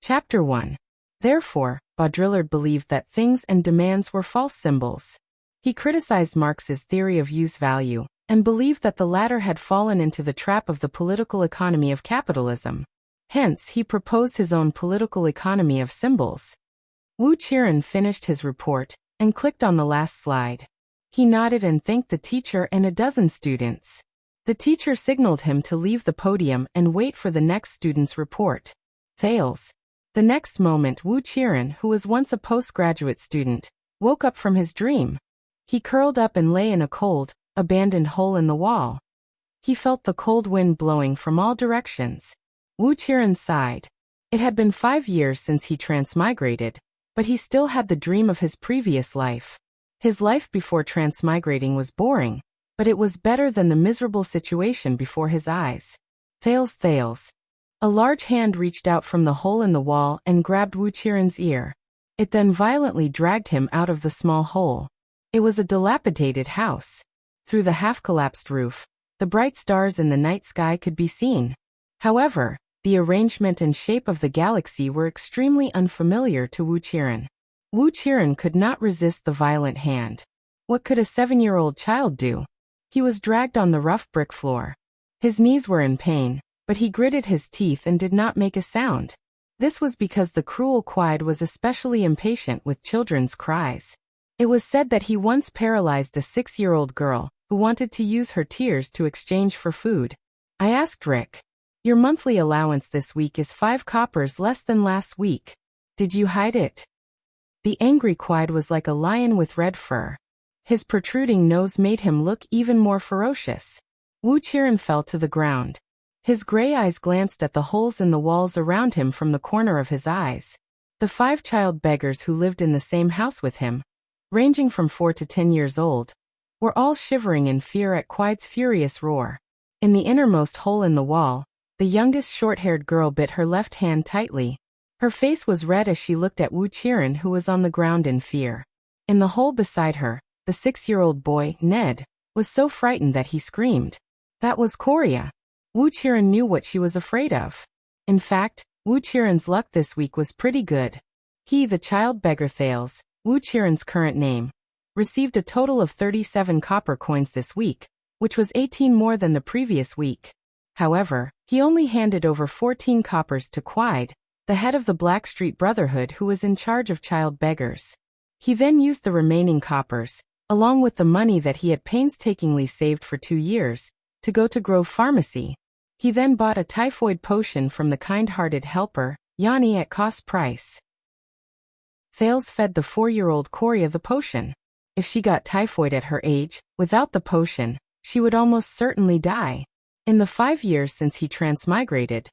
Chapter 1. Therefore, Baudrillard believed that things and demands were false symbols. He criticized Marx's theory of use-value, and believed that the latter had fallen into the trap of the political economy of capitalism. Hence, he proposed his own political economy of symbols. Wu Qiren finished his report, and clicked on the last slide. He nodded and thanked the teacher and a dozen students. The teacher signaled him to leave the podium and wait for the next student's report. Fails. The next moment Wu Qiren, who was once a postgraduate student, woke up from his dream. He curled up and lay in a cold, abandoned hole in the wall. He felt the cold wind blowing from all directions. Wu Qiren sighed. It had been 5 years since he transmigrated, but he still had the dream of his previous life. His life before transmigrating was boring, but it was better than the miserable situation before his eyes. Thales. A large hand reached out from the hole in the wall and grabbed Wu Qiren's ear. It then violently dragged him out of the small hole. It was a dilapidated house. Through the half-collapsed roof, the bright stars in the night sky could be seen. However, the arrangement and shape of the galaxy were extremely unfamiliar to Wu Qiren. Wu Qiren could not resist the violent hand. What could a 7-year-old child do? He was dragged on the rough brick floor. His knees were in pain, but he gritted his teeth and did not make a sound. This was because the cruel Quide was especially impatient with children's cries. It was said that he once paralyzed a 6-year-old girl who wanted to use her tears to exchange for food. I asked Rick, "Your monthly allowance this week is 5 coppers less than last week. Did you hide it?" The angry Quide was like a lion with red fur. His protruding nose made him look even more ferocious. Wu Qiren fell to the ground. His gray eyes glanced at the holes in the walls around him from the corner of his eyes. The 5 child beggars who lived in the same house with him, ranging from 4 to 10 years old, were all shivering in fear at Quide's furious roar. In the innermost hole in the wall, the youngest short-haired girl bit her left hand tightly. Her face was red as she looked at Wu Qiren, who was on the ground in fear. In the hole beside her, the 6-year-old boy, Ned, was so frightened that he screamed. That was Korea. Wu Qiren knew what she was afraid of. In fact, Wu Qiren's luck this week was pretty good. He, the child beggar Thales, Wu Qiren's current name, received a total of 37 copper coins this week, which was 18 more than the previous week. However, he only handed over 14 coppers to Quide, the head of the Blackstreet Brotherhood who was in charge of child beggars. He then used the remaining coppers, along with the money that he had painstakingly saved for 2 years, to go to Grove Pharmacy. He then bought a typhoid potion from the kind-hearted helper, Yanni, at cost price. Thales fed the 4-year-old Korea the potion. If she got typhoid at her age, without the potion, she would almost certainly die. In the 5 years since he transmigrated,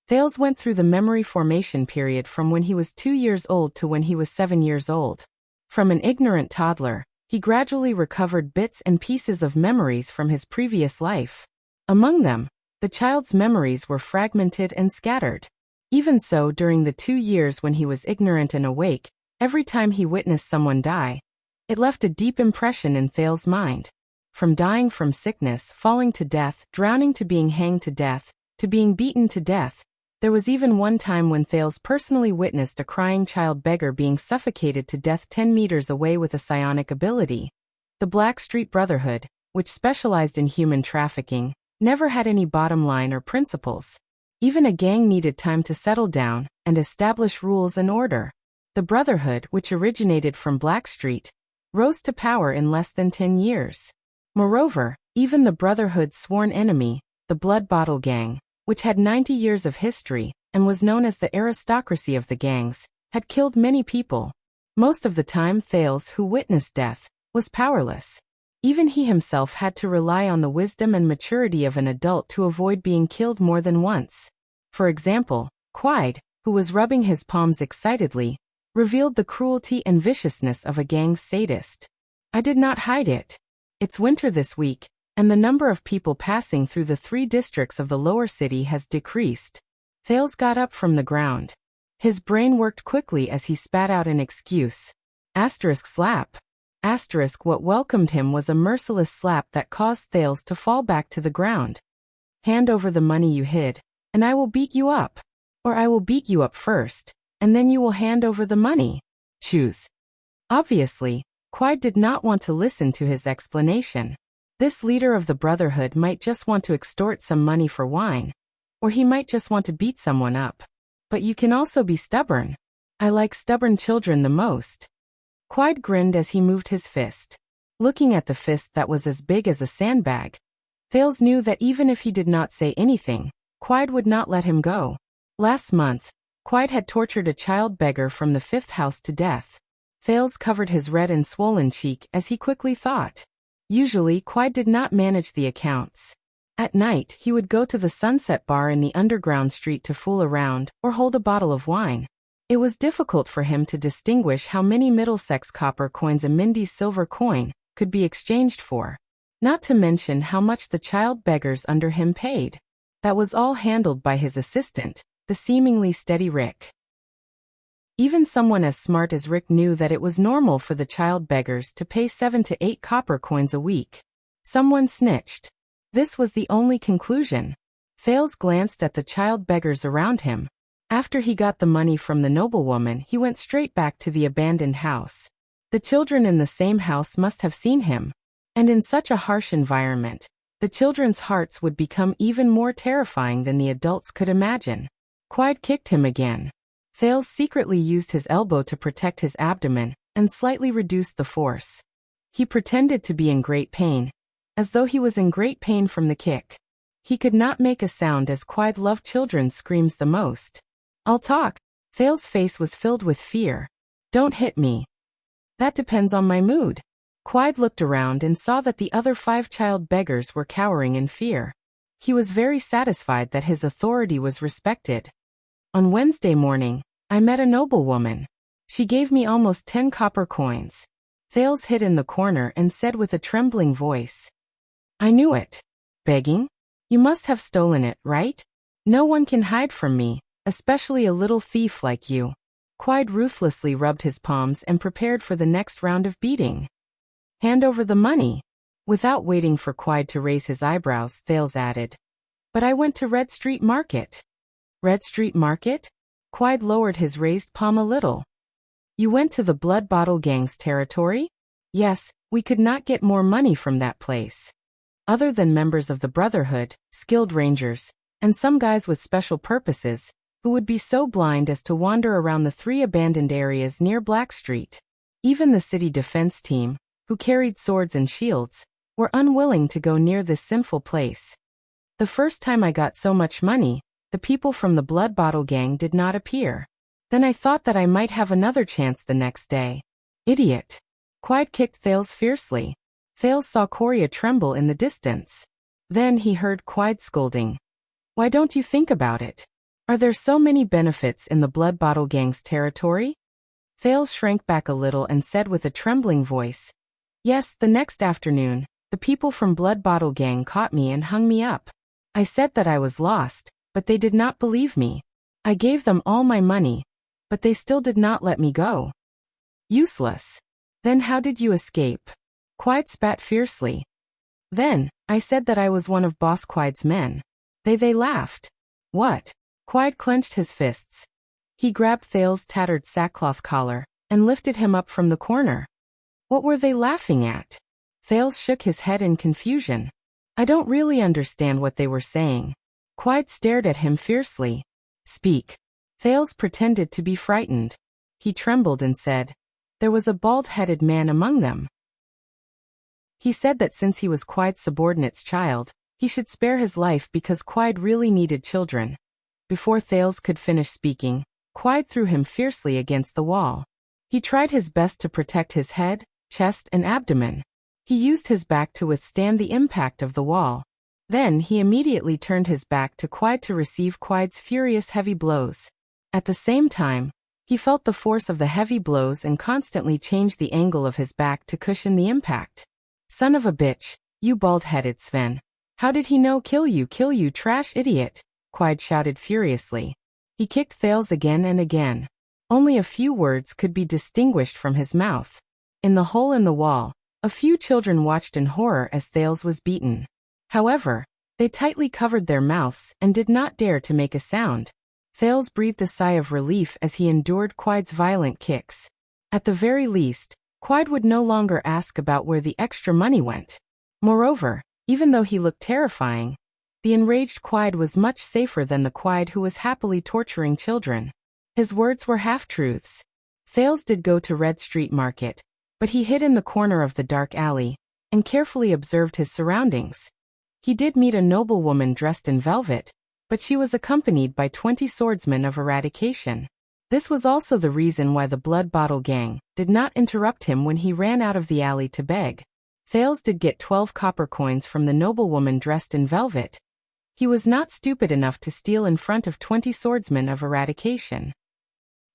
Thales went through the memory formation period from when he was 2 years old to when he was 7 years old. From an ignorant toddler, he gradually recovered bits and pieces of memories from his previous life. Among them, the child's memories were fragmented and scattered. Even so, during the 2 years when he was ignorant and awake, every time he witnessed someone die, it left a deep impression in Thales' mind. From dying from sickness, falling to death, drowning to being hanged to death, to being beaten to death, there was even one time when Thales personally witnessed a crying child beggar being suffocated to death 10 meters away with a psionic ability. The Blackstreet Brotherhood, which specialized in human trafficking, never had any bottom line or principles. Even a gang needed time to settle down and establish rules and order. The Brotherhood, which originated from Blackstreet, rose to power in less than 10 years. Moreover, even the Brotherhood's sworn enemy, the Blood Bottle Gang, which had 90 years of history and was known as the aristocracy of the gangs, had killed many people. Most of the time Thales, who witnessed death, was powerless. Even he himself had to rely on the wisdom and maturity of an adult to avoid being killed more than once. For example, Quide, who was rubbing his palms excitedly, revealed the cruelty and viciousness of a gang sadist. I did not hide it. It's winter this week, and the number of people passing through the 3 districts of the lower city has decreased. Thales got up from the ground. His brain worked quickly as he spat out an excuse. Slap. What welcomed him was a merciless slap that caused Thales to fall back to the ground. Hand over the money you hid, and I will beat you up. Or I will beat you up first, and then you will hand over the money. Choose. Obviously, Quide did not want to listen to his explanation. This leader of the Brotherhood might just want to extort some money for wine, or he might just want to beat someone up. But you can also be stubborn. I like stubborn children the most. Quide grinned as he moved his fist. Looking at the fist that was as big as a sandbag, Thales knew that even if he did not say anything, Quide would not let him go. Last month, Quide had tortured a child beggar from the 5th house to death. Thales covered his red and swollen cheek as he quickly thought. Usually, Quide did not manage the accounts. At night, he would go to the Sunset Bar in the underground street to fool around or hold a bottle of wine. It was difficult for him to distinguish how many Middlesex copper coins a Mindy's silver coin could be exchanged for. Not to mention how much the child beggars under him paid. That was all handled by his assistant, the seemingly steady Rick. Even someone as smart as Rick knew that it was normal for the child beggars to pay 7 to 8 copper coins a week. Someone snitched. This was the only conclusion. Thales glanced at the child beggars around him. After he got the money from the noblewoman, he went straight back to the abandoned house. The children in the same house must have seen him. And in such a harsh environment, the children's hearts would become even more terrifying than the adults could imagine. Quide kicked him again. Thales secretly used his elbow to protect his abdomen and slightly reduced the force. He pretended to be in great pain, as though he was in great pain from the kick. He could not make a sound as Quide loved children's screams the most. I'll talk. Thales' face was filled with fear. Don't hit me. That depends on my mood. Quide looked around and saw that the other 5 child beggars were cowering in fear. He was very satisfied that his authority was respected. On Wednesday morning, I met a noblewoman. She gave me almost 10 copper coins. Thales hid in the corner and said with a trembling voice. I knew it. Begging? You must have stolen it, right? No one can hide from me, especially a little thief like you. Quide ruthlessly rubbed his palms and prepared for the next round of beating. Hand over the money. Without waiting for Quide to raise his eyebrows, Thales added. But I went to Red Street Market. Red Street Market? Quide lowered his raised palm a little. You went to the Blood Bottle Gang's territory? Yes, we could not get more money from that place. Other than members of the Brotherhood, skilled rangers, and some guys with special purposes, who would be so blind as to wander around the 3 abandoned areas near Black Street. Even the city defense team, who carried swords and shields, were unwilling to go near this sinful place. The first time I got so much money, the people from the Blood Bottle Gang did not appear. Then I thought that I might have another chance the next day. Idiot. Quide kicked Thales fiercely. Thales saw Coria tremble in the distance. Then he heard Quide scolding. Why don't you think about it? Are there so many benefits in the Blood Bottle Gang's territory? Thales shrank back a little and said with a trembling voice. Yes, the next afternoon, the people from Blood Bottle Gang caught me and hung me up. I said that I was lost, but they did not believe me. I gave them all my money, but they still did not let me go. Useless. Then how did you escape? Quide spat fiercely. Then, I said that I was one of Boss Quide's men. They laughed. What? Quide clenched his fists. He grabbed Thales' tattered sackcloth collar and lifted him up from the corner. What were they laughing at? Thales shook his head in confusion. I don't really understand what they were saying. Quide stared at him fiercely. Speak. Thales pretended to be frightened. He trembled and said, there was a bald-headed man among them. He said that since he was Quide's subordinate's child, he should spare his life because Quide really needed children. Before Thales could finish speaking, Quide threw him fiercely against the wall. He tried his best to protect his head, chest, and abdomen. He used his back to withstand the impact of the wall. Then he immediately turned his back to Quide to receive Quide's furious heavy blows. At the same time, he felt the force of the heavy blows and constantly changed the angle of his back to cushion the impact. Son of a bitch, you bald-headed Sven. How did he know kill you, trash idiot? Quide shouted furiously. He kicked Thales again and again. Only a few words could be distinguished from his mouth. In the hole in the wall, a few children watched in horror as Thales was beaten. However, they tightly covered their mouths and did not dare to make a sound. Thales breathed a sigh of relief as he endured Quide's violent kicks. At the very least, Quide would no longer ask about where the extra money went. Moreover, even though he looked terrifying, the enraged Quide was much safer than the Quide who was happily torturing children. His words were half-truths. Thales did go to Red Street Market, but he hid in the corner of the dark alley and carefully observed his surroundings. He did meet a noblewoman dressed in velvet, but she was accompanied by 20 swordsmen of eradication. This was also the reason why the Blood Bottle Gang did not interrupt him when he ran out of the alley to beg. Thales did get 12 copper coins from the noblewoman dressed in velvet. He was not stupid enough to steal in front of 20 swordsmen of eradication.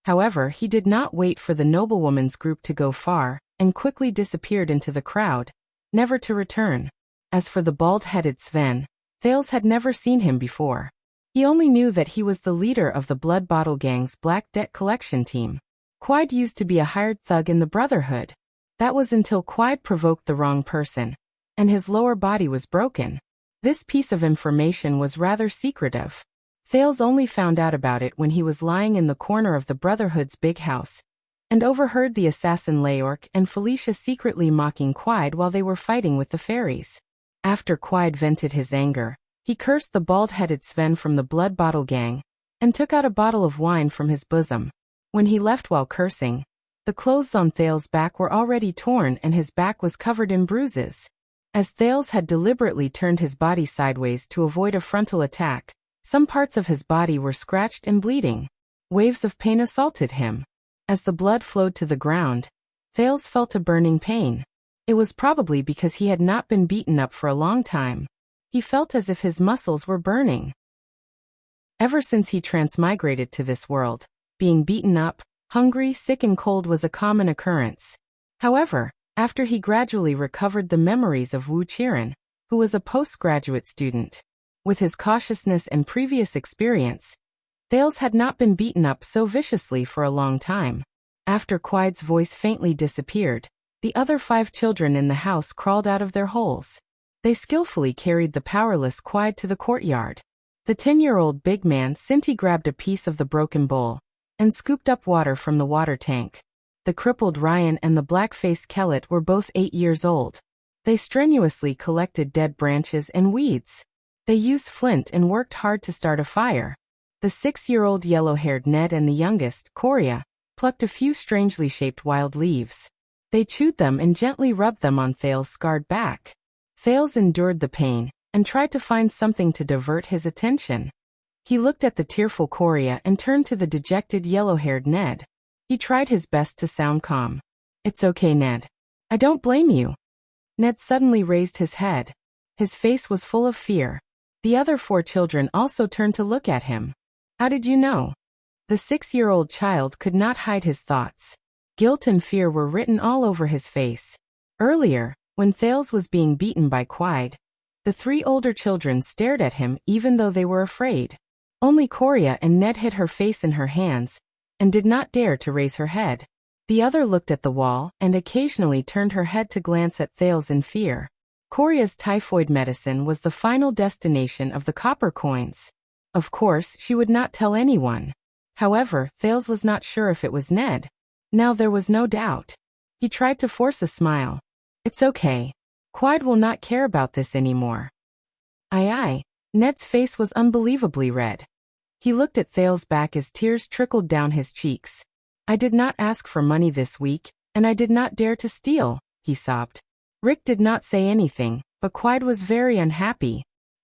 However, he did not wait for the noblewoman's group to go far, and quickly disappeared into the crowd, never to return. As for the bald-headed Sven, Thales had never seen him before. He only knew that he was the leader of the Blood Bottle Gang's Black Debt Collection team. Quide used to be a hired thug in the Brotherhood. That was until Quide provoked the wrong person, and his lower body was broken. This piece of information was rather secretive. Thales only found out about it when he was lying in the corner of the Brotherhood's big house, and overheard the assassin Leorc and Felicia secretly mocking Quide while they were fighting with the fairies. After Quide vented his anger, he cursed the bald-headed Sven from the Blood Bottle Gang, and took out a bottle of wine from his bosom. When he left while cursing, the clothes on Thales' back were already torn and his back was covered in bruises. As Thales had deliberately turned his body sideways to avoid a frontal attack, some parts of his body were scratched and bleeding. Waves of pain assaulted him. As the blood flowed to the ground, Thales felt a burning pain. It was probably because he had not been beaten up for a long time. He felt as if his muscles were burning. Ever since he transmigrated to this world, being beaten up, hungry, sick and cold was a common occurrence. However, after he gradually recovered the memories of Wu Qiren, who was a postgraduate student, with his cautiousness and previous experience, Thales had not been beaten up so viciously for a long time. After Quide's voice faintly disappeared, the other 5 children in the house crawled out of their holes. They skillfully carried the powerless Quide to the courtyard. The 10-year-old big man Sinti grabbed a piece of the broken bowl and scooped up water from the water tank. The crippled Ryan and the black-faced Kellet were both 8 years old. They strenuously collected dead branches and weeds. They used flint and worked hard to start a fire. The 6-year-old yellow-haired Ned and the youngest, Coria, plucked a few strangely shaped wild leaves. They chewed them and gently rubbed them on Thales' scarred back. Thales endured the pain and tried to find something to divert his attention. He looked at the tearful Coria and turned to the dejected yellow-haired Ned. He tried his best to sound calm. "It's okay, Ned. I don't blame you." Ned suddenly raised his head. His face was full of fear. The other 4 children also turned to look at him. "How did you know?" The 6-year-old child could not hide his thoughts. Guilt and fear were written all over his face. Earlier, when Thales was being beaten by Quide, the 3 older children stared at him even though they were afraid. Only Coria and Ned hid her face in her hands and did not dare to raise her head. The other looked at the wall and occasionally turned her head to glance at Thales in fear. Coria's typhoid medicine was the final destination of the copper coins. Of course, she would not tell anyone. However, Thales was not sure if it was Ned. Now there was no doubt. He tried to force a smile. "It's okay. Quide will not care about this anymore." Aye. Ned's face was unbelievably red. He looked at Thales' back as tears trickled down his cheeks. "I did not ask for money this week, and I did not dare to steal," he sobbed. Rick did not say anything, but Quide was very unhappy.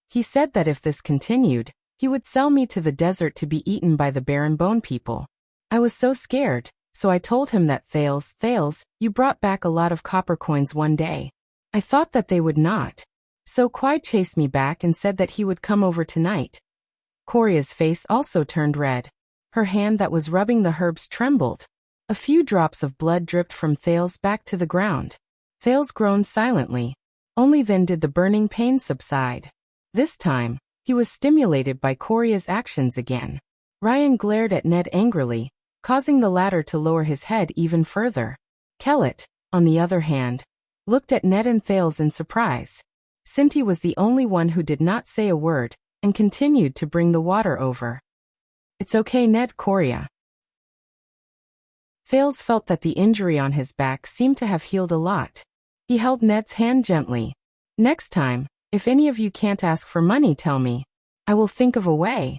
He said that if this continued, he would sell me to the desert to be eaten by the barren bone people. I was so scared, so I told him that Thales, you brought back a lot of copper coins one day. I thought that they would not. So Quide chased me back and said that he would come over tonight. Coria's face also turned red. Her hand that was rubbing the herbs trembled. A few drops of blood dripped from Thales back to the ground. Thales groaned silently. Only then did the burning pain subside. This time, he was stimulated by Coria's actions again. Ryan glared at Ned angrily, causing the latter to lower his head even further. Kellet, on the other hand, looked at Ned and Thales in surprise. Sinti was the only one who did not say a word, and continued to bring the water over. It's okay, Ned. Korea. Thales felt that the injury on his back seemed to have healed a lot. He held Ned's hand gently. Next time, if any of you can't ask for money, tell me. I will think of a way.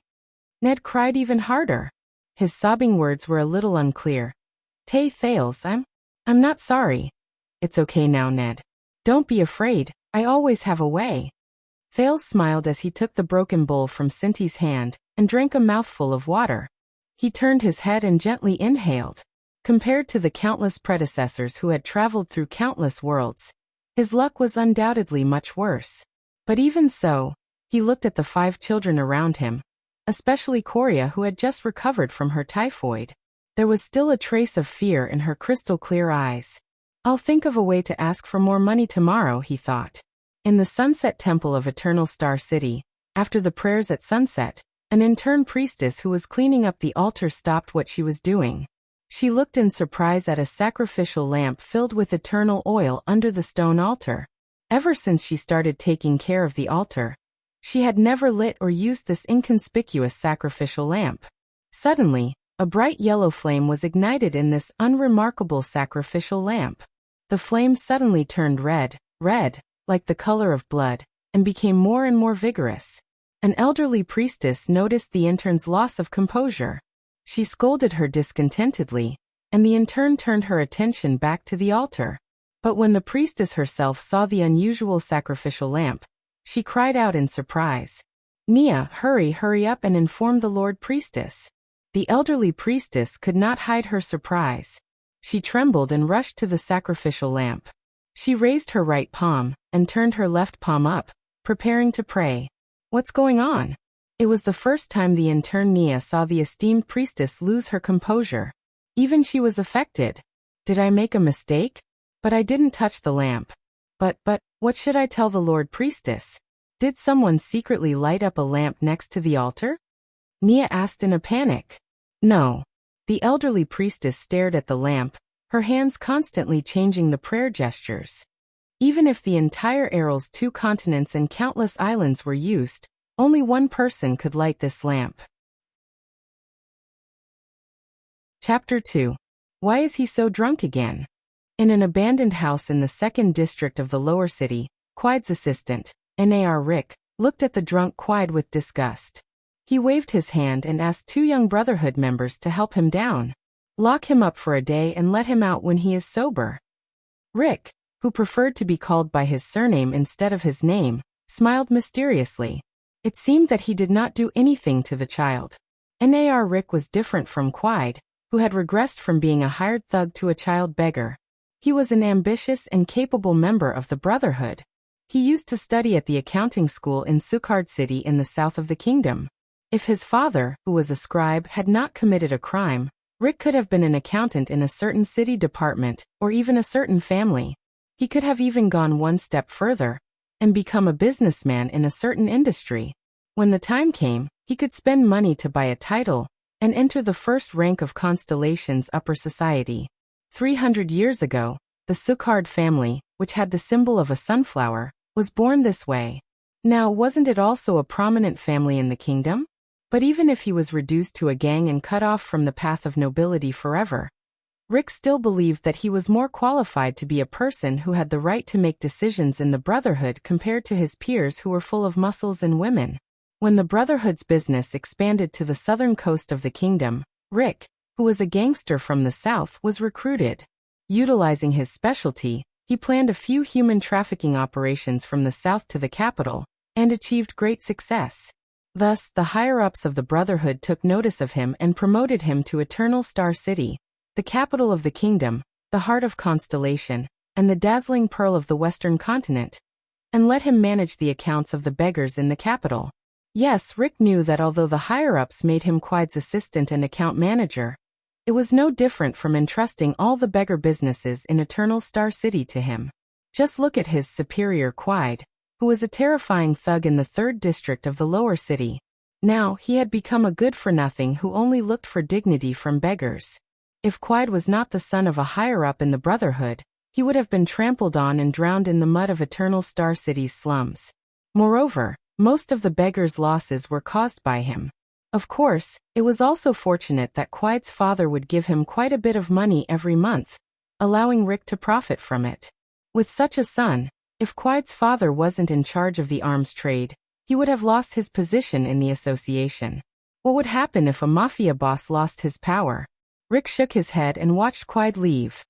Ned cried even harder. His sobbing words were a little unclear. Thales, I'm not sorry. It's okay now, Ned. Don't be afraid, I always have a way. Thales smiled as he took the broken bowl from Cinty's hand and drank a mouthful of water. He turned his head and gently inhaled. Compared to the countless predecessors who had traveled through countless worlds, his luck was undoubtedly much worse. But even so, he looked at the 5 children around him, especially Korea, who had just recovered from her typhoid. There was still a trace of fear in her crystal-clear eyes. I'll think of a way to ask for more money tomorrow, he thought. In the Sunset Temple of Eternal Star City, after the prayers at sunset, an intern priestess who was cleaning up the altar stopped what she was doing. She looked in surprise at a sacrificial lamp filled with eternal oil under the stone altar. Ever since she started taking care of the altar, she had never lit or used this inconspicuous sacrificial lamp. Suddenly, a bright yellow flame was ignited in this unremarkable sacrificial lamp. The flame suddenly turned red, like the color of blood, and became more and more vigorous. An elderly priestess noticed the intern's loss of composure. She scolded her discontentedly, and the intern turned her attention back to the altar. But when the priestess herself saw the unusual sacrificial lamp, she cried out in surprise. Nia, hurry up and inform the Lord Priestess. The elderly priestess could not hide her surprise. She trembled and rushed to the sacrificial lamp. She raised her right palm and turned her left palm up, preparing to pray. What's going on? It was the first time the intern Nia saw the esteemed priestess lose her composure. Even she was affected. Did I make a mistake? But I didn't touch the lamp. But, what should I tell the Lord Priestess? Did someone secretly light up a lamp next to the altar? Nia asked in a panic. No. The elderly priestess stared at the lamp, her hands constantly changing the prayer gestures. Even if the entire Errol's 2 continents and countless islands were used, only one person could light this lamp. Chapter 2. Why is he so drunk again? In an abandoned house in the 2nd district of the lower city, Quide's assistant, Nar Rick, looked at the drunk Quide with disgust. He waved his hand and asked 2 young Brotherhood members to help him down. Lock him up for a day and let him out when he is sober. Rick, who preferred to be called by his surname instead of his name, smiled mysteriously. It seemed that he did not do anything to the child. Nar Rick was different from Quide, who had regressed from being a hired thug to a child beggar. He was an ambitious and capable member of the Brotherhood. He used to study at the accounting school in Sukhard City in the south of the kingdom. If his father, who was a scribe, had not committed a crime, Rick could have been an accountant in a certain city department, or even a certain family. He could have even gone one step further and become a businessman in a certain industry. When the time came, he could spend money to buy a title and enter the first rank of Constellation's upper society. 300 years ago, the Sukhard family, which had the symbol of a sunflower, was born this way. Now, wasn't it also a prominent family in the kingdom? But even if he was reduced to a gang and cut off from the path of nobility forever, Rick still believed that he was more qualified to be a person who had the right to make decisions in the Brotherhood compared to his peers who were full of muscles and women. When the Brotherhood's business expanded to the southern coast of the kingdom, Rick, who was a gangster from the south, was recruited. Utilizing his specialty, he planned a few human trafficking operations from the south to the capital, and achieved great success. Thus, the higher-ups of the Brotherhood took notice of him and promoted him to Eternal Star City, the capital of the kingdom, the heart of Constellation, and the dazzling pearl of the western continent, and let him manage the accounts of the beggars in the capital. Yes, Rick knew that although the higher-ups made him Quide's assistant and account manager, it was no different from entrusting all the beggar businesses in Eternal Star City to him. Just look at his superior Quide, who was a terrifying thug in the 3rd district of the lower city. Now, he had become a good-for-nothing who only looked for dignity from beggars. If Quide was not the son of a higher-up in the Brotherhood, he would have been trampled on and drowned in the mud of Eternal Star City's slums. Moreover, most of the beggars' losses were caused by him. Of course, it was also fortunate that Quide's father would give him quite a bit of money every month, allowing Rick to profit from it. With such a son, if Quide's father wasn't in charge of the arms trade, he would have lost his position in the association. What would happen if a mafia boss lost his power? Rick shook his head and watched Quide leave.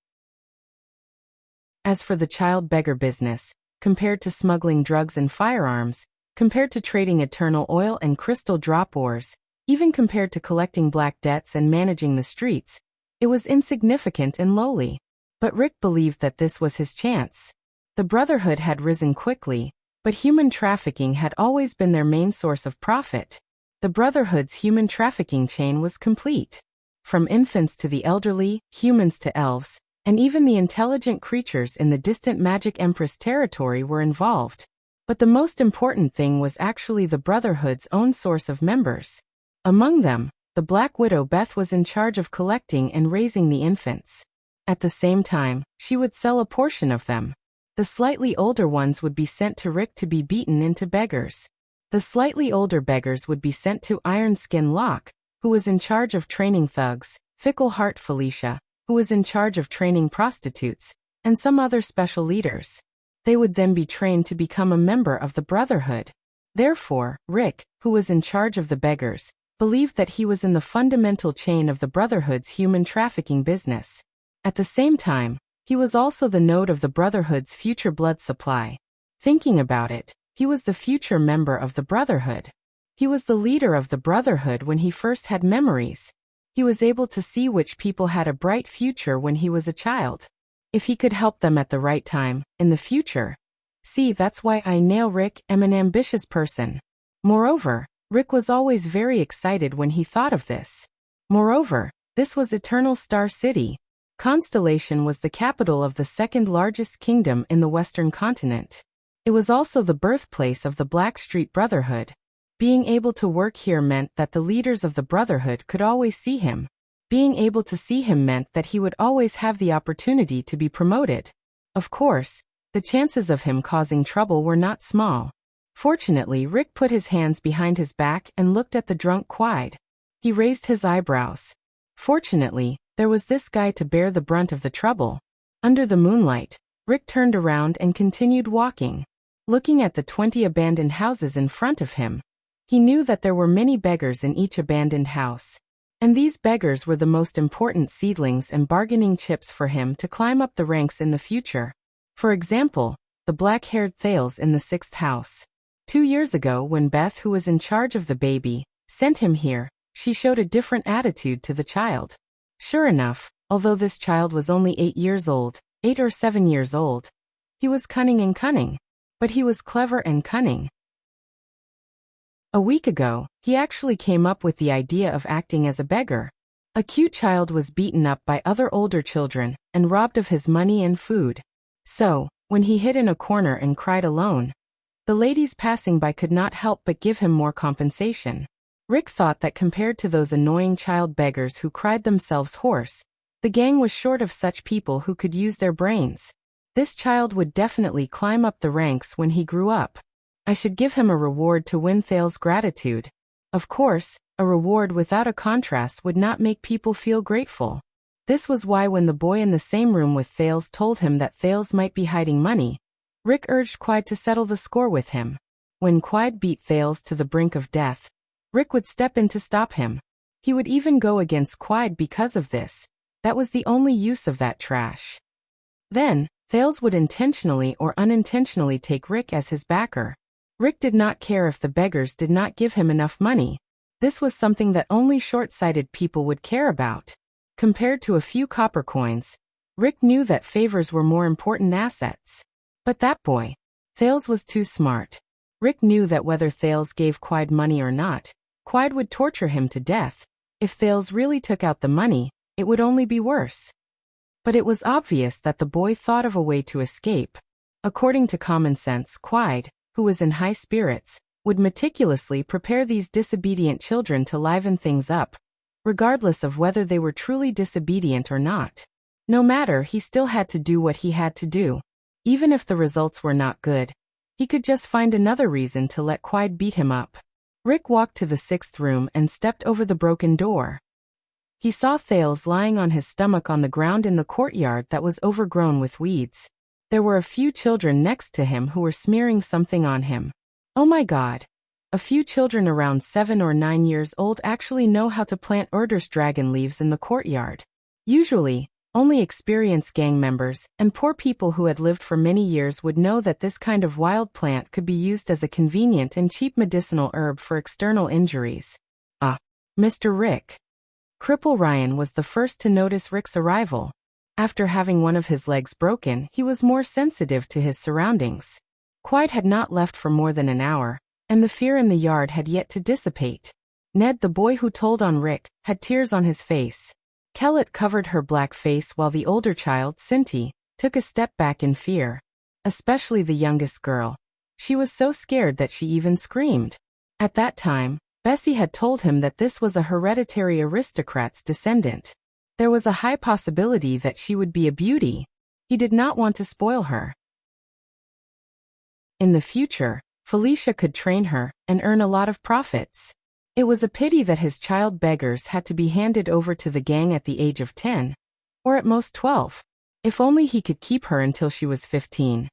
As for the child beggar business, compared to smuggling drugs and firearms, compared to trading eternal oil and crystal drop ores, even compared to collecting black debts and managing the streets, it was insignificant and lowly. But Rick believed that this was his chance. The Brotherhood had risen quickly, but human trafficking had always been their main source of profit. The Brotherhood's human trafficking chain was complete. From infants to the elderly, humans to elves, and even the intelligent creatures in the distant Magic Empress territory were involved. But the most important thing was actually the Brotherhood's own source of members. Among them, the Black Widow Beth was in charge of collecting and raising the infants. At the same time, she would sell a portion of them. The slightly older ones would be sent to Rick to be beaten into beggars. The slightly older beggars would be sent to Iron Skin Locke, who was in charge of training thugs, Fickle Heart Felicia, who was in charge of training prostitutes, and some other special leaders. They would then be trained to become a member of the Brotherhood. Therefore, Rick, who was in charge of the beggars, believed that he was in the fundamental chain of the Brotherhood's human trafficking business. At the same time, he was also the node of the Brotherhood's future blood supply. Thinking about it, he was the future member of the Brotherhood. He was the leader of the Brotherhood when he first had memories. He was able to see which people had a bright future when he was a child. If he could help them at the right time, in the future. See, that's why I nail Rick am an ambitious person. Moreover, Rick was always very excited when he thought of this. Moreover, this was Eternal Star City. Constellation was the capital of the second largest kingdom in the Western continent. It was also the birthplace of the Blackstreet Brotherhood. Being able to work here meant that the leaders of the Brotherhood could always see him. Being able to see him meant that he would always have the opportunity to be promoted. Of course, the chances of him causing trouble were not small. Fortunately, Rick put his hands behind his back and looked at the drunk Quide. He raised his eyebrows. Fortunately, there was this guy to bear the brunt of the trouble. Under the moonlight, Rick turned around and continued walking. Looking at the 20 abandoned houses in front of him, he knew that there were many beggars in each abandoned house. And these beggars were the most important seedlings and bargaining chips for him to climb up the ranks in the future. For example, the black-haired Thales in the 6th house. 2 years ago, when Beth, who was in charge of the baby, sent him here, she showed a different attitude to the child. Sure enough, although this child was only 8 years old, 8 or 7 years old, he was cunning and cunning. But he was clever and cunning. A week ago, he actually came up with the idea of acting as a beggar. A cute child was beaten up by other older children and robbed of his money and food. So, when he hid in a corner and cried alone, the ladies passing by could not help but give him more compensation. Rick thought that compared to those annoying child beggars who cried themselves hoarse, the gang was short of such people who could use their brains. This child would definitely climb up the ranks when he grew up. I should give him a reward to win Thales' gratitude. Of course, a reward without a contrast would not make people feel grateful. This was why when the boy in the same room with Thales told him that Thales might be hiding money, Rick urged Quide to settle the score with him. When Quide beat Thales to the brink of death, Rick would step in to stop him. He would even go against Quide because of this. That was the only use of that trash. Then, Thales would intentionally or unintentionally take Rick as his backer. Rick did not care if the beggars did not give him enough money. This was something that only short-sighted people would care about. Compared to a few copper coins, Rick knew that favors were more important assets. But that boy, Thales, was too smart. Rick knew that whether Thales gave Quide money or not, Quide would torture him to death. If Thales really took out the money, it would only be worse. But it was obvious that the boy thought of a way to escape. According to common sense, Quide, who was in high spirits, would meticulously prepare these disobedient children to liven things up, regardless of whether they were truly disobedient or not. No matter, he still had to do what he had to do. Even if the results were not good, he could just find another reason to let Quide beat him up. Rick walked to the 6th room and stepped over the broken door. He saw Thales lying on his stomach on the ground in the courtyard that was overgrown with weeds. There were a few children next to him who were smearing something on him. Oh my God! A few children around 7 or 9 years old actually know how to plant dragon leaves in the courtyard. Usually, only experienced gang members and poor people who had lived for many years would know that this kind of wild plant could be used as a convenient and cheap medicinal herb for external injuries. Ah, Mr. Rick. Cripple Ryan was the first to notice Rick's arrival. After having one of his legs broken, he was more sensitive to his surroundings. Quiet had not left for more than an hour, and the fear in the yard had yet to dissipate. Ned, the boy who told on Rick, had tears on his face. Kellett covered her black face while the older child, Cindy, took a step back in fear. Especially the youngest girl. She was so scared that she even screamed. At that time, Bessie had told him that this was a hereditary aristocrat's descendant. There was a high possibility that she would be a beauty. He did not want to spoil her. In the future, Felicia could train her and earn a lot of profits. It was a pity that his child beggars had to be handed over to the gang at the age of 10, or at most 12. If only he could keep her until she was 15.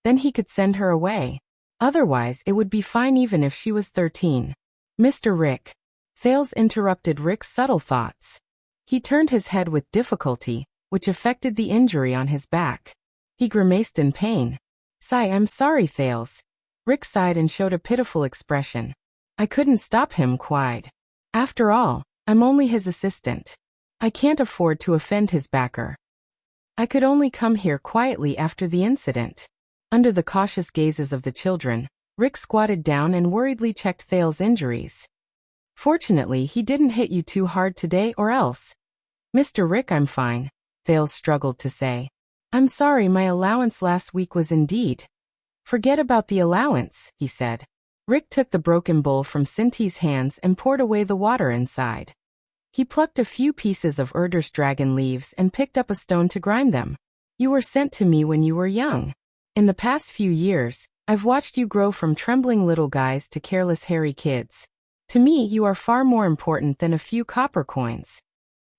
Then he could send her away. Otherwise, it would be fine even if she was 13. Mr. Rick. Thales interrupted Rick's subtle thoughts. He turned his head with difficulty, which affected the injury on his back. He grimaced in pain. Sigh, I'm sorry, Thales. Rick sighed and showed a pitiful expression. I couldn't stop him, Quide. After all, I'm only his assistant. I can't afford to offend his backer. I could only come here quietly after the incident. Under the cautious gazes of the children, Rick squatted down and worriedly checked Thales' injuries. Fortunately, he didn't hit you too hard today or else. Mr. Rick, I'm fine, Thales struggled to say. I'm sorry, my allowance last week was indeed. Forget about the allowance, he said. Rick took the broken bowl from Cindy's hands and poured away the water inside. He plucked a few pieces of dragon leaves and picked up a stone to grind them. You were sent to me when you were young. In the past few years, I've watched you grow from trembling little guys to careless hairy kids. To me, you are far more important than a few copper coins.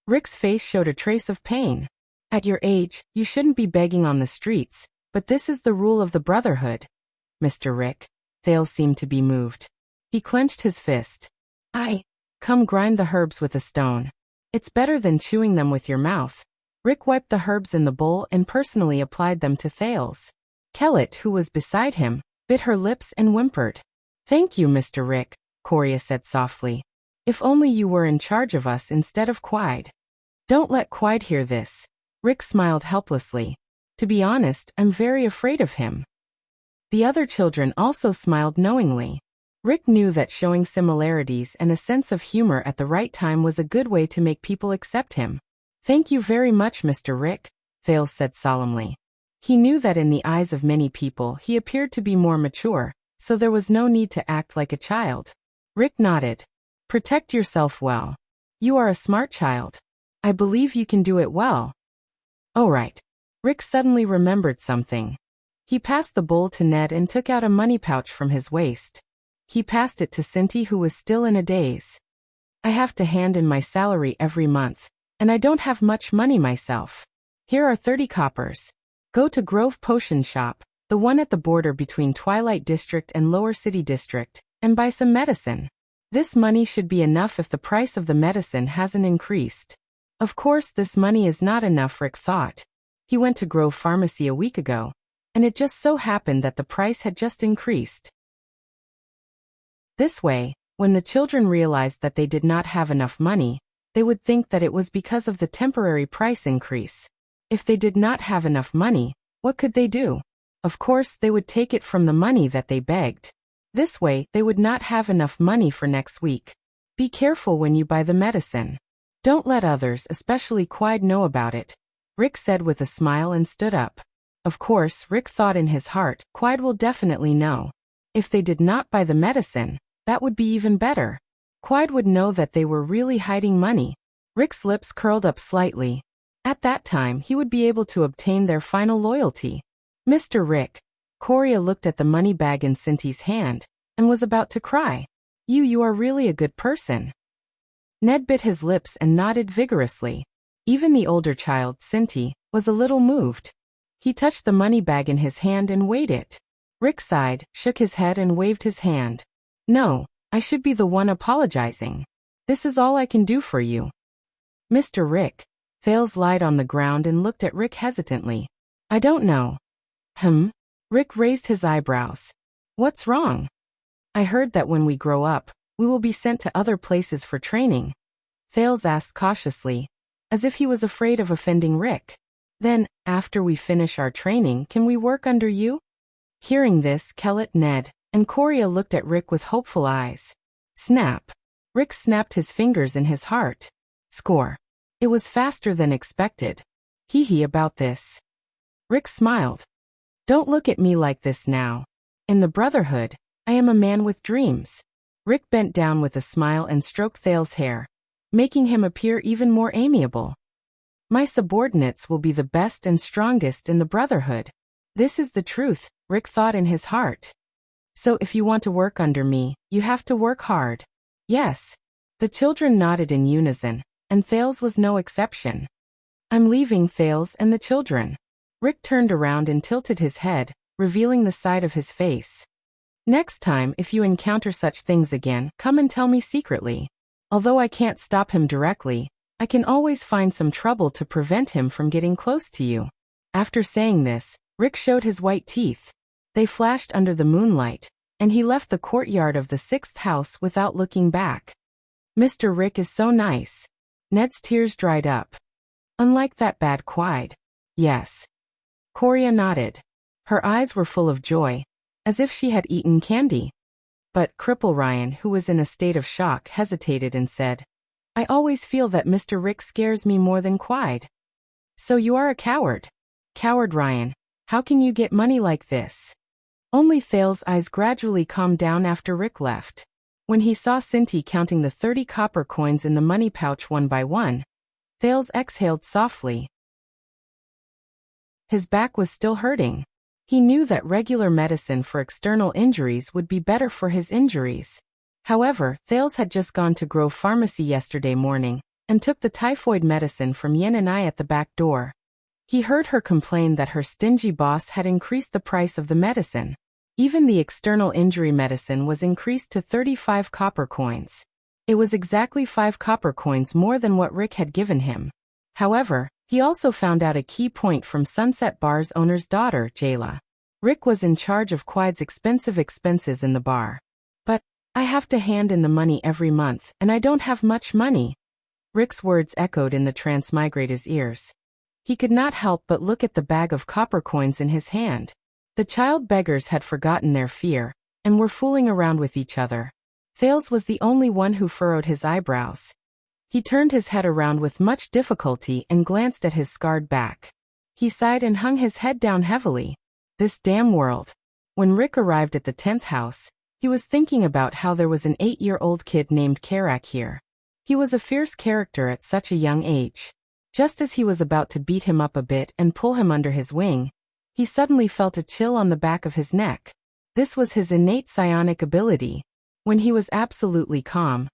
Rick's face showed a trace of pain. At your age, you shouldn't be begging on the streets, but this is the rule of the Brotherhood. Mr. Rick. Thales seemed to be moved. He clenched his fist. Come grind the herbs with a stone. It's better than chewing them with your mouth. Rick wiped the herbs in the bowl and personally applied them to Thales. Kellett, who was beside him, bit her lips and whimpered. Thank you, Mr. Rick, Coria said softly. If only you were in charge of us instead of Quide. Don't let Quide hear this. Rick smiled helplessly. To be honest, I'm very afraid of him. The other children also smiled knowingly. Rick knew that showing similarities and a sense of humor at the right time was a good way to make people accept him. Thank you very much, Mr. Rick, Thales said solemnly. He knew that in the eyes of many people he appeared to be more mature, so there was no need to act like a child. Rick nodded. Protect yourself well. You are a smart child. I believe you can do it well. Oh right. Rick suddenly remembered something. He passed the bowl to Ned and took out a money pouch from his waist. He passed it to Cindy, who was still in a daze. I have to hand in my salary every month, and I don't have much money myself. Here are 30 coppers. Go to Grove Potion Shop, the one at the border between Twilight District and Lower City District, and buy some medicine. This money should be enough if the price of the medicine hasn't increased. Of course, this money is not enough, Rick thought. He went to Grove Pharmacy a week ago, and it just so happened that the price had just increased. This way, when the children realized that they did not have enough money, they would think that it was because of the temporary price increase. If they did not have enough money, what could they do? Of course, they would take it from the money that they begged. This way, they would not have enough money for next week. Be careful when you buy the medicine. Don't let others, especially Quide, know about it, Rick said with a smile and stood up. Of course, Rick thought in his heart, Quide will definitely know. If they did not buy the medicine, that would be even better. Quide would know that they were really hiding money. Rick's lips curled up slightly. At that time, he would be able to obtain their final loyalty. Mr. Rick. Coria looked at the money bag in Cindy's hand, and was about to cry. You are really a good person. Ned bit his lips and nodded vigorously. Even the older child, Cinty, was a little moved. He touched the money bag in his hand and weighed it. Rick sighed, shook his head and waved his hand. No, I should be the one apologizing. This is all I can do for you. Mr. Rick. Thales lied on the ground and looked at Rick hesitantly. I don't know. Rick raised his eyebrows. What's wrong? I heard that when we grow up, we will be sent to other places for training. Thales asked cautiously, as if he was afraid of offending Rick. Then, after we finish our training, can we work under you? Hearing this, Kellett, Ned, and Coria looked at Rick with hopeful eyes. Snap. Rick snapped his fingers in his heart. Score. It was faster than expected. Hee about this. Rick smiled. Don't look at me like this now. In the Brotherhood, I am a man with dreams. Rick bent down with a smile and stroked Thales' hair, making him appear even more amiable. My subordinates will be the best and strongest in the Brotherhood. This is the truth, Rick thought in his heart. So if you want to work under me, you have to work hard. Yes. The children nodded in unison, and Thales was no exception. I'm leaving Thales and the children. Rick turned around and tilted his head, revealing the side of his face. Next time, if you encounter such things again, come and tell me secretly. Although I can't stop him directly, I can always find some trouble to prevent him from getting close to you. After saying this, Rick showed his white teeth. They flashed under the moonlight, and he left the courtyard of the 6th house without looking back. Mr. Rick is so nice. Ned's tears dried up. Unlike that bad Quide. Yes. Coria nodded. Her eyes were full of joy, as if she had eaten candy. But Cripple Ryan, who was in a state of shock, hesitated and said, I always feel that Mr. Rick scares me more than Quide. So you are a coward. Coward Ryan, how can you get money like this? Only Thales' eyes gradually calmed down after Rick left. When he saw Cinty counting the 30 copper coins in the money pouch one by one, Thales exhaled softly. His back was still hurting. He knew that regular medicine for external injuries would be better for his injuries. However, Thales had just gone to Grove Pharmacy yesterday morning, and took the typhoid medicine from Yen and I at the back door. He heard her complain that her stingy boss had increased the price of the medicine. Even the external injury medicine was increased to 35 copper coins. It was exactly 5 copper coins more than what Rick had given him. However, he also found out a key point from Sunset Bar's owner's daughter, Jayla. Rick was in charge of Quide's expensive expenses in the bar. But, I have to hand in the money every month, and I don't have much money. Rick's words echoed in the transmigrator's ears. He could not help but look at the bag of copper coins in his hand. The child beggars had forgotten their fear, and were fooling around with each other. Thales was the only one who furrowed his eyebrows. He turned his head around with much difficulty and glanced at his scarred back. He sighed and hung his head down heavily. This damn world. When Rick arrived at the 10th house, he was thinking about how there was an 8-year-old kid named Karak here. He was a fierce character at such a young age. Just as he was about to beat him up a bit and pull him under his wing, he suddenly felt a chill on the back of his neck. This was his innate psionic ability. When he was absolutely calm,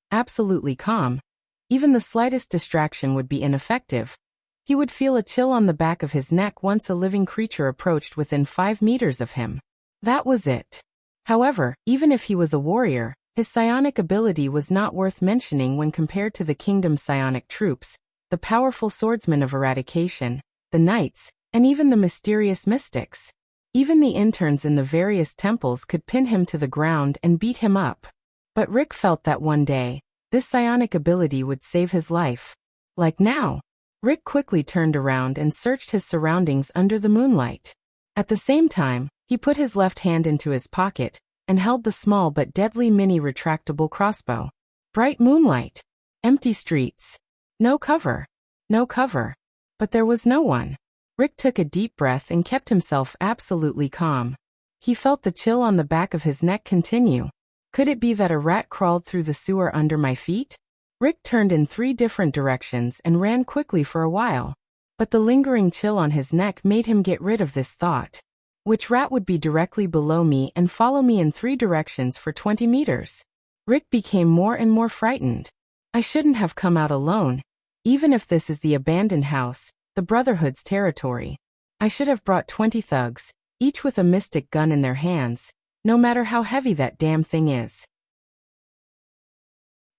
even the slightest distraction would be ineffective. He would feel a chill on the back of his neck once a living creature approached within 5 meters of him. That was it. However, even if he was a warrior, his psionic ability was not worth mentioning when compared to the kingdom's psionic troops, the powerful swordsmen of eradication, the knights, and even the mysterious mystics. Even the interns in the various temples could pin him to the ground and beat him up. But Rick felt that one day, this psionic ability would save his life. Like now. Rick quickly turned around and searched his surroundings under the moonlight. At the same time, he put his left hand into his pocket, and held the small but deadly mini retractable crossbow. Bright moonlight. Empty streets. No cover. No cover. But there was no one. Rick took a deep breath and kept himself absolutely calm. He felt the chill on the back of his neck continue. Could it be that a rat crawled through the sewer under my feet? Rick turned in 3 different directions and ran quickly for a while. But the lingering chill on his neck made him get rid of this thought. Which rat would be directly below me and follow me in 3 directions for 20 meters? Rick became more and more frightened. I shouldn't have come out alone. Even if this is the abandoned house, the Brotherhood's territory. I should have brought 20 thugs, each with a mystic gun in their hands, no matter how heavy that damn thing is.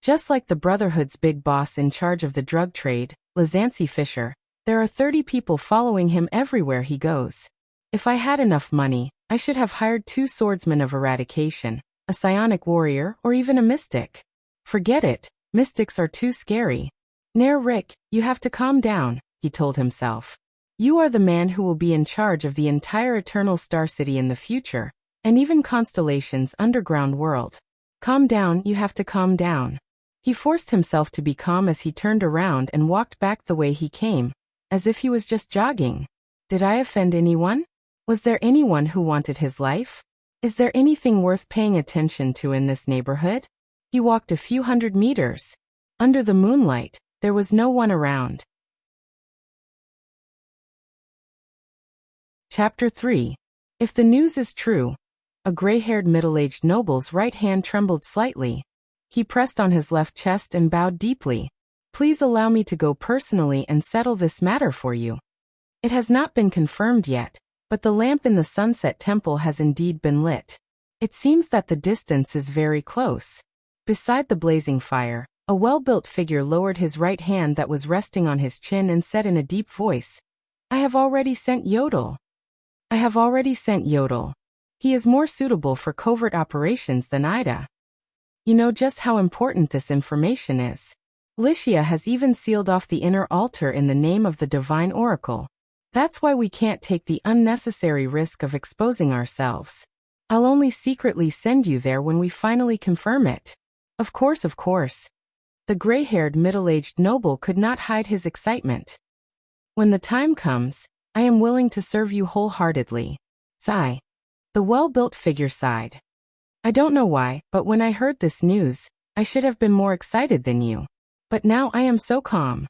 Just like the Brotherhood's big boss in charge of the drug trade, Lizancy Fisher, there are 30 people following him everywhere he goes. If I had enough money, I should have hired 2 swordsmen of eradication, a psionic warrior, or even a mystic. Forget it, mystics are too scary. Nair Rick, you have to calm down, he told himself. You are the man who will be in charge of the entire Eternal Star City in the future, and even Constellation's underground world. Calm down, you have to calm down. He forced himself to be calm as he turned around and walked back the way he came, as if he was just jogging. Did I offend anyone? Was there anyone who wanted his life? Is there anything worth paying attention to in this neighborhood? He walked a few hundred meters. Under the moonlight, there was no one around. Chapter 3. If the news is true. A gray-haired middle-aged noble's right hand trembled slightly. He pressed on his left chest and bowed deeply. Please allow me to go personally and settle this matter for you. It has not been confirmed yet, but the lamp in the Sunset Temple has indeed been lit. It seems that the distance is very close. Beside the blazing fire, a well-built figure lowered his right hand that was resting on his chin and said in a deep voice, I have already sent Yodel. I have already sent Yodel. He is more suitable for covert operations than Ida. You know just how important this information is. Lycia has even sealed off the inner altar in the name of the Divine Oracle. That's why we can't take the unnecessary risk of exposing ourselves. I'll only secretly send you there when we finally confirm it. Of course, of course. The gray-haired middle-aged noble could not hide his excitement. When the time comes, I am willing to serve you wholeheartedly. Sigh. The well-built figure sighed. I don't know why, but when I heard this news, I should have been more excited than you. But now I am so calm.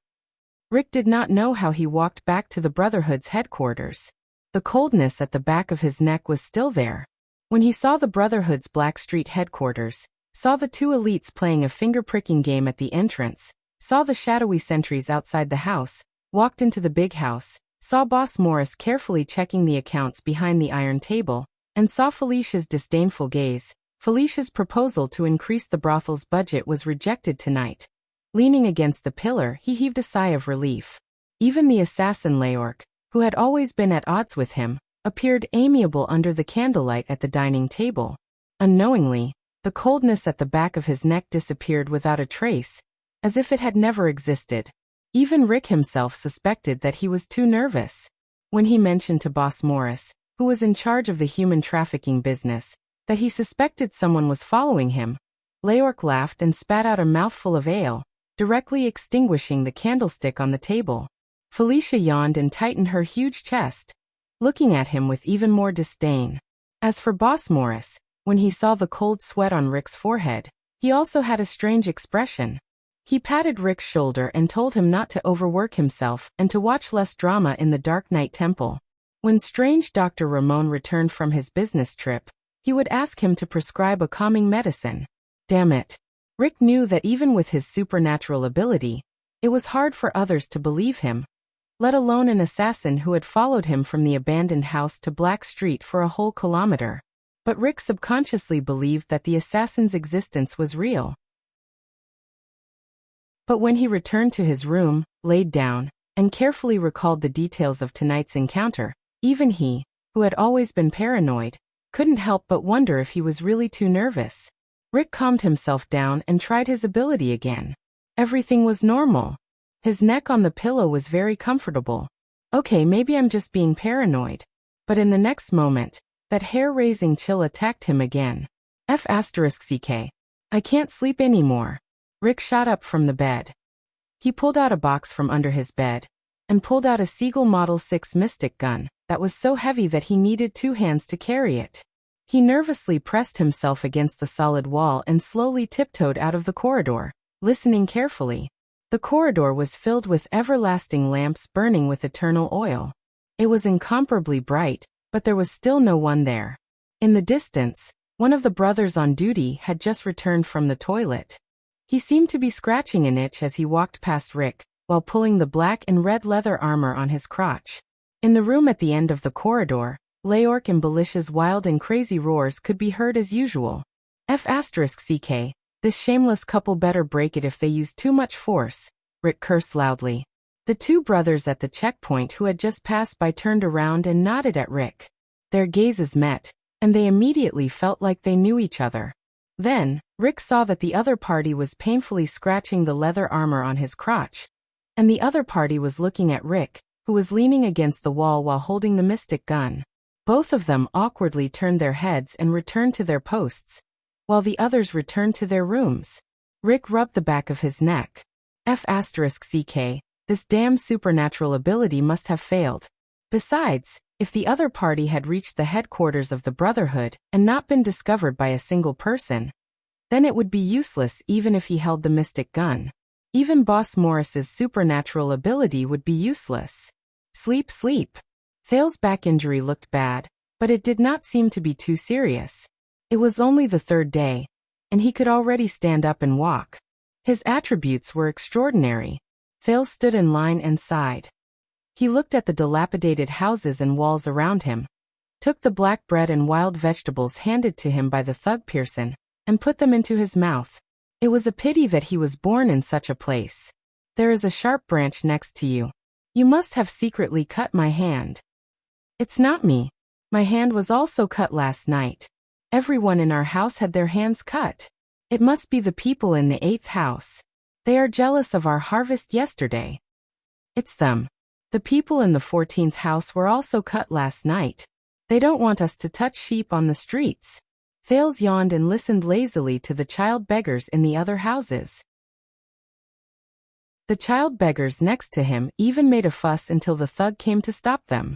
Rick did not know how he walked back to the Brotherhood's headquarters. The coldness at the back of his neck was still there. When he saw the Brotherhood's Blackstreet headquarters, saw the 2 elites playing a finger-pricking game at the entrance, saw the shadowy sentries outside the house, walked into the big house, saw Boss Morris carefully checking the accounts behind the iron table, and saw Felicia's disdainful gaze, Felicia's proposal to increase the brothel's budget was rejected tonight. Leaning against the pillar, he heaved a sigh of relief. Even the assassin Leork, who had always been at odds with him, appeared amiable under the candlelight at the dining table. Unknowingly, the coldness at the back of his neck disappeared without a trace, as if it had never existed. Even Rick himself suspected that he was too nervous. When he mentioned to Boss Morris, who was in charge of the human trafficking business, that he suspected someone was following him, Leork laughed and spat out a mouthful of ale, directly extinguishing the candlestick on the table. Felicia yawned and tightened her huge chest, looking at him with even more disdain. As for Boss Morris, when he saw the cold sweat on Rick's forehead, he also had a strange expression. He patted Rick's shoulder and told him not to overwork himself and to watch less drama in the Dark Knight Temple. When strange Dr. Ramon returned from his business trip, he would ask him to prescribe a calming medicine. Damn it. Rick knew that even with his supernatural ability, it was hard for others to believe him, let alone an assassin who had followed him from the abandoned house to Black Street for a whole kilometer. But Rick subconsciously believed that the assassin's existence was real. But when he returned to his room, laid down, and carefully recalled the details of tonight's encounter, even he, who had always been paranoid, couldn't help but wonder if he was really too nervous. Rick calmed himself down and tried his ability again. Everything was normal. His neck on the pillow was very comfortable. Okay, maybe I'm just being paranoid. But in the next moment, that hair-raising chill attacked him again. F***ck. I can't sleep anymore. Rick shot up from the bed. He pulled out a box from under his bed, and pulled out a Seagull Model 6 Mystic gun that was so heavy that he needed 2 hands to carry it. He nervously pressed himself against the solid wall and slowly tiptoed out of the corridor, listening carefully. The corridor was filled with everlasting lamps burning with eternal oil. It was incomparably bright, but there was still no one there. In the distance, One of the brothers on duty had just returned from the toilet. He seemed to be scratching an itch as he walked past Rick, while pulling the black and red leather armor on his crotch. In the room at the end of the corridor, Leork and Belish's wild and crazy roars could be heard as usual. F***ck, this shameless couple better break it if they use too much force, Rick cursed loudly. The two brothers at the checkpoint who had just passed by turned around and nodded at Rick. Their gazes met, and they immediately felt like they knew each other. Then, Rick saw that the other party was painfully scratching the leather armor on his crotch, and the other party was looking at Rick, who was leaning against the wall while holding the mystic gun. Both of them awkwardly turned their heads and returned to their posts, while the others returned to their rooms. Rick rubbed the back of his neck. F***ck, this damn supernatural ability must have failed. Besides, if the other party had reached the headquarters of the Brotherhood and not been discovered by a single person, then it would be useless even if he held the mystic gun. Even Boss Morris's supernatural ability would be useless. Sleep. Thale's back injury looked bad, but it did not seem to be too serious. It was only the third day, and he could already stand up and walk. His attributes were extraordinary. Thale stood in line and sighed. He looked at the dilapidated houses and walls around him, took the black bread and wild vegetables handed to him by the thug Pearson, and put them into his mouth. It was a pity that he was born in such a place. There is a sharp branch next to you. You must have secretly cut my hand. It's not me. My hand was also cut last night. Everyone in our house had their hands cut. It must be the people in the 8th house. They are jealous of our harvest yesterday. It's them. The people in the 14th house were also cut last night. They don't want us to touch sheep on the streets. Thales yawned and listened lazily to the child beggars in the other houses. The child beggars next to him even made a fuss until the thug came to stop them.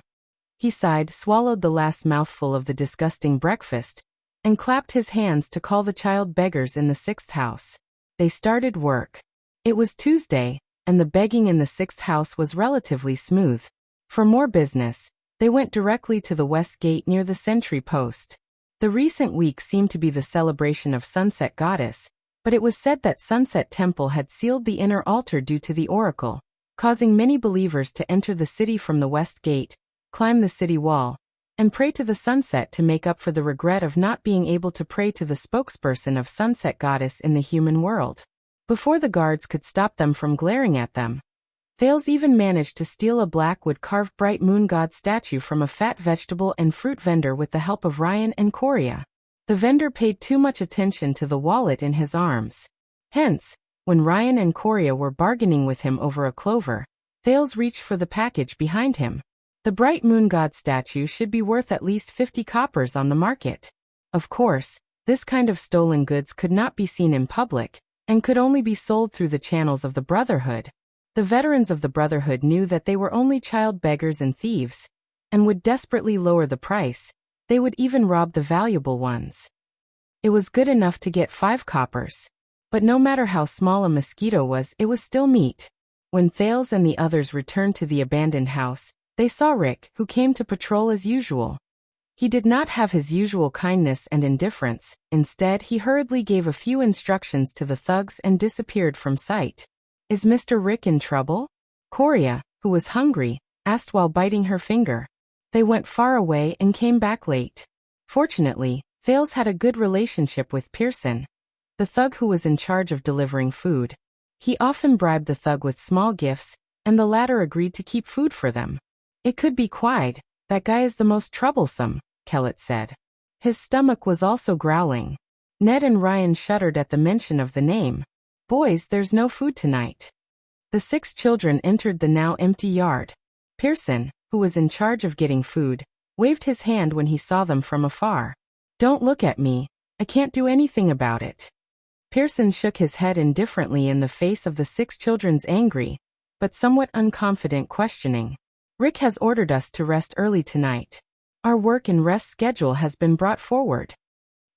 He sighed, swallowed the last mouthful of the disgusting breakfast, and clapped his hands to call the child beggars in the 6th house. They started work. It was Tuesday, and the begging in the 6th house was relatively smooth. For more business, they went directly to the west gate near the sentry post. The recent week seemed to be the celebration of Sunset Goddess, but it was said that Sunset Temple had sealed the inner altar due to the oracle, causing many believers to enter the city from the west gate, climb the city wall, and pray to the sunset to make up for the regret of not being able to pray to the spokesperson of Sunset Goddess in the human world. Before the guards could stop them from glaring at them, Thales even managed to steal a blackwood carved bright moon god statue from a fat vegetable and fruit vendor with the help of Ryan and Coria. The vendor paid too much attention to the wallet in his arms. Hence, when Ryan and Coria were bargaining with him over a clover, Thales reached for the package behind him. The bright moon god statue should be worth at least 50 coppers on the market. Of course, this kind of stolen goods could not be seen in public, and could only be sold through the channels of the Brotherhood. The veterans of the Brotherhood knew that they were only child beggars and thieves, and would desperately lower the price. They would even rob the valuable ones. It was good enough to get 5 coppers. But no matter how small a mosquito was, it was still meat. When Thales and the others returned to the abandoned house, they saw Rick, who came to patrol as usual. He did not have his usual kindness and indifference. Instead, he hurriedly gave a few instructions to the thugs and disappeared from sight. Is Mr. Rick in trouble? Coria, who was hungry, asked while biting her finger. They went far away and came back late. Fortunately, Thales had a good relationship with Pearson, the thug who was in charge of delivering food. He often bribed the thug with small gifts, and the latter agreed to keep food for them. It could be Quide. That guy is the most troublesome, Kellett said. His stomach was also growling. Ned and Ryan shuddered at the mention of the name. Boys, there's no food tonight. The 6 children entered the now empty yard. Pearson, who was in charge of getting food, waved his hand when he saw them from afar. Don't look at me. I can't do anything about it. Pearson shook his head indifferently in the face of the 6 children's angry, but somewhat unconfident questioning. Rick has ordered us to rest early tonight. Our work and rest schedule has been brought forward.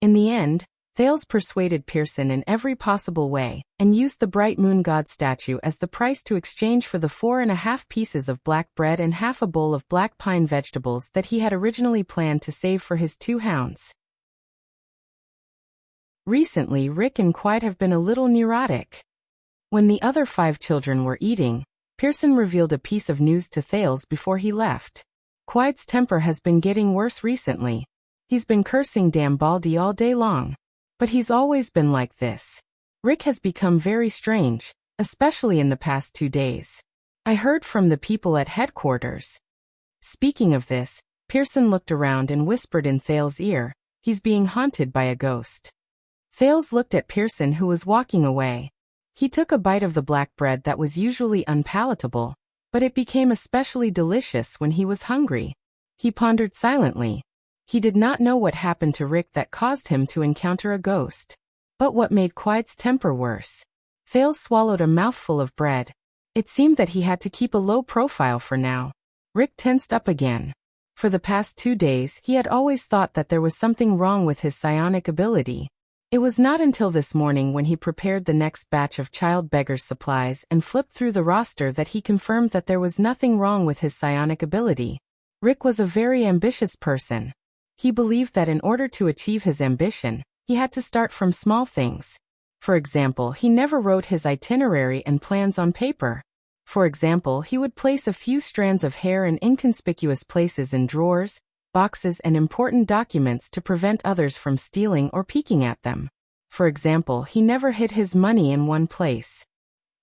In the end, Thales persuaded Pearson in every possible way, and used the bright moon god statue as the price to exchange for the 4.5 pieces of black bread and half a bowl of black pine vegetables that he had originally planned to save for his 2 hounds. Recently, Rick and Quiet have been a little neurotic. When the other 5 children were eating, Pearson revealed a piece of news to Thales before he left. Quiet's temper has been getting worse recently. He's been cursing damn Baldy all day long. But he's always been like this. Rick has become very strange, especially in the past 2 days. I heard from the people at headquarters. Speaking of this, Pearson looked around and whispered in Thales' ear, he's being haunted by a ghost. Thales looked at Pearson, who was walking away. He took a bite of the black bread that was usually unpalatable, but it became especially delicious when he was hungry. He pondered silently. He did not know what happened to Rick that caused him to encounter a ghost. But what made Quiet's temper worse? Thales swallowed a mouthful of bread. It seemed that he had to keep a low profile for now. Rick tensed up again. For the past 2 days, he had always thought that there was something wrong with his psionic ability. It was not until this morning, when he prepared the next batch of child beggars' supplies and flipped through the roster, that he confirmed that there was nothing wrong with his psionic ability. Rick was a very ambitious person. He believed that in order to achieve his ambition, he had to start from small things. For example, he never wrote his itinerary and plans on paper. For example, he would place a few strands of hair in inconspicuous places in drawers, boxes, and important documents to prevent others from stealing or peeking at them. For example, he never hid his money in one place.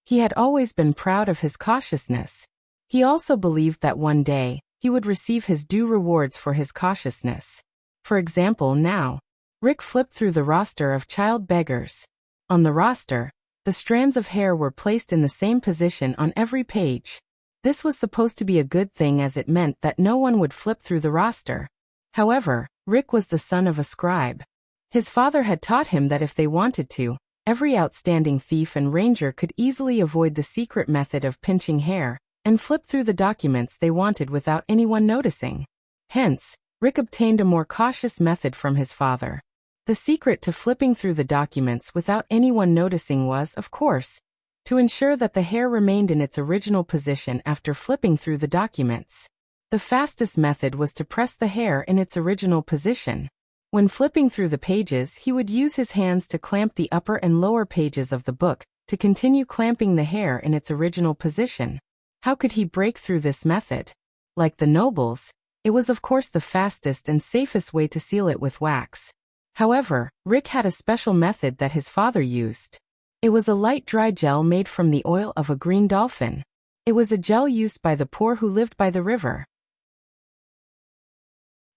He had always been proud of his cautiousness. He also believed that one day, he would receive his due rewards for his cautiousness. For example, now, Rick flipped through the roster of child beggars. On the roster, the strands of hair were placed in the same position on every page. This was supposed to be a good thing, as it meant that no one would flip through the roster. However, Rick was the son of a scribe. His father had taught him that if they wanted to, every outstanding thief and ranger could easily avoid the secret method of pinching hair and flip through the documents they wanted without anyone noticing. Hence, Rick obtained a more cautious method from his father. The secret to flipping through the documents without anyone noticing was, of course, to ensure that the hair remained in its original position after flipping through the documents. The fastest method was to press the hair in its original position. When flipping through the pages, he would use his hands to clamp the upper and lower pages of the book, to continue clamping the hair in its original position. How could he break through this method? Like the nobles, it was of course the fastest and safest way to seal it with wax. However, Rick had a special method that his father used. It was a light dry gel made from the oil of a green dolphin. It was a gel used by the poor who lived by the river.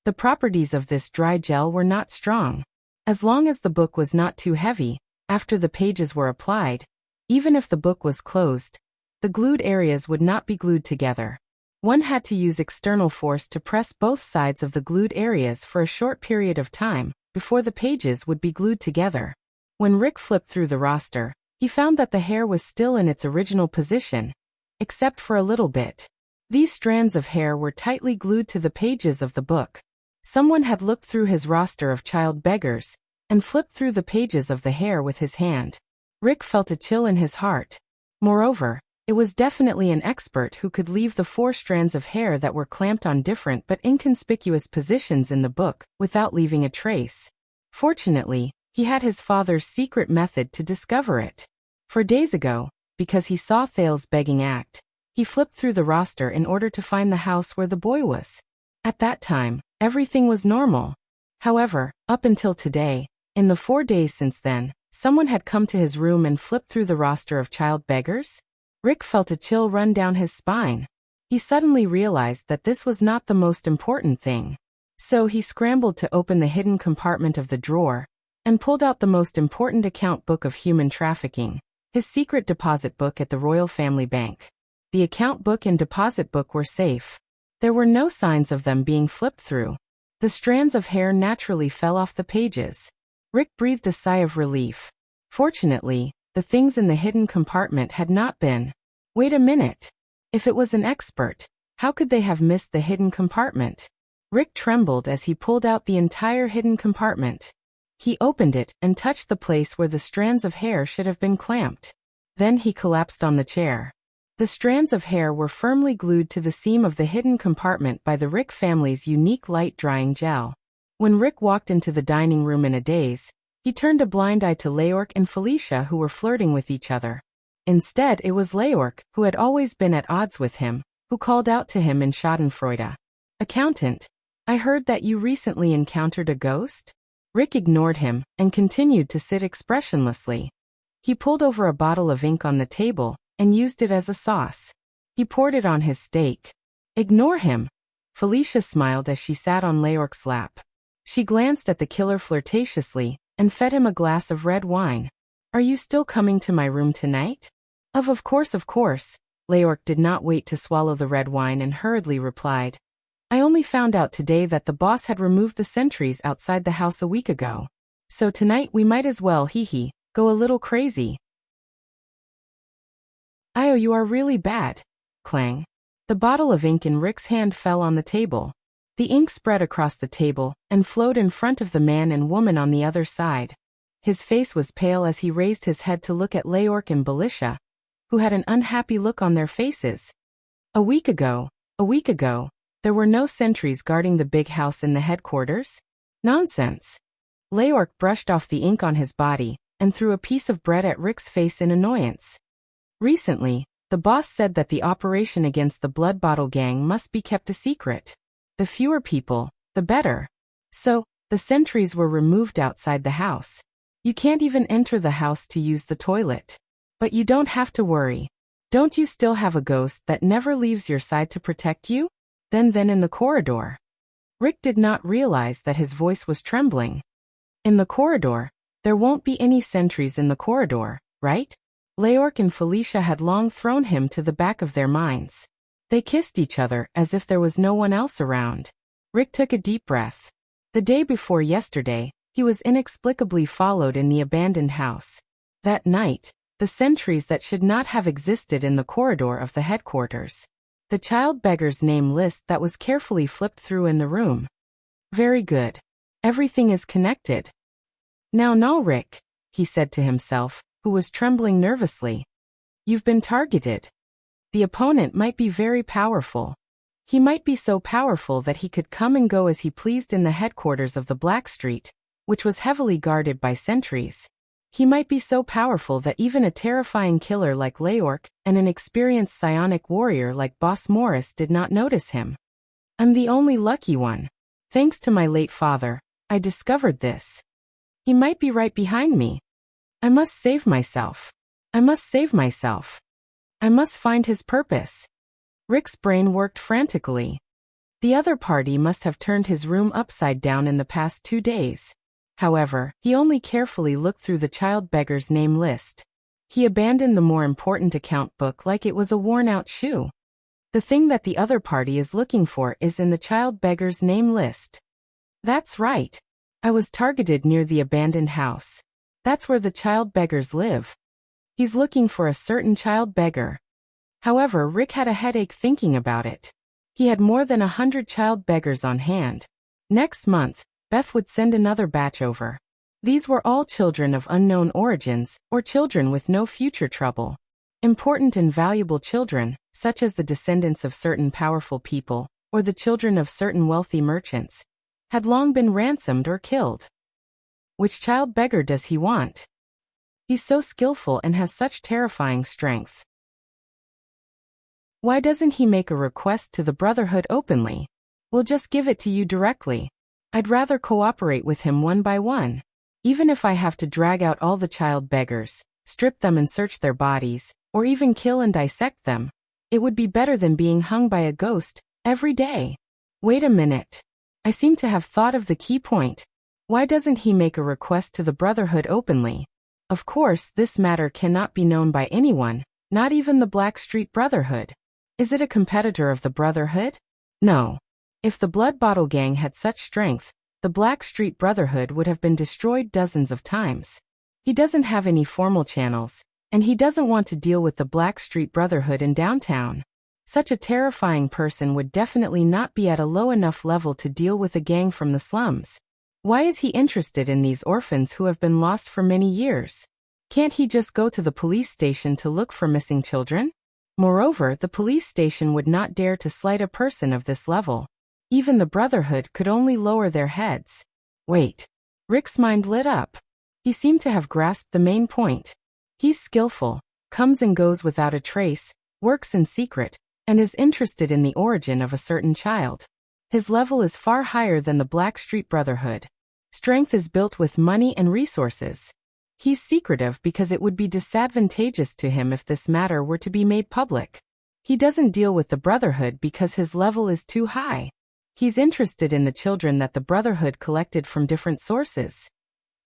The properties of this dry gel were not strong. As long as the book was not too heavy, after the pages were applied, even if the book was closed, the glued areas would not be glued together. One had to use external force to press both sides of the glued areas for a short period of time, before the pages would be glued together. When Rick flipped through the roster, he found that the hair was still in its original position, except for a little bit. These strands of hair were tightly glued to the pages of the book. Someone had looked through his roster of child beggars and flipped through the pages of the hair with his hand. Rick felt a chill in his heart. Moreover, it was definitely an expert who could leave the 4 strands of hair that were clamped on different but inconspicuous positions in the book without leaving a trace. Fortunately, he had his father's secret method to discover it. For days ago, because he saw Thales' begging act, he flipped through the roster in order to find the house where the boy was. At that time, everything was normal. However, up until today, in the 4 days since then, someone had come to his room and flipped through the roster of child beggars. Rick felt a chill run down his spine. He suddenly realized that this was not the most important thing. So he scrambled to open the hidden compartment of the drawer and pulled out the most important account book of human trafficking, his secret deposit book at the Royal Family Bank. The account book and deposit book were safe. There were no signs of them being flipped through. The strands of hair naturally fell off the pages. Rick breathed a sigh of relief. Fortunately, the things in the hidden compartment had not been. Wait a minute. If it was an expert, how could they have missed the hidden compartment? Rick trembled as he pulled out the entire hidden compartment. He opened it and touched the place where the strands of hair should have been clamped. Then he collapsed on the chair. The strands of hair were firmly glued to the seam of the hidden compartment by the Rick family's unique light drying gel. When Rick walked into the dining room in a daze, He turned a blind eye to Leork and Felicia, who were flirting with each other. Instead, it was Leork, who had always been at odds with him, who called out to him in schadenfreude. "Accountant, I heard that you recently encountered a ghost?" Rick ignored him and continued to sit expressionlessly. He pulled over a bottle of ink on the table and used it as a sauce. He poured it on his steak. "Ignore him." Felicia smiled as she sat on Leork's lap. She glanced at the killer flirtatiously and fed him a glass of red wine. "Are you still coming to my room tonight?" Of course, of course." Leork did not wait to swallow the red wine and hurriedly replied. "I only found out today that the boss had removed the sentries outside the house a week ago. So tonight we might as well, go a little crazy." "Io, you are really bad." Clang. The bottle of ink in Rick's hand fell on the table. The ink spread across the table and flowed in front of the man and woman on the other side. His face was pale as he raised his head to look at Leork and Felicia, who had an unhappy look on their faces. A week ago, there were no sentries guarding the big house in the headquarters? Nonsense. Leork brushed off the ink on his body and threw a piece of bread at Rick's face in annoyance. "Recently, the boss said that the operation against the Blood Bottle Gang must be kept a secret. The fewer people, the better. So, the sentries were removed outside the house. You can't even enter the house to use the toilet. But you don't have to worry. Don't you still have a ghost that never leaves your side to protect you? Then in the corridor." Rick did not realize that his voice was trembling. "In the corridor? There won't be any sentries in the corridor, right?" Leork and Felicia had long thrown him to the back of their minds. They kissed each other as if there was no one else around. Rick took a deep breath. The day before yesterday, he was inexplicably followed in the abandoned house. That night, the sentries that should not have existed in the corridor of the headquarters. The child beggar's name list that was carefully flipped through in the room. "Very good. Everything is connected." Now, Rick," he said to himself, who was trembling nervously. "You've been targeted. The opponent might be very powerful. He might be so powerful that he could come and go as he pleased in the headquarters of the Black Street, which was heavily guarded by sentries. He might be so powerful that even a terrifying killer like Leork and an experienced psionic warrior like Boss Morris did not notice him. I'm the only lucky one. Thanks to my late father, I discovered this. He might be right behind me. I must save myself. I must save myself. I must find his purpose." Rick's brain worked frantically. The other party must have turned his room upside down in the past 2 days. However, he only carefully looked through the child beggar's name list. He abandoned the more important account book like it was a worn-out shoe. The thing that the other party is looking for is in the child beggar's name list. That's right. I was targeted near the abandoned house. That's where the child beggars live. He's looking for a certain child beggar. However, Rick had a headache thinking about it. He had more than 100 child beggars on hand. Next month, Beth would send another batch over. These were all children of unknown origins, or children with no future trouble. Important and valuable children, such as the descendants of certain powerful people, or the children of certain wealthy merchants, had long been ransomed or killed. Which child beggar does he want? He's so skillful and has such terrifying strength. Why doesn't he make a request to the Brotherhood openly? We'll just give it to you directly. I'd rather cooperate with him one by one. Even if I have to drag out all the child beggars, strip them and search their bodies, or even kill and dissect them, it would be better than being hung by a ghost every day. Wait a minute. I seem to have thought of the key point. Why doesn't he make a request to the Brotherhood openly? Of course, this matter cannot be known by anyone, not even the Black Street Brotherhood. Is it a competitor of the Brotherhood? No. If the Blood Bottle Gang had such strength, the Black Street Brotherhood would have been destroyed dozens of times. He doesn't have any formal channels, and he doesn't want to deal with the Black Street Brotherhood in downtown. Such a terrifying person would definitely not be at a low enough level to deal with a gang from the slums. Why is he interested in these orphans who have been lost for many years? Can't he just go to the police station to look for missing children? Moreover, the police station would not dare to slight a person of this level. Even the Brotherhood could only lower their heads. Wait. Rick's mind lit up. He seemed to have grasped the main point. He's skillful, comes and goes without a trace, works in secret, and is interested in the origin of a certain child. His level is far higher than the Blackstreet Brotherhood. Strength is built with money and resources. He's secretive because it would be disadvantageous to him if this matter were to be made public. He doesn't deal with the Brotherhood because his level is too high. He's interested in the children that the Brotherhood collected from different sources.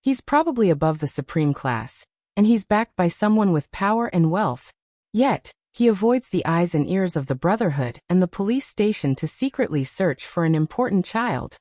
He's probably above the supreme class, and he's backed by someone with power and wealth. Yet, he avoids the eyes and ears of the Brotherhood and the police station to secretly search for an important child.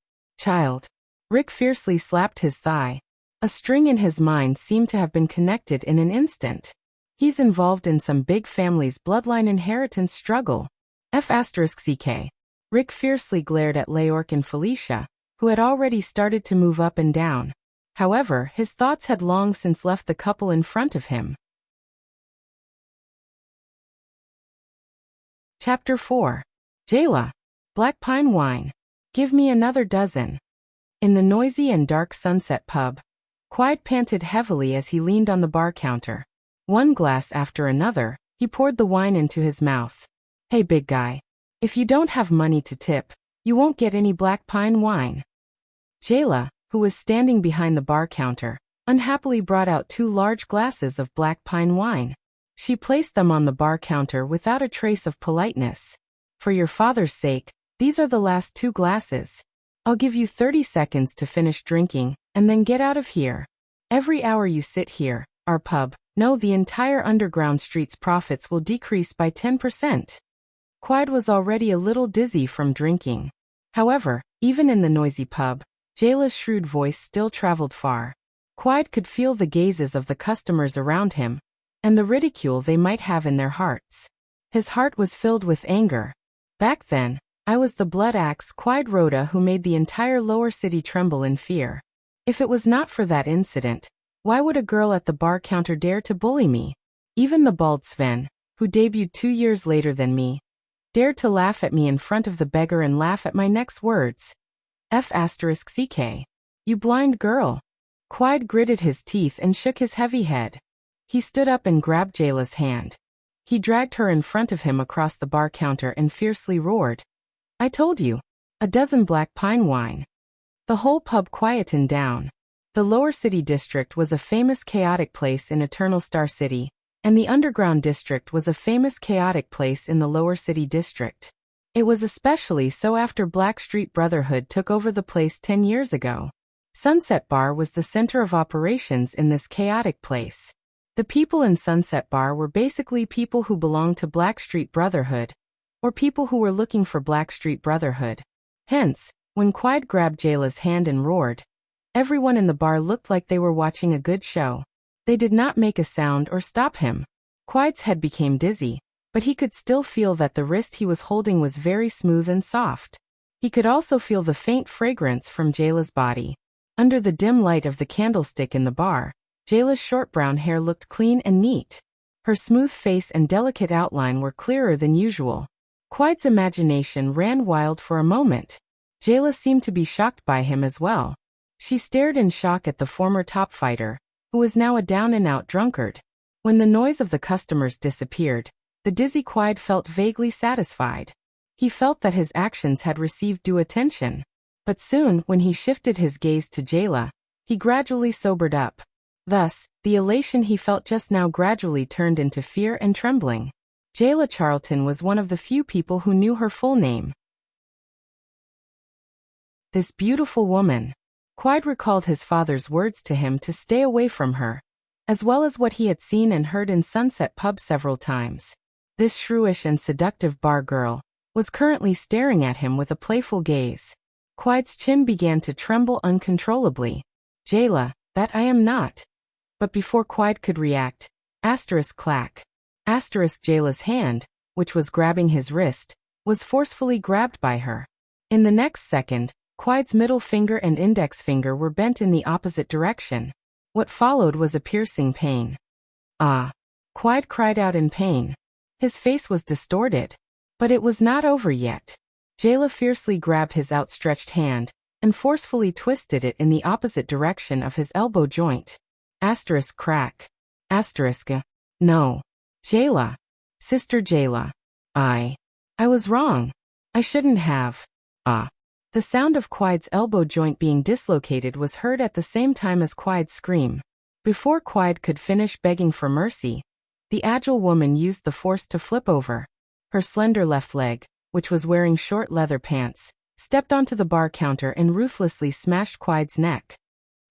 Rick fiercely slapped his thigh. A string in his mind seemed to have been connected in an instant. He's involved in some big family's bloodline inheritance struggle. F***ck. Rick fiercely glared at Leork and Felicia, who had already started to move up and down. However, his thoughts had long since left the couple in front of him. Chapter 4. Jayla. Black Pine Wine. Give me another dozen. In the noisy and dark Sunset pub, Clyde panted heavily as he leaned on the bar counter. One glass after another, he poured the wine into his mouth. Hey big guy. If you don't have money to tip, you won't get any Black Pine wine. Jayla, who was standing behind the bar counter, unhappily brought out 2 large glasses of Black Pine wine. She placed them on the bar counter without a trace of politeness. For your father's sake, these are the last 2 glasses. I'll give you 30 seconds to finish drinking, and then get out of here. Every hour you sit here, our pub, no, the entire underground street's profits will decrease by 10%. Clyde was already a little dizzy from drinking. However, even in the noisy pub, Jayla's shrewd voice still traveled far. Clyde could feel the gazes of the customers around him, and the ridicule they might have in their hearts. His heart was filled with anger. Back then, I was the blood axe Clyde Rhoda who made the entire lower city tremble in fear. If it was not for that incident, why would a girl at the bar counter dare to bully me? Even the bald Sven, who debuted 2 years later than me, dared to laugh at me in front of the beggar and laugh at my next words. F***ck. You blind girl. Clyde gritted his teeth and shook his heavy head. He stood up and grabbed Jayla's hand. He dragged her in front of him across the bar counter and fiercely roared. I told you. A dozen Black Pine wine. The whole pub quietened down. The lower city district was a famous chaotic place in Eternal Star City, and the underground district was a famous chaotic place in the lower city district. It was especially so after Blackstreet Brotherhood took over the place 10 years ago. Sunset Bar was the center of operations in this chaotic place. The people in Sunset Bar were basically people who belonged to Blackstreet Brotherhood, or people who were looking for Blackstreet Brotherhood. Hence, when Clyde grabbed Jayla's hand and roared, everyone in the bar looked like they were watching a good show. They did not make a sound or stop him. Clyde's head became dizzy, but he could still feel that the wrist he was holding was very smooth and soft. He could also feel the faint fragrance from Jayla's body. Under the dim light of the candlestick in the bar, Jayla's short brown hair looked clean and neat. Her smooth face and delicate outline were clearer than usual. Clyde's imagination ran wild for a moment. Jayla seemed to be shocked by him as well. She stared in shock at the former top fighter, who was now a down-and-out drunkard. When the noise of the customers disappeared, the dizzy Clyde felt vaguely satisfied. He felt that his actions had received due attention. But soon, when he shifted his gaze to Jayla, he gradually sobered up. Thus, the elation he felt just now gradually turned into fear and trembling. Jayla Charlton was one of the few people who knew her full name. This beautiful woman. Clyde recalled his father's words to him to stay away from her, as well as what he had seen and heard in Sunset Pub several times. This shrewish and seductive bar girl was currently staring at him with a playful gaze. Clyde's chin began to tremble uncontrollably. Jayla, that I am not. But before Clyde could react, clack. Jayla's hand, which was grabbing his wrist, was forcefully grabbed by her. In the next second, Clyde's middle finger and index finger were bent in the opposite direction. What followed was a piercing pain. Ah! Clyde cried out in pain. His face was distorted. But it was not over yet. Jayla fiercely grabbed his outstretched hand and forcefully twisted it in the opposite direction of his elbow joint. Asterisk crack. Asterisk. No. Jayla. Sister Jayla. I was wrong. I shouldn't have. The sound of Quide's elbow joint being dislocated was heard at the same time as Quide's scream. Before Quide could finish begging for mercy, the agile woman used the force to flip over. Her slender left leg, which was wearing short leather pants, stepped onto the bar counter and ruthlessly smashed Quide's neck.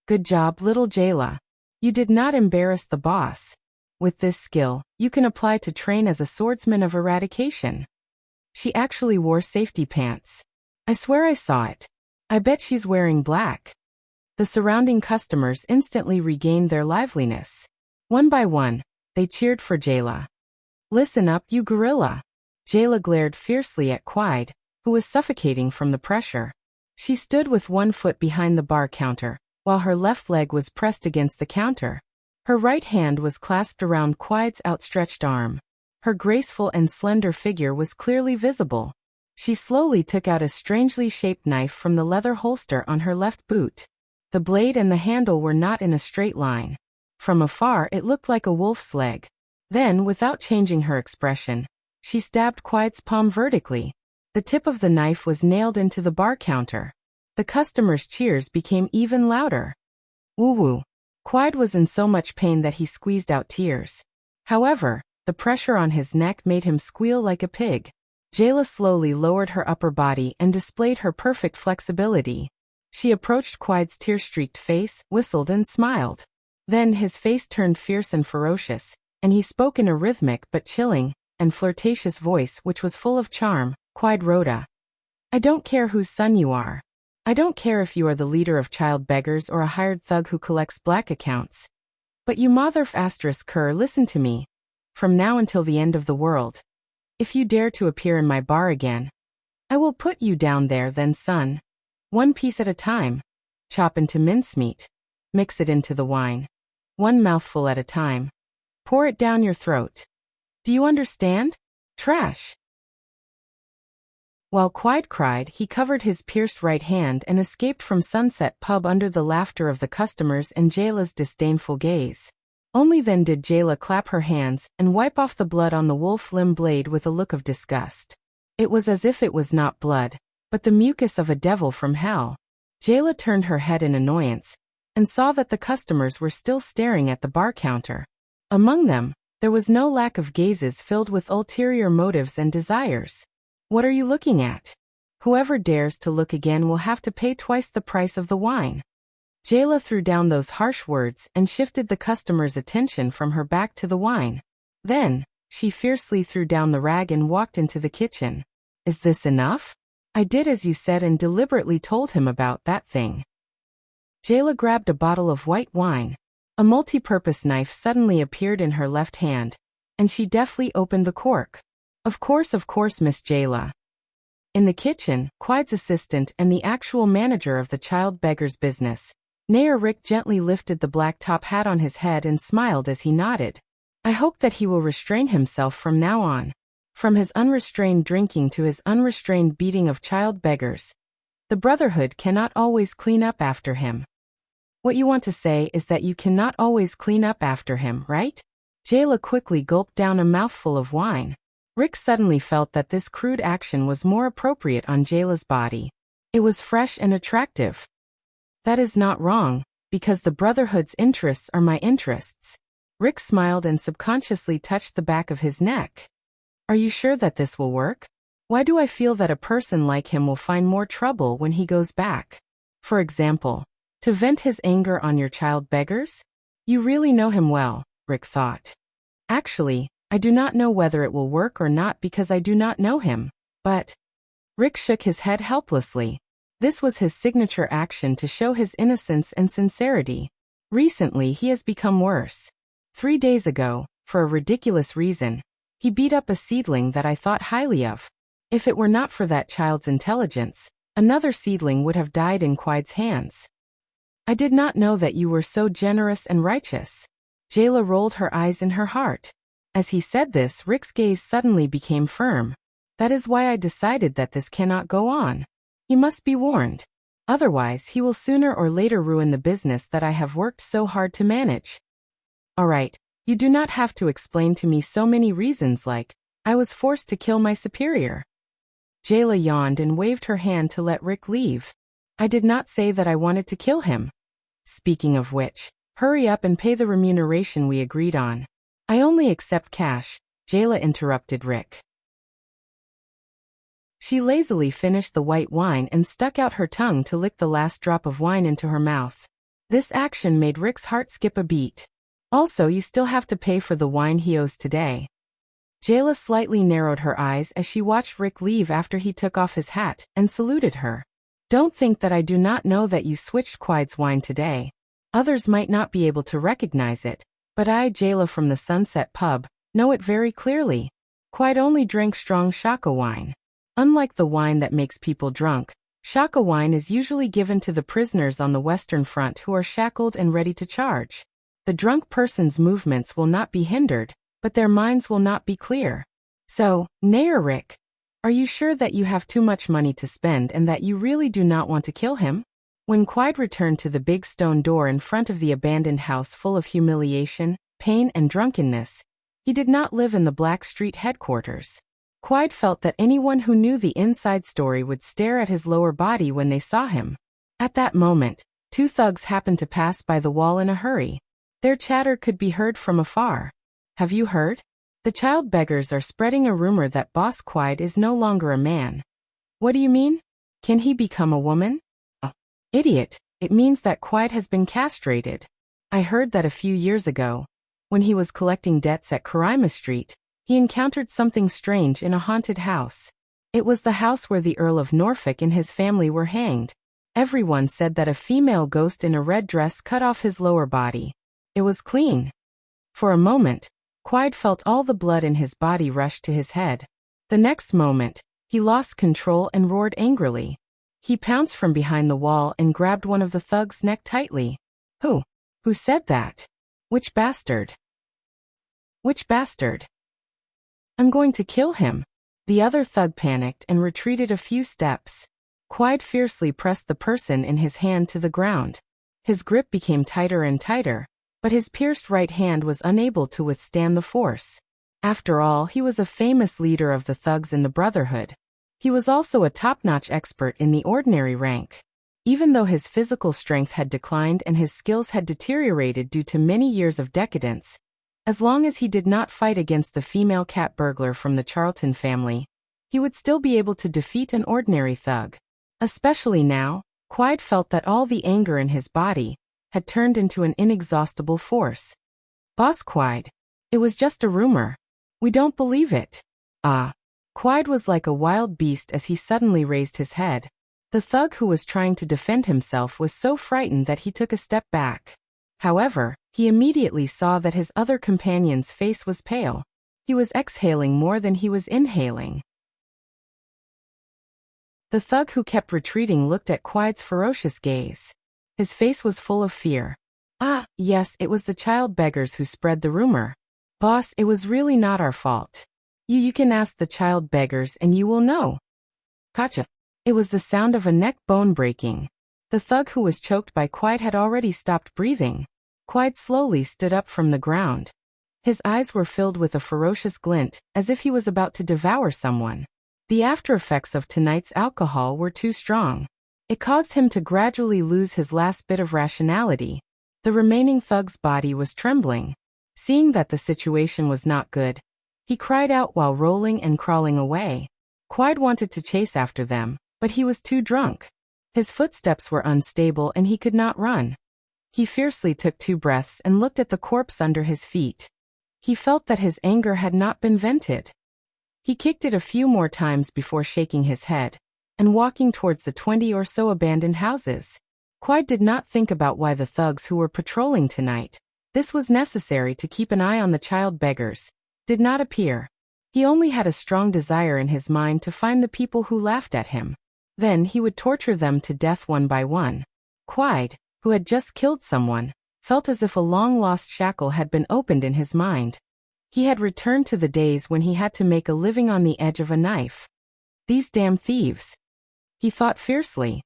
Good job, little Jayla. You did not embarrass the boss. With this skill, you can apply to train as a swordsman of eradication. She actually wore safety pants. I swear I saw it. I bet she's wearing black. The surrounding customers instantly regained their liveliness. One by one, they cheered for Jayla. Listen up, you gorilla. Jayla glared fiercely at Quide, who was suffocating from the pressure. She stood with one foot behind the bar counter, while her left leg was pressed against the counter. Her right hand was clasped around Quide's outstretched arm. Her graceful and slender figure was clearly visible. She slowly took out a strangely shaped knife from the leather holster on her left boot. The blade and the handle were not in a straight line. From afar it looked like a wolf's leg. Then, without changing her expression, she stabbed Quide's palm vertically. The tip of the knife was nailed into the bar counter. The customers' cheers became even louder. Woo-woo. Quide was in so much pain that he squeezed out tears. However, the pressure on his neck made him squeal like a pig. Jayla slowly lowered her upper body and displayed her perfect flexibility. She approached Quide's tear-streaked face, whistled and smiled. Then his face turned fierce and ferocious, and he spoke in a rhythmic but chilling and flirtatious voice which was full of charm. Quide Rhoda. I don't care whose son you are. I don't care if you are the leader of child beggars or a hired thug who collects black accounts. But you mother****, listen to me. From now until the end of the world. If you dare to appear in my bar again, I will put you down there then, son. One piece at a time. Chop into mincemeat. Mix it into the wine. One mouthful at a time. Pour it down your throat. Do you understand? Trash. While Quide cried, he covered his pierced right hand and escaped from Sunset Pub under the laughter of the customers and Jayla's disdainful gaze. Only then did Jayla clap her hands and wipe off the blood on the wolf limb blade with a look of disgust. It was as if it was not blood, but the mucus of a devil from hell. Jayla turned her head in annoyance and saw that the customers were still staring at the bar counter. Among them, there was no lack of gazes filled with ulterior motives and desires. What are you looking at? Whoever dares to look again will have to pay twice the price of the wine. Jayla threw down those harsh words and shifted the customer's attention from her back to the wine. Then, she fiercely threw down the rag and walked into the kitchen. Is this enough? I did as you said and deliberately told him about that thing. Jayla grabbed a bottle of white wine. A multi-purpose knife suddenly appeared in her left hand, and she deftly opened the cork. Of course, Miss Jayla. In the kitchen, Quide's assistant and the actual manager of the child beggar's business, Mayor Rick gently lifted the black top hat on his head and smiled as he nodded. I hope that he will restrain himself from now on. From his unrestrained drinking to his unrestrained beating of child beggars. The Brotherhood cannot always clean up after him. What you want to say is that you cannot always clean up after him, right? Jayla quickly gulped down a mouthful of wine. Rick suddenly felt that this crude action was more appropriate on Jayla's body. It was fresh and attractive. That is not wrong, because the Brotherhood's interests are my interests. Rick smiled and subconsciously touched the back of his neck. Are you sure that this will work? Why do I feel that a person like him will find more trouble when he goes back? For example, to vent his anger on your child beggars? You really know him well, Rick thought. Actually, I do not know whether it will work or not because I do not know him, but... Rick shook his head helplessly. This was his signature action to show his innocence and sincerity. Recently he has become worse. 3 days ago, for a ridiculous reason, he beat up a seedling that I thought highly of. If it were not for that child's intelligence, another seedling would have died in Quide's hands. I did not know that you were so generous and righteous. Jayla rolled her eyes in her heart. As he said this, Rick's gaze suddenly became firm. That is why I decided that this cannot go on. He must be warned. Otherwise, he will sooner or later ruin the business that I have worked so hard to manage. All right, you do not have to explain to me so many reasons like, I was forced to kill my superior. Jayla yawned and waved her hand to let Rick leave. I did not say that I wanted to kill him. Speaking of which, hurry up and pay the remuneration we agreed on. I only accept cash, Jayla interrupted Rick. She lazily finished the white wine and stuck out her tongue to lick the last drop of wine into her mouth. This action made Rick's heart skip a beat. Also, you still have to pay for the wine he owes today. Jayla slightly narrowed her eyes as she watched Rick leave after he took off his hat and saluted her. Don't think that I do not know that you switched Quide's wine today. Others might not be able to recognize it, but I, Jayla from the Sunset Pub, know it very clearly. Quide only drank strong Shaka wine. Unlike the wine that makes people drunk, Shaka wine is usually given to the prisoners on the Western Front who are shackled and ready to charge. The drunk person's movements will not be hindered, but their minds will not be clear. So, Nair Rick, are you sure that you have too much money to spend and that you really do not want to kill him? When Quide returned to the big stone door in front of the abandoned house full of humiliation, pain and drunkenness, he did not live in the Black Street headquarters. Quide felt that anyone who knew the inside story would stare at his lower body when they saw him. At that moment, two thugs happened to pass by the wall in a hurry. Their chatter could be heard from afar. Have you heard? The child beggars are spreading a rumor that Boss Quide is no longer a man. What do you mean? Can he become a woman? Oh, idiot, it means that Quide has been castrated. I heard that a few years ago, when he was collecting debts at Karaima Street, he encountered something strange in a haunted house. It was the house where the Earl of Norfolk and his family were hanged. Everyone said that a female ghost in a red dress cut off his lower body. It was clean. For a moment, Quide felt all the blood in his body rush to his head. The next moment, he lost control and roared angrily. He pounced from behind the wall and grabbed one of the thug's neck tightly. Who? Who said that? Which bastard? Which bastard? I'm going to kill him. The other thug panicked and retreated a few steps. Quide fiercely pressed the person in his hand to the ground. His grip became tighter and tighter, but his pierced right hand was unable to withstand the force. After all, he was a famous leader of the thugs in the Brotherhood. He was also a top-notch expert in the ordinary rank. Even though his physical strength had declined and his skills had deteriorated due to many years of decadence, as long as he did not fight against the female cat burglar from the Charlton family, he would still be able to defeat an ordinary thug. Especially now, Quide felt that all the anger in his body had turned into an inexhaustible force. Boss Quide, it was just a rumor. We don't believe it. Quide was like a wild beast as he suddenly raised his head. The thug who was trying to defend himself was so frightened that he took a step back. However, he immediately saw that his other companion's face was pale. He was exhaling more than he was inhaling. The thug who kept retreating looked at Quide's ferocious gaze. His face was full of fear. Yes, it was the child beggars who spread the rumor. Boss, it was really not our fault. You can ask the child beggars and you will know. Gotcha. It was the sound of a neck bone breaking. The thug who was choked by Quide had already stopped breathing. Quide slowly stood up from the ground. His eyes were filled with a ferocious glint, as if he was about to devour someone. The after-effects of tonight's alcohol were too strong. It caused him to gradually lose his last bit of rationality. The remaining thug's body was trembling. Seeing that the situation was not good, he cried out while rolling and crawling away. Quide wanted to chase after them, but he was too drunk. His footsteps were unstable and he could not run. He fiercely took 2 breaths and looked at the corpse under his feet. He felt that his anger had not been vented. He kicked it a few more times before shaking his head and walking towards the 20 or so abandoned houses. Quide did not think about why the thugs who were patrolling tonight, this was necessary to keep an eye on the child beggars, did not appear. He only had a strong desire in his mind to find the people who laughed at him. Then he would torture them to death one by one. Quide, who had just killed someone, felt as if a long-lost shackle had been opened in his mind. He had returned to the days when he had to make a living on the edge of a knife. These damn thieves. He thought fiercely.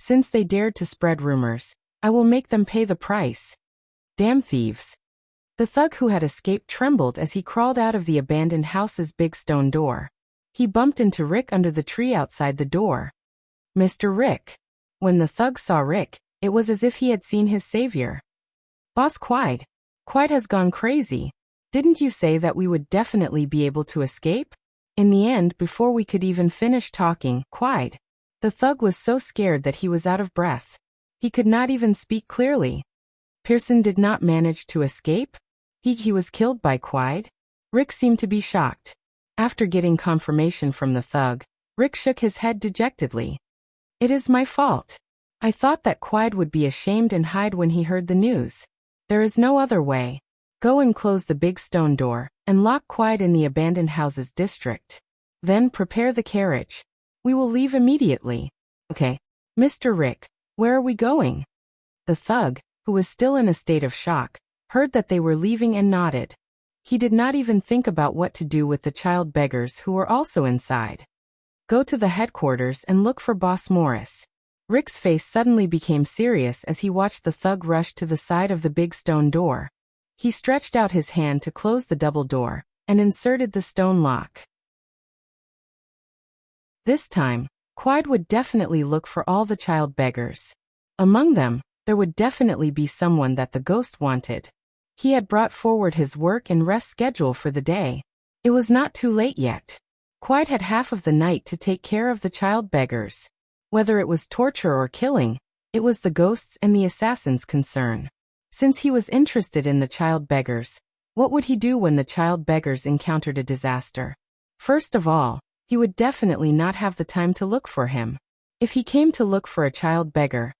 Since they dared to spread rumors, I will make them pay the price. Damn thieves. The thug who had escaped trembled as he crawled out of the abandoned house's big stone door. He bumped into Rick under the tree outside the door. Mr. Rick. When the thug saw Rick, it was as if he had seen his savior. Boss Quide. Quide has gone crazy. Didn't you say that we would definitely be able to escape? In the end, before we could even finish talking, Quide. The thug was so scared that he was out of breath. He could not even speak clearly. Pearson did not manage to escape? He was killed by Quide? Rick seemed to be shocked. After getting confirmation from the thug, Rick shook his head dejectedly. It is my fault. I thought that Quide would be ashamed and hide when he heard the news. There is no other way. Go and close the big stone door, and lock Quide in the abandoned houses district. Then prepare the carriage. We will leave immediately. Okay. Mr. Rick, where are we going? The thug, who was still in a state of shock, heard that they were leaving and nodded. He did not even think about what to do with the child beggars who were also inside. Go to the headquarters and look for Boss Morris. Rick's face suddenly became serious as he watched the thug rush to the side of the big stone door. He stretched out his hand to close the double door, and inserted the stone lock. This time, Quide would definitely look for all the child beggars. Among them, there would definitely be someone that the ghost wanted. He had brought forward his work and rest schedule for the day. It was not too late yet. Quide had half of the night to take care of the child beggars. Whether it was torture or killing, it was the ghost's and the assassin's concern. Since he was interested in the child beggars, what would he do when the child beggars encountered a disaster? First of all, he would definitely not have the time to look for him. If he came to look for a child beggar,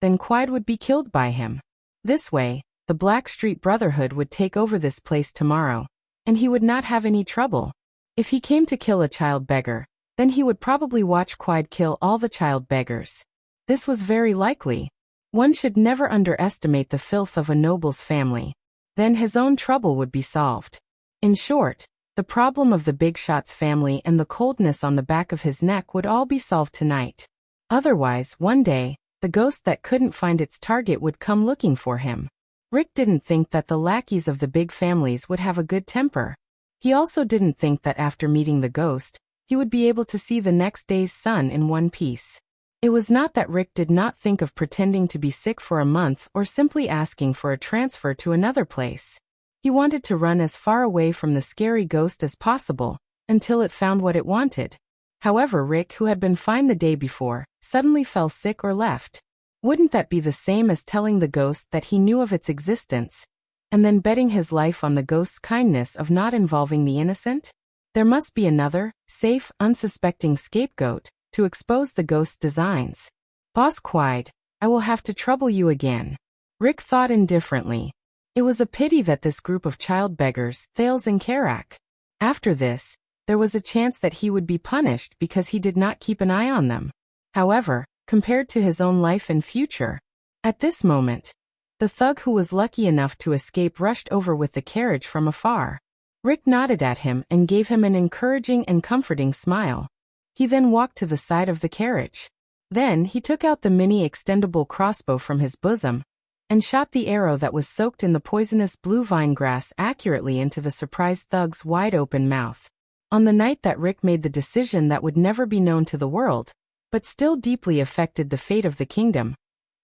then Quide would be killed by him. This way, the Blackstreet Brotherhood would take over this place tomorrow, and he would not have any trouble. If he came to kill a child beggar, then he would probably watch Quide kill all the child beggars. This was very likely. One should never underestimate the filth of a noble's family. Then his own trouble would be solved. In short, the problem of the big shot's family and the coldness on the back of his neck would all be solved tonight. Otherwise, one day, the ghost that couldn't find its target would come looking for him. Rick didn't think that the lackeys of the big families would have a good temper. He also didn't think that after meeting the ghost, he would be able to see the next day's sun in one piece. It was not that Rick did not think of pretending to be sick for a month or simply asking for a transfer to another place. He wanted to run as far away from the scary ghost as possible, until it found what it wanted. However, Rick, who had been fine the day before, suddenly fell sick or left. Wouldn't that be the same as telling the ghost that he knew of its existence, and then betting his life on the ghost's kindness of not involving the innocent? There must be another, safe, unsuspecting scapegoat to expose the ghost's designs. Boss Quide, I will have to trouble you again. Rick thought indifferently. It was a pity that this group of child beggars, Thales and Karak. After this, there was a chance that he would be punished because he did not keep an eye on them. However, compared to his own life and future, at this moment, the thug who was lucky enough to escape rushed over with the carriage from afar. Rick nodded at him and gave him an encouraging and comforting smile. He then walked to the side of the carriage. Then he took out the mini extendable crossbow from his bosom and shot the arrow that was soaked in the poisonous blue vine grass accurately into the surprised thug's wide-open mouth. On the night that Rick made the decision that would never be known to the world, but still deeply affected the fate of the kingdom,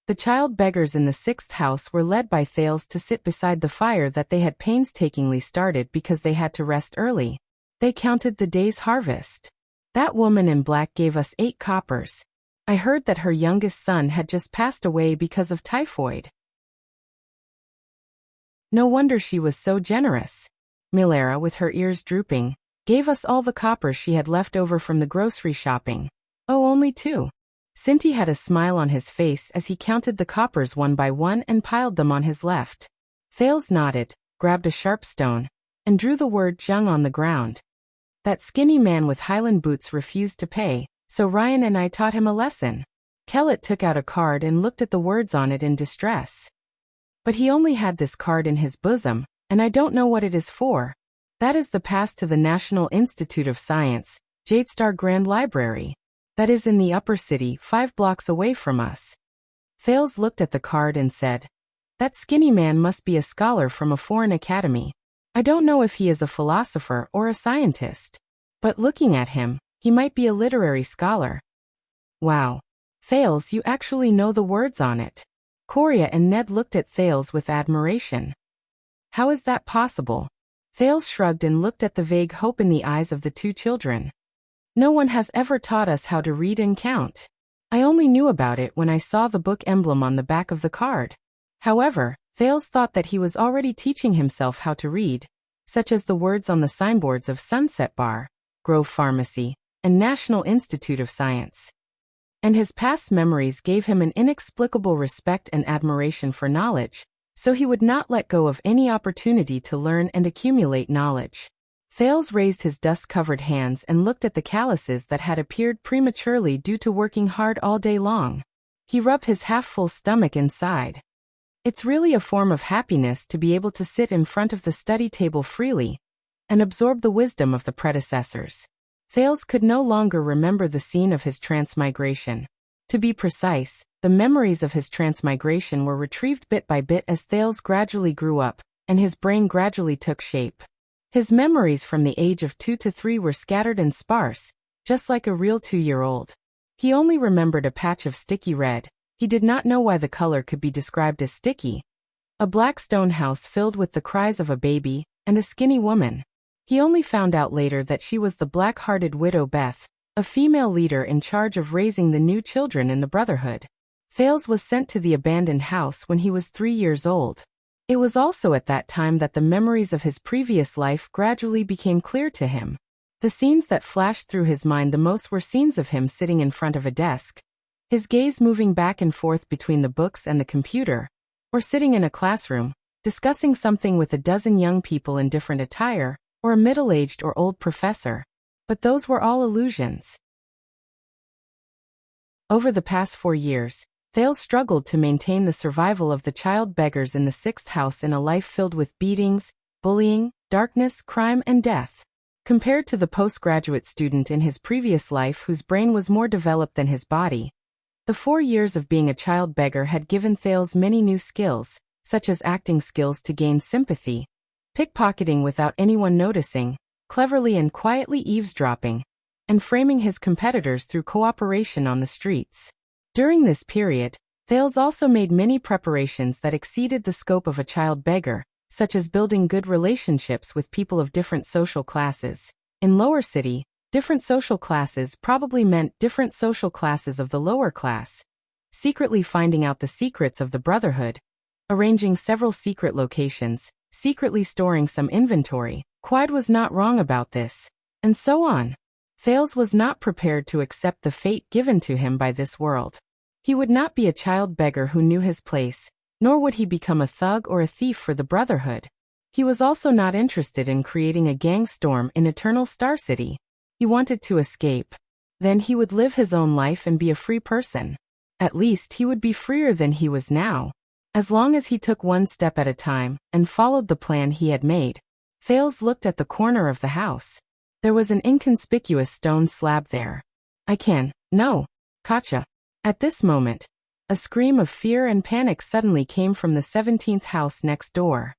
the child beggars in the 6th house were led by Thales to sit beside the fire that they had painstakingly started because they had to rest early. They counted the day's harvest. That woman in black gave us 8 coppers. I heard that her youngest son had just passed away because of typhoid. No wonder she was so generous. Milara, with her ears drooping, gave us all the coppers she had left over from the grocery shopping. Oh, only 2. Sinti had a smile on his face as he counted the coppers one by one and piled them on his left. Thales nodded, grabbed a sharp stone, and drew the word Jung on the ground. That skinny man with Highland boots refused to pay, so Ryan and I taught him a lesson. Kellett took out a card and looked at the words on it in distress. But he only had this card in his bosom, and I don't know what it is for. That is the pass to the National Institute of Science, Jadestar Grand Library. That is in the upper city, 5 blocks away from us. Thales looked at the card and said, "That skinny man must be a scholar from a foreign academy. I don't know if he is a philosopher or a scientist. But looking at him, he might be a literary scholar." "Wow. Thales, you actually know the words on it." Coria and Ned looked at Thales with admiration. "How is that possible?" Thales shrugged and looked at the vague hope in the eyes of the two children. "No one has ever taught us how to read and count. I only knew about it when I saw the book emblem on the back of the card." However, Thales thought that he was already teaching himself how to read, such as the words on the signboards of Sunset Bar, Grove Pharmacy, and National Institute of Science. And his past memories gave him an inexplicable respect and admiration for knowledge, so he would not let go of any opportunity to learn and accumulate knowledge. Thales raised his dust-covered hands and looked at the calluses that had appeared prematurely due to working hard all day long. He rubbed his half-full stomach and sighed. It's really a form of happiness to be able to sit in front of the study table freely and absorb the wisdom of the predecessors. Thales could no longer remember the scene of his transmigration. To be precise, the memories of his transmigration were retrieved bit by bit as Thales gradually grew up, and his brain gradually took shape. His memories from the age of 2 to 3 were scattered and sparse, just like a real 2-year-old. He only remembered a patch of sticky red. He did not know why the color could be described as sticky. A black stone house filled with the cries of a baby, and a skinny woman. He only found out later that she was the black-hearted widow Beth, a female leader in charge of raising the new children in the Brotherhood. Thales was sent to the abandoned house when he was 3 years old. It was also at that time that the memories of his previous life gradually became clear to him. The scenes that flashed through his mind the most were scenes of him sitting in front of a desk, his gaze moving back and forth between the books and the computer, or sitting in a classroom, discussing something with a dozen young people in different attire, or a middle-aged or old professor. But those were all illusions. Over the past 4 years, Thales struggled to maintain the survival of the child beggars in the 6th house in a life filled with beatings, bullying, darkness, crime, and death. Compared to the postgraduate student in his previous life whose brain was more developed than his body, the 4 years of being a child beggar had given Thales many new skills, such as acting skills to gain sympathy, pickpocketing without anyone noticing, cleverly and quietly eavesdropping, and framing his competitors through cooperation on the streets. During this period, Thales also made many preparations that exceeded the scope of a child beggar, such as building good relationships with people of different social classes. In Lower City, different social classes probably meant different social classes of the lower class. Secretly finding out the secrets of the Brotherhood, arranging several secret locations, secretly storing some inventory. Quide was not wrong about this, and so on. Thales was not prepared to accept the fate given to him by this world. He would not be a child beggar who knew his place, nor would he become a thug or a thief for the Brotherhood. He was also not interested in creating a gang storm in Eternal Star City. He wanted to escape. Then he would live his own life and be a free person. At least he would be freer than he was now, as long as he took one step at a time and followed the plan he had made. Thales looked at the corner of the house. There was an inconspicuous stone slab there. No. Kacha. At this moment, a scream of fear and panic suddenly came from the 17th house next door.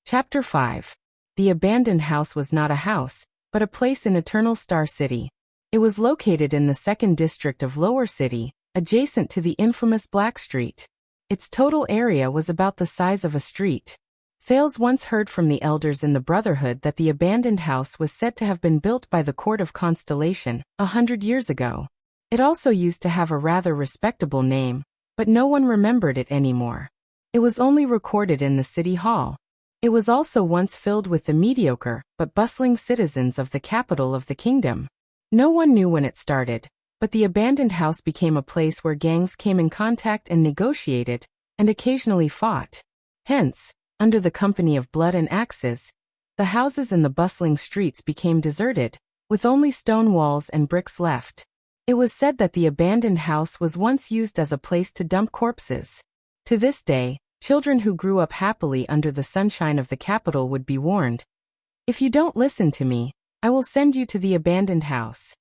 Chapter 5. The abandoned house was not a house, but a place in Eternal Star City. It was located in the 2nd district of Lower City, adjacent to the infamous Black Street. Its total area was about the size of a street. Thales once heard from the elders in the Brotherhood that the abandoned house was said to have been built by the Court of Constellation 100 years ago. It also used to have a rather respectable name, but no one remembered it anymore. It was only recorded in the city hall. It was also once filled with the mediocre but bustling citizens of the capital of the kingdom. No one knew when it started, but the abandoned house became a place where gangs came in contact and negotiated, and occasionally fought. Hence, under the company of blood and axes, the houses in the bustling streets became deserted, with only stone walls and bricks left. It was said that the abandoned house was once used as a place to dump corpses. To this day, children who grew up happily under the sunshine of the capital would be warned. If you don't listen to me, I will send you to the abandoned house.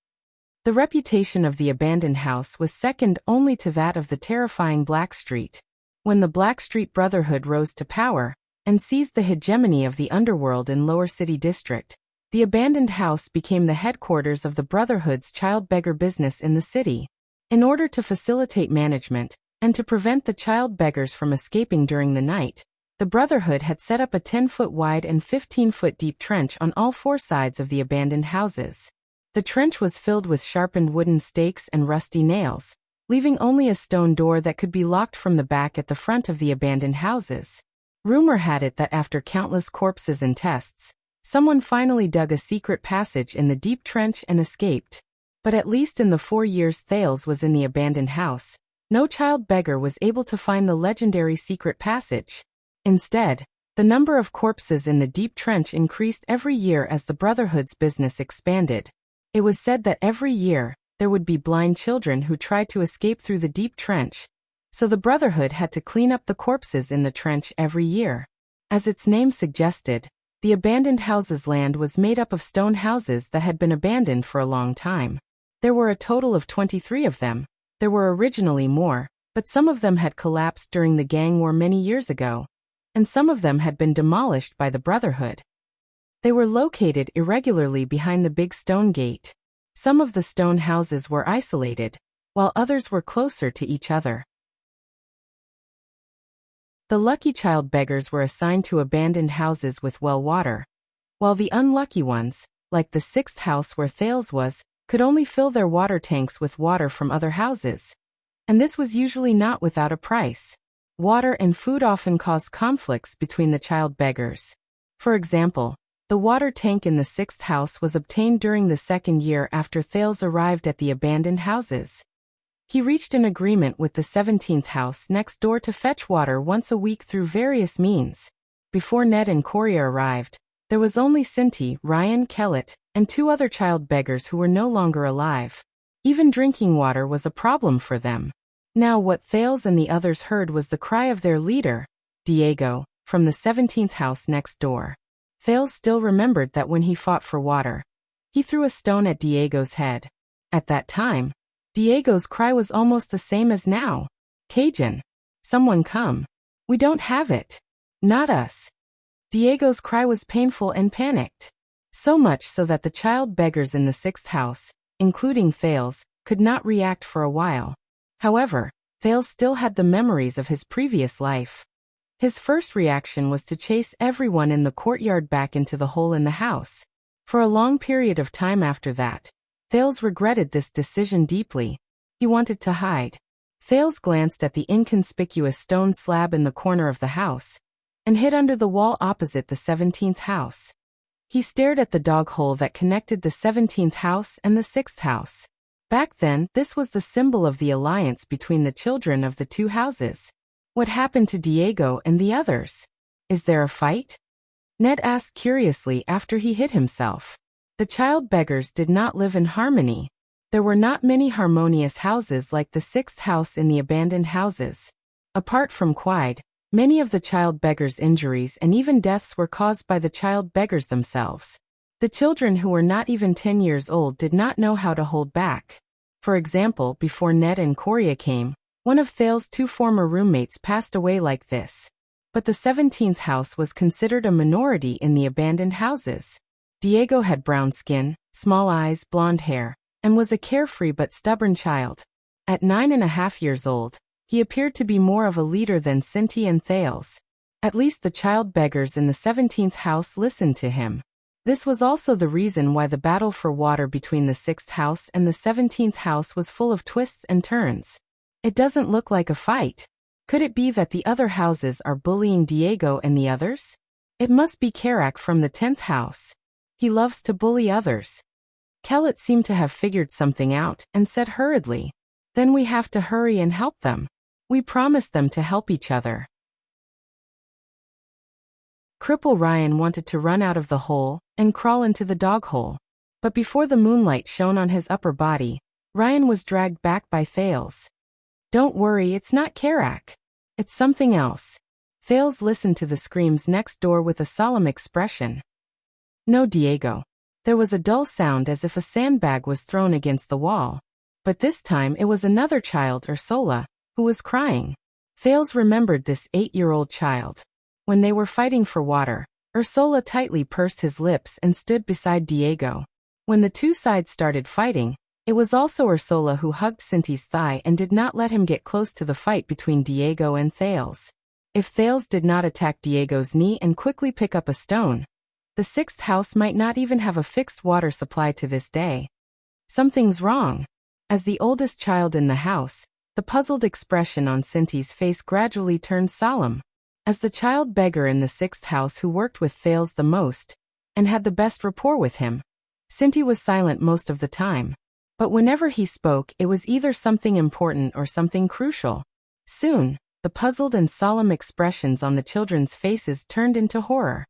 The reputation of the abandoned house was second only to that of the terrifying Blackstreet. When the Blackstreet Brotherhood rose to power and seized the hegemony of the underworld in Lower City District, the abandoned house became the headquarters of the Brotherhood's child beggar business in the city. In order to facilitate management and to prevent the child beggars from escaping during the night, the Brotherhood had set up a 10-foot wide and 15-foot deep trench on all four sides of the abandoned houses. The trench was filled with sharpened wooden stakes and rusty nails, leaving only a stone door that could be locked from the back at the front of the abandoned houses. Rumor had it that after countless corpses and tests, someone finally dug a secret passage in the deep trench and escaped. But at least in the 4 years Thales was in the abandoned house, no child beggar was able to find the legendary secret passage. Instead, the number of corpses in the deep trench increased every year as the Brotherhood's business expanded. It was said that every year, there would be blind children who tried to escape through the deep trench, so the Brotherhood had to clean up the corpses in the trench every year. As its name suggested, the abandoned houses land was made up of stone houses that had been abandoned for a long time. There were a total of 23 of them. There were originally more, but some of them had collapsed during the gang war many years ago, and some of them had been demolished by the Brotherhood. They were located irregularly behind the big stone gate. Some of the stone houses were isolated, while others were closer to each other. The lucky child beggars were assigned to abandoned houses with well water, while the unlucky ones, like the 6th house where Thales was, could only fill their water tanks with water from other houses. And this was usually not without a price. Water and food often caused conflicts between the child beggars. For example, the water tank in the 6th house was obtained during the 2nd year after Thales arrived at the abandoned houses. He reached an agreement with the 17th house next door to fetch water once a week through various means. Before Ned and Coria arrived, there was only Cinti, Ryan, Kellett, and 2 other child beggars who were no longer alive. Even drinking water was a problem for them. Now what Thales and the others heard was the cry of their leader, Diego, from the 17th house next door. Thales still remembered that when he fought for water, he threw a stone at Diego's head. At that time, Diego's cry was almost the same as now. Cajun. Someone come. We don't have it. Not us. Diego's cry was painful and panicked. So much so that the child beggars in the 6th house, including Thales, could not react for a while. However, Thales still had the memories of his previous life. His first reaction was to chase everyone in the courtyard back into the hole in the house. For a long period of time after that, Thales regretted this decision deeply. He wanted to hide. Thales glanced at the inconspicuous stone slab in the corner of the house and hid under the wall opposite the 17th house. He stared at the dog hole that connected the 17th house and the 6th house. Back then, this was the symbol of the alliance between the children of the 2 houses. What happened to Diego and the others? Is there a fight? Ned asked curiously after he hid himself. The child beggars did not live in harmony. There were not many harmonious houses like the 6th house in the abandoned houses. Apart from Quide, many of the child beggars' injuries and even deaths were caused by the child beggars themselves. The children who were not even 10 years old did not know how to hold back. For example, before Ned and Coria came, one of Thales' 2 former roommates passed away like this. But the 17th house was considered a minority in the abandoned houses. Diego had brown skin, small eyes, blonde hair, and was a carefree but stubborn child. At 9.5 years old, he appeared to be more of a leader than Cinti and Thales. At least the child beggars in the 17th house listened to him. This was also the reason why the battle for water between the 6th house and the 17th house was full of twists and turns. It doesn't look like a fight. Could it be that the other houses are bullying Diego and the others? It must be Karak from the 10th house. He loves to bully others. Kellett seemed to have figured something out and said hurriedly, "Then we have to hurry and help them. We promised them to help each other." Cripple Ryan wanted to run out of the hole and crawl into the dog hole. But before the moonlight shone on his upper body, Ryan was dragged back by Thales. "Don't worry, it's not Karak. It's something else." Thales listened to the screams next door with a solemn expression. "No, Diego. There was a dull sound as if a sandbag was thrown against the wall. But this time it was another child, Ursula, who was crying. Thales remembered this 8-year-old child. When they were fighting for water, Ursula tightly pursed his lips and stood beside Diego. When the two sides started fighting, it was also Ursula who hugged Cinti's thigh and did not let him get close to the fight between Diego and Thales. If Thales did not attack Diego's knee and quickly pick up a stone, the 6th house might not even have a fixed water supply to this day. Something's wrong. As the oldest child in the house, the puzzled expression on Cinti's face gradually turned solemn. As the child beggar in the 6th house who worked with Thales the most, and had the best rapport with him, Cinti was silent most of the time. But whenever he spoke, it was either something important or something crucial. Soon, the puzzled and solemn expressions on the children's faces turned into horror.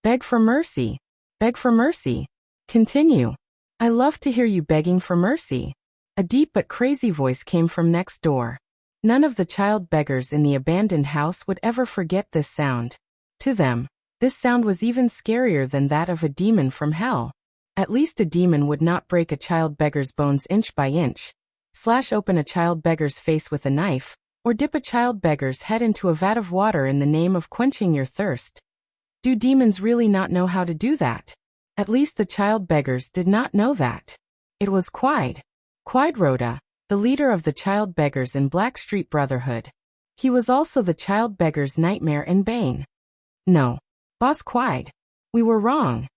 Beg for mercy. Beg for mercy. Continue. I love to hear you begging for mercy. A deep but crazy voice came from next door. None of the child beggars in the abandoned house would ever forget this sound. To them, this sound was even scarier than that of a demon from hell. At least a demon would not break a child beggar's bones inch by inch, slash open a child beggar's face with a knife, or dip a child beggar's head into a vat of water in the name of quenching your thirst. Do demons really not know how to do that? At least the child beggars did not know that. It was Quide. Quide Rhoda, the leader of the child beggars in Blackstreet Brotherhood. He was also the child beggar's nightmare and bane. No. Boss Quide. We were wrong.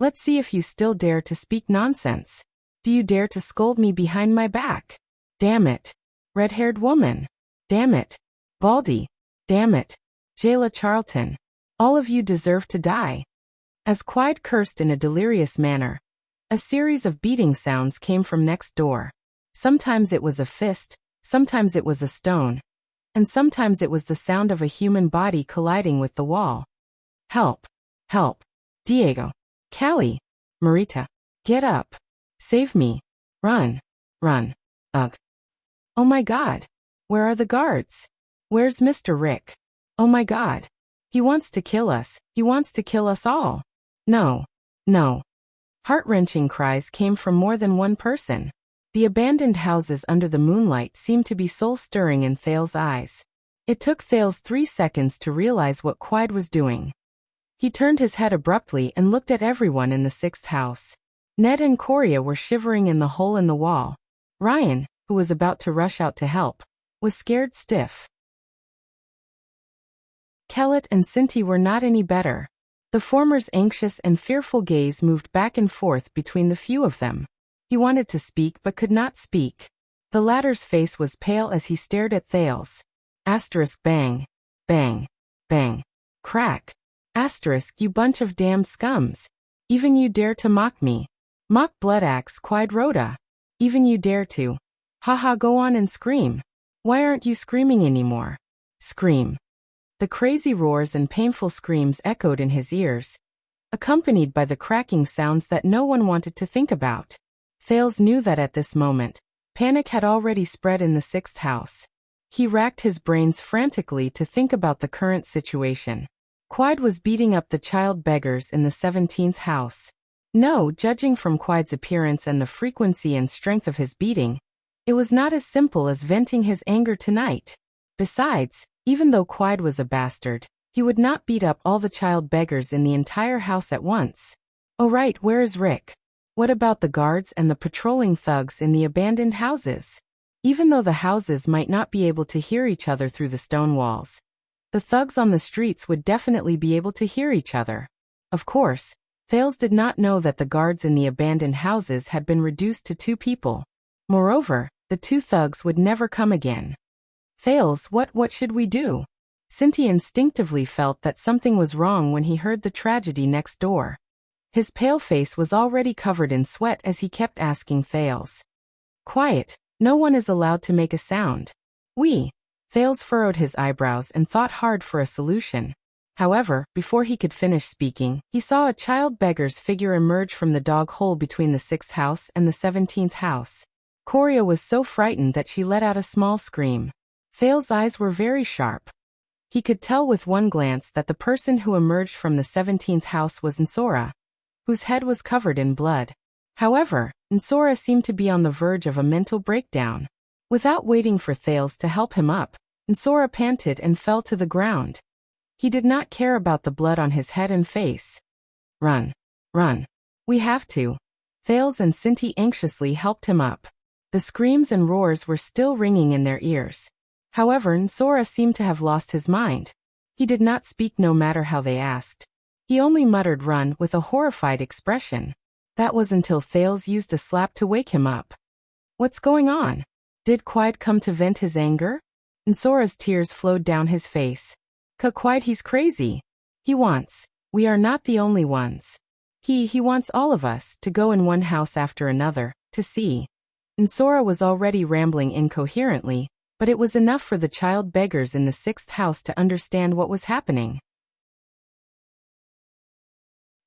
Let's see if you still dare to speak nonsense. Do you dare to scold me behind my back? Damn it. Red-haired woman. Damn it. Baldy. Damn it. Jayla Charlton. All of you deserve to die. As Quide cursed in a delirious manner, a series of beating sounds came from next door. Sometimes it was a fist, sometimes it was a stone, and sometimes it was the sound of a human body colliding with the wall. Help. Help. Diego. Callie. Marita. Get up. Save me. Run. Run. Ugh. Oh my God. Where are the guards? Where's Mr. Rick? Oh my God. He wants to kill us. He wants to kill us all. No. No. Heart-wrenching cries came from more than one person. The abandoned houses under the moonlight seemed to be soul-stirring in Thales' eyes. It took Thales 3 seconds to realize what Quide was doing. He turned his head abruptly and looked at everyone in the 6th house. Ned and Coria were shivering in the hole in the wall. Ryan, who was about to rush out to help, was scared stiff. Kellett and Cinti were not any better. The former's anxious and fearful gaze moved back and forth between the few of them. He wanted to speak but could not speak. The latter's face was pale as he stared at Thales. Asterisk bang. Bang. Bang. Crack. Asterisk, you bunch of damned scums. Even you dare to mock me. Mock Bloodaxe Quide Rhoda. Even you dare to. Haha, go on and scream. Why aren't you screaming anymore? Scream. The crazy roars and painful screams echoed in his ears, accompanied by the cracking sounds that no one wanted to think about. Thales knew that at this moment, panic had already spread in the 6th house. He racked his brains frantically to think about the current situation. Quide was beating up the child beggars in the 17th house. No, judging from Quide's appearance and the frequency and strength of his beating, it was not as simple as venting his anger tonight. Besides, even though Quide was a bastard, he would not beat up all the child beggars in the entire house at once. Oh right, where is Rick? What about the guards and the patrolling thugs in the abandoned houses? Even though the houses might not be able to hear each other through the stone walls, the thugs on the streets would definitely be able to hear each other. Of course, Thales did not know that the guards in the abandoned houses had been reduced to 2 people. Moreover, the 2 thugs would never come again. Thales, what should we do? Cinti instinctively felt that something was wrong when he heard the tragedy next door. His pale face was already covered in sweat as he kept asking Thales. Quiet, no one is allowed to make a sound. Thales furrowed his eyebrows and thought hard for a solution. However, before he could finish speaking, he saw a child beggar's figure emerge from the dog hole between the 6th house and the 17th house. Coria was so frightened that she let out a small scream. Thales' eyes were very sharp. He could tell with one glance that the person who emerged from the 17th house was Nsora. whose head was covered in blood. However, Nsora seemed to be on the verge of a mental breakdown. Without waiting for Thales to help him up, Nsora panted and fell to the ground. He did not care about the blood on his head and face. Run. Run. We have to. Thales and Sinti anxiously helped him up. The screams and roars were still ringing in their ears. However, Nsora seemed to have lost his mind. He did not speak no matter how they asked. He only muttered run with a horrified expression. That was until Thales used a slap to wake him up. What's going on? Did Quiet come to vent his anger? Nsora's tears flowed down his face. Quiet, he's crazy. He wants. We are not the only ones. He wants all of us to go in one house after another, to see. Nsora was already rambling incoherently, but it was enough for the child beggars in the 6th house to understand what was happening.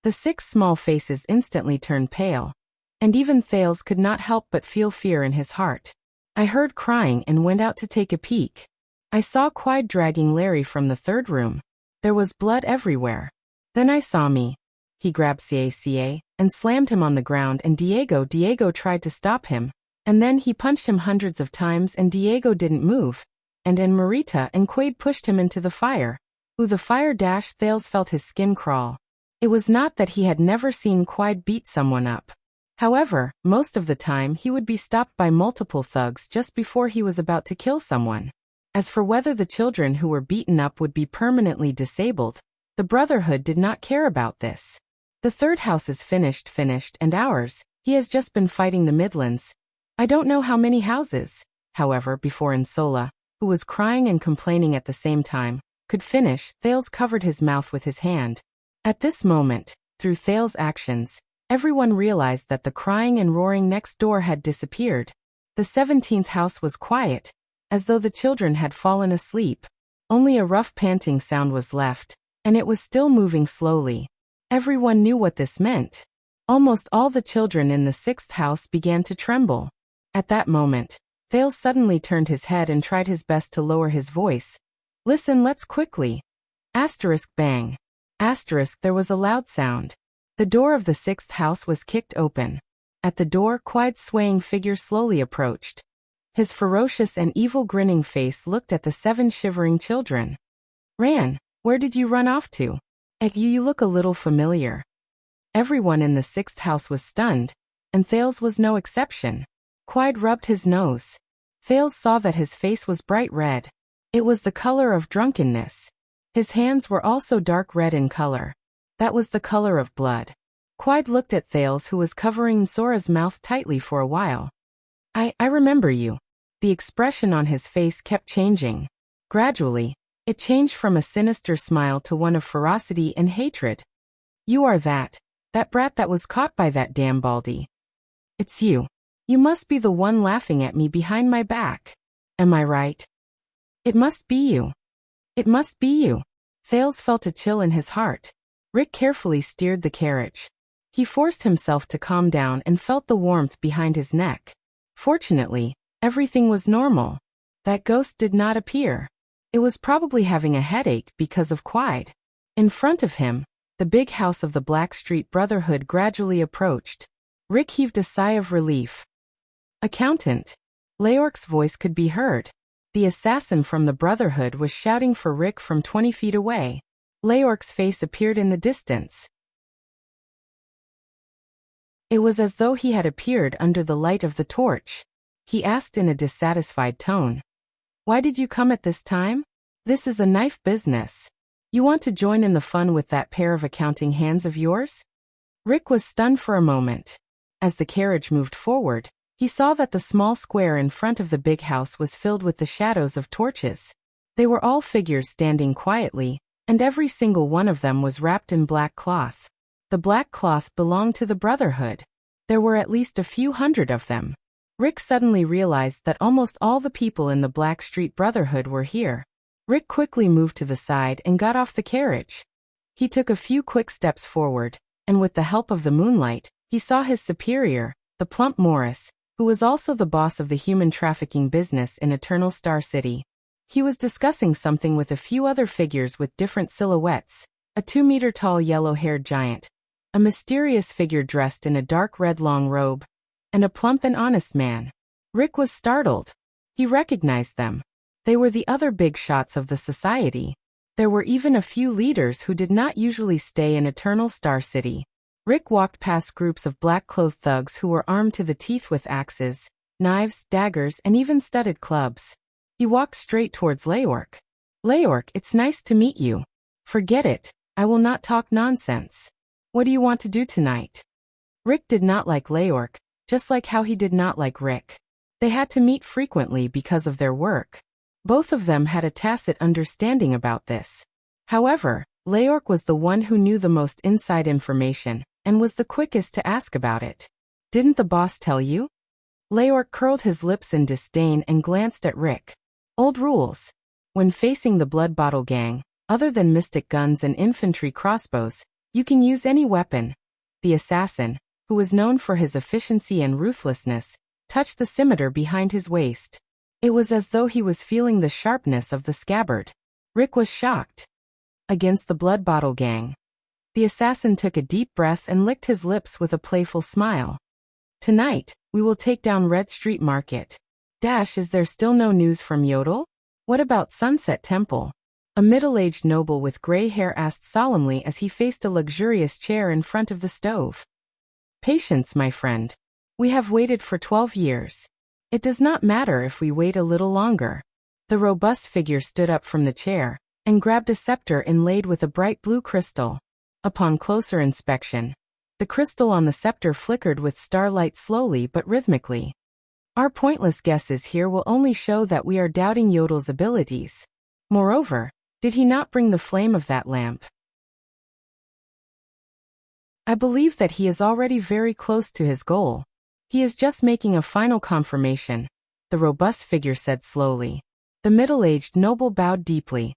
The 6 small faces instantly turned pale, and even Thales could not help but feel fear in his heart. I heard crying and went out to take a peek. I saw Quiet dragging Larry from the 3rd room. There was blood everywhere. Then I saw me. He grabbed Caca and slammed him on the ground, and Diego tried to stop him, and then he punched him hundreds of times and Diego didn't move, and Marita and Quaid pushed him into the fire. The fire dash. Thales felt his skin crawl. It was not that he had never seen Quaid beat someone up. However, most of the time he would be stopped by multiple thugs just before he was about to kill someone. As for whether the children who were beaten up would be permanently disabled, the Brotherhood did not care about this. The 3rd house is finished, and ours, he has just been fighting the Midlands. I don't know how many houses, however, before Nsola, who was crying and complaining at the same time, could finish. Thales covered his mouth with his hand. At this moment, through Thales' actions, everyone realized that the crying and roaring next door had disappeared. The 17th house was quiet, as though the children had fallen asleep. Only a rough panting sound was left, and it was still moving slowly. Everyone knew what this meant. Almost all the children in the 6th house began to tremble. At that moment, Thales suddenly turned his head and tried his best to lower his voice. Listen, let's quickly. Asterisk bang. Asterisk, there was a loud sound. The door of the 6th house was kicked open. At the door, Quiet's swaying figure slowly approached. His ferocious and evil grinning face looked at the 7 shivering children. Ran, where did you run off to? You look a little familiar. Everyone in the 6th house was stunned, and Thales was no exception. Quiet rubbed his nose. Thales saw that his face was bright red. It was the color of drunkenness. His hands were also dark red in color. That was the color of blood. Quiet looked at Thales, who was covering Nsora's mouth tightly for a while. I remember you. The expression on his face kept changing. Gradually, it changed from a sinister smile to one of ferocity and hatred. You are that brat that was caught by that damn Baldy. It's you. You must be the one laughing at me behind my back. Am I right? It must be you. It must be you. Thales felt a chill in his heart. Rick carefully steered the carriage. He forced himself to calm down and felt the warmth behind his neck. Fortunately, everything was normal. That ghost did not appear. It was probably having a headache because of Quiet. In front of him, the big house of the Blackstreet Brotherhood gradually approached. Rick heaved a sigh of relief. Accountant. Leork's voice could be heard. The assassin from the Brotherhood was shouting for Rick from 20 feet away. Leork's face appeared in the distance. It was as though he had appeared under the light of the torch. He asked in a dissatisfied tone. Why did you come at this time? This is a knife business. You want to join in the fun with that pair of accounting hands of yours? Rick was stunned for a moment. As the carriage moved forward, he saw that the small square in front of the big house was filled with the shadows of torches. They were all figures standing quietly, and every single one of them was wrapped in black cloth. The black cloth belonged to the Brotherhood. There were at least a few hundred of them. Rick suddenly realized that almost all the people in the Blackstreet Brotherhood were here. Rick quickly moved to the side and got off the carriage. He took a few quick steps forward, and with the help of the moonlight, he saw his superior, the plump Morris, who was also the boss of the human trafficking business in Eternal Star City. He was discussing something with a few other figures with different silhouettes, a 2-meter-tall yellow-haired giant, a mysterious figure dressed in a dark red long robe, and a plump and honest man. Rick was startled. He recognized them. They were the other big shots of the society. There were even a few leaders who did not usually stay in Eternal Star City. Rick walked past groups of black-clothed thugs who were armed to the teeth with axes, knives, daggers, and even studded clubs. He walked straight towards Leork. "Leork, it's nice to meet you." "Forget it. I will not talk nonsense." "What do you want to do tonight?" Rick did not like Leork, just like how he did not like Rick. They had to meet frequently because of their work. Both of them had a tacit understanding about this. However, Leork was the one who knew the most inside information, and was the quickest to ask about it. "Didn't the boss tell you?" Leork curled his lips in disdain and glanced at Rick. "Old rules. When facing the Blood Bottle Gang, other than mystic guns and infantry crossbows, you can use any weapon." The assassin, who was known for his efficiency and ruthlessness, touched the scimitar behind his waist. It was as though he was feeling the sharpness of the scabbard. Rick was shocked. "Against the Blood Bottle Gang." The assassin took a deep breath and licked his lips with a playful smile. "Tonight, we will take down Red Street Market. Is there still no news from Yodel? What about Sunset Temple?" A middle-aged noble with gray hair asked solemnly as he faced a luxurious chair in front of the stove. "Patience, my friend. We have waited for 12 years. It does not matter if we wait a little longer." The robust figure stood up from the chair and grabbed a scepter inlaid with a bright blue crystal. Upon closer inspection, the crystal on the scepter flickered with starlight slowly but rhythmically. "Our pointless guesses here will only show that we are doubting Yodel's abilities. Moreover, did he not bring the flame of that lamp? I believe that he is already very close to his goal. He is just making a final confirmation," the robust figure said slowly. The middle-aged noble bowed deeply.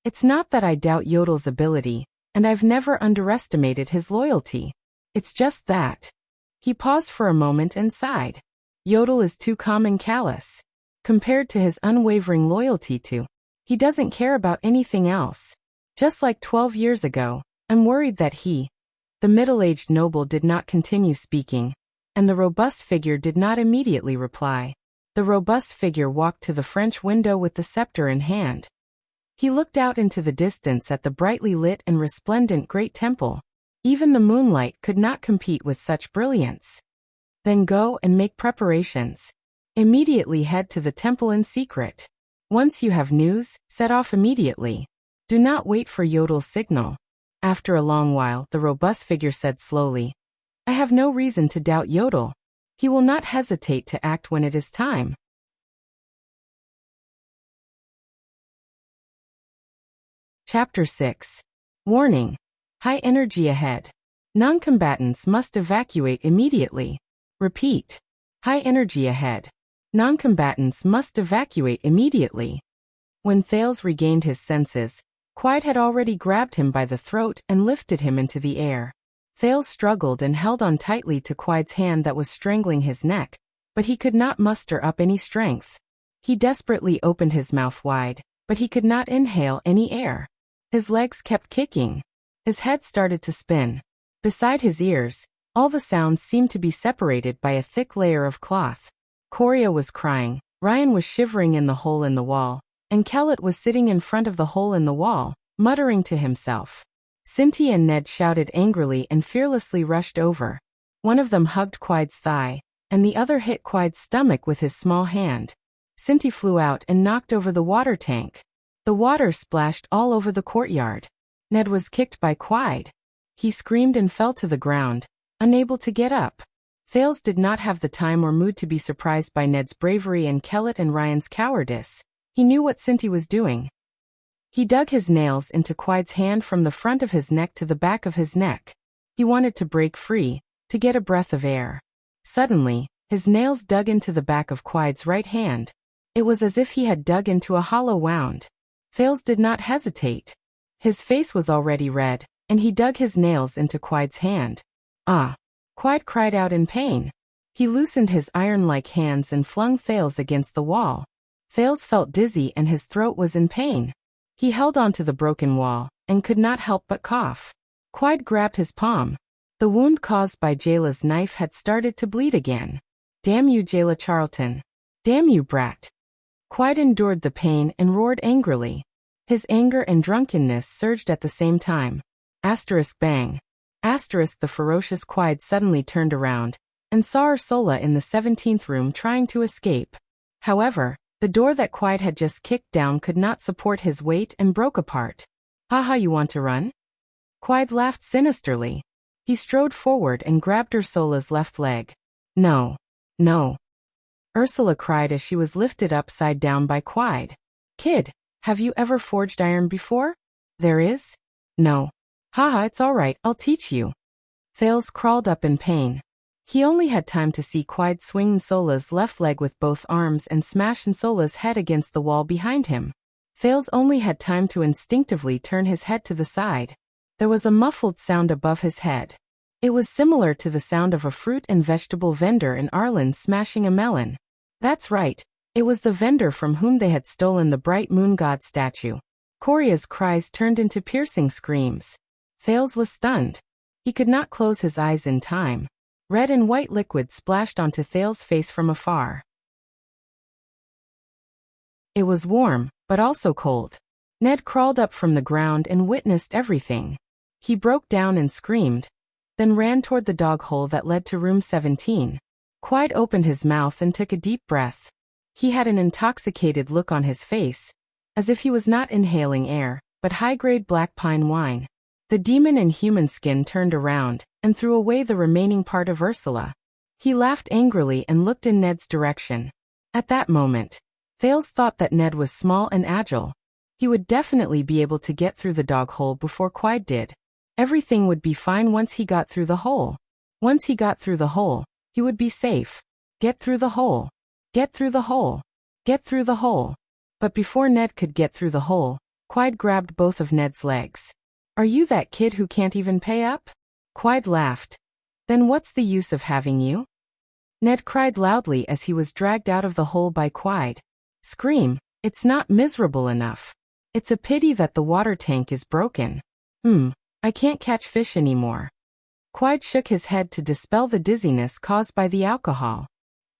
"It's not that I doubt Yodel's ability, and I've never underestimated his loyalty. It's just that." He paused for a moment and sighed. "Yodel is too calm and callous. Compared to his unwavering loyalty to, he doesn't care about anything else. Just like 12 years ago, I'm worried that he—" The middle-aged noble did not continue speaking, and the robust figure did not immediately reply. The robust figure walked to the French window with the scepter in hand. He looked out into the distance at the brightly lit and resplendent great temple. Even the moonlight could not compete with such brilliance. "Then go and make preparations. Immediately head to the temple in secret. Once you have news, set off immediately. Do not wait for Yodel's signal." After a long while, the robust figure said slowly, "I have no reason to doubt Yodel. He will not hesitate to act when it is time." Chapter 6. Warning. High energy ahead. Non-combatants must evacuate immediately. Repeat. High energy ahead. Non-combatants must evacuate immediately. When Thales regained his senses, Quiet had already grabbed him by the throat and lifted him into the air. Thales struggled and held on tightly to Quiet's hand that was strangling his neck, but he could not muster up any strength. He desperately opened his mouth wide, but he could not inhale any air. His legs kept kicking. His head started to spin. Beside his ears, all the sounds seemed to be separated by a thick layer of cloth. Coria was crying, Ryan was shivering in the hole in the wall, and Kellett was sitting in front of the hole in the wall, muttering to himself. Cinti and Ned shouted angrily and fearlessly rushed over. One of them hugged Quiet's thigh, and the other hit Quiet's stomach with his small hand. Cinti flew out and knocked over the water tank. The water splashed all over the courtyard. Ned was kicked by Quiet. He screamed and fell to the ground, unable to get up. Thales did not have the time or mood to be surprised by Ned's bravery and Kellett and Ryan's cowardice. He knew what Cinti was doing. He dug his nails into Quiet's hand from the front of his neck to the back of his neck. He wanted to break free, to get a breath of air. Suddenly, his nails dug into the back of Quiet's right hand. It was as if he had dug into a hollow wound. Thales did not hesitate. His face was already red, and he dug his nails into Quiet's hand. "Ah!" Quiet cried out in pain. He loosened his iron-like hands and flung Thales against the wall. Thales felt dizzy and his throat was in pain. He held onto the broken wall, and could not help but cough. Quiet grabbed his palm. The wound caused by Jayla's knife had started to bleed again. "Damn you, Jayla Charlton. Damn you, brat." Quiet endured the pain and roared angrily. His anger and drunkenness surged at the same time. Bang. The ferocious Quiet suddenly turned around and saw Ursula in the 17th room trying to escape. However, the door that Quiet had just kicked down could not support his weight and broke apart. "Haha, you want to run?" Quiet laughed sinisterly. He strode forward and grabbed Ursula's left leg. "No. No." Ursula cried as she was lifted upside down by Quiet. "Kid, have you ever forged iron before?" "There is?" "No." "Haha, it's all right, I'll teach you." Thales crawled up in pain. He only had time to see Quiet swing Ursula's left leg with both arms and smash Ursula's head against the wall behind him. Thales only had time to instinctively turn his head to the side. There was a muffled sound above his head. It was similar to the sound of a fruit and vegetable vendor in Arlen smashing a melon. That's right, it was the vendor from whom they had stolen the bright moon god statue. Coria's cries turned into piercing screams. Thales was stunned. He could not close his eyes in time. Red and white liquid splashed onto Thales' face from afar. It was warm, but also cold. Ned crawled up from the ground and witnessed everything. He broke down and screamed, then ran toward the dog hole that led to room 17. Quiet opened his mouth and took a deep breath. He had an intoxicated look on his face, as if he was not inhaling air, but high-grade black pine wine. The demon in human skin turned around and threw away the remaining part of Ursula. He laughed angrily and looked in Ned's direction. At that moment, Thales thought that Ned was small and agile. He would definitely be able to get through the dog hole before Quiet did. Everything would be fine once he got through the hole. Once he got through the hole, he would be safe. Get through the hole. Get through the hole. Get through the hole. But before Ned could get through the hole, Quiet grabbed both of Ned's legs. "Are you that kid who can't even pay up?" Quiet laughed. "Then what's the use of having you?" Ned cried loudly as he was dragged out of the hole by Quiet. "Scream, it's not miserable enough. It's a pity that the water tank is broken. I can't catch fish anymore." Quiet shook his head to dispel the dizziness caused by the alcohol.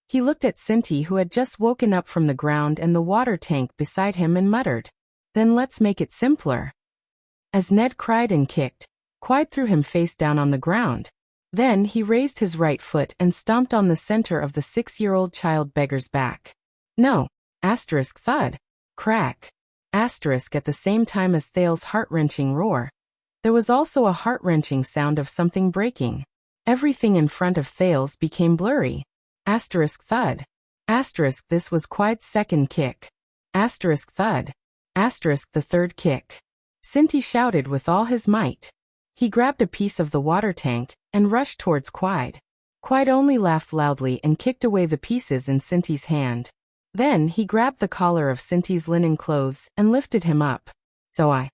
He looked at Cinti, who had just woken up from the ground and the water tank beside him, and muttered, "Then let's make it simpler." As Ned cried and kicked, Quiet threw him face down on the ground. Then he raised his right foot and stomped on the center of the 6-year-old child beggar's back. "No! Thud. Crack. At the same time as Thales' heart-wrenching roar. There was also a heart-wrenching sound of something breaking. Everything in front of Thales became blurry. Thud. This was Quiet's second kick. Thud. The third kick. Cinti shouted with all his might. He grabbed a piece of the water tank and rushed towards Quiet. Quiet only laughed loudly and kicked away the pieces in Cinti's hand. Then he grabbed the collar of Cinti's linen clothes and lifted him up. "So I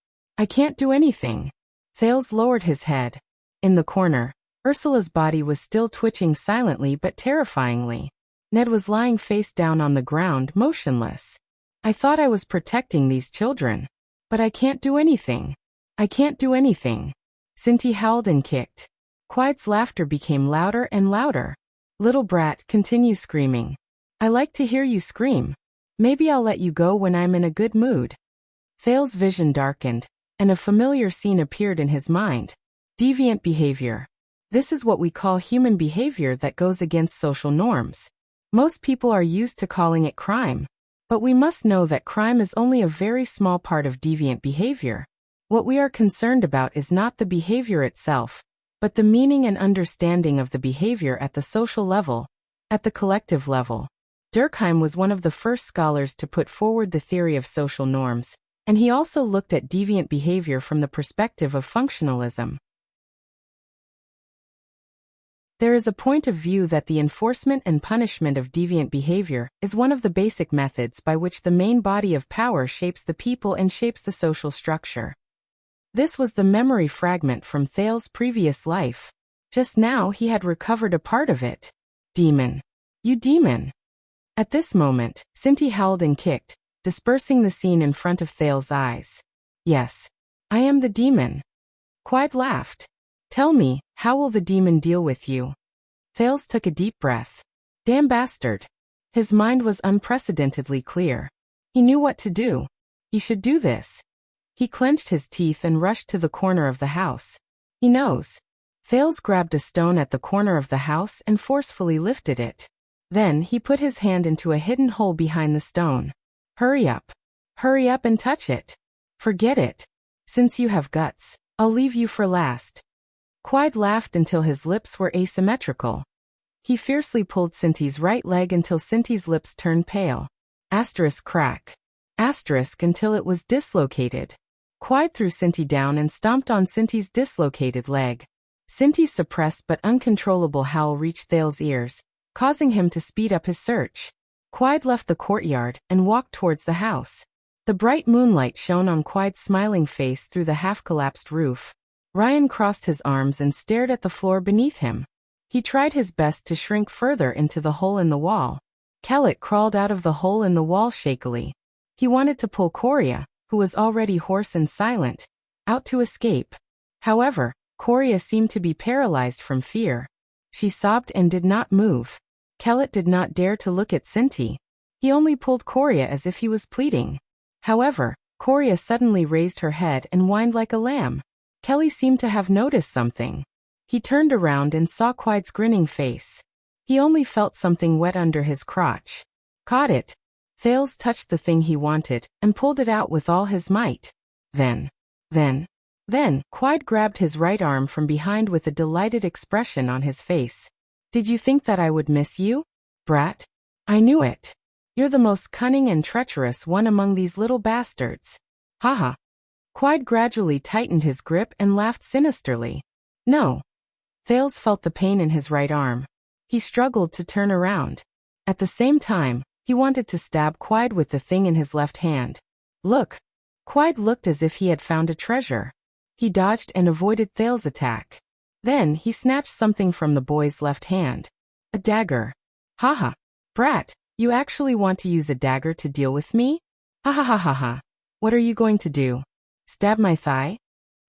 can't do anything." Thales lowered his head. In the corner, Ursula's body was still twitching silently but terrifyingly. Ned was lying face down on the ground, motionless. "I thought I was protecting these children. But I can't do anything. I can't do anything." Cinti howled and kicked. Quiet's laughter became louder and louder. "Little brat, continue screaming. I like to hear you scream. Maybe I'll let you go when I'm in a good mood." Thales' vision darkened, and a familiar scene appeared in his mind. Deviant behavior. This is what we call human behavior that goes against social norms. Most people are used to calling it crime. But we must know that crime is only a very small part of deviant behavior. What we are concerned about is not the behavior itself, but the meaning and understanding of the behavior at the social level, at the collective level. Durkheim was one of the first scholars to put forward the theory of social norms, and he also looked at deviant behavior from the perspective of functionalism. There is a point of view that the enforcement and punishment of deviant behavior is one of the basic methods by which the main body of power shapes the people and shapes the social structure. This was the memory fragment from Thales' previous life. Just now he had recovered a part of it. "Demon. You demon." At this moment, Cinti howled and kicked, dispersing the scene in front of Thales' eyes. "Yes. I am the demon." Quiet laughed. Tell me, how will the demon deal with you? Thales took a deep breath. Damn bastard. His mind was unprecedentedly clear. He knew what to do. He should do this. He clenched his teeth and rushed to the corner of the house. He knows. Thales grabbed a stone at the corner of the house and forcefully lifted it. Then he put his hand into a hidden hole behind the stone. Hurry up. Hurry up and touch it. Forget it. Since you have guts, I'll leave you for last. Quide laughed until his lips were asymmetrical. He fiercely pulled Cinty's right leg until Cinty's lips turned pale. Asterisk crack. Asterisk until it was dislocated. Quide threw Cinty down and stomped on Cinty's dislocated leg. Cinty's suppressed but uncontrollable howl reached Thales' ears, causing him to speed up his search. Quide left the courtyard and walked towards the house. The bright moonlight shone on Quide's smiling face through the half-collapsed roof. Ryan crossed his arms and stared at the floor beneath him. He tried his best to shrink further into the hole in the wall. Kellett crawled out of the hole in the wall shakily. He wanted to pull Coria, who was already hoarse and silent, out to escape. However, Coria seemed to be paralyzed from fear. She sobbed and did not move. Kellett did not dare to look at Cinty. He only pulled Coria as if he was pleading. However, Coria suddenly raised her head and whined like a lamb. Kelly seemed to have noticed something. He turned around and saw Quide's grinning face. He only felt something wet under his crotch. Caught it. Thales touched the thing he wanted and pulled it out with all his might. Then, Quide grabbed his right arm from behind with a delighted expression on his face. Did you think that I would miss you, brat? I knew it. You're the most cunning and treacherous one among these little bastards. Haha. Quide gradually tightened his grip and laughed sinisterly. No. Thales felt the pain in his right arm. He struggled to turn around. At the same time, he wanted to stab Quide with the thing in his left hand. Look. Quide looked as if he had found a treasure. He dodged and avoided Thales' attack. Then he snatched something from the boy's left hand. A dagger. Haha. Brat, you actually want to use a dagger to deal with me? Ha ha ha ha ha. What are you going to do? Stab my thigh?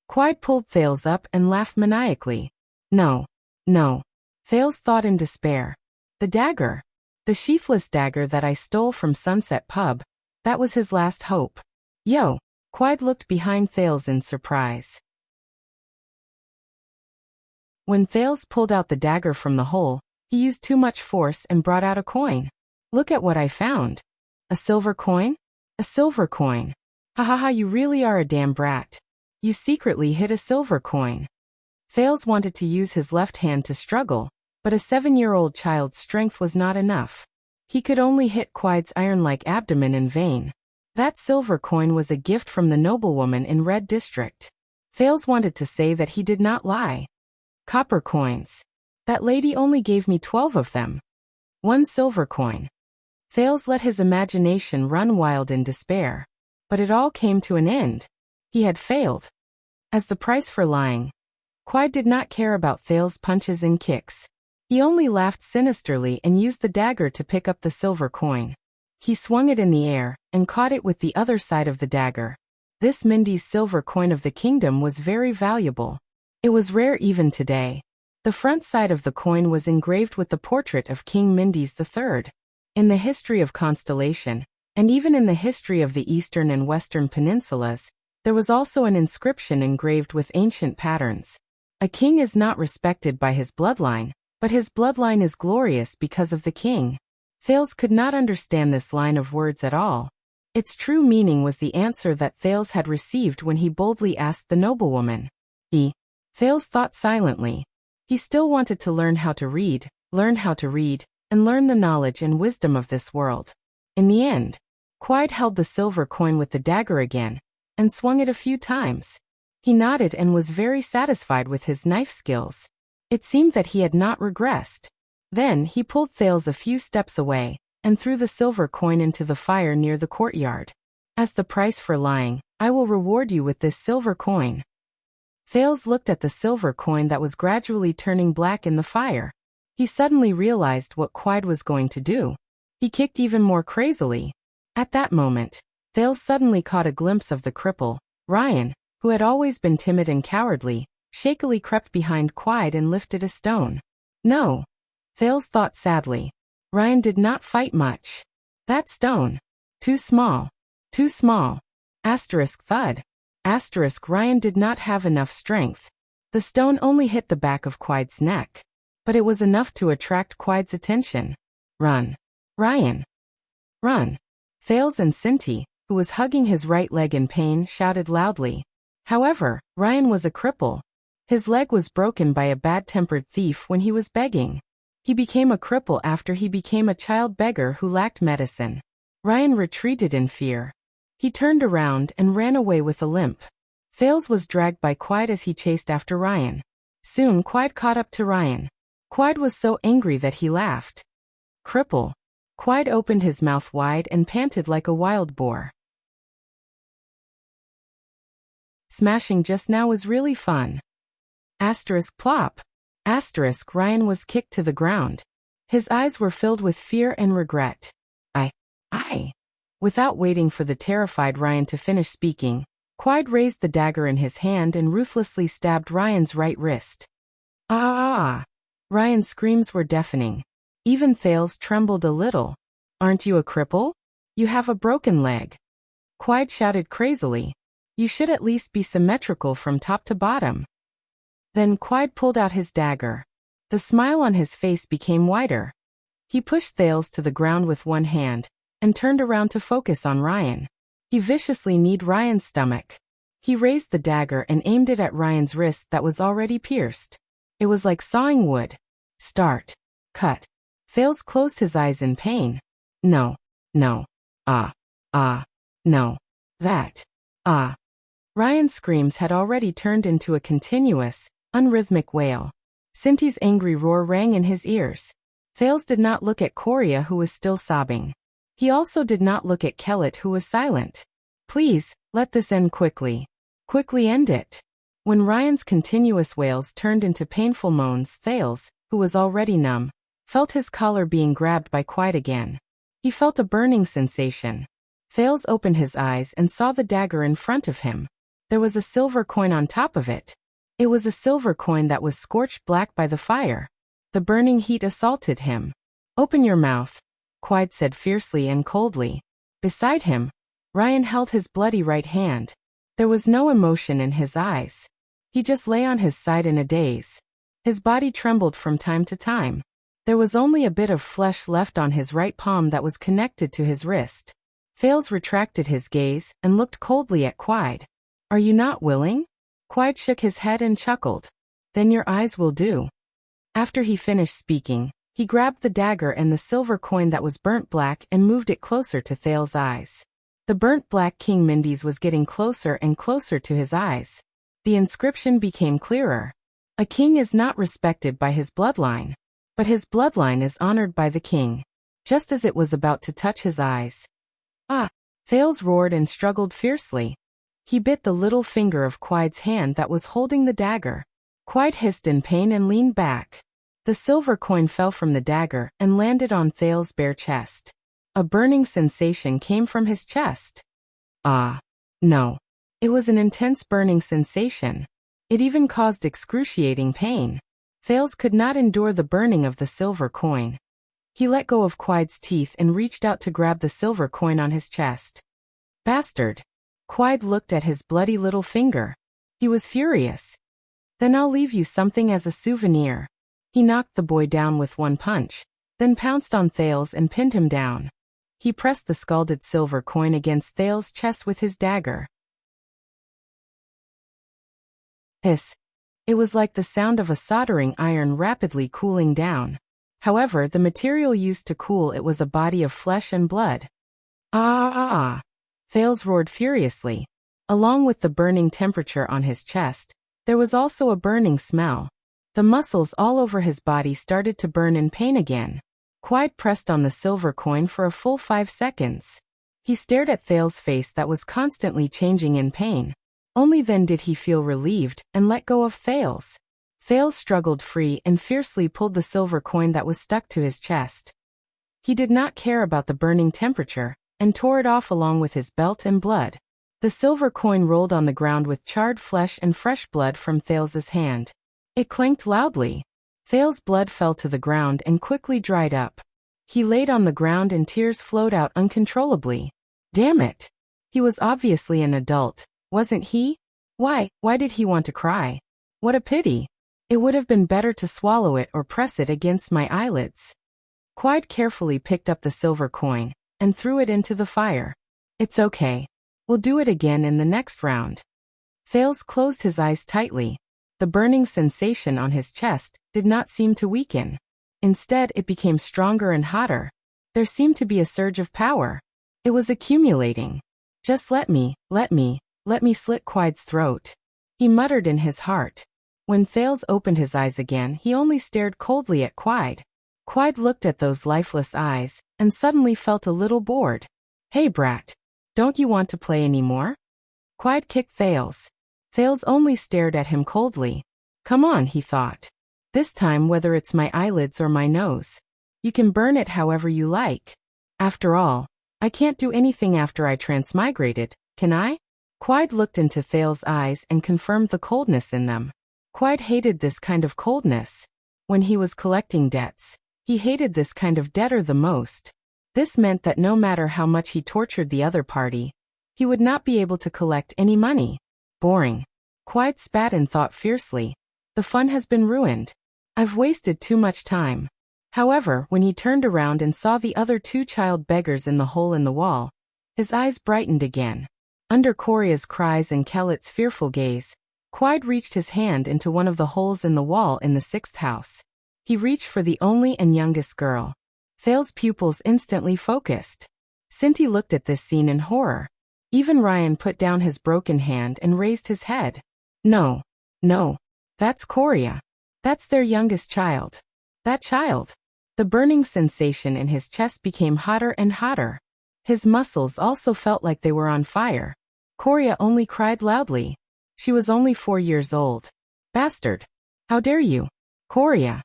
Quide pulled Thales up and laughed maniacally. No. Thales thought in despair. The dagger. The sheathless dagger that I stole from Sunset Pub. That was his last hope. Yo. Quide looked behind Thales in surprise. When Thales pulled out the dagger from the hole, he used too much force and brought out a coin. Look at what I found. A silver coin? A silver coin. Ha ha ha, you really are a damn brat. You secretly hid a silver coin. Thales wanted to use his left hand to struggle, but a 7-year-old child's strength was not enough. He could only hit Quide's iron-like abdomen in vain. That silver coin was a gift from the noblewoman in Red District. Thales wanted to say that he did not lie. Copper coins. That lady only gave me 12 of them. 1 silver coin. Thales let his imagination run wild in despair. But it all came to an end. He had failed. As the price for lying, Quide did not care about Thales' punches and kicks. He only laughed sinisterly and used the dagger to pick up the silver coin. He swung it in the air and caught it with the other side of the dagger. This Mindy's silver coin of the kingdom was very valuable. It was rare even today. The front side of the coin was engraved with the portrait of King Mindy's III. In the history of Constellation, and even in the history of the eastern and western peninsulas, there was also an inscription engraved with ancient patterns. A king is not respected by his bloodline, but his bloodline is glorious because of the king. Thales could not understand this line of words at all. Its true meaning was the answer that Thales had received when he boldly asked the noblewoman. Thales thought silently. He still wanted to learn how to read, and learn the knowledge and wisdom of this world. In the end, Quide held the silver coin with the dagger again, and swung it a few times. He nodded and was very satisfied with his knife skills. It seemed that he had not regressed. Then he pulled Thales a few steps away, and threw the silver coin into the fire near the courtyard. As the price for lying, I will reward you with this silver coin. Thales looked at the silver coin that was gradually turning black in the fire. He suddenly realized what Quide was going to do. He kicked even more crazily. At that moment, Thales suddenly caught a glimpse of the cripple, Ryan, who had always been timid and cowardly, shakily crept behind Quide and lifted a stone. No. Thales thought sadly. Ryan did not fight much. That stone. Too small. Too small. Asterisk thud. Asterisk Ryan did not have enough strength. The stone only hit the back of Quide's neck. But it was enough to attract Quide's attention. Run. Ryan. Run. Thales and Cinti, who was hugging his right leg in pain, shouted loudly. However, Ryan was a cripple. His leg was broken by a bad-tempered thief when he was begging. He became a cripple after he became a child beggar who lacked medicine. Ryan retreated in fear. He turned around and ran away with a limp. Thales was dragged by Quide as he chased after Ryan. Soon Quide caught up to Ryan. Quide was so angry that he laughed. Cripple. Quide opened his mouth wide and panted like a wild boar. Smashing just now was really fun. Asterisk plop. Asterisk Ryan was kicked to the ground. His eyes were filled with fear and regret. I. Without waiting for the terrified Ryan to finish speaking, Quide raised the dagger in his hand and ruthlessly stabbed Ryan's right wrist. Ah! Ryan's screams were deafening. Even Thales trembled a little. Aren't you a cripple? You have a broken leg. Quide shouted crazily. You should at least be symmetrical from top to bottom. Then Quide pulled out his dagger. The smile on his face became wider. He pushed Thales to the ground with one hand, and turned around to focus on Ryan. He viciously kneed Ryan's stomach. He raised the dagger and aimed it at Ryan's wrist that was already pierced. It was like sawing wood. Start. Cut. Thales closed his eyes in pain. No. No. No. That. Ryan's screams had already turned into a continuous, unrhythmic wail. Cinti's angry roar rang in his ears. Thales did not look at Coria, who was still sobbing. He also did not look at Kellet, who was silent. Please, let this end quickly. Quickly end it. When Ryan's continuous wails turned into painful moans, Thales, who was already numb, felt his collar being grabbed by Quide again. He felt a burning sensation. Thales opened his eyes and saw the dagger in front of him. There was a silver coin on top of it. It was a silver coin that was scorched black by the fire. The burning heat assaulted him. Open your mouth, Quide said fiercely and coldly. Beside him, Ryan held his bloody right hand. There was no emotion in his eyes. He just lay on his side in a daze. His body trembled from time to time. There was only a bit of flesh left on his right palm that was connected to his wrist. Thales retracted his gaze and looked coldly at Quide. Are you not willing? Quide shook his head and chuckled. Then your eyes will do. After he finished speaking, he grabbed the dagger and the silver coin that was burnt black and moved it closer to Thales' eyes. The burnt black King Mindes was getting closer and closer to his eyes. The inscription became clearer. A king is not respected by his bloodline, but his bloodline is honored by the king. Just as it was about to touch his eyes. Thales roared and struggled fiercely. He bit the little finger of Quide's hand that was holding the dagger. Quide hissed in pain and leaned back. The silver coin fell from the dagger and landed on Thales' bare chest. A burning sensation came from his chest. No. It was an intense burning sensation. It even caused excruciating pain. Thales could not endure the burning of the silver coin. He let go of Quide's teeth and reached out to grab the silver coin on his chest. Bastard. Quide looked at his bloody little finger. He was furious. Then I'll leave you something as a souvenir. He knocked the boy down with one punch, then pounced on Thales and pinned him down. He pressed the scalded silver coin against Thales' chest with his dagger. Hiss. It was like the sound of a soldering iron rapidly cooling down. However, the material used to cool it was a body of flesh and blood. Thales roared furiously. Along with the burning temperature on his chest, there was also a burning smell. The muscles all over his body started to burn in pain again. Quide pressed on the silver coin for a full 5 seconds. He stared at Thales' face that was constantly changing in pain. Only then did he feel relieved and let go of Thales. Thales struggled free and fiercely pulled the silver coin that was stuck to his chest. He did not care about the burning temperature, and tore it off along with his belt and blood. The silver coin rolled on the ground with charred flesh and fresh blood from Thales's hand. It clanked loudly. Thales' blood fell to the ground and quickly dried up. He laid on the ground and tears flowed out uncontrollably. Damn it! He was obviously an adult, wasn't he? Why did he want to cry? What a pity! It would have been better to swallow it or press it against my eyelids. Quiet carefully picked up the silver coin and threw it into the fire. It's okay. We'll do it again in the next round. Thales closed his eyes tightly. The burning sensation on his chest did not seem to weaken. Instead, it became stronger and hotter. There seemed to be a surge of power. It was accumulating. Just let me slit Quide's throat. He muttered in his heart. When Thales opened his eyes again, he only stared coldly at Quide. Quide looked at those lifeless eyes and suddenly felt a little bored. Hey brat, don't you want to play anymore? Quide kicked Thales. Thales only stared at him coldly. Come on, he thought. This time, whether it's my eyelids or my nose. You can burn it however you like. After all, I can't do anything after I transmigrated, can I? Quide looked into Thales' eyes and confirmed the coldness in them. Quide hated this kind of coldness. When he was collecting debts, he hated this kind of debtor the most. This meant that no matter how much he tortured the other party, he would not be able to collect any money. Boring. Quide spat and thought fiercely. The fun has been ruined. I've wasted too much time. However, when he turned around and saw the other two child beggars in the hole in the wall, his eyes brightened again. Under Coria's cries and Kellet's fearful gaze, Quide reached his hand into one of the holes in the wall in the sixth house. He reached for the only and youngest girl. Thales' pupils instantly focused. Cinti looked at this scene in horror. Even Ryan put down his broken hand and raised his head. No. That's Coria. That's their youngest child. That child. The burning sensation in his chest became hotter and hotter. His muscles also felt like they were on fire. Coria only cried loudly. She was only 4 years old. Bastard. How dare you? Coria.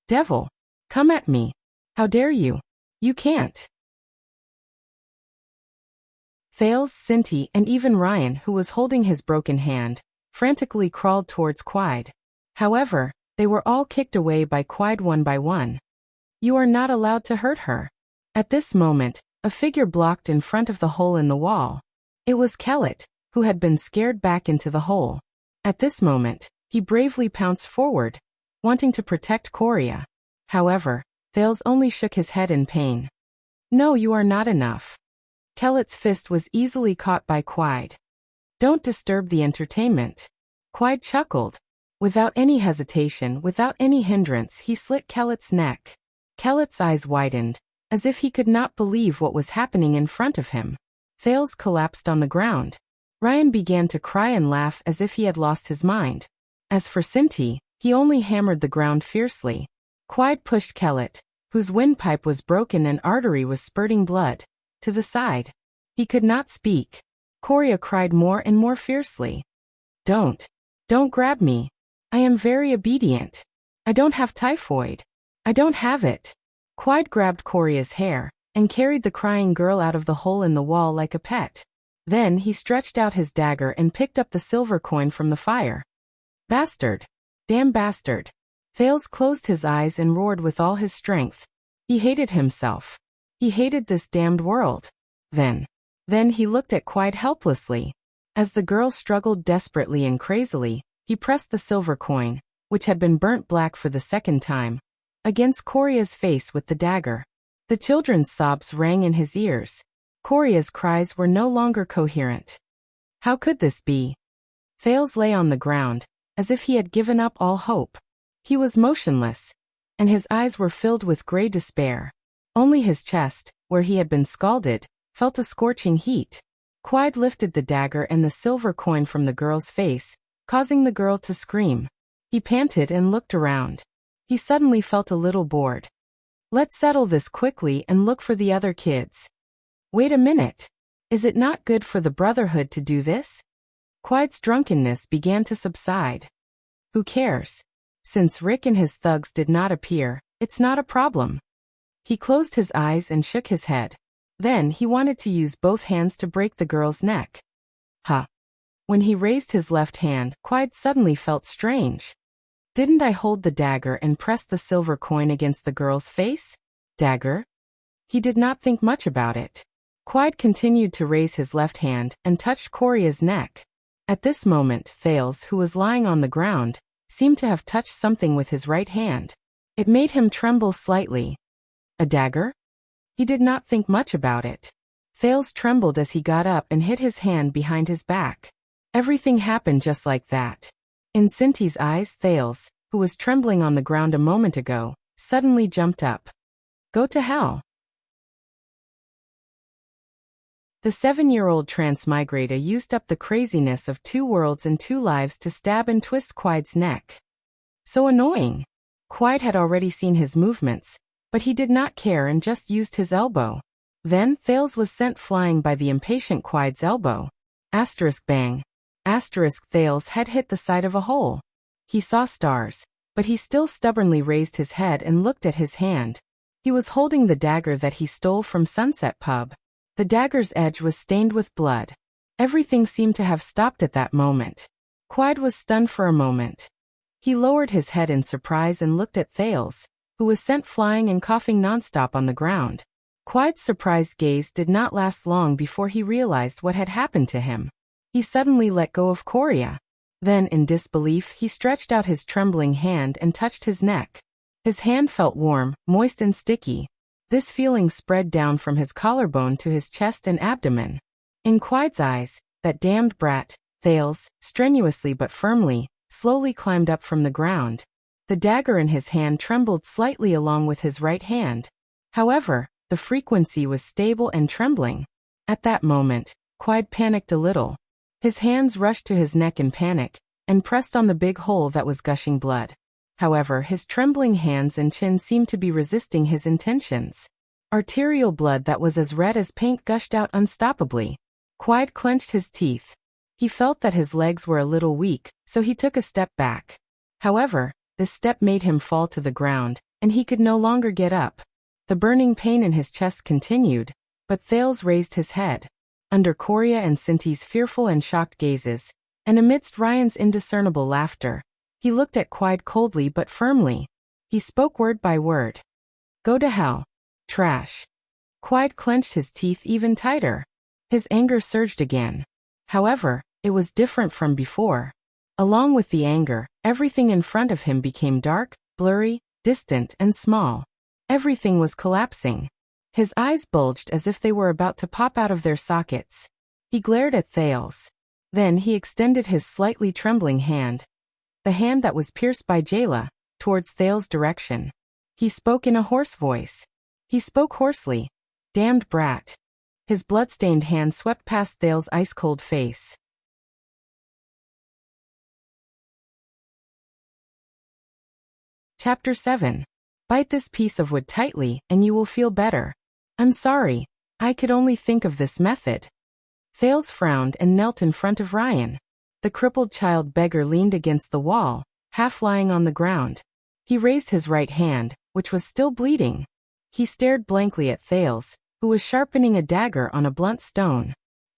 Devil. Come at me. How dare you? You can't. Thales, Cinti, and even Ryan, who was holding his broken hand, frantically crawled towards Quide. However, they were all kicked away by Quide one by one. You are not allowed to hurt her. At this moment, a figure blocked in front of the hole in the wall. It was Kellet, who had been scared back into the hole. At this moment, he bravely pounced forward, wanting to protect Coria. However, Thales only shook his head in pain. No, you are not enough. Kellet's fist was easily caught by Quide. Don't disturb the entertainment. Quide chuckled. Without any hesitation, without any hindrance, he slit Kellet's neck. Kellet's eyes widened, as if he could not believe what was happening in front of him. Thales collapsed on the ground. Ryan began to cry and laugh as if he had lost his mind. As for Cinti, he only hammered the ground fiercely. Quide pushed Kellet, whose windpipe was broken and artery was spurting blood, to the side. He could not speak. Coria cried more and more fiercely. Don't grab me. I am very obedient. I don't have typhoid. I don't have it. Quide grabbed Coria's hair and carried the crying girl out of the hole in the wall like a pet. Then he stretched out his dagger and picked up the silver coin from the fire. Bastard. Damn bastard. Thales closed his eyes and roared with all his strength. He hated himself. He hated this damned world. Then he looked at Quide helplessly. As the girl struggled desperately and crazily, he pressed the silver coin, which had been burnt black for the second time, against Coria's face with the dagger. The children's sobs rang in his ears. Coria's cries were no longer coherent. How could this be? Thales lay on the ground, as if he had given up all hope. He was motionless, and his eyes were filled with gray despair. Only his chest, where he had been scalded, felt a scorching heat. Quide lifted the dagger and the silver coin from the girl's face, causing the girl to scream. He panted and looked around. He suddenly felt a little bored. Let's settle this quickly and look for the other kids. Wait a minute. Is it not good for the Brotherhood to do this? Quide's drunkenness began to subside. Who cares? Since Rick and his thugs did not appear, it's not a problem. He closed his eyes and shook his head. Then he wanted to use both hands to break the girl's neck. Huh. When he raised his left hand, Quide suddenly felt strange. Didn't I hold the dagger and press the silver coin against the girl's face? Dagger? He did not think much about it. Quide continued to raise his left hand and touched Coria's neck. At this moment, Thales, who was lying on the ground, seemed to have touched something with his right hand. It made him tremble slightly. A dagger? He did not think much about it. Thales trembled as he got up and hid his hand behind his back. Everything happened just like that. In Cinti's eyes, Thales, who was trembling on the ground a moment ago, suddenly jumped up. Go to hell. The 7-year-old transmigrator used up the craziness of 2 worlds and 2 lives to stab and twist Quide's neck. So annoying. Quide had already seen his movements, but he did not care and just used his elbow. Then Thales was sent flying by the impatient Quide's elbow. Asterisk bang. Asterisk Thales' head hit the side of a hole. He saw stars, but he still stubbornly raised his head and looked at his hand. He was holding the dagger that he stole from Sunset Pub. The dagger's edge was stained with blood. Everything seemed to have stopped at that moment. Quide was stunned for a moment. He lowered his head in surprise and looked at Thales, who was sent flying and coughing nonstop on the ground. Quide's surprised gaze did not last long before he realized what had happened to him. He suddenly let go of Coria. Then, in disbelief, he stretched out his trembling hand and touched his neck. His hand felt warm, moist and sticky. This feeling spread down from his collarbone to his chest and abdomen. In Quide's eyes, that damned brat, Thales, strenuously but firmly, slowly climbed up from the ground. The dagger in his hand trembled slightly along with his right hand. However, the frequency was stable and trembling. At that moment, Quide panicked a little. His hands rushed to his neck in panic, and pressed on the big hole that was gushing blood. However, his trembling hands and chin seemed to be resisting his intentions. Arterial blood that was as red as paint gushed out unstoppably. Quide clenched his teeth. He felt that his legs were a little weak, so he took a step back. However, this step made him fall to the ground, and he could no longer get up. The burning pain in his chest continued, but Thales raised his head. Under Coria and Cinti's fearful and shocked gazes, and amidst Ryan's indiscernible laughter, he looked at Quide coldly but firmly. He spoke word by word. Go to hell. Trash. Quide clenched his teeth even tighter. His anger surged again. However, it was different from before. Along with the anger, everything in front of him became dark, blurry, distant, and small. Everything was collapsing. His eyes bulged as if they were about to pop out of their sockets. He glared at Thales. Then he extended his slightly trembling hand, the hand that was pierced by Jayla, towards Thales' direction. He spoke in a hoarse voice. He spoke hoarsely. Damned brat. His blood-stained hand swept past Thales' ice-cold face. Chapter 7. Bite this piece of wood tightly, and you will feel better. I'm sorry. I could only think of this method. Thales frowned and knelt in front of Ryan. The crippled child beggar leaned against the wall, half lying on the ground. He raised his right hand, which was still bleeding. He stared blankly at Thales, who was sharpening a dagger on a blunt stone.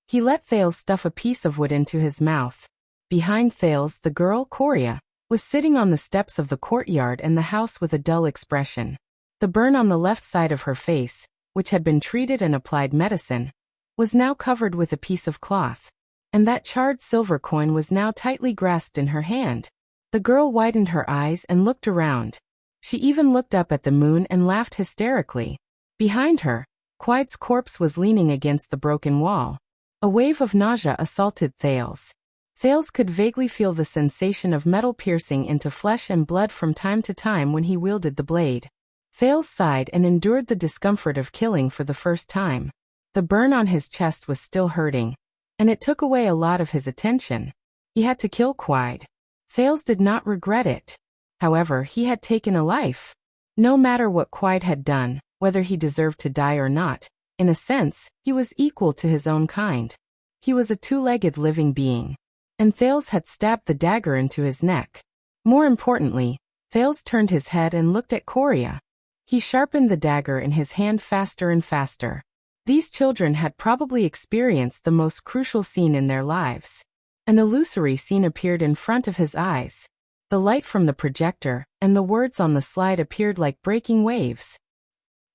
He let Thales stuff a piece of wood into his mouth. Behind Thales, the girl, Coria, was sitting on the steps of the courtyard and the house with a dull expression. The burn on the left side of her face, which had been treated and applied medicine, was now covered with a piece of cloth. And that charred silver coin was now tightly grasped in her hand. The girl widened her eyes and looked around. She even looked up at the moon and laughed hysterically. Behind her, Quide's corpse was leaning against the broken wall. A wave of nausea assaulted Thales. Thales could vaguely feel the sensation of metal piercing into flesh and blood from time to time when he wielded the blade. Thales sighed and endured the discomfort of killing for the first time. The burn on his chest was still hurting, and it took away a lot of his attention. He had to kill Quide. Thales did not regret it. However, he had taken a life. No matter what Quide had done, whether he deserved to die or not, in a sense, he was equal to his own kind. He was a two-legged living being. And Thales had stabbed the dagger into his neck. More importantly, Thales turned his head and looked at Coria. He sharpened the dagger in his hand faster and faster. These children had probably experienced the most crucial scene in their lives. An illusory scene appeared in front of his eyes. The light from the projector and the words on the slide appeared like breaking waves.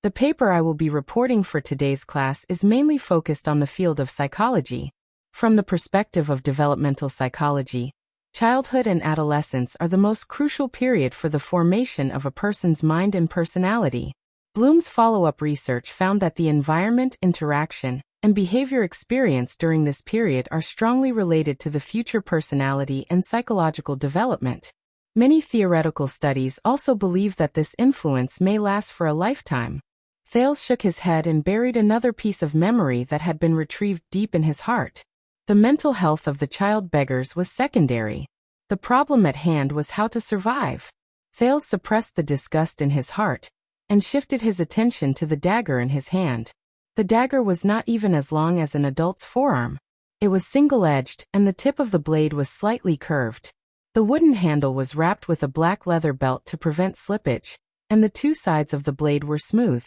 The paper I will be reporting for today's class is mainly focused on the field of psychology. From the perspective of developmental psychology, childhood and adolescence are the most crucial period for the formation of a person's mind and personality. Bloom's follow-up research found that the environment, interaction, and behavior experienced during this period are strongly related to the future personality and psychological development. Many theoretical studies also believe that this influence may last for a lifetime. Thales shook his head and buried another piece of memory that had been retrieved deep in his heart. The mental health of the child beggars was secondary. The problem at hand was how to survive. Thales suppressed the disgust in his heart and shifted his attention to the dagger in his hand. The dagger was not even as long as an adult's forearm. It was single-edged, and the tip of the blade was slightly curved. The wooden handle was wrapped with a black leather belt to prevent slippage, and the two sides of the blade were smooth.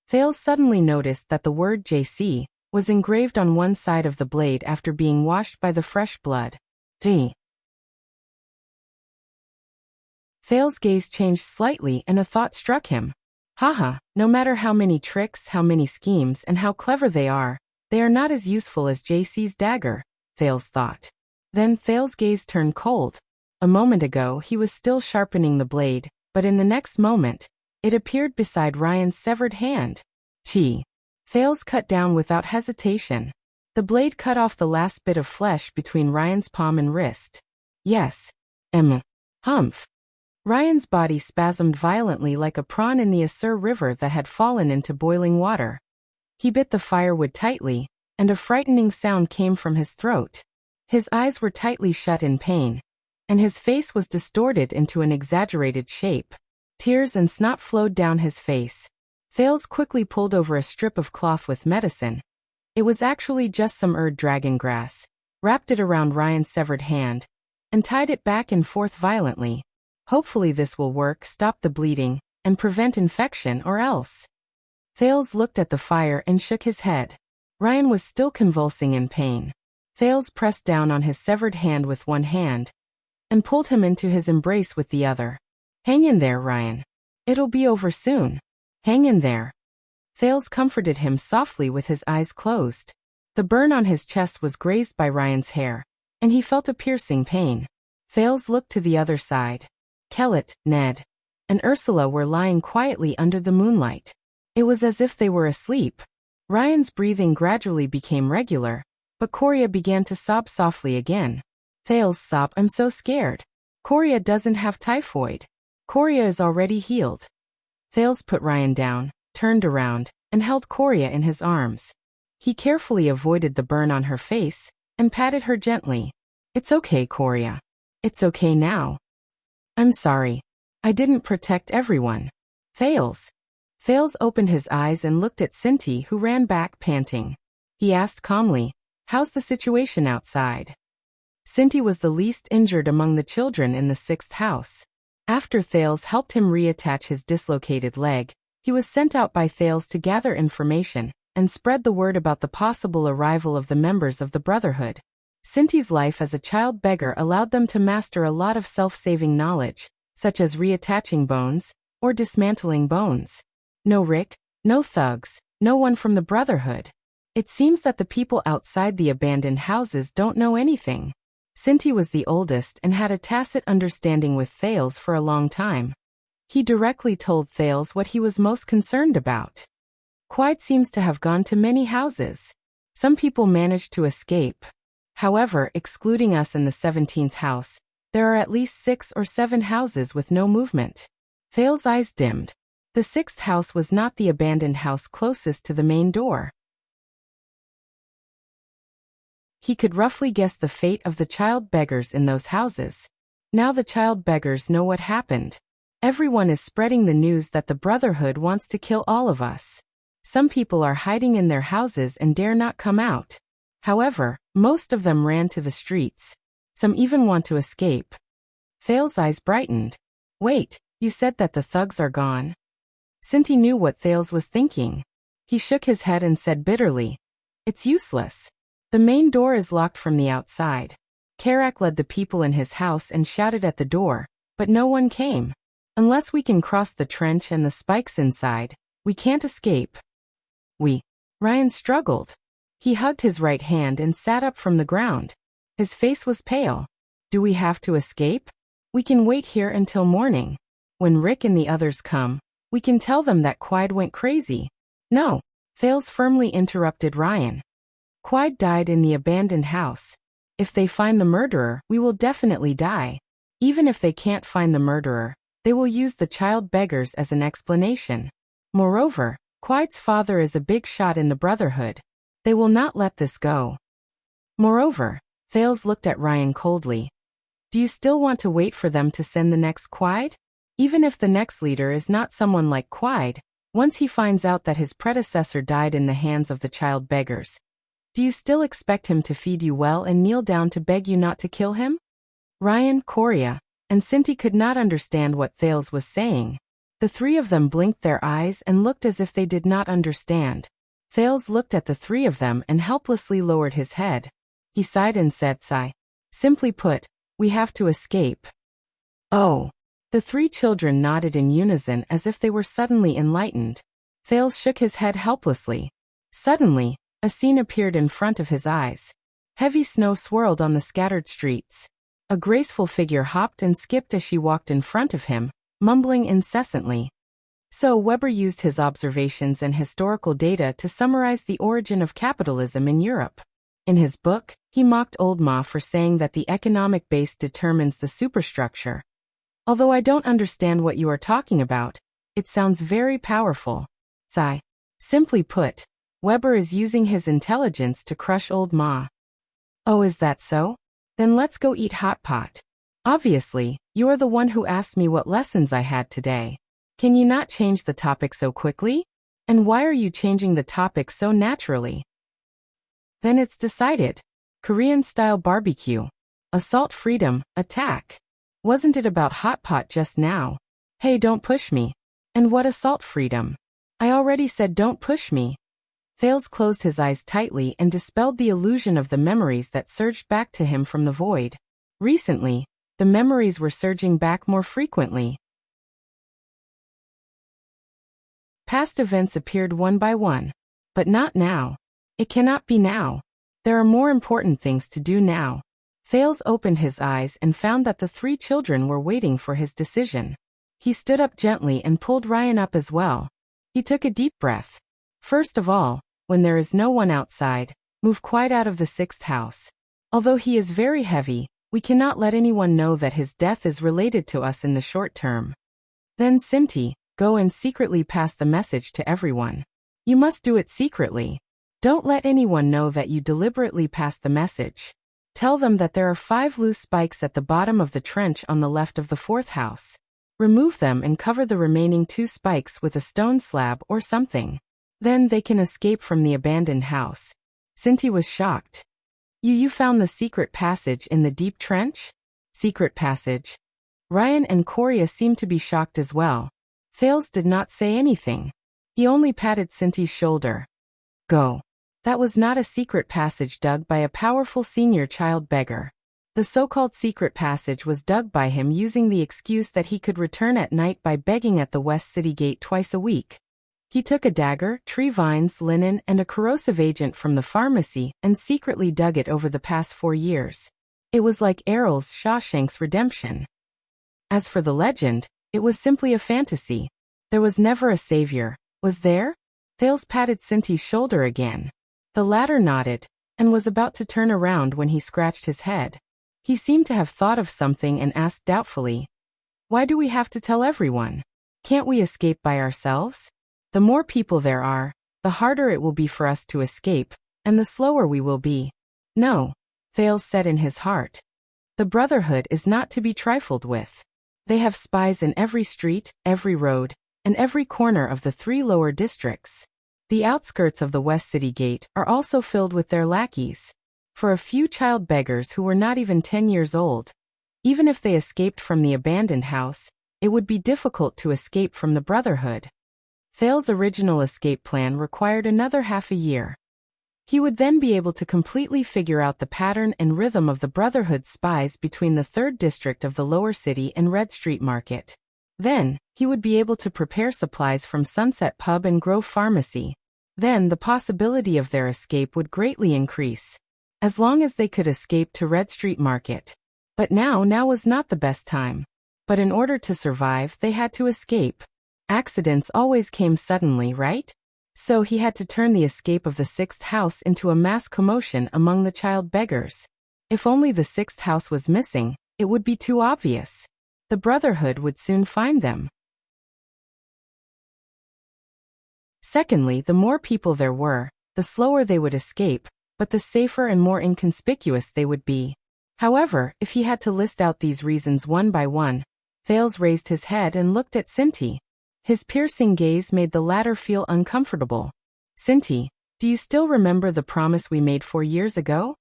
Thales suddenly noticed that the word JC was engraved on one side of the blade after being washed by the fresh blood. D. Thales' gaze changed slightly and a thought struck him. Haha, no matter how many tricks, how many schemes, and how clever they are not as useful as JC's dagger, Thales thought. Then Thales' gaze turned cold. A moment ago he was still sharpening the blade, but in the next moment, it appeared beside Ryan's severed hand. Thales cut down without hesitation. The blade cut off the last bit of flesh between Ryan's palm and wrist. Yes. Humph. Ryan's body spasmed violently like a prawn in the Asur River that had fallen into boiling water. He bit the firewood tightly, and a frightening sound came from his throat. His eyes were tightly shut in pain, and his face was distorted into an exaggerated shape. Tears and snot flowed down his face. Thales quickly pulled over a strip of cloth with medicine. It was actually just some dragon grass, wrapped it around Ryan's severed hand, and tied it back and forth violently. Hopefully this will work, stop the bleeding, and prevent infection or else. Thales looked at the fire and shook his head. Ryan was still convulsing in pain. Thales pressed down on his severed hand with one hand, and pulled him into his embrace with the other. Hang in there, Ryan. It'll be over soon. Hang in there. Thales comforted him softly with his eyes closed. The burn on his chest was grazed by Ryan's hair, and he felt a piercing pain. Thales looked to the other side. Kellett, Ned, and Ursula were lying quietly under the moonlight. It was as if they were asleep. Ryan's breathing gradually became regular, but Coria began to sob softly again. Thales sobbed, I'm so scared. Coria doesn't have typhoid. Coria is already healed. Thales put Ryan down, turned around, and held Coria in his arms. He carefully avoided the burn on her face, and patted her gently. It's okay, Coria. It's okay now. I'm sorry. I didn't protect everyone. Thales. Thales opened his eyes and looked at Cinti, who ran back panting. He asked calmly, how's the situation outside? Cinti was the least injured among the children in the 6th house. After Thales helped him reattach his dislocated leg, he was sent out by Thales to gather information and spread the word about the possible arrival of the members of the Brotherhood. Cinti's life as a child beggar allowed them to master a lot of self-saving knowledge, such as reattaching bones or dismantling bones. No Rick, no thugs, no one from the Brotherhood. It seems that the people outside the abandoned houses don't know anything. Cinti was the oldest and had a tacit understanding with Thales for a long time. He directly told Thales what he was most concerned about. Quiet seems to have gone to many houses. Some people managed to escape. However, excluding us in the 17th house, there are at least 6 or 7 houses with no movement. Thales' eyes dimmed. The 6th house was not the abandoned house closest to the main door. He could roughly guess the fate of the child beggars in those houses. Now the child beggars know what happened. Everyone is spreading the news that the Brotherhood wants to kill all of us. Some people are hiding in their houses and dare not come out. However, most of them ran to the streets. Some even want to escape. Thales' eyes brightened. Wait, you said that the thugs are gone? Cinti knew what Thales was thinking. He shook his head and said bitterly, "It's useless. The main door is locked from the outside." Karak led the people in his house and shouted at the door, but no one came. "Unless we can cross the trench and the spikes inside, we can't escape." Ryan struggled. He hugged his right hand and sat up from the ground. His face was pale. "Do we have to escape? We can wait here until morning. When Rick and the others come, we can tell them that Quide went crazy." "No," Thales firmly interrupted Ryan. "Quide died in the abandoned house. If they find the murderer, we will definitely die. Even if they can't find the murderer, they will use the child beggars as an explanation. Moreover, Quide's father is a big shot in the Brotherhood. They will not let this go." Moreover, Thales looked at Ryan coldly. "Do you still want to wait for them to send the next Quide? Even if the next leader is not someone like Quide, once he finds out that his predecessor died in the hands of the child beggars, do you still expect him to feed you well and kneel down to beg you not to kill him?" Ryan, Korea, and Sinti could not understand what Thales was saying. The three of them blinked their eyes and looked as if they did not understand. Thales looked at the three of them and helplessly lowered his head. He sighed and said, "Sigh. Simply put, we have to escape." "Oh." The three children nodded in unison as if they were suddenly enlightened. Thales shook his head helplessly. Suddenly, a scene appeared in front of his eyes. Heavy snow swirled on the scattered streets. A graceful figure hopped and skipped as she walked in front of him, mumbling incessantly. So Weber used his observations and historical data to summarize the origin of capitalism in Europe. In his book, he mocked Old Ma for saying that the economic base determines the superstructure. "Although I don't understand what you are talking about, it sounds very powerful." Sigh. Simply put, Weber is using his intelligence to crush Old Ma. "Oh, is that so? Then let's go eat hot pot. Obviously, you are the one who asked me what lessons I had today. Can you not change the topic so quickly? And why are you changing the topic so naturally?" "Then it's decided. Korean-style barbecue. Assault freedom, attack. Wasn't it about hot pot just now? Hey, don't push me. And what assault freedom? I already said don't push me." Thales closed his eyes tightly and dispelled the illusion of the memories that surged back to him from the void. Recently, the memories were surging back more frequently. Past events appeared one by one. But not now. It cannot be now. There are more important things to do now. Thales opened his eyes and found that the three children were waiting for his decision. He stood up gently and pulled Ryan up as well. He took a deep breath. "First of all, when there is no one outside, move Quide out of the sixth house. Although he is very heavy, we cannot let anyone know that his death is related to us in the short term. Then Sinti, go and secretly pass the message to everyone. You must do it secretly. Don't let anyone know that you deliberately passed the message. Tell them that there are 5 loose spikes at the bottom of the trench on the left of the 4th house. Remove them and cover the remaining 2 spikes with a stone slab or something. Then they can escape from the abandoned house." Sinti was shocked. You found the secret passage in the deep trench?" "Secret passage." Ryan and Korea seemed to be shocked as well. Thales did not say anything. He only patted Sinti's shoulder. "Go." That was not a secret passage dug by a powerful senior child beggar. The so-called secret passage was dug by him using the excuse that he could return at night by begging at the West City Gate twice a week. He took a dagger, tree vines, linen, and a corrosive agent from the pharmacy and secretly dug it over the past 4 years. It was like Errol's Shawshank's Redemption. As for the legend, it was simply a fantasy. There was never a savior, was there? Thales patted Sinti's shoulder again. The latter nodded, and was about to turn around when he scratched his head. He seemed to have thought of something and asked doubtfully, "Why do we have to tell everyone? Can't we escape by ourselves? The more people there are, the harder it will be for us to escape, and the slower we will be." "No," Thales said in his heart. "The Brotherhood is not to be trifled with. They have spies in every street, every road, and every corner of the 3 lower districts. The outskirts of the West City Gate are also filled with their lackeys. For a few child beggars who were not even 10 years old, even if they escaped from the abandoned house, it would be difficult to escape from the Brotherhood." Thales's original escape plan required another half a year. He would then be able to completely figure out the pattern and rhythm of the Brotherhood's spies between the 3rd District of the Lower City and Red Street Market. Then, he would be able to prepare supplies from Sunset Pub and Grove Pharmacy. Then the possibility of their escape would greatly increase. As long as they could escape to Red Street Market. But now was not the best time. But in order to survive, they had to escape. Accidents always came suddenly, right? So he had to turn the escape of the 6th house into a mass commotion among the child beggars. If only the 6th house was missing, it would be too obvious. The Brotherhood would soon find them. Secondly, the more people there were, the slower they would escape, but the safer and more inconspicuous they would be. However, if he had to list out these reasons one by one, Thales raised his head and looked at Cinti. His piercing gaze made the latter feel uncomfortable. Cinti, do you still remember the promise we made 4 years ago?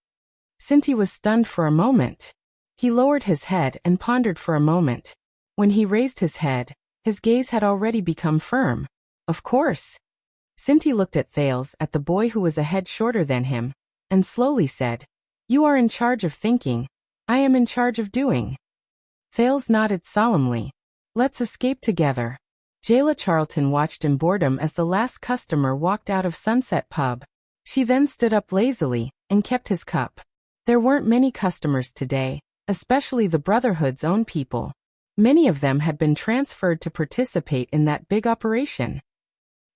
Cinti was stunned for a moment. He lowered his head and pondered for a moment. When he raised his head, his gaze had already become firm. Of course. Cinti looked at Thales, at the boy who was a head shorter than him, and slowly said, "You are in charge of thinking. I am in charge of doing." Thales nodded solemnly. "Let's escape together." Jayla Charlton watched in boredom as the last customer walked out of Sunset Pub. She then stood up lazily and kept his cup. There weren't many customers today, especially the Brotherhood's own people. Many of them had been transferred to participate in that big operation.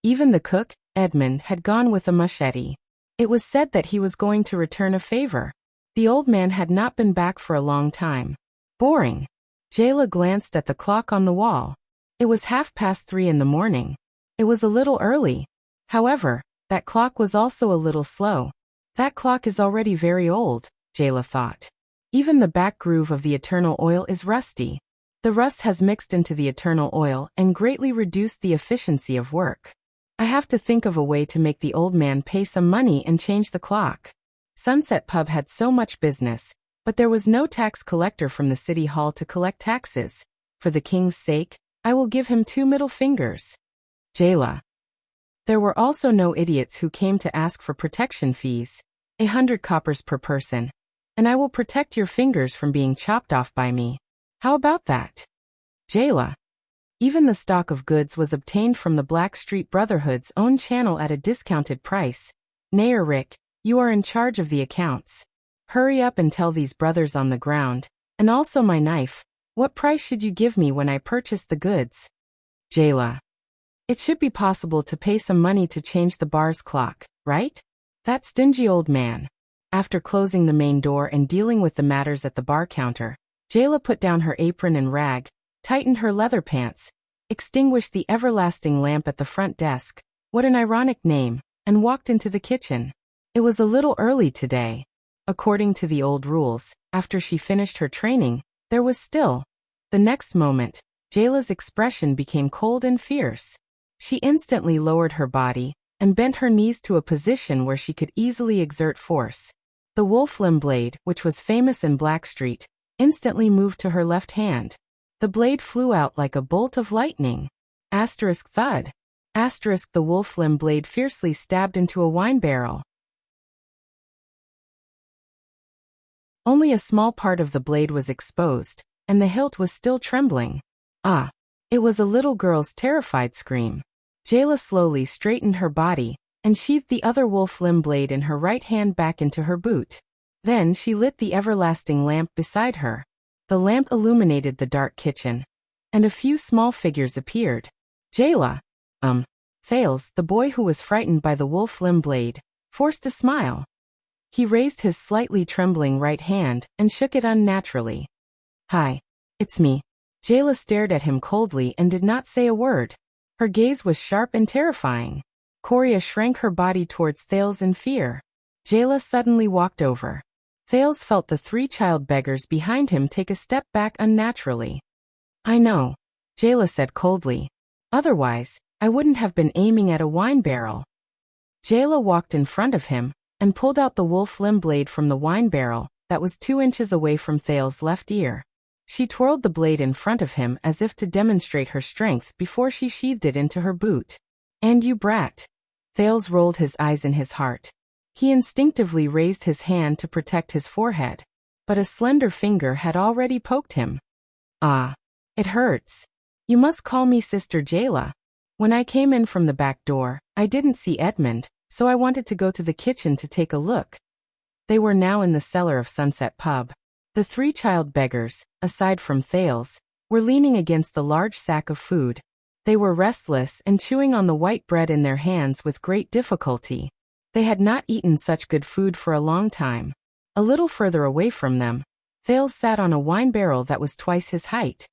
Even the cook, Edmund, had gone with a machete. It was said that he was going to return a favor. The old man had not been back for a long time. Boring. Jayla glanced at the clock on the wall. It was 3:30 in the morning. It was a little early. However, that clock was also a little slow. That clock is already very old, Jayla thought. Even the back groove of the eternal oil is rusty. The rust has mixed into the eternal oil and greatly reduced the efficiency of work. I have to think of a way to make the old man pay some money and change the clock. Sunset Pub had so much business, but there was no tax collector from the city hall to collect taxes. For the king's sake, I will give him 2 middle fingers. Jayla. There were also no idiots who came to ask for protection fees, 100 coppers per person, and I will protect your fingers from being chopped off by me. How about that? Jayla. Even the stock of goods was obtained from the Blackstreet Brotherhood's own channel at a discounted price. Nair Rick, you are in charge of the accounts. Hurry up and tell these brothers on the ground, and also my knife, what price should you give me when I purchase the goods? Jayla. It should be possible to pay some money to change the bar's clock, right? That stingy old man. After closing the main door and dealing with the matters at the bar counter, Jayla put down her apron and rag, tightened her leather pants, extinguished the everlasting lamp at the front desk, what an ironic name, and walked into the kitchen. It was a little early today. According to the old rules, after she finished her training, there was still. The next moment, Jayla's expression became cold and fierce. She instantly lowered her body and bent her knees to a position where she could easily exert force. The wolf-limb blade, which was famous in Blackstreet, instantly moved to her left hand. The blade flew out like a bolt of lightning. Asterisk thud. Asterisk the wolf-limb blade fiercely stabbed into a wine barrel. Only a small part of the blade was exposed, and the hilt was still trembling. Ah! It was a little girl's terrified scream. Jayla slowly straightened her body, and sheathed the other wolf-limb blade in her right hand back into her boot. Then she lit the everlasting lamp beside her. The lamp illuminated the dark kitchen, and a few small figures appeared. Jayla. Thales, the boy who was frightened by the wolf-limb blade, forced a smile. He raised his slightly trembling right hand and shook it unnaturally. Hi. It's me. Jayla stared at him coldly and did not say a word. Her gaze was sharp and terrifying. Coria shrank her body towards Thales in fear. Jayla suddenly walked over. Thales felt the 3 child beggars behind him take a step back unnaturally. I know, Jayla said coldly. Otherwise, I wouldn't have been aiming at a wine barrel. Jayla walked in front of him and pulled out the wolf-limb blade from the wine barrel that was 2 inches away from Thales' left ear. She twirled the blade in front of him as if to demonstrate her strength before she sheathed it into her boot. And you brat. Thales rolled his eyes in his heart. He instinctively raised his hand to protect his forehead. But a slender finger had already poked him. Ah. It hurts. You must call me Sister Jayla. When I came in from the back door, I didn't see Edmund, so I wanted to go to the kitchen to take a look. They were now in the cellar of Sunset Pub. The three child beggars, aside from Thales, were leaning against the large sack of food. They were restless and chewing on the white bread in their hands with great difficulty. They had not eaten such good food for a long time. A little further away from them, Thales sat on a wine barrel that was twice his height.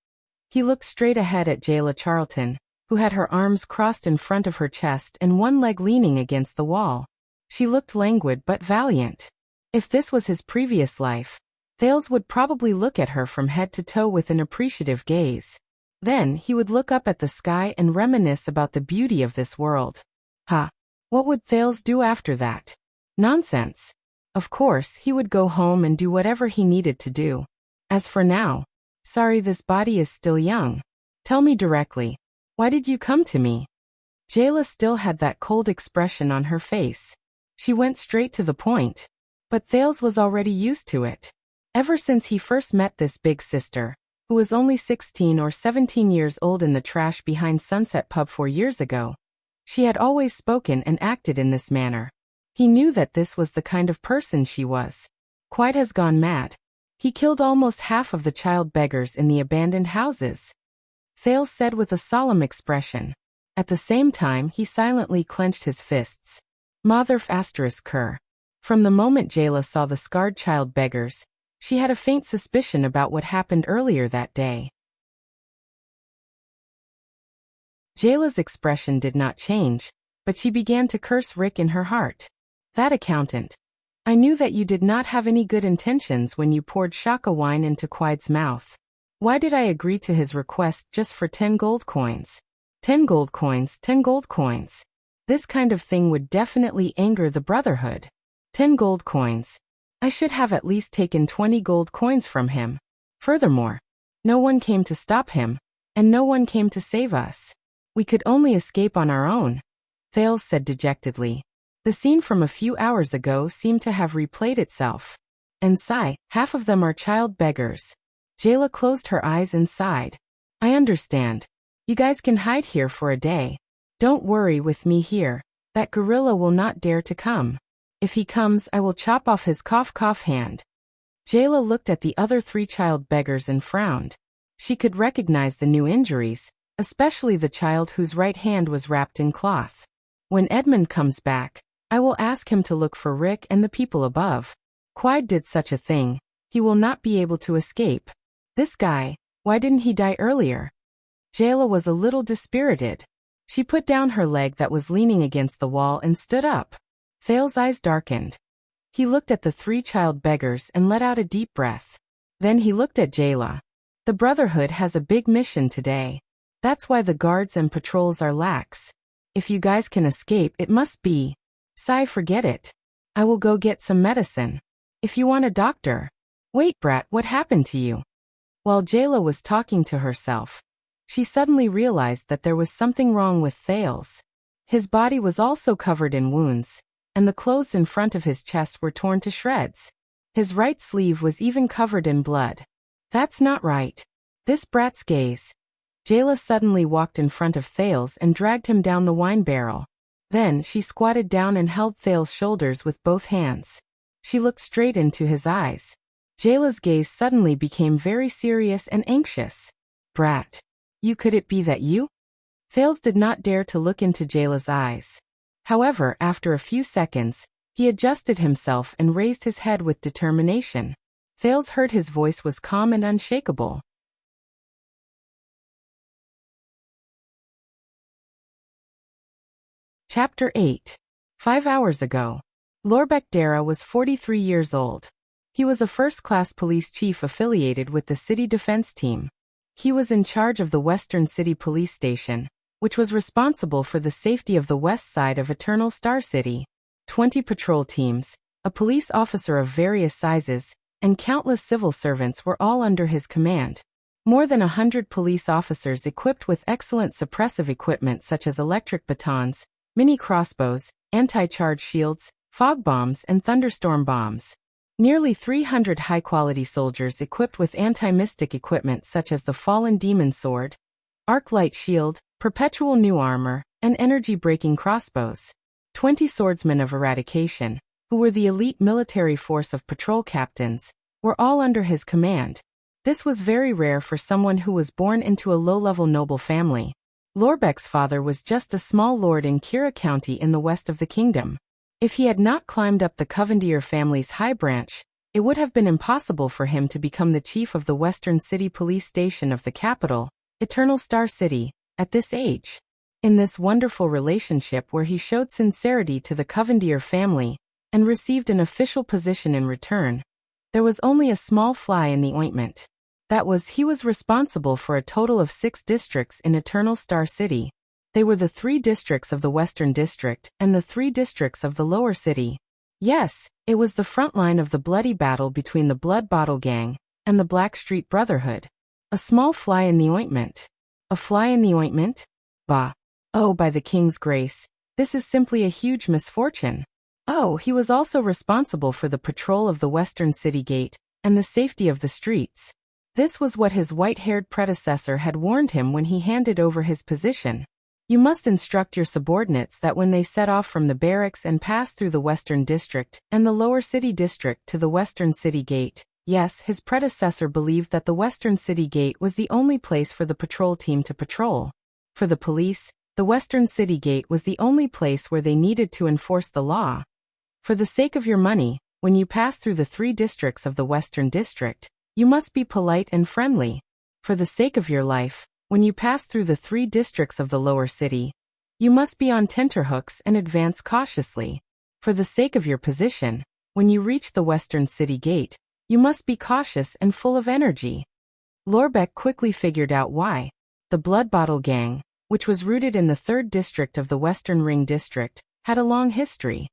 He looked straight ahead at Jayla Charlton, who had her arms crossed in front of her chest and one leg leaning against the wall. She looked languid but valiant. If this was his previous life, Thales would probably look at her from head to toe with an appreciative gaze. Then he would look up at the sky and reminisce about the beauty of this world. What would Thales do after that? Nonsense. Of course, he would go home and do whatever he needed to do. As for now, sorry, this body is still young. Tell me directly, why did you come to me? Jayla still had that cold expression on her face. She went straight to the point. But Thales was already used to it. Ever since he first met this big sister, who was only 16 or 17 years old in the trash behind Sunset Pub 4 years ago, she had always spoken and acted in this manner. He knew that this was the kind of person she was. Quite has gone mad. He killed almost half of the child beggars in the abandoned houses. Thales said with a solemn expression. At the same time he silently clenched his fists. Mother ***. From the moment Jayla saw the scarred child beggars, she had a faint suspicion about what happened earlier that day. Jayla's expression did not change, but she began to curse Rick in her heart. That accountant. I knew that you did not have any good intentions when you poured shaka wine into Quide's mouth. Why did I agree to his request just for 10 gold coins? 10 gold coins, 10 gold coins. This kind of thing would definitely anger the Brotherhood. 10 gold coins. I should have at least taken 20 gold coins from him. Furthermore, no one came to stop him, and no one came to save us. We could only escape on our own, Thales said dejectedly. The scene from a few hours ago seemed to have replayed itself. And sigh, half of them are child beggars. Jayla closed her eyes and sighed. I understand. You guys can hide here for a day. Don't worry with me here. That gorilla will not dare to come. If he comes, I will chop off his cough hand. Jayla looked at the other 3 child beggars and frowned. She could recognize the new injuries, especially the child whose right hand was wrapped in cloth. When Edmund comes back, I will ask him to look for Rick and the people above. Quide did such a thing. He will not be able to escape. This guy, why didn't he die earlier? Jayla was a little dispirited. She put down her leg that was leaning against the wall and stood up. Thales' eyes darkened. He looked at the 3 child beggars and let out a deep breath. Then he looked at Jayla. The Brotherhood has a big mission today. That's why the guards and patrols are lax. If you guys can escape, it must be. Sigh, forget it. I will go get some medicine. If you want a doctor. Wait, brat, what happened to you? While Jayla was talking to herself, she suddenly realized that there was something wrong with Thales. His body was also covered in wounds, and the clothes in front of his chest were torn to shreds. His right sleeve was even covered in blood. That's not right. This brat's gaze. Jayla suddenly walked in front of Thales and dragged him down the wine barrel. Then she squatted down and held Thales' shoulders with both hands. She looked straight into his eyes. Jayla's gaze suddenly became very serious and anxious. Brat. Could it be that you? Thales did not dare to look into Jayla's eyes. However, after a few seconds, he adjusted himself and raised his head with determination. Thales heard his voice was calm and unshakable. Chapter 8. 5 hours ago. Lorbek Dara was 43 years old. He was a first-class police chief affiliated with the city defense team. He was in charge of the Western City Police Station, which was responsible for the safety of the west side of Eternal Star City. 20 patrol teams, a police officer of various sizes, and countless civil servants were all under his command. More than 100 police officers equipped with excellent suppressive equipment such as electric batons, mini crossbows, anti-charge shields, fog bombs, and thunderstorm bombs. Nearly 300 high-quality soldiers equipped with anti-mystic equipment such as the Fallen Demon Sword, Arc Light Shield, Perpetual New Armor, and energy-breaking crossbows. 20 swordsmen of eradication, who were the elite military force of patrol captains, were all under his command. This was very rare for someone who was born into a low-level noble family. Lorbeck's father was just a small lord in Kira County in the west of the kingdom. If he had not climbed up the Covendier family's high branch, it would have been impossible for him to become the chief of the Western City Police Station of the capital, Eternal Star City, at this age. In this wonderful relationship where he showed sincerity to the Covendier family and received an official position in return, there was only a small fly in the ointment. That was, he was responsible for a total of 6 districts in Eternal Star City. They were the 3 districts of the Western District and the 3 districts of the Lower City. Yes, it was the front line of the bloody battle between the Blood Bottle Gang and the Blackstreet Brotherhood. A small fly in the ointment. A fly in the ointment? Bah. Oh, by the king's grace, this is simply a huge misfortune. Oh, he was also responsible for the patrol of the Western City Gate and the safety of the streets. This was what his white-haired predecessor had warned him when he handed over his position. You must instruct your subordinates that when they set off from the barracks and pass through the Western District and the Lower City District to the Western City Gate. Yes, his predecessor believed that the Western City Gate was the only place for the patrol team to patrol. For the police, the Western City Gate was the only place where they needed to enforce the law. For the sake of your money, when you pass through the 3 districts of the Western District, you must be polite and friendly. For the sake of your life, when you pass through the 3 districts of the Lower City, you must be on tenterhooks and advance cautiously. For the sake of your position, when you reach the Western City Gate, you must be cautious and full of energy. Lorbeck quickly figured out why. The Blood Bottle Gang, which was rooted in the 3rd district of the Western Ring District, had a long history.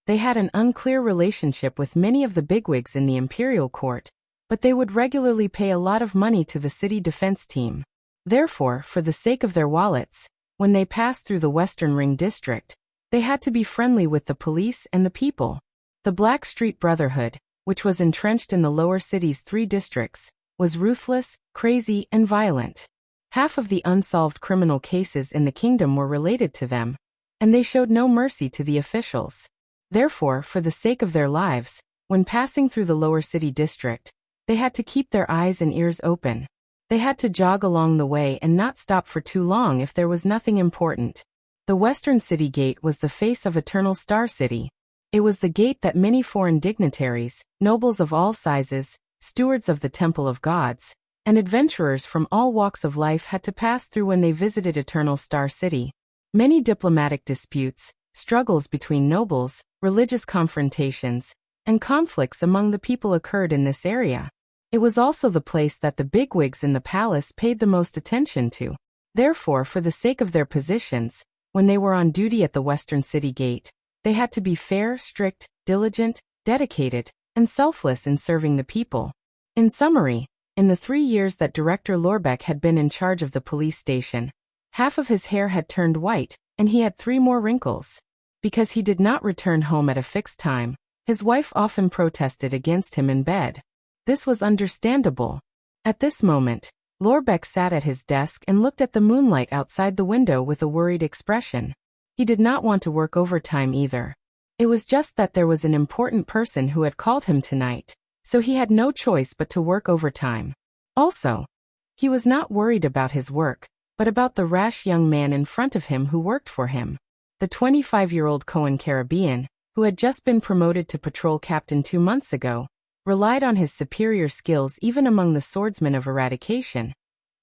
They had an unclear relationship with many of the bigwigs in the imperial court, but they would regularly pay a lot of money to the city defense team. Therefore, for the sake of their wallets, when they passed through the Western Ring District, they had to be friendly with the police and the people. The Blackstreet Brotherhood, which was entrenched in the Lower City's 3 districts, was ruthless, crazy, and violent. Half of the unsolved criminal cases in the kingdom were related to them, and they showed no mercy to the officials. Therefore, for the sake of their lives, when passing through the Lower City District, they had to keep their eyes and ears open. They had to jog along the way and not stop for too long if there was nothing important. The Western City Gate was the face of Eternal Star City. It was the gate that many foreign dignitaries, nobles of all sizes, stewards of the Temple of Gods, and adventurers from all walks of life had to pass through when they visited Eternal Star City. Many diplomatic disputes, struggles between nobles, religious confrontations, and conflicts among the people occurred in this area. It was also the place that the bigwigs in the palace paid the most attention to. Therefore, for the sake of their positions, when they were on duty at the Western City Gate, they had to be fair, strict, diligent, dedicated, and selfless in serving the people. In summary, in the 3 years that Director Lorbeck had been in charge of the police station, half of his hair had turned white, and he had 3 more wrinkles. Because he did not return home at a fixed time, his wife often protested against him in bed. This was understandable. At this moment, Lorbeck sat at his desk and looked at the moonlight outside the window with a worried expression. He did not want to work overtime either. It was just that there was an important person who had called him tonight, so he had no choice but to work overtime. Also, he was not worried about his work, but about the rash young man in front of him who worked for him. The 25-year-old Cohen Caribbean, who had just been promoted to patrol captain 2 months ago, relied on his superior skills even among the swordsmen of eradication.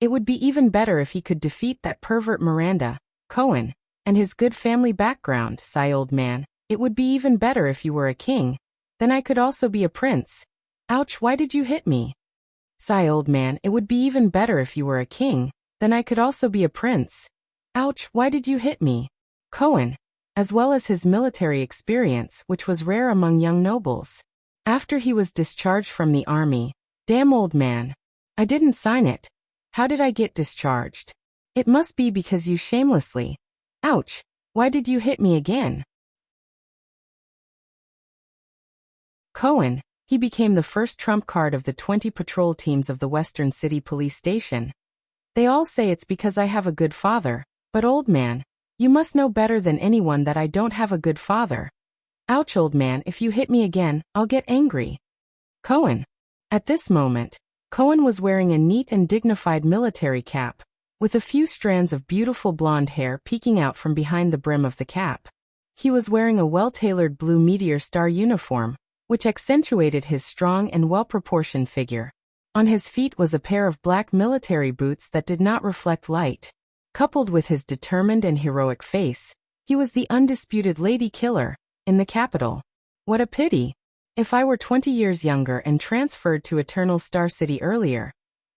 It would be even better if he could defeat that pervert Miranda, Cohen, and his good family background. Sigh, old man, it would be even better if you were a king. Then I could also be a prince. Ouch, why did you hit me? Sigh, old man, it would be even better if you were a king. Then I could also be a prince. Ouch, why did you hit me? Cohen, as well as his military experience, which was rare among young nobles. After he was discharged from the army. Damn old man. I didn't sign it. How did I get discharged? It must be because you shamelessly. Ouch. Why did you hit me again? Cohen. He became the first trump card of the 20 patrol teams of the Western City Police Station. They all say it's because I have a good father, but old man, you must know better than anyone that I don't have a good father. Ouch, old man, if you hit me again, I'll get angry. Cohen. At this moment, Cohen was wearing a neat and dignified military cap, with a few strands of beautiful blonde hair peeking out from behind the brim of the cap. He was wearing a well-tailored blue Meteor Star uniform, which accentuated his strong and well-proportioned figure. On his feet was a pair of black military boots that did not reflect light. Coupled with his determined and heroic face, he was the undisputed lady killer in the capital. What a pity. If I were 20 years younger and transferred to Eternal Star City earlier,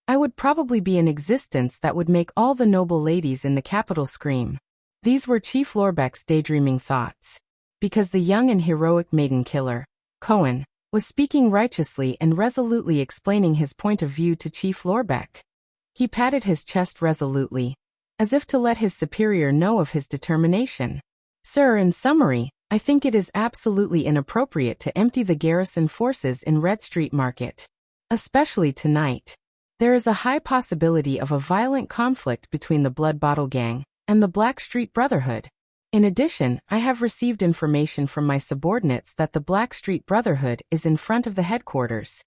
I would probably be in existence that would make all the noble ladies in the capital scream. These were Chief Lorbeck's daydreaming thoughts. Because the young and heroic maiden killer, Cohen, was speaking righteously and resolutely explaining his point of view to Chief Lorbeck. He patted his chest resolutely, as if to let his superior know of his determination. Sir, in summary, I think it is absolutely inappropriate to empty the garrison forces in Red Street Market. Especially tonight. There is a high possibility of a violent conflict between the Blood Bottle Gang and the Black Street Brotherhood. In addition, I have received information from my subordinates that the Black Street Brotherhood is in front of the headquarters.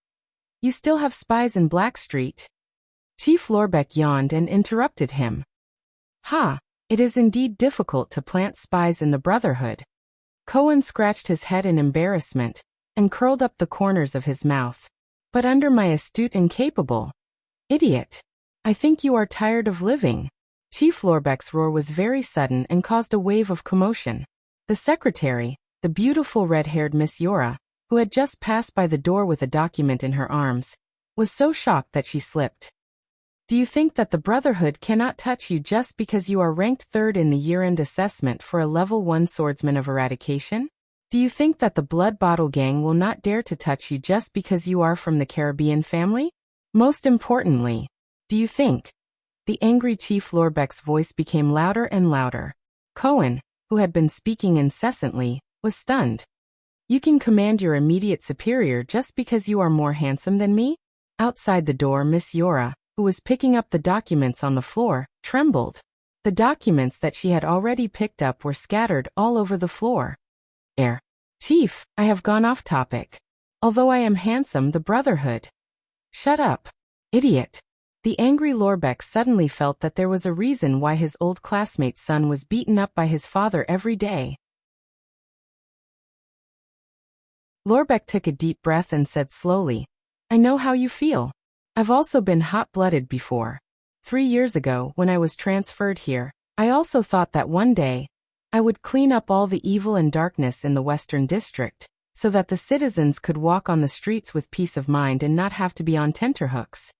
You still have spies in Black Street? Chief Lorbeck yawned and interrupted him. Ha! It is indeed difficult to plant spies in the Brotherhood. Cohen scratched his head in embarrassment and curled up the corners of his mouth. But under my astute and capable. Idiot. I think you are tired of living. Chief Lorbeck's roar was very sudden and caused a wave of commotion. The secretary, the beautiful red-haired Miss Yora, who had just passed by the door with a document in her arms, was so shocked that she slipped. Do you think that the Brotherhood cannot touch you just because you are ranked third in the year-end assessment for a level 1 swordsman of eradication? Do you think that the Blood Bottle Gang will not dare to touch you just because you are from the Caribbean family? Most importantly, do you think? The angry Chief Lorbeck's voice became louder and louder. Cohen, who had been speaking incessantly, was stunned. You can command your immediate superior just because you are more handsome than me? Outside the door, Miss Yora, who was picking up the documents on the floor, trembled. The documents that she had already picked up were scattered all over the floor. Chief, I have gone off topic. Although I am handsome, the Brotherhood. Shut up. Idiot. The angry Lorbeck suddenly felt that there was a reason why his old classmate's son was beaten up by his father every day. Lorbeck took a deep breath and said slowly, I know how you feel. I've also been hot-blooded before. 3 years ago, when I was transferred here, I also thought that one day, I would clean up all the evil and darkness in the Western District, so that the citizens could walk on the streets with peace of mind and not have to be on tenterhooks.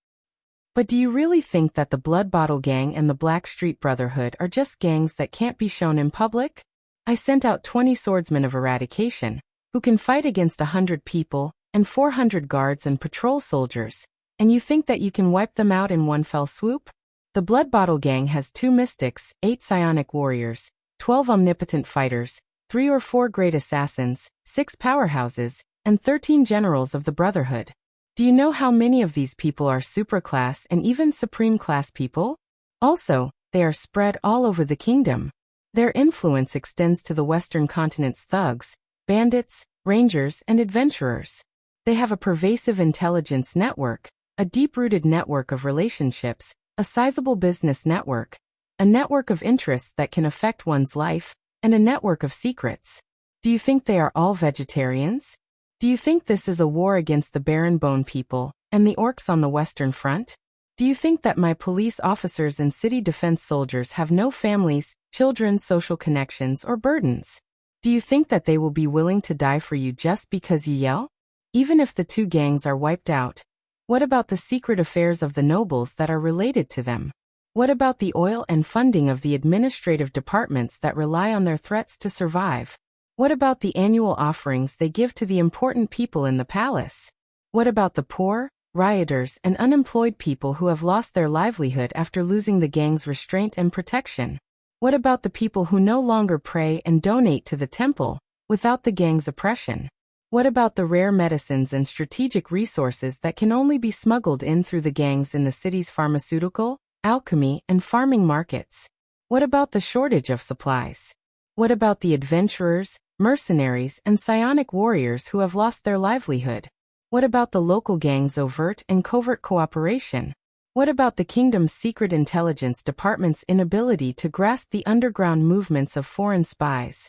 But do you really think that the Blood Bottle Gang and the Black Street Brotherhood are just gangs that can't be shown in public? I sent out 20 swordsmen of eradication, who can fight against 100 people, and 400 guards and patrol soldiers, and you think that you can wipe them out in one fell swoop? The Blood Bottle Gang has 2 mystics, 8 psionic warriors, 12 omnipotent fighters, 3 or 4 great assassins, 6 powerhouses, and 13 generals of the Brotherhood. Do you know how many of these people are superclass and even supreme class people? Also, they are spread all over the kingdom. Their influence extends to the Western continent's thugs, bandits, rangers, and adventurers. They have a pervasive intelligence network, a deep-rooted network of relationships, a sizable business network, a network of interests that can affect one's life, and a network of secrets. Do you think they are all vegetarians? Do you think this is a war against the Baron Bone people and the orcs on the Western Front? Do you think that my police officers and city defense soldiers have no families, children, social connections, or burdens? Do you think that they will be willing to die for you just because you yell? Even if the 2 gangs are wiped out, what about the secret affairs of the nobles that are related to them? What about the oil and funding of the administrative departments that rely on their threats to survive? What about the annual offerings they give to the important people in the palace? What about the poor, rioters, and unemployed people who have lost their livelihood after losing the gang's restraint and protection? What about the people who no longer pray and donate to the temple without the gang's oppression? What about the rare medicines and strategic resources that can only be smuggled in through the gangs in the city's pharmaceutical, alchemy, and farming markets? What about the shortage of supplies? What about the adventurers, mercenaries, and psionic warriors who have lost their livelihood? What about the local gangs' overt and covert cooperation? What about the kingdom's secret intelligence department's inability to grasp the underground movements of foreign spies?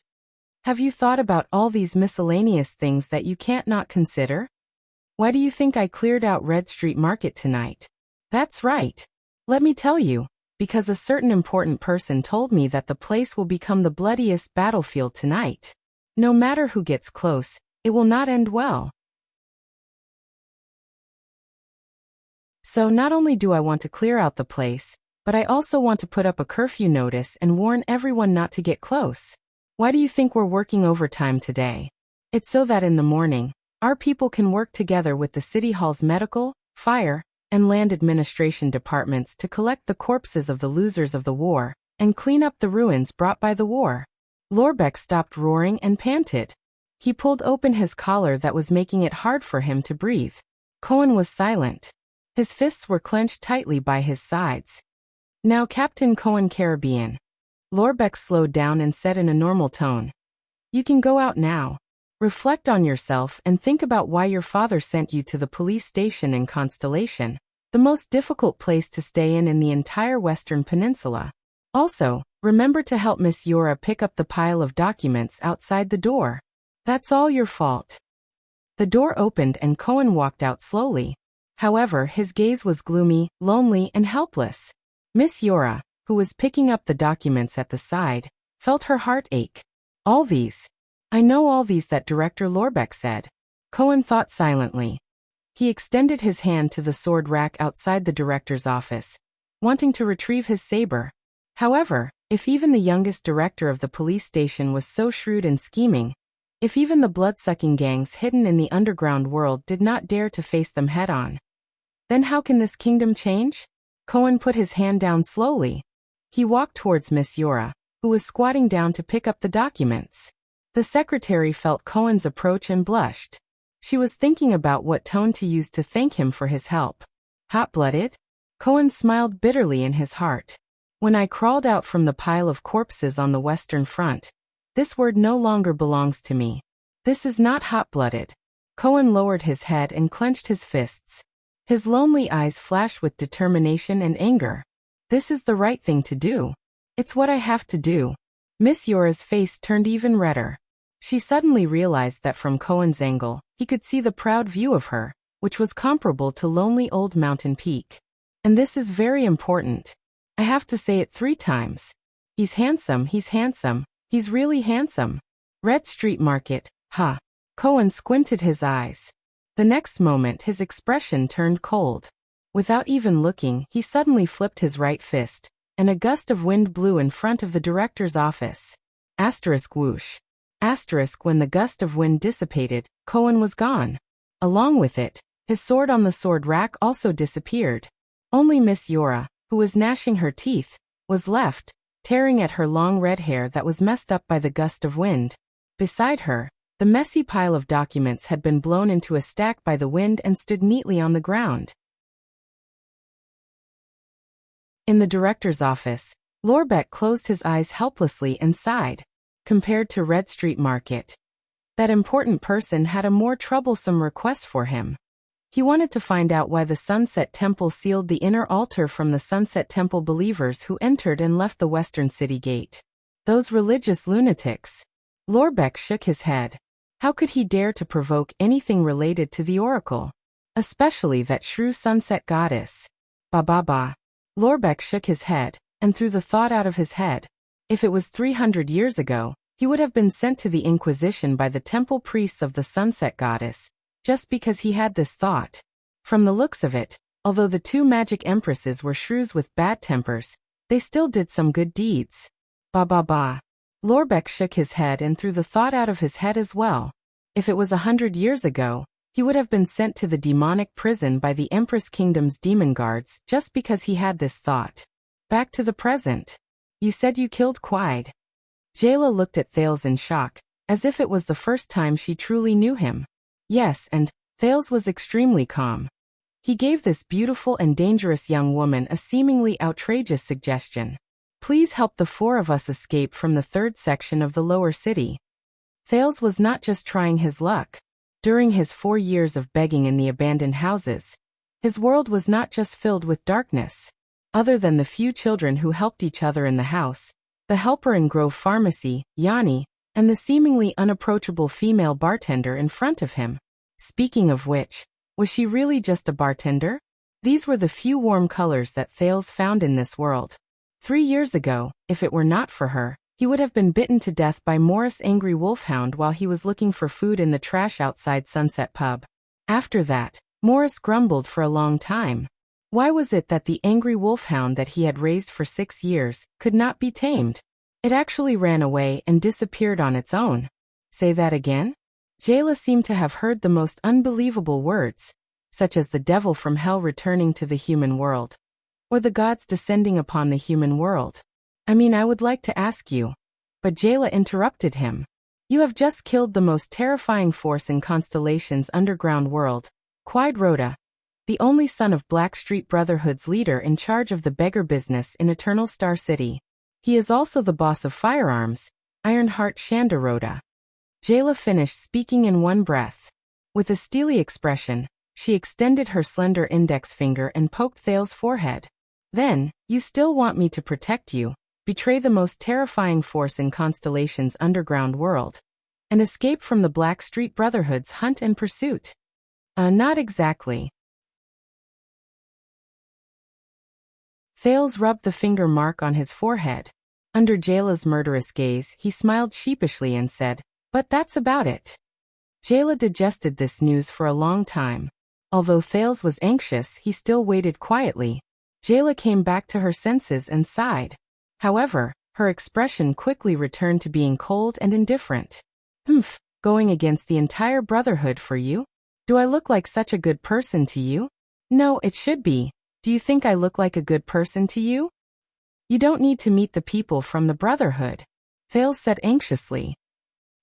Have you thought about all these miscellaneous things that you can't not consider? Why do you think I cleared out Red Street Market tonight? That's right. Let me tell you, because a certain important person told me that the place will become the bloodiest battlefield tonight. No matter who gets close, it will not end well. So not only do I want to clear out the place, but I also want to put up a curfew notice and warn everyone not to get close. Why do you think we're working overtime today? It's so that in the morning, our people can work together with the City Hall's medical, fire, and land administration departments to collect the corpses of the losers of the war and clean up the ruins brought by the war. Lorbeck stopped roaring and panted. He pulled open his collar that was making it hard for him to breathe. Cohen was silent. His fists were clenched tightly by his sides. Now, Captain Cohen Caribbean. Lorbeck slowed down and said in a normal tone, "You can go out now. Reflect on yourself and think about why your father sent you to the police station in Constellation, the most difficult place to stay in the entire Western Peninsula. Also, remember to help Miss Yora pick up the pile of documents outside the door. That's all your fault." The door opened and Cohen walked out slowly. However, his gaze was gloomy, lonely, and helpless. Miss Yora, who was picking up the documents at the side, felt her heart ache. "All these. I know all these," that Director Lorbeck said. Cohen thought silently. He extended his hand to the sword rack outside the director's office, wanting to retrieve his saber. However, if even the youngest director of the police station was so shrewd and scheming, if even the blood-sucking gangs hidden in the underground world did not dare to face them head-on, then how can this kingdom change? Cohen put his hand down slowly. He walked towards Miss Yora, who was squatting down to pick up the documents. The secretary felt Cohen's approach and blushed. She was thinking about what tone to use to thank him for his help. Hot-blooded? Cohen smiled bitterly in his heart. When I crawled out from the pile of corpses on the Western Front, this word no longer belongs to me. This is not hot-blooded. Cohen lowered his head and clenched his fists. His lonely eyes flashed with determination and anger. This is the right thing to do. It's what I have to do. Miss Yora's face turned even redder. She suddenly realized that from Cohen's angle, he could see the proud view of her, which was comparable to lonely old mountain peak. And this is very important. I have to say it 3 times. He's handsome, he's really handsome. Red Street Market, huh? Cohen squinted his eyes. The next moment his expression turned cold. Without even looking, he suddenly flipped his right fist, and a gust of wind blew in front of the director's office. Asterisk whoosh. Asterisk when the gust of wind dissipated, Cohen was gone. Along with it, his sword on the sword rack also disappeared. Only Miss Yora, who was gnashing her teeth, was left, tearing at her long red hair that was messed up by the gust of wind. Beside her, the messy pile of documents had been blown into a stack by the wind and stood neatly on the ground. In the director's office, Lorbeck closed his eyes helplessly and sighed. Compared to Red Street Market, that important person had a more troublesome request for him. He wanted to find out why the Sunset Temple sealed the inner altar from the Sunset Temple believers who entered and left the Western City Gate. Those religious lunatics. Lorbeck shook his head. How could he dare to provoke anything related to the oracle? Especially that shrew sunset goddess. Ba. Lorbeck shook his head, and threw the thought out of his head. If it was 300 years ago, he would have been sent to the Inquisition by the temple priests of the Sunset Goddess, just because he had this thought. From the looks of it, although the 2 magic empresses were shrews with bad tempers, they still did some good deeds. Ba. Lorbeck shook his head and threw the thought out of his head as well. If it was 100 years ago, he would have been sent to the demonic prison by the Empress Kingdom's demon guards just because he had this thought. Back to the present. You said you killed Quide. Jayla looked at Thales in shock, as if it was the first time she truly knew him. Yes, and Thales was extremely calm. He gave this beautiful and dangerous young woman a seemingly outrageous suggestion. Please help the four of us escape from the third section of the lower city. Thales was not just trying his luck. During his 4 years of begging in the abandoned houses, his world was not just filled with darkness. Other than the few children who helped each other in the house, the helper in Grove Pharmacy, Yanni, and the seemingly unapproachable female bartender in front of him. Speaking of which, was she really just a bartender? These were the few warm colors that Thales found in this world. 3 years ago, if it were not for her, he would have been bitten to death by Morris' angry wolfhound while he was looking for food in the trash outside Sunset Pub. After that, Morris grumbled for a long time. Why was it that the angry wolfhound that he had raised for 6 years could not be tamed? It actually ran away and disappeared on its own. Say that again? Jayla seemed to have heard the most unbelievable words, such as the devil from hell returning to the human world, or the gods descending upon the human world. I mean, I would like to ask you. But Jayla interrupted him. You have just killed the most terrifying force in Constellation's underground world, Quide Rhoda, the only son of Blackstreet Brotherhood's leader in charge of the beggar business in Eternal Star City. He is also the boss of firearms, Ironheart Shanda Rhoda. Jayla finished speaking in one breath. With a steely expression, she extended her slender index finger and poked Thale's forehead. Then, you still want me to protect you, betray the most terrifying force in Constellation's underground world, and escape from the Blackstreet Brotherhood's hunt and pursuit? Not exactly. Thales rubbed the finger mark on his forehead. Under Jayla's murderous gaze, he smiled sheepishly and said, but that's about it. Jayla digested this news for a long time. Although Thales was anxious, he still waited quietly. Jayla came back to her senses and sighed. However, her expression quickly returned to being cold and indifferent. Going against the entire Brotherhood for you? Do I look like such a good person to you? No, it should be. Do you think I look like a good person to you? You don't need to meet the people from the Brotherhood, Thales said anxiously.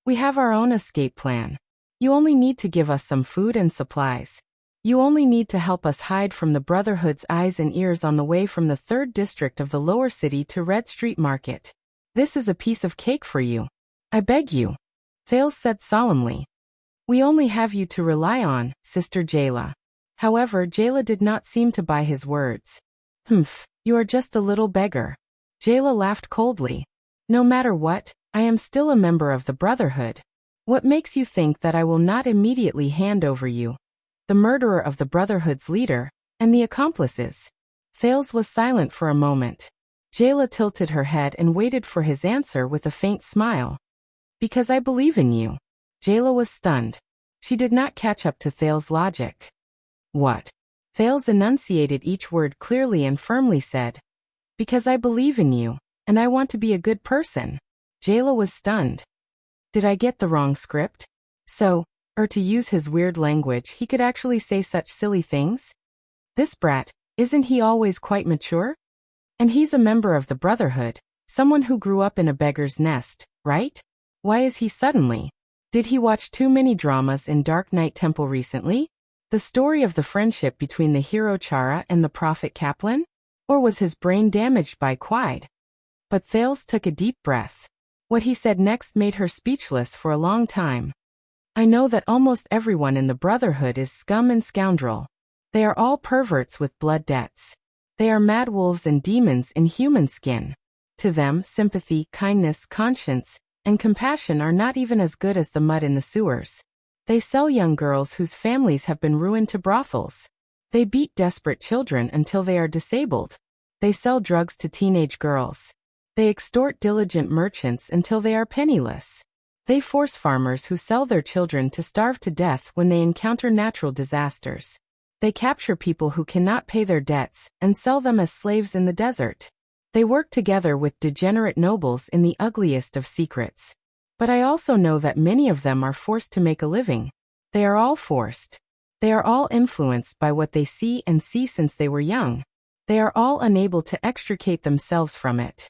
We have our own escape plan. You only need to give us some food and supplies. You only need to help us hide from the Brotherhood's eyes and ears on the way from the 3rd district of the lower city to Red Street Market. This is a piece of cake for you. I beg you, Thales said solemnly. We only have you to rely on, Sister Jayla. However, Jayla did not seem to buy his words. You are just a little beggar. Jayla laughed coldly. No matter what, I am still a member of the Brotherhood. What makes you think that I will not immediately hand over you, the murderer of the Brotherhood's leader, and the accomplices? Thales was silent for a moment. Jayla tilted her head and waited for his answer with a faint smile. Because I believe in you. Jayla was stunned. She did not catch up to Thales' logic. What? Thales enunciated each word clearly and firmly said. Because I believe in you, and I want to be a good person. Jayla was stunned. Did I get the wrong script? So, to use his weird language, he could actually say such silly things? This brat, isn't he always quite mature? And he's a member of the Brotherhood, someone who grew up in a beggar's nest, right? Why is he suddenly? Did he watch too many dramas in Dark Knight Temple recently? The story of the friendship between the hero Chara and the prophet Kaplan? Or was his brain damaged by Quide? But Thales took a deep breath. What he said next made her speechless for a long time. I know that almost everyone in the Brotherhood is scum and scoundrel. They are all perverts with blood debts. They are mad wolves and demons in human skin. To them, sympathy, kindness, conscience, and compassion are not even as good as the mud in the sewers. They sell young girls whose families have been ruined to brothels. They beat desperate children until they are disabled. They sell drugs to teenage girls. They extort diligent merchants until they are penniless. They force farmers who sell their children to starve to death when they encounter natural disasters. They capture people who cannot pay their debts and sell them as slaves in the desert. They work together with degenerate nobles in the ugliest of secrets. But I also know that many of them are forced to make a living. They are all forced. They are all influenced by what they see since they were young. They are all unable to extricate themselves from it.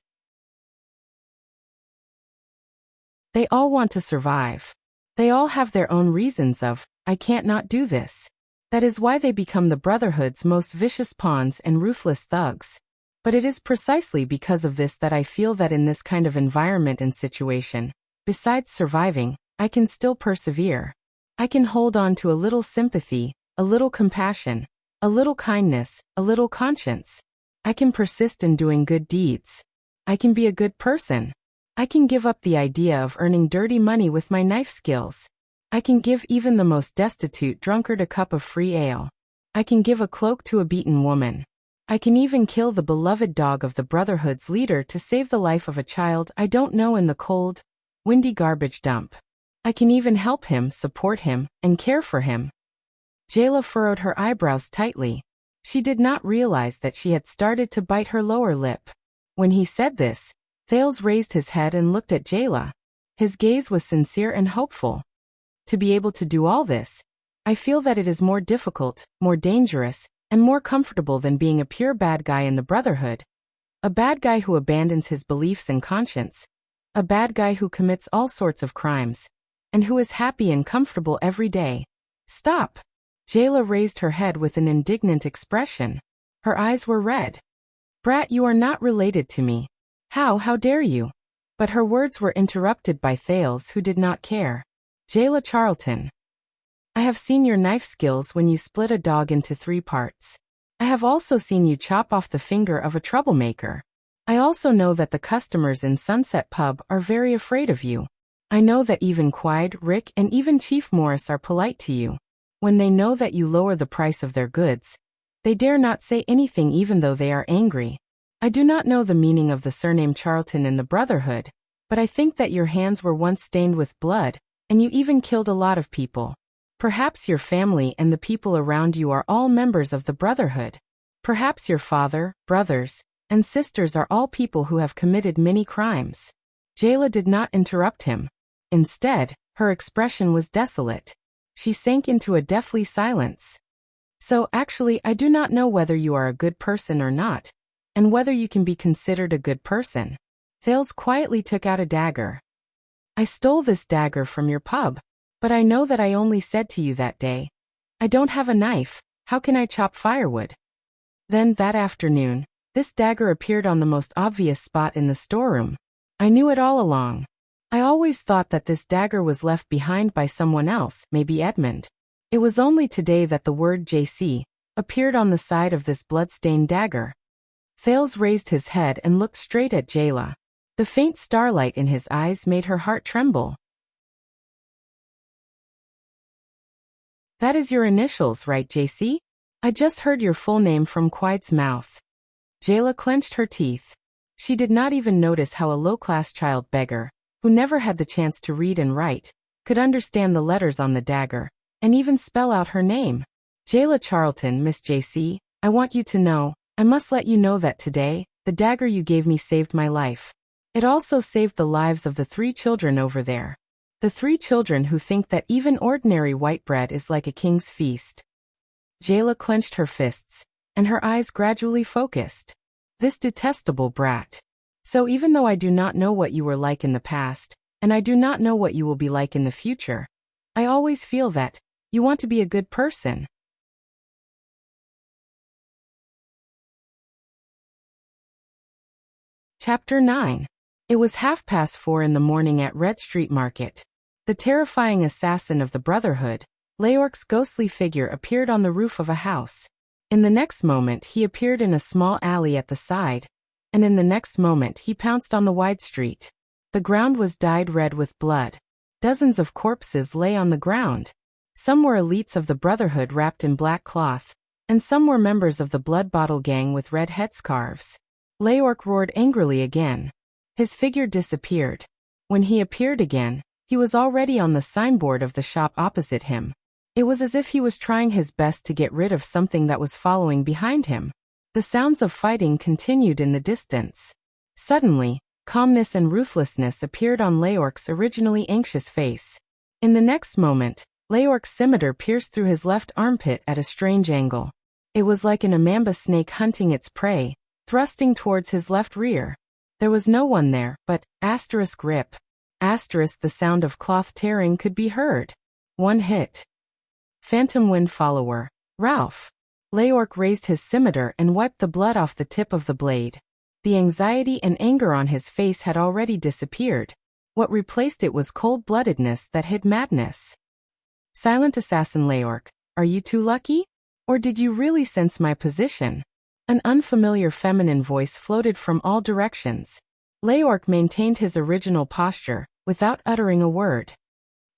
They all want to survive. They all have their own reasons of, I can't not do this. That is why they become the Brotherhood's most vicious pawns and ruthless thugs. But it is precisely because of this that I feel that in this kind of environment and situation, besides surviving, I can still persevere. I can hold on to a little sympathy, a little compassion, a little kindness, a little conscience. I can persist in doing good deeds. I can be a good person. I can give up the idea of earning dirty money with my knife skills. I can give even the most destitute drunkard a cup of free ale. I can give a cloak to a beaten woman. I can even kill the beloved dog of the Brotherhood's leader to save the life of a child I don't know in the cold, windy garbage dump. I can even help him, support him, and care for him. Jayla furrowed her eyebrows tightly. She did not realize that she had started to bite her lower lip. When he said this, Thales raised his head and looked at Jayla. His gaze was sincere and hopeful. To be able to do all this, I feel that it is more difficult, more dangerous, and more comfortable than being a pure bad guy in the Brotherhood. A bad guy who abandons his beliefs and conscience. A bad guy who commits all sorts of crimes. And who is happy and comfortable every day. Stop! Jayla raised her head with an indignant expression. Her eyes were red. Brat, you are not related to me. How dare you? But her words were interrupted by Thales, who did not care. Jayla Charlton. I have seen your knife skills when you split a dog into 3 parts. I have also seen you chop off the finger of a troublemaker. I also know that the customers in Sunset Pub are very afraid of you. I know that even Quide, Rick, and even Chief Morris are polite to you. When they know that you lower the price of their goods, they dare not say anything even though they are angry. I do not know the meaning of the surname Charlton in the Brotherhood, but I think that your hands were once stained with blood, and you even killed a lot of people. Perhaps your family and the people around you are all members of the Brotherhood. Perhaps your father, brothers, and sisters are all people who have committed many crimes. Jayla did not interrupt him. Instead, her expression was desolate. She sank into a deathly silence. So actually, I do not know whether you are a good person or not, and whether you can be considered a good person. Thales quietly took out a dagger. I stole this dagger from your pub, but I know that I only said to you that day, I don't have a knife, how can I chop firewood? Then, that afternoon, this dagger appeared on the most obvious spot in the storeroom. I knew it all along. I always thought that this dagger was left behind by someone else, maybe Edmund. It was only today that the word JC appeared on the side of this blood-stained dagger. Thales raised his head and looked straight at Jayla. The faint starlight in his eyes made her heart tremble. That is your initials, right, JC? I just heard your full name from Quide's mouth. Jayla clenched her teeth. She did not even notice how a low-class child beggar, who never had the chance to read and write, could understand the letters on the dagger, and even spell out her name. Jayla Charlton, Miss JC, I want you to know, I must let you know that today, the dagger you gave me saved my life. It also saved the lives of the 3 children over there. The 3 children who think that even ordinary white bread is like a king's feast. Jayla clenched her fists, and her eyes gradually focused. This detestable brat. So even though I do not know what you were like in the past, and I do not know what you will be like in the future, I always feel that you want to be a good person. Chapter 9. It was 4:30 in the morning at Red Street Market. The terrifying assassin of the Brotherhood, Leorc's ghostly figure appeared on the roof of a house. In the next moment he appeared in a small alley at the side, and in the next moment he pounced on the wide street. The ground was dyed red with blood. Dozens of corpses lay on the ground. Some were elites of the Brotherhood wrapped in black cloth, and some were members of the Blood Bottle Gang with red headscarves. Leorc roared angrily again. His figure disappeared. When he appeared again, he was already on the signboard of the shop opposite him. It was as if he was trying his best to get rid of something that was following behind him. The sounds of fighting continued in the distance. Suddenly, calmness and ruthlessness appeared on Leorc's originally anxious face. In the next moment, Leorc's scimitar pierced through his left armpit at a strange angle. It was like an mamba snake hunting its prey, thrusting towards his left rear. There was no one there, but rip. The sound of cloth tearing could be heard. One hit. Phantom Wind Follower, Ralph. Leorc raised his scimitar and wiped the blood off the tip of the blade. The anxiety and anger on his face had already disappeared. What replaced it was cold-bloodedness that hid madness. Silent Assassin Leorc, are you too lucky? Or did you really sense my position? An unfamiliar feminine voice floated from all directions. Leorc maintained his original posture, without uttering a word.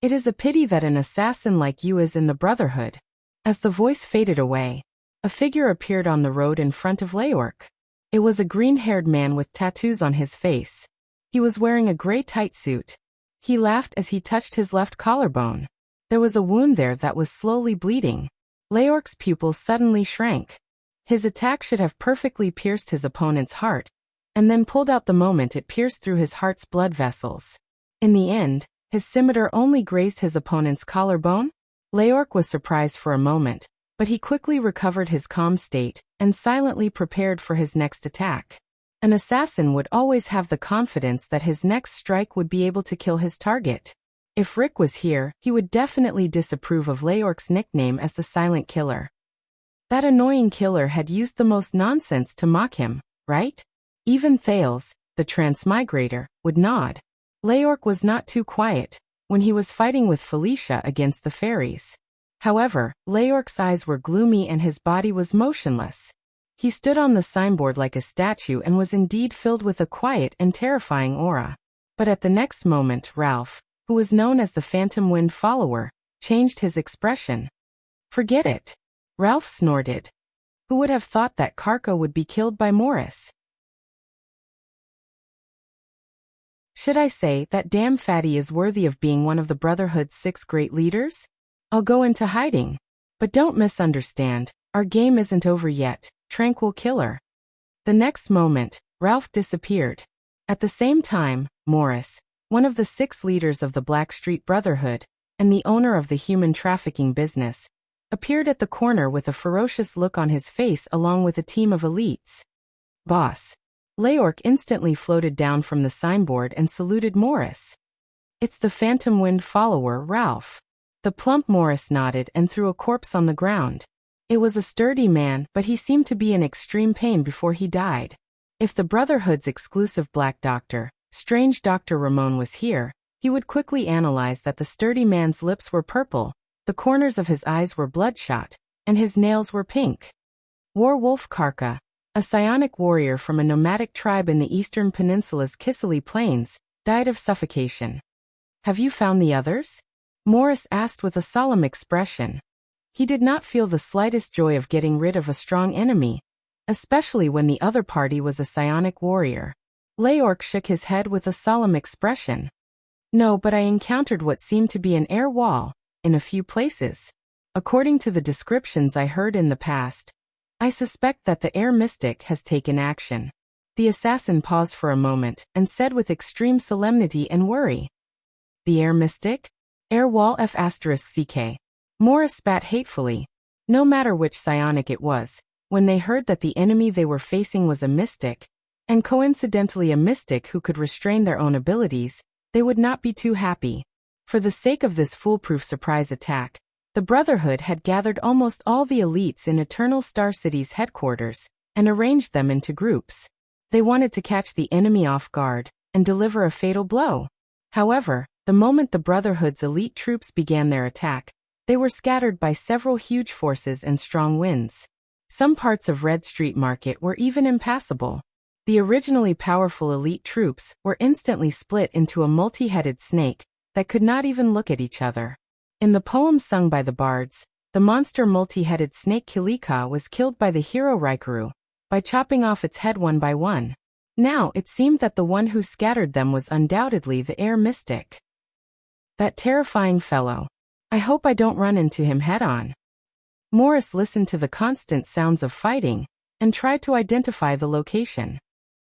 It is a pity that an assassin like you is in the Brotherhood. As the voice faded away, a figure appeared on the road in front of Leorc. It was a green-haired man with tattoos on his face. He was wearing a gray tight suit. He laughed as he touched his left collarbone. There was a wound there that was slowly bleeding. Leorc's pupils suddenly shrank. His attack should have perfectly pierced his opponent's heart, and then pulled out the moment it pierced through his heart's blood vessels. In the end, his scimitar only grazed his opponent's collarbone. Leorc was surprised for a moment, but he quickly recovered his calm state and silently prepared for his next attack. An assassin would always have the confidence that his next strike would be able to kill his target. If Rick was here, he would definitely disapprove of Leorc's nickname as the Silent Killer. That annoying killer had used the most nonsense to mock him, right? Even Thales, the transmigrator, would nod. Leorc was not too quiet when he was fighting with Felicia against the fairies. However, Leorc's eyes were gloomy and his body was motionless. He stood on the signboard like a statue and was indeed filled with a quiet and terrifying aura. But at the next moment, Ralph, who was known as the Phantom Wind Follower, changed his expression. Forget it. Ralph snorted. Who would have thought that Karka would be killed by Morris? Should I say that damn fatty is worthy of being one of the Brotherhood's 6 great leaders? I'll go into hiding. But don't misunderstand, our game isn't over yet, Tranquil Killer. The next moment, Ralph disappeared. At the same time, Morris, one of the 6 leaders of the Blackstreet Brotherhood, and the owner of the human trafficking business, appeared at the corner with a ferocious look on his face along with a team of elites. Boss. Leorc instantly floated down from the signboard and saluted Morris. It's the Phantom Wind Follower, Ralph. The plump Morris nodded and threw a corpse on the ground. It was a sturdy man, but he seemed to be in extreme pain before he died. If the Brotherhood's exclusive black doctor, Strange Dr. Ramon, was here, he would quickly analyze that the sturdy man's lips were purple, the corners of his eyes were bloodshot, and his nails were pink. Warwolf Karka, a psionic warrior from a nomadic tribe in the eastern peninsula's Kisili Plains, died of suffocation. Have you found the others? Morris asked with a solemn expression. He did not feel the slightest joy of getting rid of a strong enemy, especially when the other party was a psionic warrior. Leorc shook his head with a solemn expression. No, but I encountered what seemed to be an air wall, in a few places. According to the descriptions I heard in the past, I suspect that the air mystic has taken action. The assassin paused for a moment and said with extreme solemnity and worry. The air mystic? Air wall F***CK. Morris spat hatefully. No matter which psionic it was, when they heard that the enemy they were facing was a mystic, and coincidentally a mystic who could restrain their own abilities, they would not be too happy. For the sake of this foolproof surprise attack, the Brotherhood had gathered almost all the elites in Eternal Star City's headquarters and arranged them into groups. They wanted to catch the enemy off guard and deliver a fatal blow. However, the moment the Brotherhood's elite troops began their attack, they were scattered by several huge forces and strong winds. Some parts of Red Street Market were even impassable. The originally powerful elite troops were instantly split into a multi-headed snake that could not even look at each other. In the poem sung by the bards, the monster multi-headed snake Kilika was killed by the hero Raikuru, by chopping off its head one by one. Now it seemed that the one who scattered them was undoubtedly the air mystic. That terrifying fellow. I hope I don't run into him head-on. Morris listened to the constant sounds of fighting, and tried to identify the location.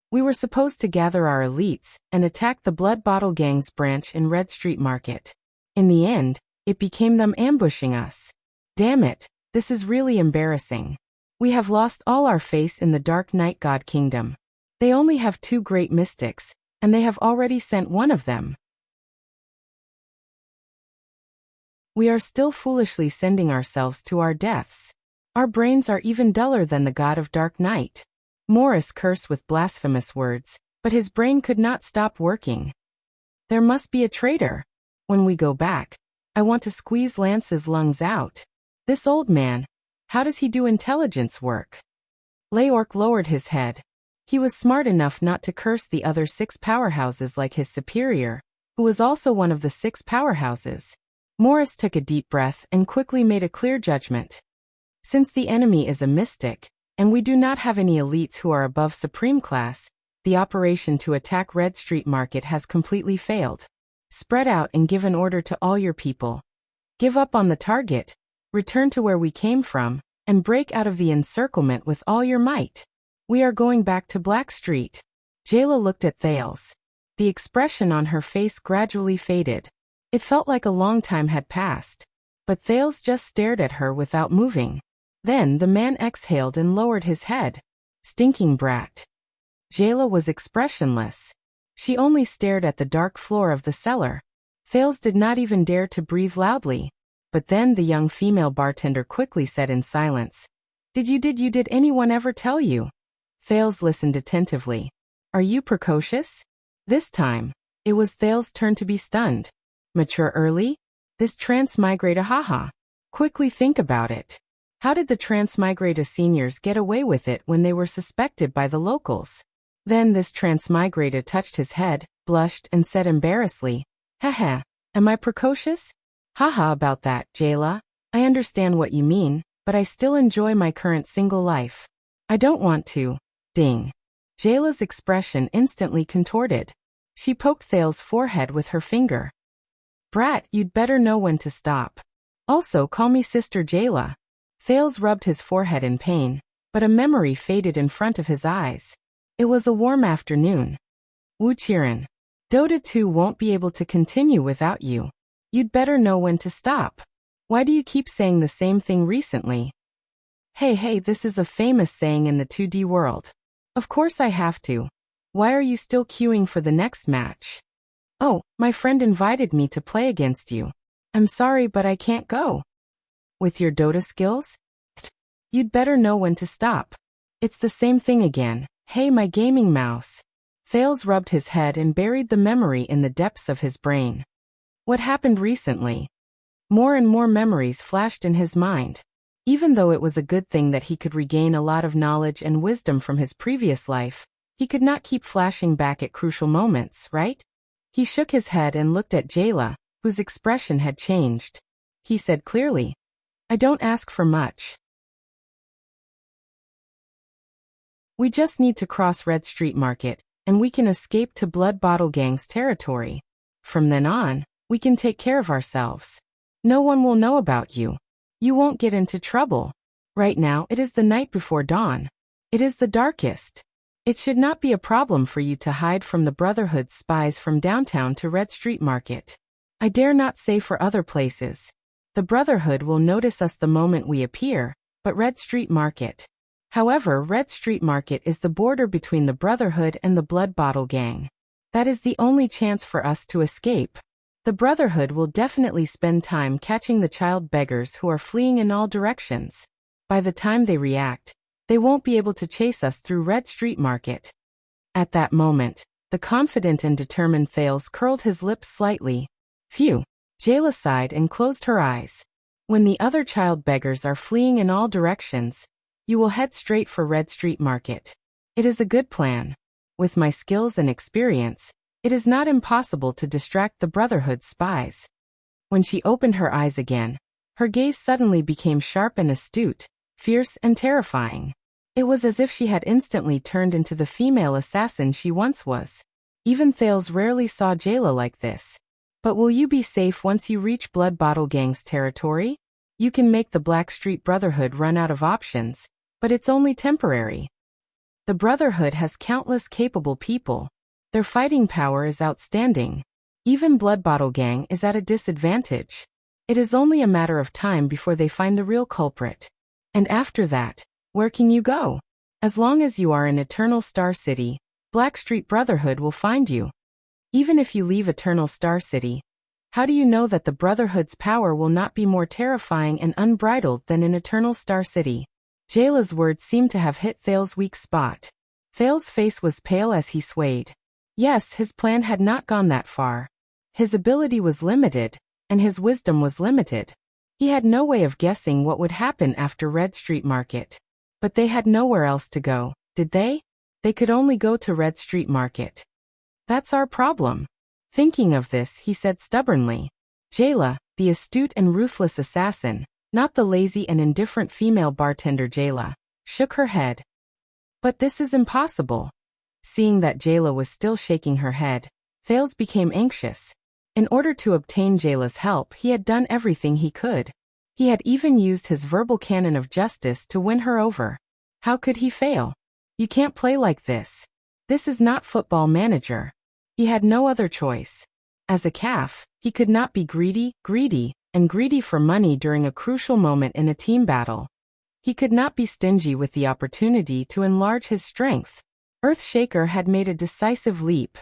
We were supposed to gather our elites and attack the Blood Bottle Gang's branch in Red Street Market. In the end, it became them ambushing us. Damn it, this is really embarrassing. We have lost all our faith in the Dark Knight God Kingdom. They only have 2 great mystics, and they have already sent one of them. We are still foolishly sending ourselves to our deaths. Our brains are even duller than the God of Dark Knight. Morris cursed with blasphemous words, but his brain could not stop working. There must be a traitor. When we go back, I want to squeeze Lance's lungs out. This old man, how does he do intelligence work? Leorc lowered his head. He was smart enough not to curse the other 6 powerhouses like his superior, who was also one of the 6 powerhouses. Morris took a deep breath and quickly made a clear judgment. Since the enemy is a mystic, and we do not have any elites who are above supreme class, the operation to attack Red Street Market has completely failed. Spread out and give an order to all your people. Give up on the target, return to where we came from, and break out of the encirclement with all your might. We are going back to Black Street. Jayla looked at Thales. The expression on her face gradually faded. It felt like a long time had passed. But Thales just stared at her without moving. Then the man exhaled and lowered his head. Stinking brat. Jayla was expressionless. She only stared at the dark floor of the cellar. Thales did not even dare to breathe loudly. But then the young female bartender quickly said in silence, Did anyone ever tell you? Thales listened attentively. Are you precocious? This time, it was Thales' turn to be stunned. Mature early? This transmigrata haha. Quickly think about it. How did the transmigrata seniors get away with it when they were suspected by the locals? Then this transmigrata touched his head, blushed and said embarrassedly, Haha, am I precocious? Haha about that, Jayla. I understand what you mean, but I still enjoy my current single life. I don't want to. Ding. Jayla's expression instantly contorted. She poked Thales' forehead with her finger. Brat, you'd better know when to stop. Also call me Sister Jayla. Thales rubbed his forehead in pain, but a memory faded in front of his eyes. It was a warm afternoon. Wuchiren. Dota 2 won't be able to continue without you. You'd better know when to stop. Why do you keep saying the same thing recently? Hey, this is a famous saying in the 2D world. Of course I have to. Why are you still queuing for the next match? Oh, my friend invited me to play against you. I'm sorry, but I can't go. With your Dota skills? You'd better know when to stop. It's the same thing again. Hey, my gaming mouse. Thales rubbed his head and buried the memory in the depths of his brain. What happened recently? More and more memories flashed in his mind. Even though it was a good thing that he could regain a lot of knowledge and wisdom from his previous life, he could not keep flashing back at crucial moments, right? He shook his head and looked at Jayla, whose expression had changed. He said clearly, I don't ask for much. We just need to cross Red Street Market, and we can escape to Blood Bottle Gang's territory. From then on, we can take care of ourselves. No one will know about you. You won't get into trouble. Right now, it is the night before dawn. It is the darkest. It should not be a problem for you to hide from the Brotherhood's spies from downtown to Red Street Market. I dare not say for other places. The Brotherhood will notice us the moment we appear, but Red Street Market. However, Red Street Market is the border between the Brotherhood and the Blood Bottle Gang. That is the only chance for us to escape. The Brotherhood will definitely spend time catching the child beggars who are fleeing in all directions. By the time they react, they won't be able to chase us through Red Street Market. At that moment, the confident and determined Thales curled his lips slightly. Phew. Jayla sighed and closed her eyes. When the other child beggars are fleeing in all directions, you will head straight for Red Street Market. It is a good plan. With my skills and experience, it is not impossible to distract the Brotherhood's spies. When she opened her eyes again, her gaze suddenly became sharp and astute, fierce and terrifying. It was as if she had instantly turned into the female assassin she once was. Even Thales rarely saw Jayla like this. But will you be safe once you reach Blood Bottle Gang's territory? You can make the Black Street Brotherhood run out of options, But it's only temporary. The Brotherhood has countless capable people. Their fighting power is outstanding. Even Blood Bottle Gang is at a disadvantage. It is only a matter of time before they find the real culprit. And after that, where can you go? As long as you are in Eternal Star City, Blackstreet Brotherhood will find you. Even if you leave Eternal Star City, how do you know that the Brotherhood's power will not be more terrifying and unbridled than in Eternal Star City? Jayla's words seemed to have hit Thales's weak spot. Thales's face was pale as he swayed. Yes, his plan had not gone that far. His ability was limited, and his wisdom was limited. He had no way of guessing what would happen after Red Street Market. But they had nowhere else to go, did they? They could only go to Red Street Market. That's our problem. Thinking of this, he said stubbornly. Jayla, the astute and ruthless assassin, not the lazy and indifferent female bartender Jayla, shook her head. But this is impossible. Seeing that Jayla was still shaking her head, Thales became anxious. In order to obtain Jayla's help, he had done everything he could. He had even used his verbal cannon of justice to win her over. How could he fail? You can't play like this. This is not Football Manager. He had no other choice. As a calf, he could not be greedy for money during a crucial moment in a team battle. He could not be stingy with the opportunity to enlarge his strength. Earthshaker had made a decisive leap.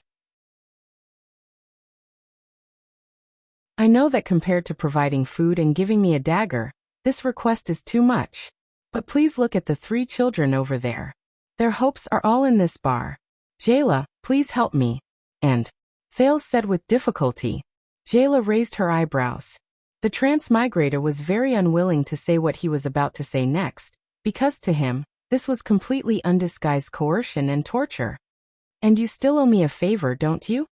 I know that compared to providing food and giving me a dagger, this request is too much. But please look at the 3 children over there. Their hopes are all in this bar. Jayla, please help me. And Thales said with difficulty. Jayla raised her eyebrows. The transmigrator was very unwilling to say what he was about to say next, because to him, this was completely undisguised coercion and torture. And you still owe me a favor, don't you?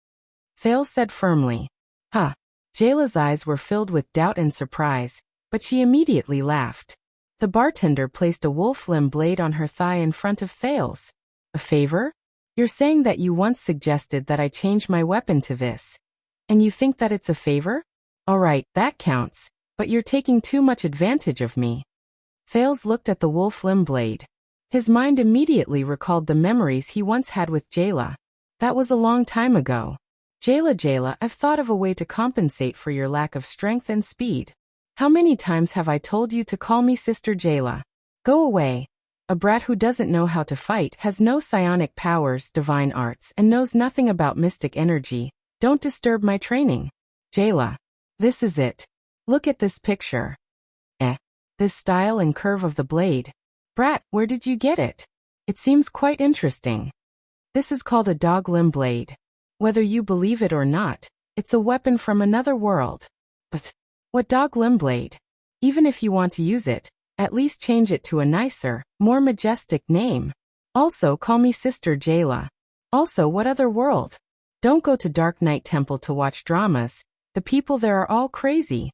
Thales said firmly. Huh. Jayla's eyes were filled with doubt and surprise, but she immediately laughed. The bartender placed a wolf limb blade on her thigh in front of Thales. A favor? You're saying that you once suggested that I change my weapon to this. And you think that it's a favor? All right, that counts, but you're taking too much advantage of me. Thales looked at the wolf limb blade. His mind immediately recalled the memories he once had with Jayla. That was a long time ago. Jayla, I've thought of a way to compensate for your lack of strength and speed. How many times have I told you to call me Sister Jayla? Go away. A brat who doesn't know how to fight, has no psionic powers, divine arts, and knows nothing about mystic energy. Don't disturb my training. Jayla. This is it. Look at this picture. This style and curve of the blade. Brat, where did you get it? It seems quite interesting. This is called a dog limb blade. Whether you believe it or not, it's a weapon from another world. But what dog limb blade? Even if you want to use it, at least change it to a nicer, more majestic name. Also call me Sister Jayla. Also, what other world? Don't go to Dark Knight Temple to watch dramas. The people there are all crazy.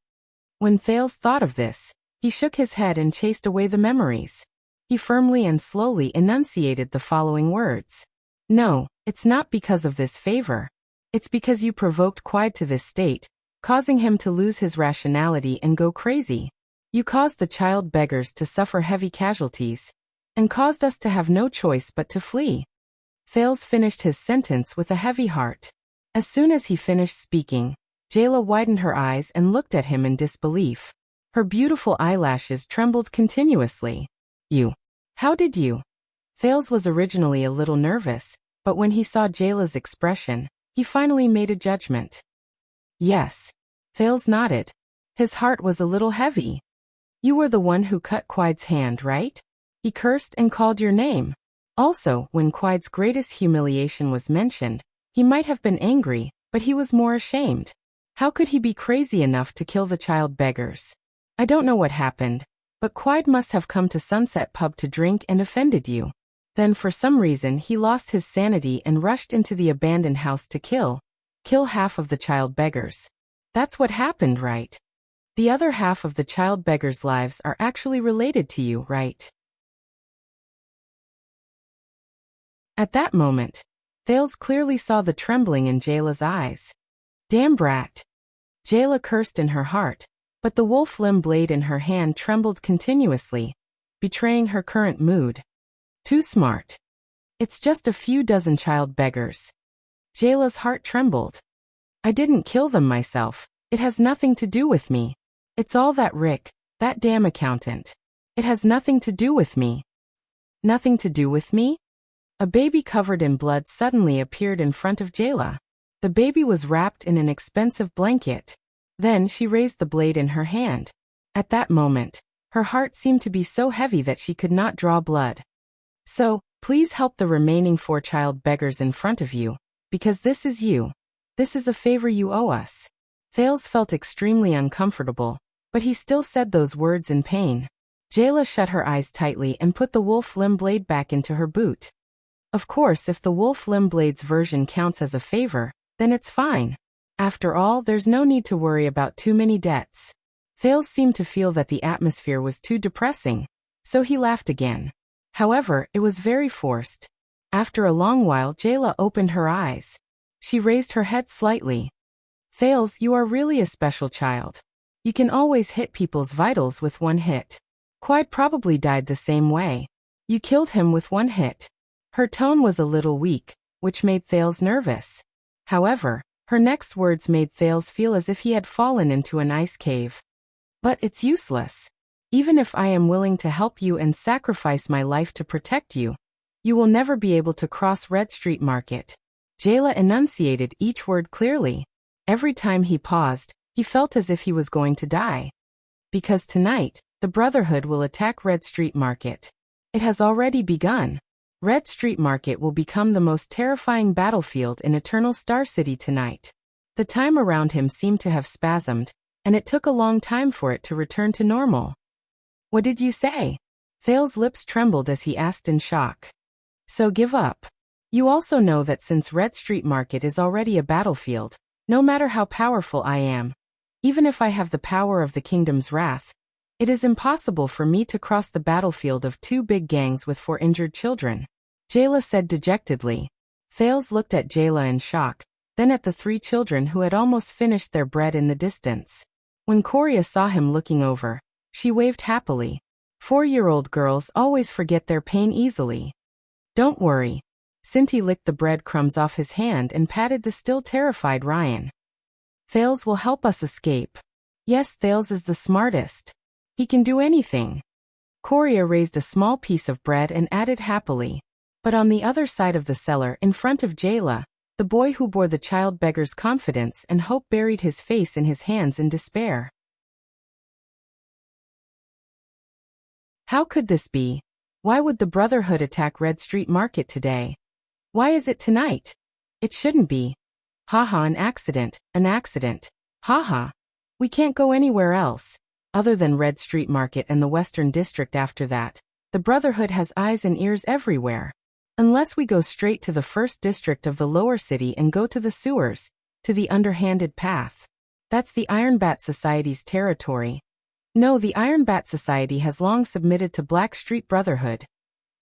When Thales thought of this, he shook his head and chased away the memories. He firmly and slowly enunciated the following words. No, it's not because of this favor. It's because you provoked Quide to this state, causing him to lose his rationality and go crazy. You caused the child beggars to suffer heavy casualties, and caused us to have no choice but to flee. Thales finished his sentence with a heavy heart. As soon as he finished speaking, Jayla widened her eyes and looked at him in disbelief. Her beautiful eyelashes trembled continuously. You. How did you? Thales was originally a little nervous, but when he saw Jayla's expression, he finally made a judgment. Yes. Thales nodded. His heart was a little heavy. You were the one who cut Quide's hand, right? He cursed and called your name. Also, when Quide's greatest humiliation was mentioned, he might have been angry, but he was more ashamed. How could he be crazy enough to kill the child beggars? I don't know what happened, but Quide must have come to Sunset Pub to drink and offended you. Then for some reason he lost his sanity and rushed into the abandoned house to kill half of the child beggars. That's what happened, right? The other half of the child beggars' lives are actually related to you, right? At that moment, Thales clearly saw the trembling in Jayla's eyes. Damn brat. Jayla cursed in her heart, but the wolf limb blade in her hand trembled continuously. betraying her current mood. Too smart. It's just a few dozen child beggars. Jayla's heart trembled. I didn't kill them myself. It has nothing to do with me. It's all that Rick, that damn accountant. It has nothing to do with me. Nothing to do with me? A baby covered in blood suddenly appeared in front of Jayla. The baby was wrapped in an expensive blanket. Then she raised the blade in her hand. At that moment, her heart seemed to be so heavy that she could not draw blood. So, please help the remaining 4 child beggars in front of you, because this is you. This is a favor you owe us. Thales felt extremely uncomfortable, but he still said those words in pain. Jayla shut her eyes tightly and put the wolf limb blade back into her boot. Of course, if the wolf limb blade's version counts as a favor, then it's fine. After all, there's no need to worry about too many debts. Thales seemed to feel that the atmosphere was too depressing, so he laughed again. However, it was very forced. After a long while, Jayla opened her eyes. She raised her head slightly. Thales, you are really a special child. You can always hit people's vitals with one hit. Quite probably died the same way. You killed him with one hit. Her tone was a little weak, which made Thales nervous. However, her next words made Thales feel as if he had fallen into an ice cave. But it's useless. Even if I am willing to help you and sacrifice my life to protect you, you will never be able to cross Red Street Market. Jayla enunciated each word clearly. Every time he paused, he felt as if he was going to die. Because tonight, the Brotherhood will attack Red Street Market. It has already begun. Red Street Market will become the most terrifying battlefield in Eternal Star City tonight. The time around him seemed to have spasmed, and it took a long time for it to return to normal. What did you say? Thales' lips trembled as he asked in shock. So give up. You also know that since Red Street Market is already a battlefield, no matter how powerful I am, even if I have the power of the kingdom's wrath, it is impossible for me to cross the battlefield of 2 big gangs with 4 injured children. Jayla said dejectedly. Thales looked at Jayla in shock, then at the 3 children who had almost finished their bread in the distance. When Korea saw him looking over, she waved happily. 4-year-old girls always forget their pain easily. Don't worry. Cinti licked the breadcrumbs off his hand and patted the still terrified Ryan. Thales will help us escape. Yes, Thales is the smartest. He can do anything. Korea raised a small piece of bread and added happily. But on the other side of the cellar, in front of Jayla, the boy who bore the child beggar's confidence and hope buried his face in his hands in despair. How could this be? Why would the Brotherhood attack Red Street Market today? Why is it tonight? It shouldn't be. Haha, an accident, an accident. Haha. We can't go anywhere else, other than Red Street Market and the Western District after that. The Brotherhood has eyes and ears everywhere. Unless we go straight to the first district of the lower city and go to the sewers, to the underhanded path. That's the Iron Bat Society's territory. No, the Iron Bat Society has long submitted to Black Street Brotherhood.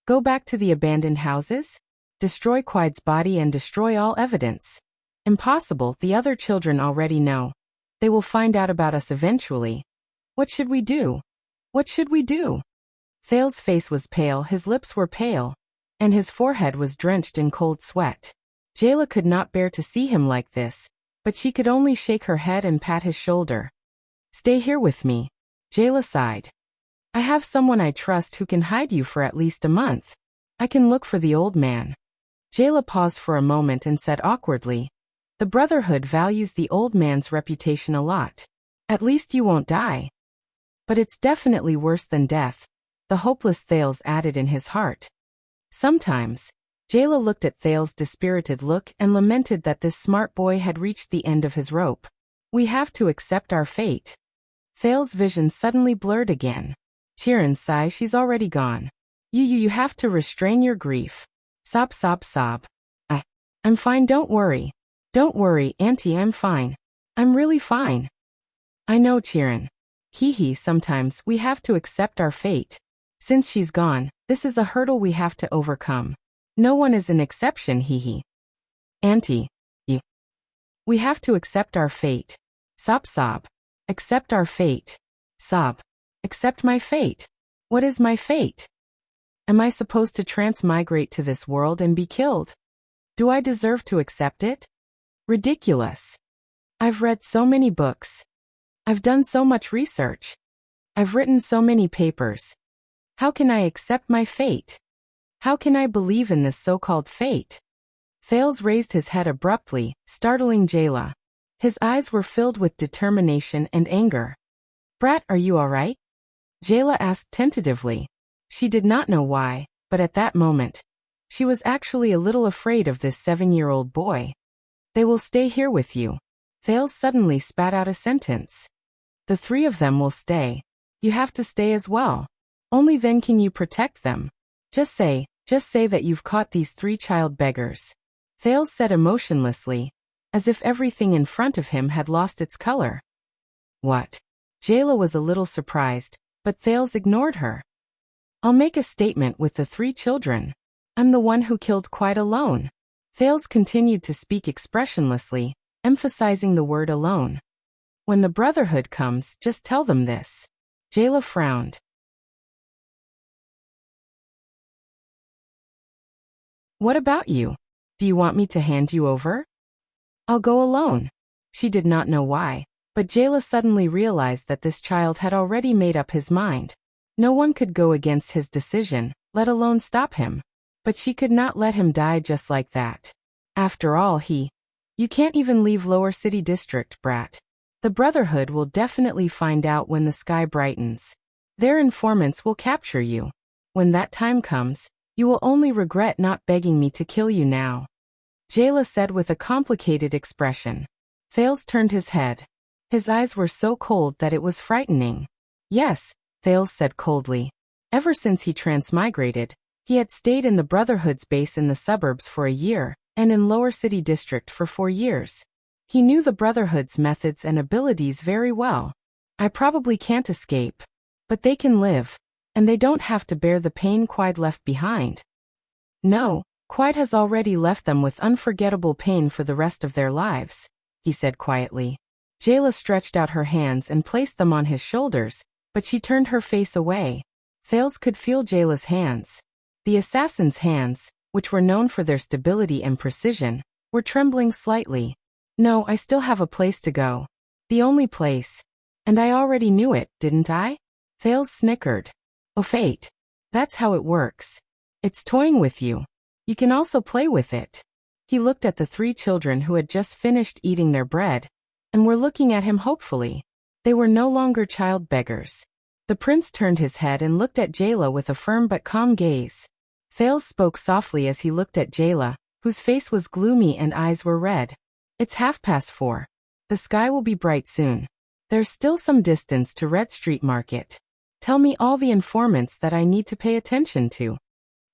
Go back to the abandoned houses? Destroy Quide's body and destroy all evidence. Impossible, the other children already know. They will find out about us eventually. What should we do? What should we do? Thales' face was pale, his lips were pale, and his forehead was drenched in cold sweat. Jayla could not bear to see him like this, but she could only shake her head and pat his shoulder. Stay here with me. Jayla sighed. I have someone I trust who can hide you for at least a month. I can look for the old man. Jayla paused for a moment and said awkwardly, the Brotherhood values the old man's reputation a lot. At least you won't die. But it's definitely worse than death, the hopeless Thales added in his heart. Sometimes, Jayla looked at Thales' dispirited look and lamented that this smart boy had reached the end of his rope. We have to accept our fate. Thales' vision suddenly blurred again. Chiron sighed, she's already gone. You have to restrain your grief. Sob, sob, sob. I'm fine, don't worry. Don't worry, Auntie, I'm fine. I'm really fine. I know, Chiron. Hee, sometimes we have to accept our fate. Since she's gone, this is a hurdle we have to overcome. No one is an exception, hee. Auntie. We have to accept our fate. Sob, sob. Accept our fate. Sob. Accept my fate. What is my fate? Am I supposed to transmigrate to this world and be killed? Do I deserve to accept it? Ridiculous. I've read so many books. I've done so much research. I've written so many papers. How can I accept my fate? How can I believe in this so-called fate? Thales raised his head abruptly, startling Jayla. His eyes were filled with determination and anger. Brat, are you all right? Jayla asked tentatively. She did not know why, but at that moment, she was actually a little afraid of this 7-year-old boy. They will stay here with you. Thales suddenly spat out a sentence. The 3 of them will stay. You have to stay as well. Only then can you protect them. Just say that you've caught these 3 child beggars. Thales said emotionlessly, as if everything in front of him had lost its color. What? Jayla was a little surprised, but Thales ignored her. I'll make a statement with the 3 children. I'm the one who killed quite alone. Thales continued to speak expressionlessly, emphasizing the word alone. When the Brotherhood comes, just tell them this. Jayla frowned. What about you? Do you want me to hand you over? I'll go alone. She did not know why, but Jayla suddenly realized that this child had already made up his mind. No one could go against his decision, let alone stop him. But she could not let him die just like that. After all, you can't even leave Lower City District, Brat. The Brotherhood will definitely find out when the sky brightens. Their informants will capture you. When that time comes, you will only regret not begging me to kill you now. Jayla said with a complicated expression. Thales turned his head. His eyes were so cold that it was frightening. Yes, Thales said coldly. Ever since he transmigrated, he had stayed in the Brotherhood's base in the suburbs for a year, and in Lower City District for 4 years. He knew the Brotherhood's methods and abilities very well. I probably can't escape. But they can live. And they don't have to bear the pain Quide left behind. No, Quide has already left them with unforgettable pain for the rest of their lives, he said quietly. Jayla stretched out her hands and placed them on his shoulders, but she turned her face away. Thales could feel Jayla's hands. The assassin's hands, which were known for their stability and precision, were trembling slightly. No, I still have a place to go. The only place. And I already knew it, didn't I? Thales snickered. Oh, fate. That's how it works. It's toying with you. You can also play with it. He looked at the 3 children who had just finished eating their bread, and were looking at him hopefully. They were no longer child beggars. The prince turned his head and looked at Jayla with a firm but calm gaze. Thales spoke softly as he looked at Jayla, whose face was gloomy and eyes were red. It's 4:30. The sky will be bright soon. There's still some distance to Red Street Market. Tell me all the informants that I need to pay attention to.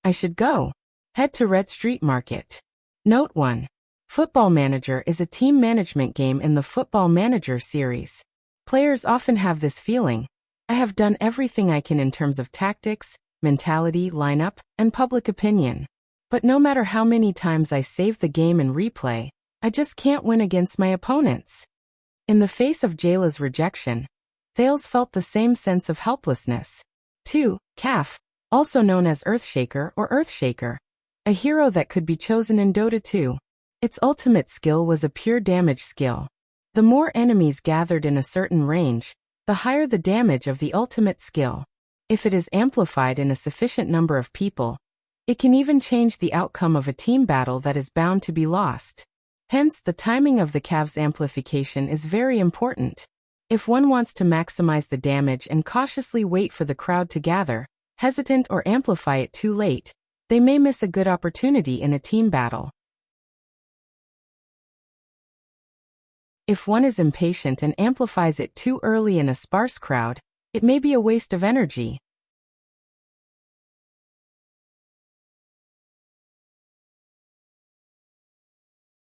I should go. Head to Red Street Market. Note 1. Football Manager is a team management game in the Football Manager series. Players often have this feeling. I have done everything I can in terms of tactics, mentality, lineup, and public opinion. But no matter how many times I save the game and replay, I just can't win against my opponents. In the face of Jayla's rejection, Thales felt the same sense of helplessness. 2. Calf, also known as Earthshaker or Earthshaker, a hero that could be chosen in Dota 2. Its ultimate skill was a pure damage skill. The more enemies gathered in a certain range, the higher the damage of the ultimate skill. If it is amplified in a sufficient number of people, it can even change the outcome of a team battle that is bound to be lost. Hence, the timing of the calf's amplification is very important. If one wants to maximize the damage and cautiously wait for the crowd to gather, hesitant or amplify it too late, they may miss a good opportunity in a team battle. If one is impatient and amplifies it too early in a sparse crowd, it may be a waste of energy.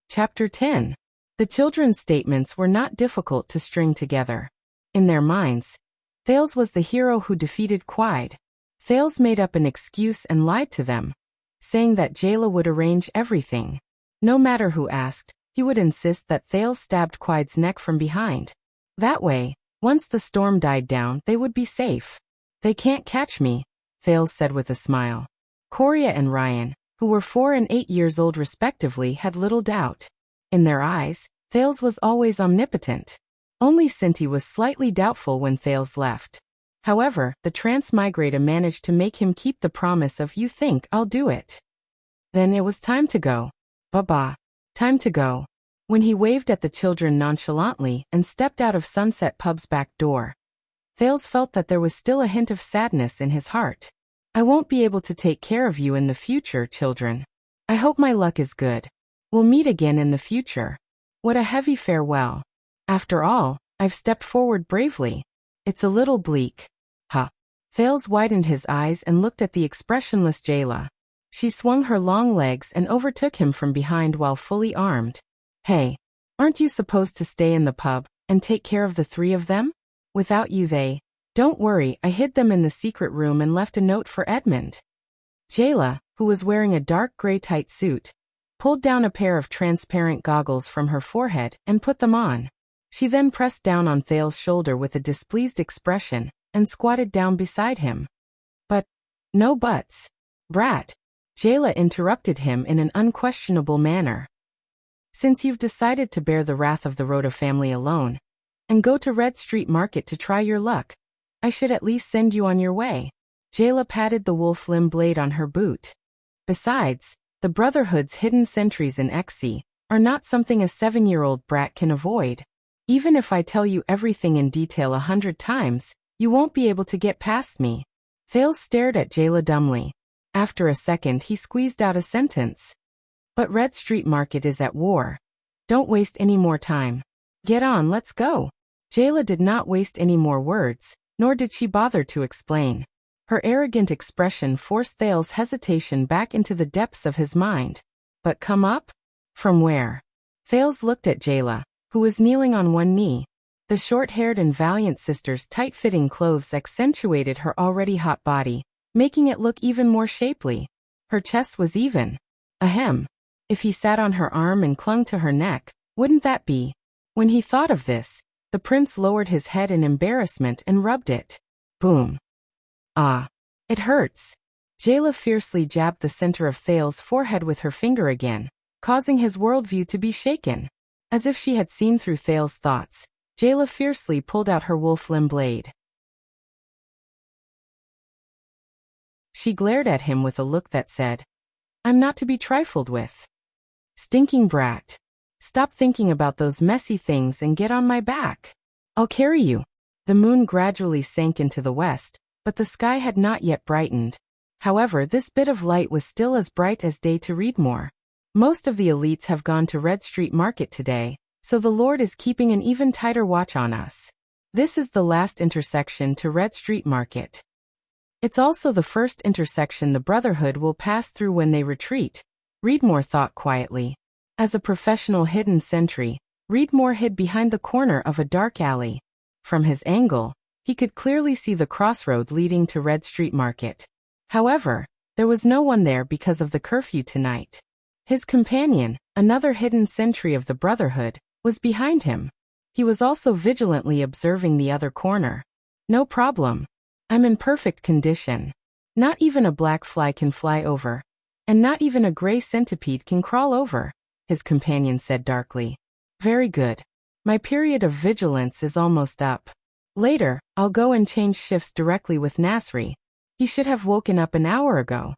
Chapter 10. The children's statements were not difficult to string together. In their minds, Thales was the hero who defeated Quide. Thales made up an excuse and lied to them, saying that Jayla would arrange everything. No matter who asked, he would insist that Thales stabbed Quide's neck from behind. That way, once the storm died down, they would be safe. They can't catch me, Thales said with a smile. Coria and Ryan, who were 4 and 8 years old respectively, had little doubt. In their eyes, Thales was always omnipotent. Only Cinti was slightly doubtful when Thales left. However, the transmigrator managed to make him keep the promise of "you think I'll do it." Then it was time to go. Baba. Time to go. When he waved at the children nonchalantly and stepped out of Sunset Pub's back door, Thales felt that there was still a hint of sadness in his heart. I won't be able to take care of you in the future, children. I hope my luck is good. We'll meet again in the future. What a heavy farewell. After all, I've stepped forward bravely. It's a little bleak. Huh. Thales widened his eyes and looked at the expressionless Jayla. She swung her long legs and overtook him from behind while fully armed. Hey, aren't you supposed to stay in the pub and take care of the 3 of them? Without you Don't worry, I hid them in the secret room and left a note for Edmund. Jayla, who was wearing a dark gray tight suit, pulled down a pair of transparent goggles from her forehead and put them on. She then pressed down on Thales' shoulder with a displeased expression and squatted down beside him. But, no buts. Brat. Jayla interrupted him in an unquestionable manner. Since you've decided to bear the wrath of the Rhoda family alone, and go to Red Street Market to try your luck, I should at least send you on your way. Jayla patted the wolf limb blade on her boot. Besides, the Brotherhood's hidden sentries in XC are not something a 7-year-old brat can avoid. Even if I tell you everything in detail 100 times, you won't be able to get past me. Thales stared at Jayla dumbly. After a second he squeezed out a sentence. But Red Street Market is at war. Don't waste any more time. Get on, let's go. Jayla did not waste any more words, nor did she bother to explain. Her arrogant expression forced Thales' hesitation back into the depths of his mind. But come up? From where? Thales looked at Jayla, who was kneeling on one knee. The short-haired and valiant sister's tight-fitting clothes accentuated her already hot body, making it look even more shapely. Her chest was even. Ahem. If he sat on her arm and clung to her neck, wouldn't that be? When he thought of this, the prince lowered his head in embarrassment and rubbed it. Boom. Ah. It hurts. Jayla fiercely jabbed the center of Thales' forehead with her finger again, causing his worldview to be shaken. As if she had seen through Thales' thoughts, Jayla fiercely pulled out her wolf limb blade. She glared at him with a look that said, I'm not to be trifled with. Stinking brat. Stop thinking about those messy things and get on my back. I'll carry you. The moon gradually sank into the west, but the sky had not yet brightened. However, this bit of light was still as bright as day to Reedmore. Most of the elites have gone to Red Street Market today, so the Lord is keeping an even tighter watch on us. This is the last intersection to Red Street Market. It's also the first intersection the Brotherhood will pass through when they retreat, Reedmore thought quietly. As a professional hidden sentry, Reedmore hid behind the corner of a dark alley. From his angle, he could clearly see the crossroad leading to Red Street Market. However, there was no one there because of the curfew tonight. His companion, another hidden sentry of the Brotherhood, was behind him. He was also vigilantly observing the other corner. No problem. I'm in perfect condition. Not even a black fly can fly over. And not even a gray centipede can crawl over, his companion said darkly. Very good. My period of vigilance is almost up. Later, I'll go and change shifts directly with Nasri. He should have woken up an hour ago.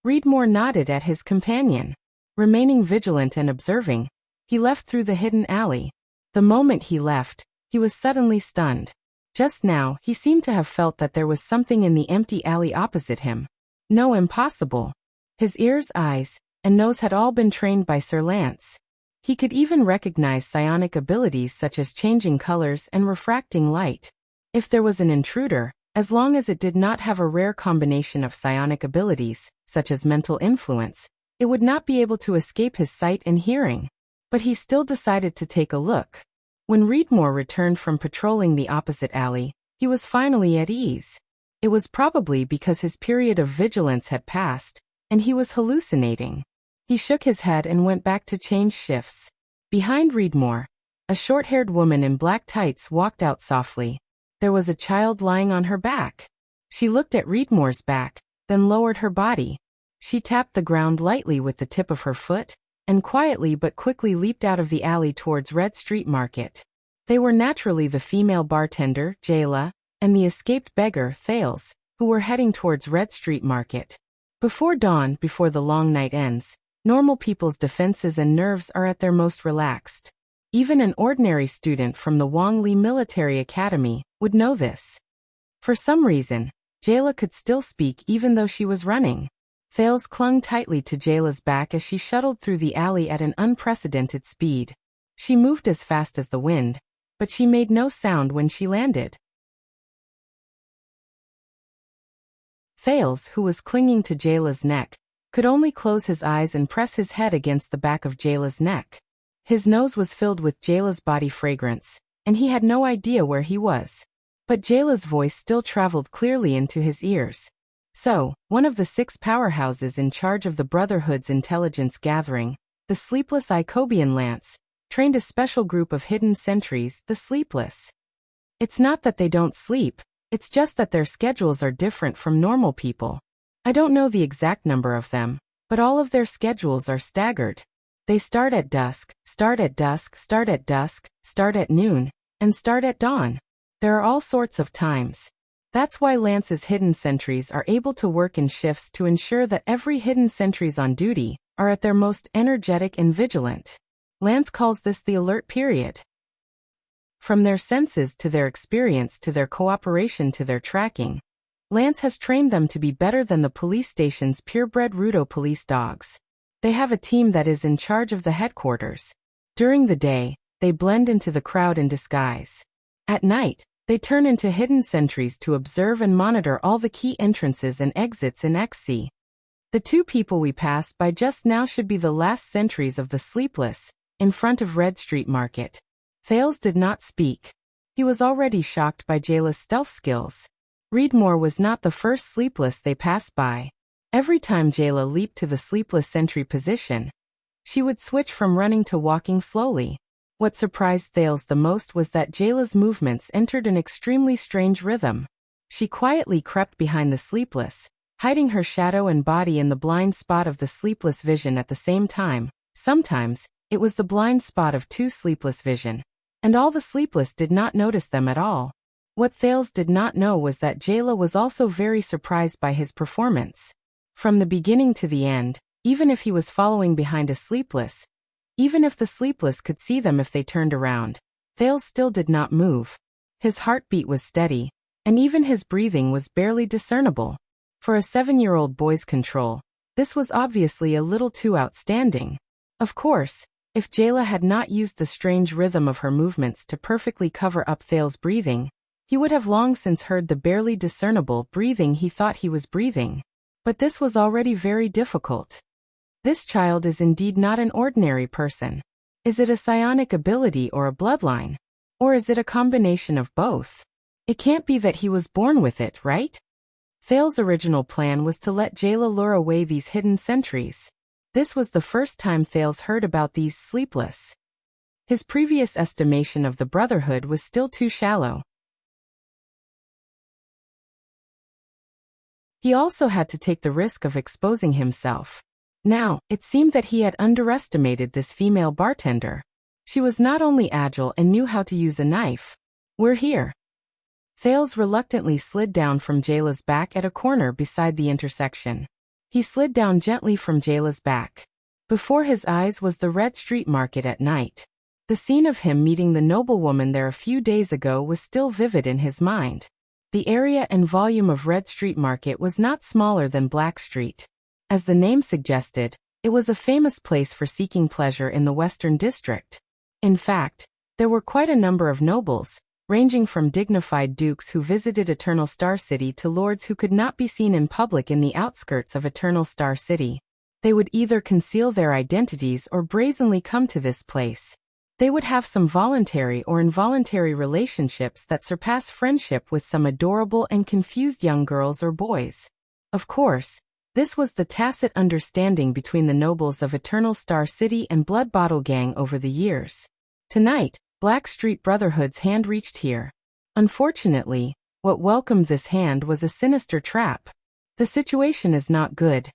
Reedmore nodded at his companion. Remaining vigilant and observing, he left through the hidden alley. The moment he left, he was suddenly stunned. Just now, he seemed to have felt that there was something in the empty alley opposite him. No, impossible. His ears, eyes, and nose had all been trained by Sir Lance. He could even recognize psionic abilities such as changing colors and refracting light. If there was an intruder, as long as it did not have a rare combination of psionic abilities, such as mental influence, it would not be able to escape his sight and hearing. But he still decided to take a look. When Reedmore returned from patrolling the opposite alley, he was finally at ease. It was probably because his period of vigilance had passed, and he was hallucinating. He shook his head and went back to change shifts. Behind Reedmore, a short-haired woman in black tights walked out softly. There was a child lying on her back. She looked at Reedmore's back, then lowered her body. She tapped the ground lightly with the tip of her foot, and quietly but quickly leaped out of the alley towards Red Street Market. They were naturally the female bartender, Jayla, and the escaped beggar, Thales, who were heading towards Red Street Market. Before dawn, before the long night ends, normal people's defenses and nerves are at their most relaxed. Even an ordinary student from the Wong Li Military Academy would know this. For some reason, Jayla could still speak even though she was running. Thales clung tightly to Jayla's back as she shuttled through the alley at an unprecedented speed. She moved as fast as the wind, but she made no sound when she landed. Thales, who was clinging to Jayla's neck, could only close his eyes and press his head against the back of Jayla's neck. His nose was filled with Jayla's body fragrance, and he had no idea where he was. But Jayla's voice still traveled clearly into his ears. So, one of the 6 powerhouses in charge of the Brotherhood's intelligence gathering, the Sleepless Icobian Lance, trained a special group of hidden sentries, the Sleepless. It's not that they don't sleep, it's just that their schedules are different from normal people. I don't know the exact number of them, but all of their schedules are staggered. They start at dusk, start at dusk, start at dusk, start at noon, and start at dawn. There are all sorts of times. That's why Lance's hidden sentries are able to work in shifts to ensure that every hidden sentries on duty are at their most energetic and vigilant. Lance calls this the alert period. From their senses to their experience to their cooperation to their tracking, Lance has trained them to be better than the police station's purebred Rudo police dogs. They have a team that is in charge of the headquarters. During the day, they blend into the crowd in disguise. At night, they turn into hidden sentries to observe and monitor all the key entrances and exits in XC. The 2 people we passed by just now should be the last sentries of the Sleepless, in front of Red Street Market. Thales did not speak. He was already shocked by Jayla's stealth skills. Reedmore was not the first Sleepless they passed by. Every time Jayla leaped to the Sleepless sentry position, she would switch from running to walking slowly. What surprised Thales the most was that Jayla's movements entered an extremely strange rhythm. She quietly crept behind the Sleepless, hiding her shadow and body in the blind spot of the Sleepless vision at the same time. Sometimes, it was the blind spot of 2 Sleepless vision, and all the Sleepless did not notice them at all. What Thales did not know was that Jayla was also very surprised by his performance. From the beginning to the end, even if he was following behind a Sleepless, even if the Sleepless could see them if they turned around, Thales still did not move. His heartbeat was steady, and even his breathing was barely discernible. For a 7-year-old boy's control, this was obviously a little too outstanding. Of course, if Jayla had not used the strange rhythm of her movements to perfectly cover up Thales' breathing, he would have long since heard the barely discernible breathing he thought he was breathing. But this was already very difficult. This child is indeed not an ordinary person. Is it a psionic ability or a bloodline? Or is it a combination of both? It can't be that he was born with it, right? Thales' original plan was to let Jayla lure away these hidden sentries. This was the first time Thales heard about these Sleepless. His previous estimation of the Brotherhood was still too shallow. He also had to take the risk of exposing himself. Now, it seemed that he had underestimated this female bartender. She was not only agile and knew how to use a knife. We're here. Thales reluctantly slid down from Jayla's back at a corner beside the intersection. He slid down gently from Jayla's back. Before his eyes was the Red Street Market at night. The scene of him meeting the noblewoman there a few days ago was still vivid in his mind. The area and volume of Red Street Market was not smaller than Black Street. As the name suggested, it was a famous place for seeking pleasure in the Western District. In fact, there were quite a number of nobles, ranging from dignified dukes who visited Eternal Star City to lords who could not be seen in public in the outskirts of Eternal Star City. They would either conceal their identities or brazenly come to this place. They would have some voluntary or involuntary relationships that surpass friendship with some adorable and confused young girls or boys. Of course, this was the tacit understanding between the nobles of Eternal Star City and Blood Bottle Gang over the years. Tonight, Black Street Brotherhood's hand reached here. Unfortunately, What welcomed this hand was a sinister trap. The situation is not good,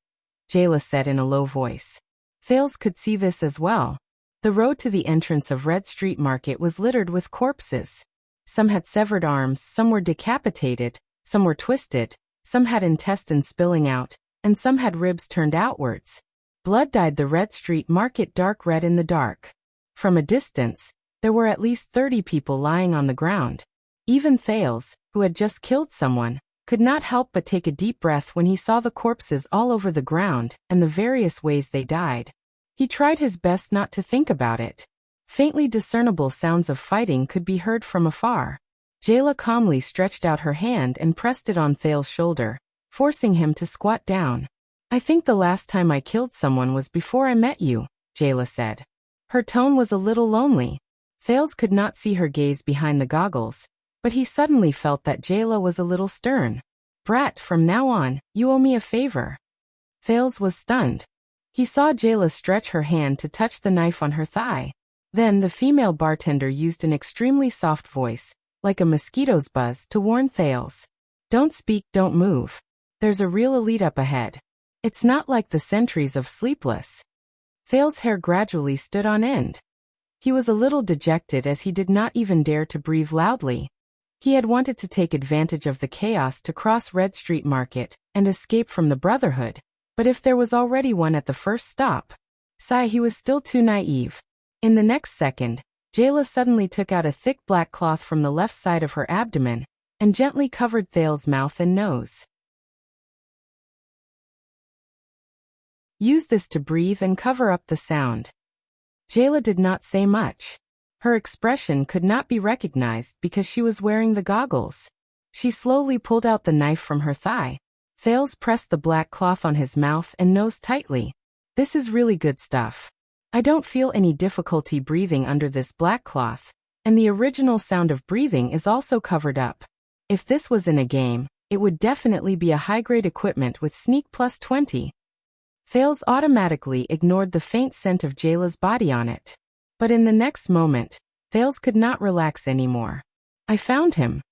Jayla said in a low voice. Thales could see this as well. The road to the entrance of Red Street Market was littered with corpses. Some had severed arms, some were decapitated, some were twisted, some had intestines spilling out, and some had ribs turned outwards. Blood dyed the Red Street Market dark red in the dark. From a distance, there were at least 30 people lying on the ground. Even Thales, who had just killed someone, could not help but take a deep breath when he saw the corpses all over the ground and the various ways they died. He tried his best not to think about it. Faintly discernible sounds of fighting could be heard from afar. Jayla calmly stretched out her hand and pressed it on Thales' shoulder, forcing him to squat down. I think the last time I killed someone was before I met you, Jayla said. Her tone was a little lonely. Thales could not see her gaze behind the goggles, but he suddenly felt that Jayla was a little stern. Brat, from now on, you owe me a favor. Thales was stunned. He saw Jayla stretch her hand to touch the knife on her thigh. Then the female bartender used an extremely soft voice, like a mosquito's buzz, to warn Thales. Don't speak, don't move. There's a real elite up ahead. It's not like the centuries of Sleepless. Thales' hair gradually stood on end. He was a little dejected as he did not even dare to breathe loudly. He had wanted to take advantage of the chaos to cross Red Street Market and escape from the Brotherhood, but if there was already one at the first stop, he was still too naive. In the next second, Jayla suddenly took out a thick black cloth from the left side of her abdomen and gently covered Thales' mouth and nose. Use this to breathe and cover up the sound. Jayla did not say much. Her expression could not be recognized because she was wearing the goggles. She slowly pulled out the knife from her thigh. Thales pressed the black cloth on his mouth and nose tightly. This is really good stuff. I don't feel any difficulty breathing under this black cloth, and the original sound of breathing is also covered up. If this was in a game, it would definitely be a high-grade equipment with sneak plus 20. Thales automatically ignored the faint scent of Jayla's body on it. But in the next moment, Thales could not relax anymore. I found him.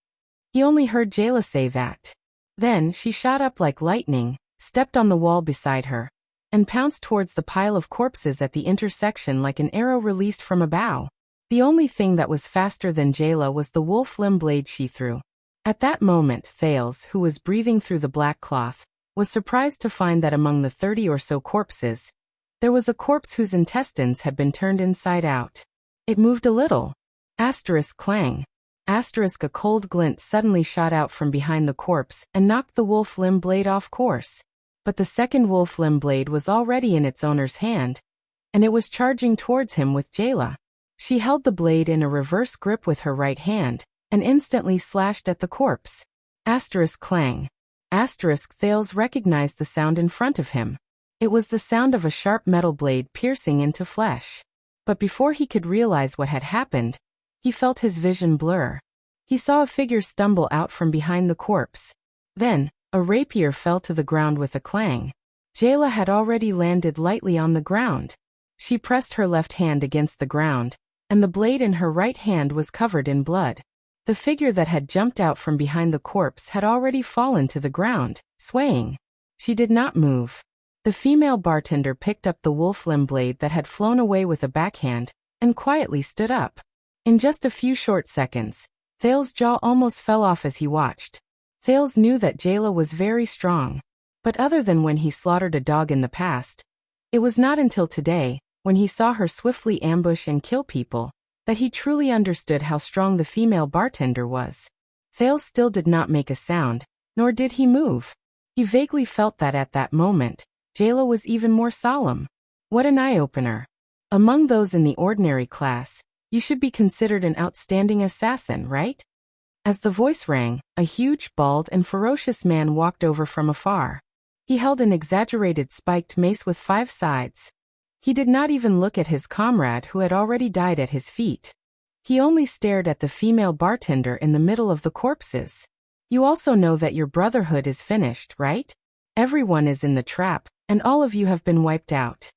He only heard Jayla say that. Then she shot up like lightning, stepped on the wall beside her, and pounced towards the pile of corpses at the intersection like an arrow released from a bow. The only thing that was faster than Jayla was the wolf limb blade she threw. At that moment, Thales, who was breathing through the black cloth, was surprised to find that among the 30 or so corpses, there was a corpse whose intestines had been turned inside out. It moved a little. Asterisk clang. Asterisk a cold glint suddenly shot out from behind the corpse and knocked the wolf limb blade off course. But the second wolf limb blade was already in its owner's hand, and it was charging towards him with Jayla. She held the blade in a reverse grip with her right hand, and instantly slashed at the corpse. Asterisk clang. Asterisk Thales recognized the sound in front of him. It was the sound of a sharp metal blade piercing into flesh. But before he could realize what had happened, he felt his vision blur. He saw a figure stumble out from behind the corpse. Then, a rapier fell to the ground with a clang. Jayla had already landed lightly on the ground. She pressed her left hand against the ground, and the blade in her right hand was covered in blood. The figure that had jumped out from behind the corpse had already fallen to the ground, swaying. She did not move. The female bartender picked up the wolf limb blade that had flown away with a backhand, and quietly stood up. In just a few short seconds, Thales' jaw almost fell off as he watched. Thales knew that Jayla was very strong. But other than when he slaughtered a dog in the past, it was not until today, when he saw her swiftly ambush and kill people, that he truly understood how strong the female bartender was. Thales still did not make a sound, nor did he move. He vaguely felt that at that moment, Jayla was even more solemn. What an eye-opener. Among those in the ordinary class, you should be considered an outstanding assassin, right? As the voice rang, a huge, bald, and ferocious man walked over from afar. He held an exaggerated spiked mace with 5 sides. He did not even look at his comrade who had already died at his feet. He only stared at the female bartender in the middle of the corpses. You also know that your brotherhood is finished, right? Everyone is in the trap, and all of you have been wiped out.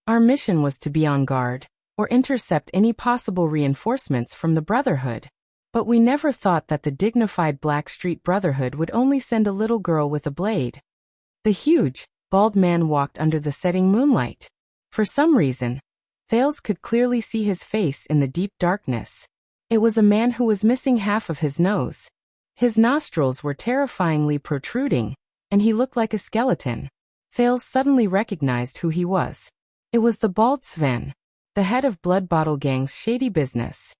Our mission was to be on guard. or intercept any possible reinforcements from the Brotherhood. But we never thought that the dignified Blackstreet Brotherhood would only send a little girl with a blade. The huge, bald man walked under the setting moonlight. For some reason, Thales could clearly see his face in the deep darkness. It was a man who was missing half of his nose. His nostrils were terrifyingly protruding, and he looked like a skeleton. Thales suddenly recognized who he was. It was the bald Sven, the head of Blood Bottle Gang's shady business.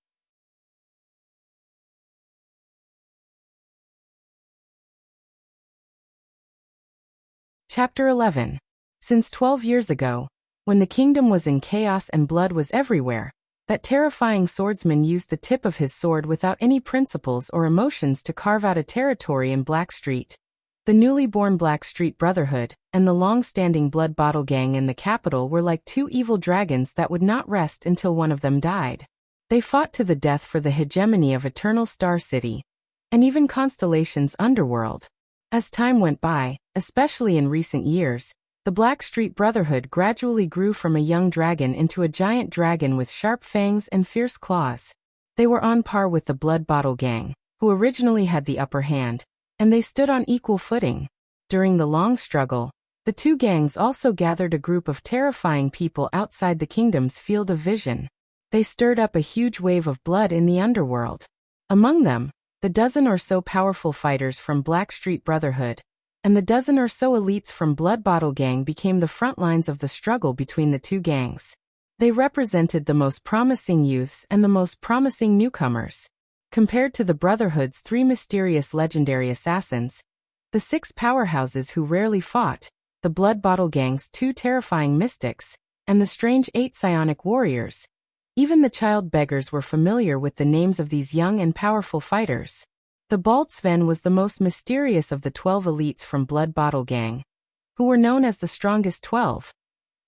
Chapter 11. Since 12 years ago, when the kingdom was in chaos and blood was everywhere, that terrifying swordsman used the tip of his sword without any principles or emotions to carve out a territory in Blackstreet. The newly born Blackstreet Brotherhood and the long-standing Blood Bottle Gang in the capital were like two evil dragons that would not rest until one of them died. They fought to the death for the hegemony of Eternal Star City, and even Constellation's underworld. As time went by, especially in recent years, the Blackstreet Brotherhood gradually grew from a young dragon into a giant dragon with sharp fangs and fierce claws. They were on par with the Blood Bottle Gang, who originally had the upper hand, and they stood on equal footing. During the long struggle, the two gangs also gathered a group of terrifying people outside the kingdom's field of vision. They stirred up a huge wave of blood in the underworld. Among them, the dozen or so powerful fighters from Blackstreet Brotherhood, and the dozen or so elites from Blood Bottle Gang became the front lines of the struggle between the two gangs. They represented the most promising youths and the most promising newcomers. Compared to the Brotherhood's three mysterious legendary assassins, the six powerhouses who rarely fought, the Blood Bottle Gang's two terrifying mystics, and the strange 8 psionic warriors, even the child beggars were familiar with the names of these young and powerful fighters. The bald Sven was the most mysterious of the 12 elites from Blood Bottle Gang, who were known as the strongest 12.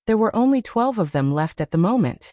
There were only 12 of them left at the moment.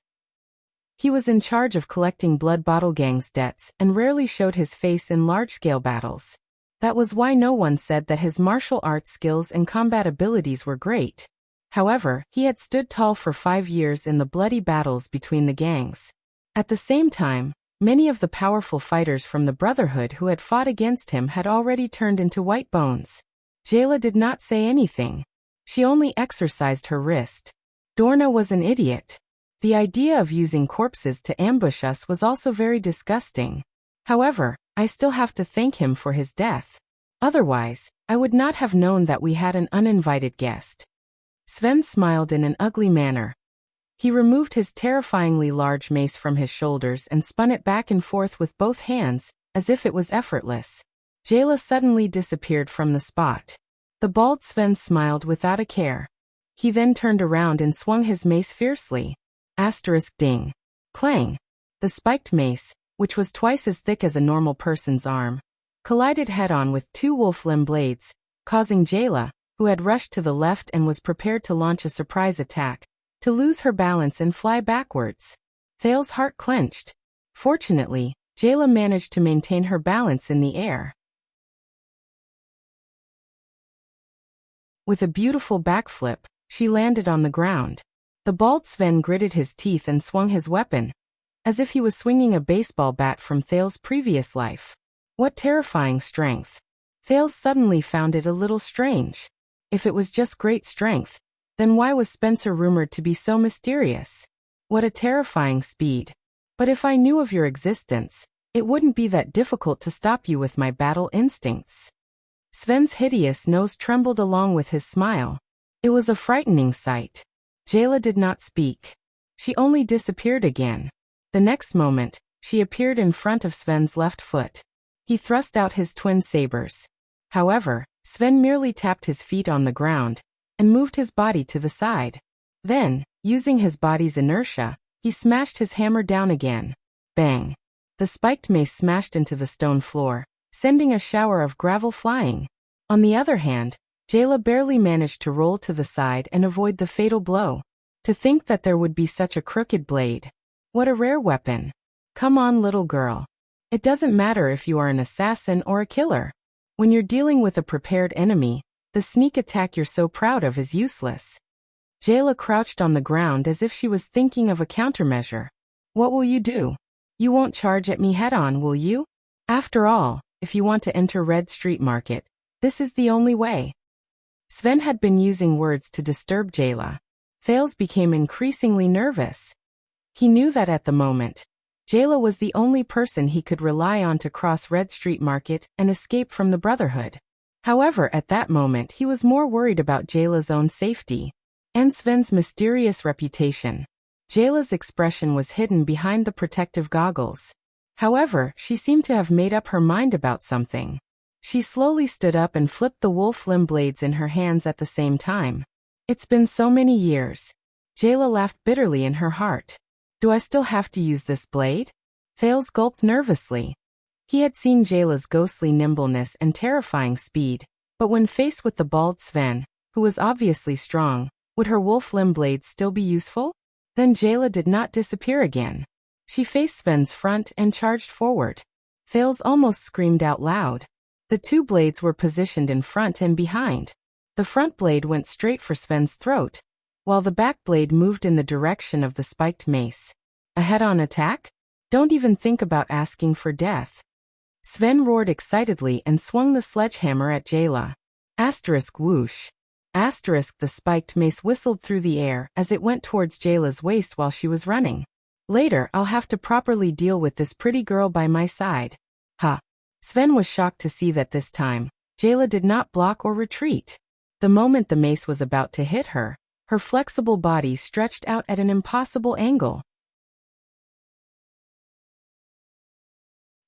He was in charge of collecting Blood Bottle Gang's debts and rarely showed his face in large-scale battles. That was why no one said that his martial arts skills and combat abilities were great. However, he had stood tall for 5 years in the bloody battles between the gangs. At the same time, many of the powerful fighters from the Brotherhood who had fought against him had already turned into white bones. Jayla did not say anything. She only exercised her wrist. Dorna was an idiot. The idea of using corpses to ambush us was also very disgusting. However, I still have to thank him for his death. Otherwise, I would not have known that we had an uninvited guest. Sven smiled in an ugly manner. He removed his terrifyingly large mace from his shoulders and spun it back and forth with both hands, as if it was effortless. Jayla suddenly disappeared from the spot. The bald Sven smiled without a care. He then turned around and swung his mace fiercely. Ding. Clang. The spiked mace, which was twice as thick as a normal person's arm, collided head-on with 2 wolf-limb blades, causing Jayla, who had rushed to the left and was prepared to launch a surprise attack, to lose her balance and fly backwards. Thale's heart clenched. Fortunately, Jayla managed to maintain her balance in the air. With a beautiful backflip, she landed on the ground. The bald Sven gritted his teeth and swung his weapon, as if he was swinging a baseball bat from Thale's previous life. What terrifying strength! Thales suddenly found it a little strange. If it was just great strength, then why was Spencer rumored to be so mysterious? What a terrifying speed. But if I knew of your existence, it wouldn't be that difficult to stop you with my battle instincts. Sven's hideous nose trembled along with his smile. It was a frightening sight. Jayla did not speak. She only disappeared again. The next moment, she appeared in front of Sven's left foot. He thrust out his twin sabers. However, Sven merely tapped his feet on the ground and moved his body to the side. Then, using his body's inertia, he smashed his hammer down again. Bang! The spiked mace smashed into the stone floor, sending a shower of gravel flying. On the other hand, Jayla barely managed to roll to the side and avoid the fatal blow. To think that there would be such a crooked blade. What a rare weapon. Come on, little girl. It doesn't matter if you are an assassin or a killer. When you're dealing with a prepared enemy, the sneak attack you're so proud of is useless. Jayla crouched on the ground as if she was thinking of a countermeasure. What will you do? You won't charge at me head-on, will you? After all, if you want to enter Red Street Market, this is the only way. Sven had been using words to disturb Jayla. Thales became increasingly nervous. He knew that at the moment, Jayla was the only person he could rely on to cross Red Street Market and escape from the Brotherhood. However, at that moment he was more worried about Jayla's own safety and Sven's mysterious reputation. Jayla's expression was hidden behind the protective goggles. However, she seemed to have made up her mind about something. She slowly stood up and flipped the wolf limb blades in her hands at the same time. It's been so many years. Jayla laughed bitterly in her heart. Do I still have to use this blade? Thales gulped nervously. He had seen Jayla's ghostly nimbleness and terrifying speed, but when faced with the bald Sven, who was obviously strong, would her wolf limb blades still be useful? Then Jayla did not disappear again. She faced Sven's front and charged forward. Thales almost screamed out loud. The two blades were positioned in front and behind. The front blade went straight for Sven's throat, while the back blade moved in the direction of the spiked mace. A head-on attack? Don't even think about asking for death. Sven roared excitedly and swung the sledgehammer at Jayla. Asterisk whoosh. Asterisk the spiked mace whistled through the air as it went towards Jayla's waist while she was running. Later, I'll have to properly deal with this pretty girl by my side. Ha. Sven was shocked to see that this time, Jayla did not block or retreat. The moment the mace was about to hit her, her flexible body stretched out at an impossible angle.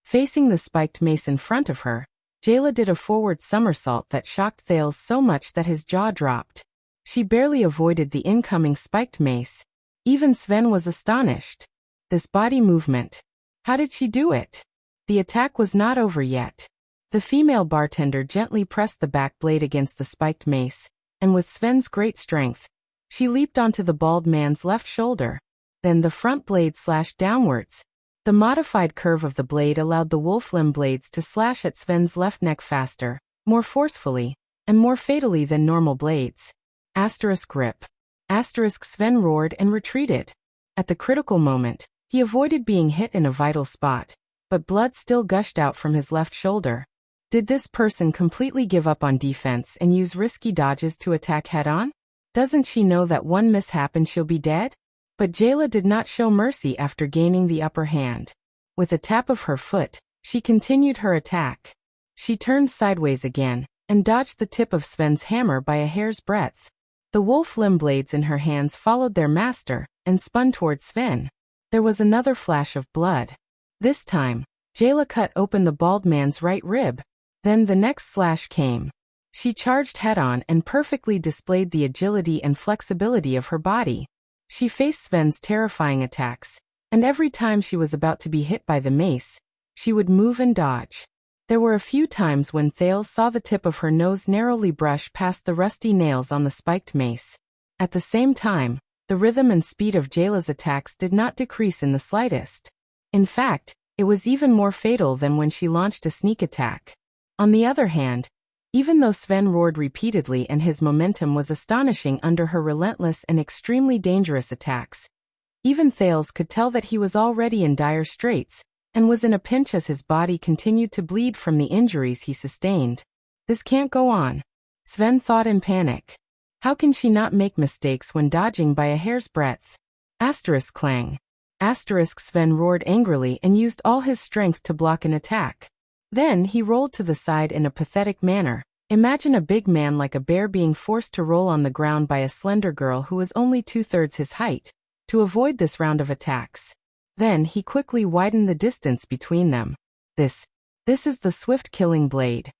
Facing the spiked mace in front of her, Jayla did a forward somersault that shocked Thales so much that his jaw dropped. She barely avoided the incoming spiked mace. Even Sven was astonished. This body movement. How did she do it? The attack was not over yet. The female bartender gently pressed the back blade against the spiked mace, and with Sven's great strength, she leaped onto the bald man's left shoulder. Then the front blade slashed downwards. The modified curve of the blade allowed the wolf limb blades to slash at Sven's left neck faster, more forcefully, and more fatally than normal blades. Asterisk rip. Asterisk Sven roared and retreated. At the critical moment, he avoided being hit in a vital spot, but blood still gushed out from his left shoulder. Did this person completely give up on defense and use risky dodges to attack head-on? Doesn't she know that one mishap and she'll be dead? But Jayla did not show mercy after gaining the upper hand. With a tap of her foot, she continued her attack. She turned sideways again, and dodged the tip of Sven's hammer by a hair's breadth. The wolf limb blades in her hands followed their master, and spun toward Sven. There was another flash of blood. This time, Jayla cut open the bald man's right rib. Then the next slash came. She charged head-on and perfectly displayed the agility and flexibility of her body. She faced Sven's terrifying attacks, and every time she was about to be hit by the mace, she would move and dodge. There were a few times when Thales saw the tip of her nose narrowly brush past the rusty nails on the spiked mace. At the same time, the rhythm and speed of Jayla's attacks did not decrease in the slightest. In fact, it was even more fatal than when she launched a sneak attack. On the other hand, even though Sven roared repeatedly and his momentum was astonishing under her relentless and extremely dangerous attacks, even Thales could tell that he was already in dire straits, and was in a pinch as his body continued to bleed from the injuries he sustained. This can't go on, Sven thought in panic. How can she not make mistakes when dodging by a hair's breadth? Asterisk clang. Asterisk Sven roared angrily and used all his strength to block an attack. Then he rolled to the side in a pathetic manner. Imagine a big man like a bear being forced to roll on the ground by a slender girl who was only 2/3 his height, to avoid this round of attacks. Then he quickly widened the distance between them. This is the swift killing blade.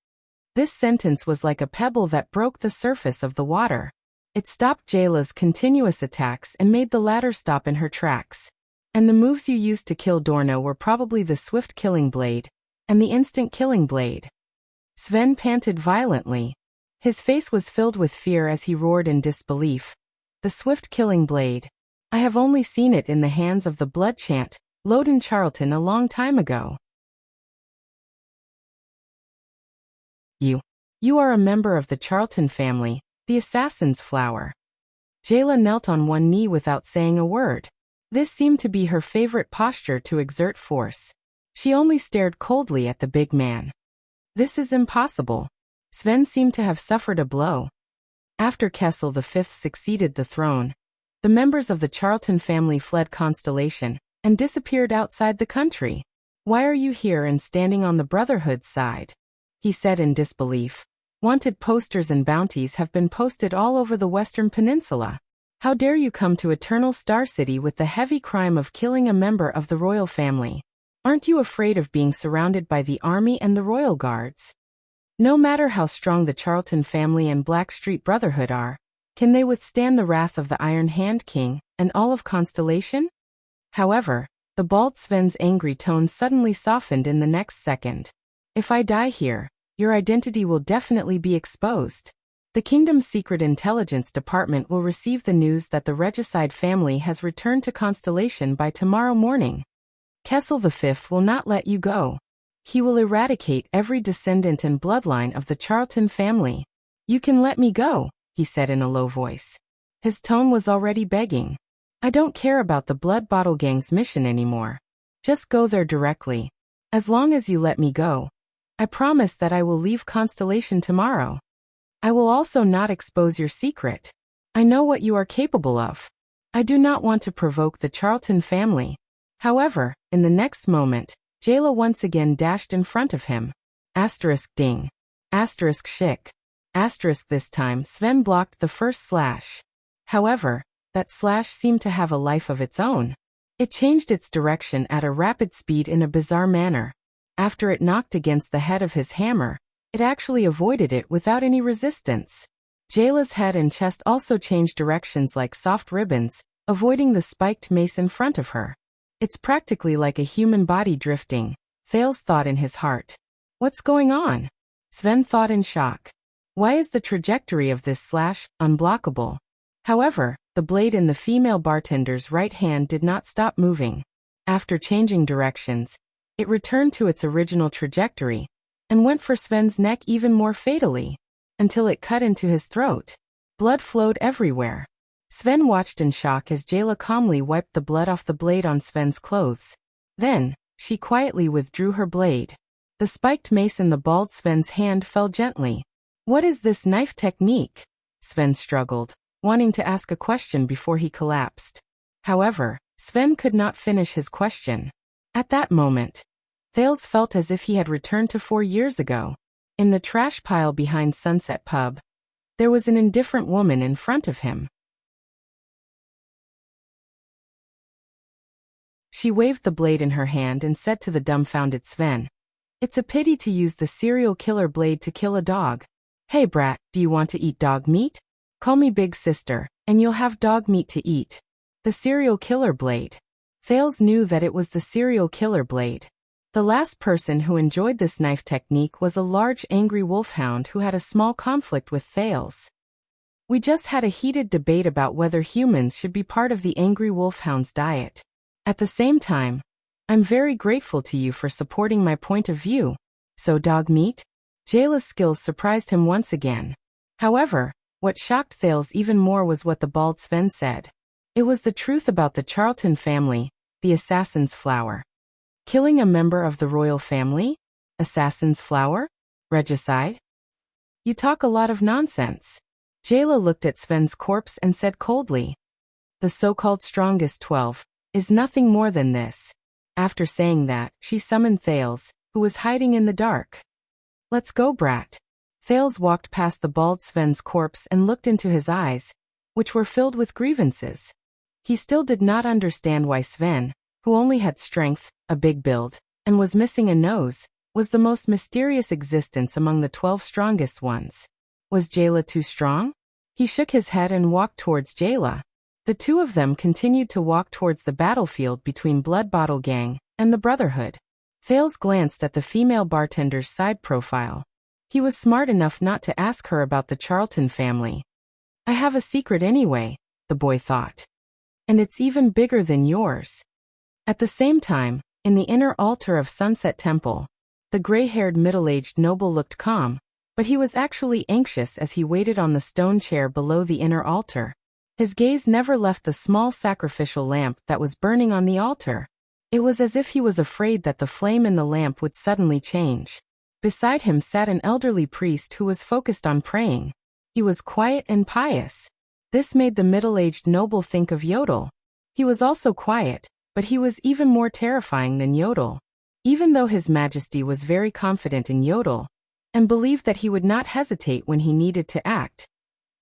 This sentence was like a pebble that broke the surface of the water. It stopped Jayla's continuous attacks and made the latter stop in her tracks. And the moves you used to kill Dorna were probably the swift killing blade and the instant killing blade. Sven panted violently. His face was filled with fear as he roared in disbelief. The swift killing blade. I have only seen it in the hands of the blood chant, Loden Charlton a long time ago. You are a member of the Charlton family, the assassin's flower. Jayla knelt on one knee without saying a word. This seemed to be her favorite posture to exert force. She only stared coldly at the big man. This is impossible. Sven seemed to have suffered a blow. After Kessel V succeeded the throne, the members of the Charlton family fled Constellation and disappeared outside the country. Why are you here and standing on the Brotherhood's side? He said in disbelief. Wanted posters and bounties have been posted all over the Western Peninsula. How dare you come to Eternal Star City with the heavy crime of killing a member of the royal family? Aren't you afraid of being surrounded by the army and the royal guards? No matter how strong the Charlton family and Blackstreet Brotherhood are, can they withstand the wrath of the Iron Hand King and all of Constellation? However, the bald Sven's angry tone suddenly softened in the next second. If I die here, your identity will definitely be exposed. The kingdom's secret intelligence department will receive the news that the regicide family has returned to Constellation by tomorrow morning. Kessel V will not let you go. He will eradicate every descendant and bloodline of the Charlton family. You can let me go, he said in a low voice. His tone was already begging. I don't care about the Blood Bottle Gang's mission anymore. Just go there directly. As long as you let me go, I promise that I will leave Constellation tomorrow. I will also not expose your secret. I know what you are capable of. I do not want to provoke the Charlton family. However, in the next moment, Jayla once again dashed in front of him. Asterisk ding. Asterisk shick. Asterisk this time Sven blocked the first slash. However, that slash seemed to have a life of its own. It changed its direction at a rapid speed in a bizarre manner. After it knocked against the head of his hammer, it actually avoided it without any resistance. Jayla's head and chest also changed directions like soft ribbons, avoiding the spiked mace in front of her. It's practically like a human body drifting, Thales thought in his heart. What's going on? Sven thought in shock. Why is the trajectory of this slash unblockable? However, the blade in the female bartender's right hand did not stop moving. After changing directions, it returned to its original trajectory and went for Sven's neck even more fatally, until it cut into his throat. Blood flowed everywhere. Sven watched in shock as Jayla calmly wiped the blood off the blade on Sven's clothes. Then, she quietly withdrew her blade. The spiked mace in the bald Sven's hand fell gently. What is this knife technique? Sven struggled, wanting to ask a question before he collapsed. However, Sven could not finish his question. At that moment, Thales felt as if he had returned to 4 years ago. In the trash pile behind Sunset Pub, there was an indifferent woman in front of him. She waved the blade in her hand and said to the dumbfounded Sven, "It's a pity to use the serial killer blade to kill a dog. Hey brat, do you want to eat dog meat? Call me big sister, and you'll have dog meat to eat." The serial killer blade. Thales knew that it was the serial killer blade. The last person who enjoyed this knife technique was a large angry wolfhound who had a small conflict with Thales. We just had a heated debate about whether humans should be part of the angry wolfhound's diet. At the same time, I'm very grateful to you for supporting my point of view. So dog meat? Jayla's skills surprised him once again. However, what shocked Thales even more was what the bald Sven said. It was the truth about the Charlton family, the assassin's flower. Killing a member of the royal family? Assassin's flower? Regicide? You talk a lot of nonsense. Jayla looked at Sven's corpse and said coldly, "The so-called strongest 12 is nothing more than this." After saying that, she summoned Thales, who was hiding in the dark. "Let's go, brat." Thales walked past the bald Sven's corpse and looked into his eyes, which were filled with grievances. He still did not understand why Sven, who only had strength, a big build, and was missing a nose, was the most mysterious existence among the 12 strongest ones. Was Jayla too strong? He shook his head and walked towards Jayla. The two of them continued to walk towards the battlefield between Blood Bottle Gang and the Brotherhood. Thales glanced at the female bartender's side profile. He was smart enough not to ask her about the Charlton family. I have a secret anyway, the boy thought. And it's even bigger than yours. At the same time, in the inner altar of Sunset Temple, the gray-haired middle-aged noble looked calm, but he was actually anxious as he waited on the stone chair below the inner altar. His gaze never left the small sacrificial lamp that was burning on the altar. It was as if he was afraid that the flame in the lamp would suddenly change. Beside him sat an elderly priest who was focused on praying. He was quiet and pious. This made the middle-aged noble think of Yodel. He was also quiet, but he was even more terrifying than Yodel. Even though His Majesty was very confident in Yodel, and believed that he would not hesitate when he needed to act,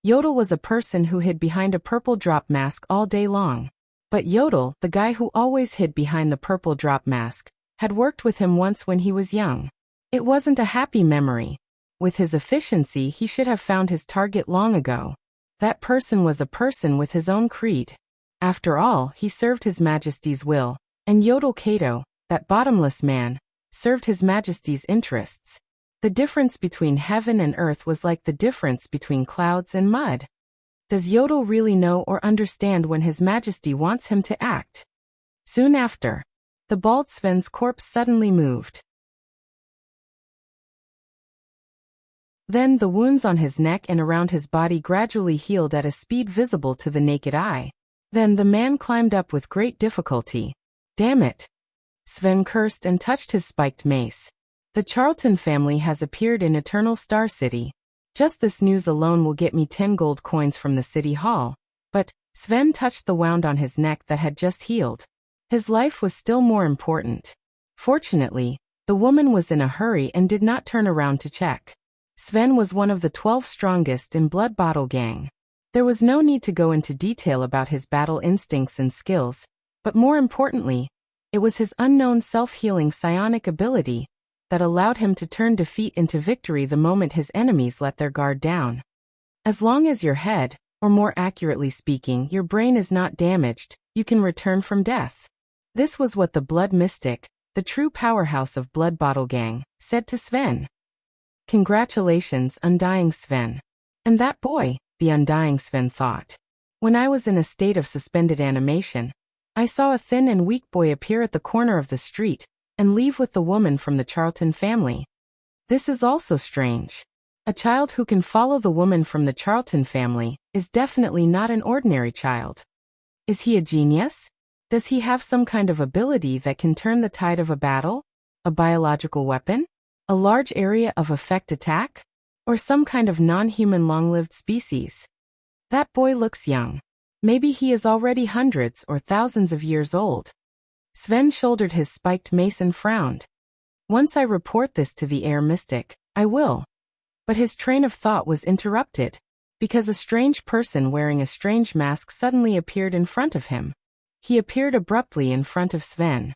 Yodel was a person who hid behind a purple drop mask all day long. But Yodel, the guy who always hid behind the purple drop mask, had worked with him once when he was young. It wasn't a happy memory. With his efficiency, he should have found his target long ago. That person was a person with his own creed. After all, he served His Majesty's will, and Yodel Kato, that bottomless man, served His Majesty's interests. The difference between heaven and earth was like the difference between clouds and mud. Does Yodel really know or understand when His Majesty wants him to act? Soon after, the bald Sven's corpse suddenly moved. Then the wounds on his neck and around his body gradually healed at a speed visible to the naked eye. Then the man climbed up with great difficulty. Damn it! Sven cursed and touched his spiked mace. The Charlton family has appeared in Eternal Star City. Just this news alone will get me 10 gold coins from the city hall. But Sven touched the wound on his neck that had just healed. His life was still more important. Fortunately, the woman was in a hurry and did not turn around to check. Sven was one of the 12 strongest in Blood Bottle Gang. There was no need to go into detail about his battle instincts and skills, but more importantly, it was his unknown self-healing psionic ability that allowed him to turn defeat into victory the moment his enemies let their guard down. As long as your head, or more accurately speaking, your brain is not damaged, you can return from death. This was what the Blood Mystic, the true powerhouse of Blood Bottle Gang, said to Sven. Congratulations, Undying Sven. And that boy, the Undying Sven thought. When I was in a state of suspended animation, I saw a thin and weak boy appear at the corner of the street and leave with the woman from the Charlton family. This is also strange. A child who can follow the woman from the Charlton family is definitely not an ordinary child. Is he a genius? Does he have some kind of ability that can turn the tide of a battle? A biological weapon? A large area of effect attack? Or some kind of non-human long-lived species? That boy looks young. Maybe he is already hundreds or thousands of years old. Sven shouldered his spiked mace and frowned. Once I report this to the air mystic, I will. But his train of thought was interrupted, because a strange person wearing a strange mask suddenly appeared in front of him. He appeared abruptly in front of Sven.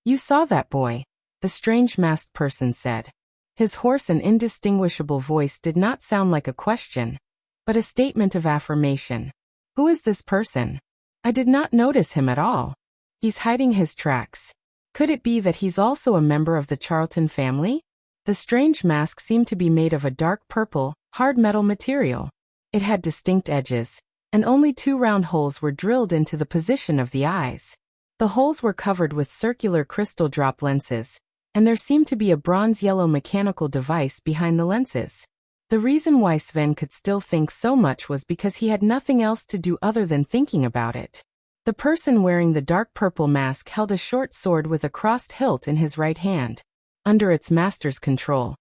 You saw that boy, the strange masked person said. His hoarse and indistinguishable voice did not sound like a question, but a statement of affirmation. Who is this person? I did not notice him at all. He's hiding his tracks. Could it be that he's also a member of the Charlton family? The strange mask seemed to be made of a dark purple, hard metal material. It had distinct edges, and only 2 round holes were drilled into the position of the eyes. The holes were covered with circular crystal drop lenses, and there seemed to be a bronze-yellow mechanical device behind the lenses. The reason why Sven could still think so much was because he had nothing else to do other than thinking about it. The person wearing the dark purple mask held a short sword with a crossed hilt in his right hand. Under its master's control,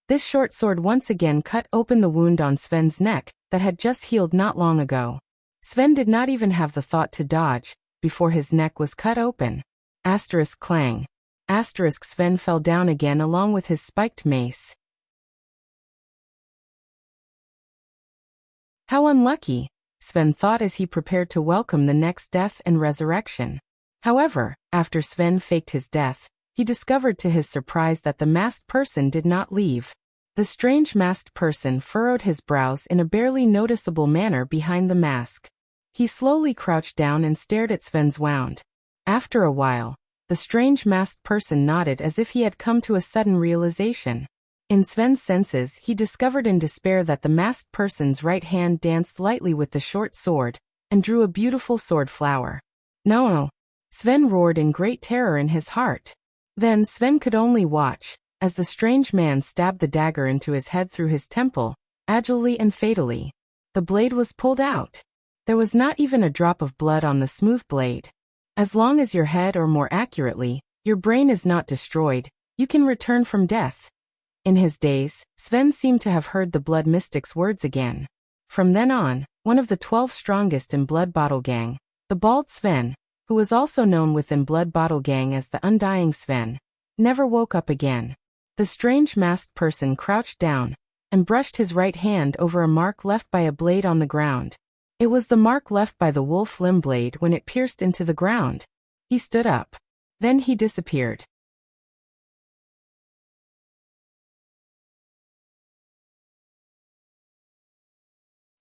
this short sword once again cut open the wound on Sven's neck that had just healed not long ago. Sven did not even have the thought to dodge before his neck was cut open. Asterisk clang. Asterisk Sven fell down again along with his spiked mace. How unlucky, Sven thought as he prepared to welcome the next death and resurrection. However, after Sven faked his death, he discovered to his surprise that the masked person did not leave. The strange masked person furrowed his brows in a barely noticeable manner behind the mask. He slowly crouched down and stared at Sven's wound. After a while, the strange masked person nodded as if he had come to a sudden realization. In Sven's senses, he discovered in despair that the masked person's right hand danced lightly with the short sword, and drew a beautiful sword flower. No! Sven roared in great terror in his heart. Then Sven could only watch, as the strange man stabbed the dagger into his head through his temple, agilely and fatally. The blade was pulled out. There was not even a drop of blood on the smooth blade. As long as your head, or more accurately, your brain is not destroyed, you can return from death. In his daze, Sven seemed to have heard the blood mystic's words again. From then on, one of the 12 strongest in Blood Bottle Gang, the bald Sven, who was also known within Blood Bottle Gang as the Undying Sven, never woke up again. The strange masked person crouched down and brushed his right hand over a mark left by a blade on the ground. It was the mark left by the wolf limb blade when it pierced into the ground. He stood up. Then he disappeared.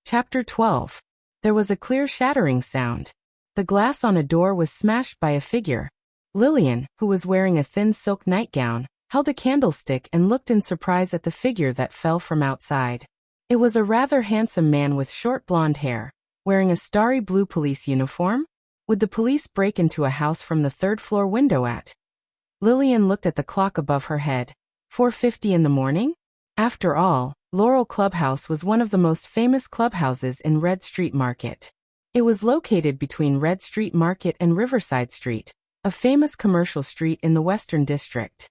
Chapter 12. There was a clear shattering sound. The glass on a door was smashed by a figure. Lillian, who was wearing a thin silk nightgown, held a candlestick and looked in surprise at the figure that fell from outside. It was a rather handsome man with short blonde hair, wearing a starry blue police uniform. Would the police break into a house from the third-floor window at? Lillian looked at the clock above her head. 4:50 in the morning? After all, Laurel Clubhouse was one of the most famous clubhouses in Red Street Market. It was located between Red Street Market and Riverside Street, a famous commercial street in the Western District.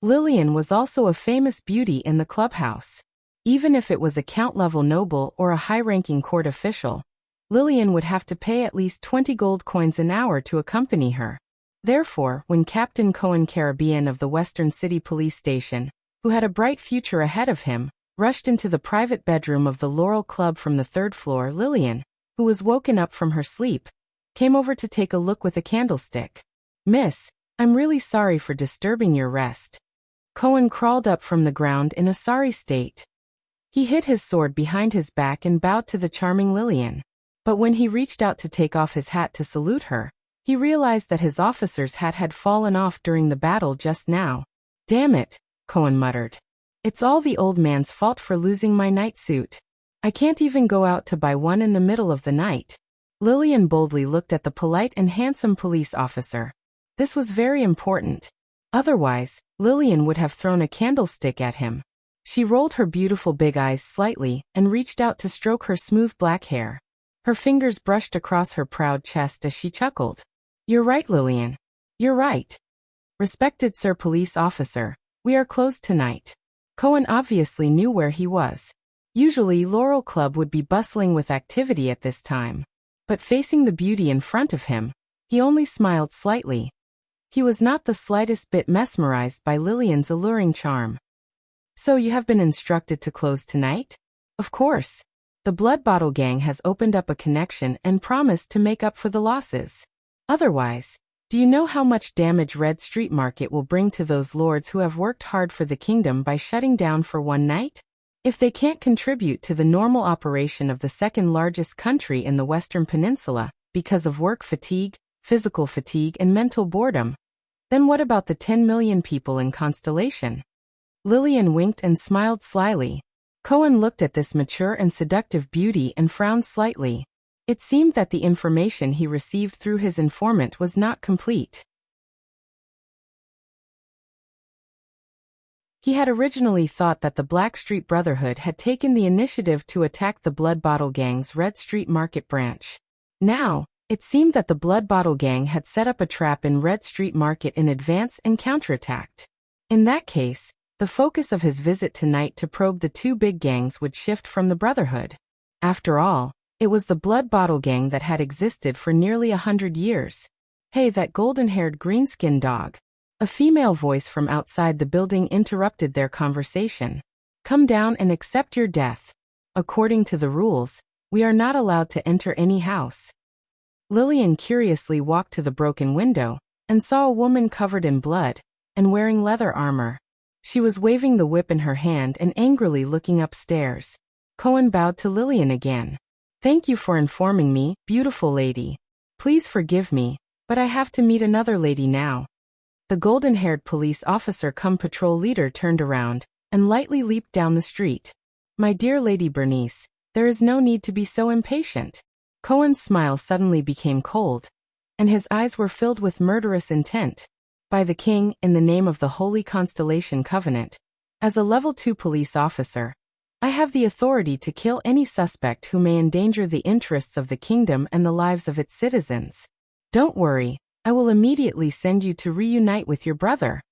Lillian was also a famous beauty in the clubhouse. Even if it was a count-level noble or a high-ranking court official, Lillian would have to pay at least 20 gold coins an hour to accompany her. Therefore, when Captain Cohen Caribbean of the Western City Police Station, who had a bright future ahead of him, rushed into the private bedroom of the Laurel Club from the third floor, Lillian, who was woken up from her sleep, came over to take a look with a candlestick. "Miss, I'm really sorry for disturbing your rest." Cohen crawled up from the ground in a sorry state. He hid his sword behind his back and bowed to the charming Lillian. But when he reached out to take off his hat to salute her, he realized that his officer's hat had fallen off during the battle just now. "Damn it," Cohen muttered. "It's all the old man's fault for losing my night suit. I can't even go out to buy one in the middle of the night." Lillian boldly looked at the polite and handsome police officer. This was very important. Otherwise, Lillian would have thrown a candlestick at him. She rolled her beautiful big eyes slightly and reached out to stroke her smooth black hair. Her fingers brushed across her proud chest as she chuckled. "You're right, Lillian. You're right. Respected Sir Police Officer, we are closed tonight." Cohen obviously knew where he was. Usually Laurel Club would be bustling with activity at this time. But facing the beauty in front of him, he only smiled slightly. He was not the slightest bit mesmerized by Lillian's alluring charm. "So you have been instructed to close tonight?" "Of course. The Blood Bottle Gang has opened up a connection and promised to make up for the losses. Otherwise, do you know how much damage Red Street Market will bring to those lords who have worked hard for the kingdom by shutting down for one night? If they can't contribute to the normal operation of the second largest country in the Western Peninsula, because of work fatigue, physical fatigue and mental boredom, then what about the 10 million people in Constellation?" Lillian winked and smiled slyly. Cohen looked at this mature and seductive beauty and frowned slightly. It seemed that the information he received through his informant was not complete. He had originally thought that the Blackstreet Brotherhood had taken the initiative to attack the Blood Bottle Gang's Red Street Market branch. Now, it seemed that the Blood Bottle Gang had set up a trap in Red Street Market in advance and counterattacked. In that case, the focus of his visit tonight to probe the two big gangs would shift from the Brotherhood. After all, it was the Blood Bottle Gang that had existed for nearly 100 years. "Hey, that golden-haired green-skinned dog." A female voice from outside the building interrupted their conversation. "Come down and accept your death. According to the rules, we are not allowed to enter any house." Lillian curiously walked to the broken window and saw a woman covered in blood and wearing leather armor. She was waving the whip in her hand and angrily looking upstairs. Cohen bowed to Lillian again. "Thank you for informing me, beautiful lady. Please forgive me, but I have to meet another lady now." The golden-haired police officer cum patrol leader turned around and lightly leaped down the street. "My dear Lady Bernice, there is no need to be so impatient." Cohen's smile suddenly became cold, and his eyes were filled with murderous intent. "By the king, in the name of the Holy Constellation Covenant, as a level 2 police officer, I have the authority to kill any suspect who may endanger the interests of the kingdom and the lives of its citizens. Don't worry, I will immediately send you to reunite with your brother.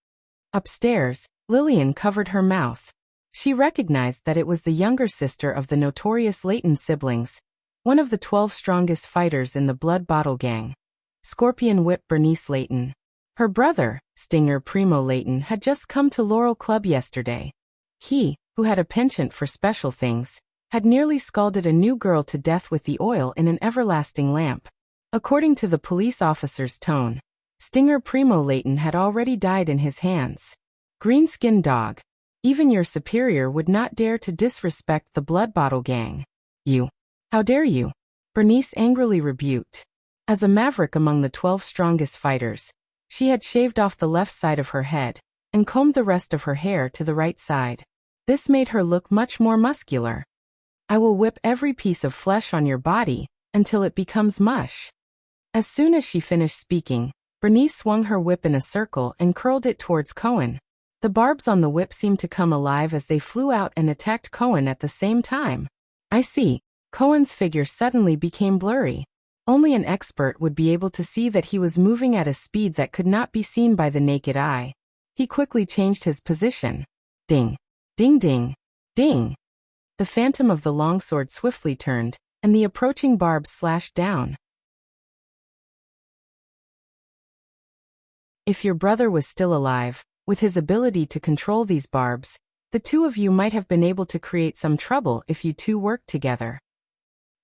Upstairs, Lillian covered her mouth. She recognized that it was the younger sister of the notorious Layton siblings, one of the 12 strongest fighters in the Blood Bottle Gang. Scorpion Whip Bernice Layton. Her brother, Stinger Primo Layton, had just come to Laurel Club yesterday. He, who had a penchant for special things, had nearly scalded a new girl to death with the oil in an everlasting lamp. According to the police officer's tone, Stinger Primo Layton had already died in his hands. Green-skinned dog. Even your superior would not dare to disrespect the Blood Bottle Gang. You. How dare you? Bernice angrily rebuked. As a maverick among the 12 strongest fighters, she had shaved off the left side of her head and combed the rest of her hair to the right side. This made her look much more muscular. I will whip every piece of flesh on your body until it becomes mush. As soon as she finished speaking, Bernice swung her whip in a circle and curled it towards Cohen. The barbs on the whip seemed to come alive as they flew out and attacked Cohen at the same time. I see. Cohen's figure suddenly became blurry. Only an expert would be able to see that he was moving at a speed that could not be seen by the naked eye. He quickly changed his position. Ding. Ding ding. Ding. The phantom of the longsword swiftly turned, and the approaching barbs slashed down. If your brother was still alive, with his ability to control these barbs, the two of you might have been able to create some trouble if you two worked together.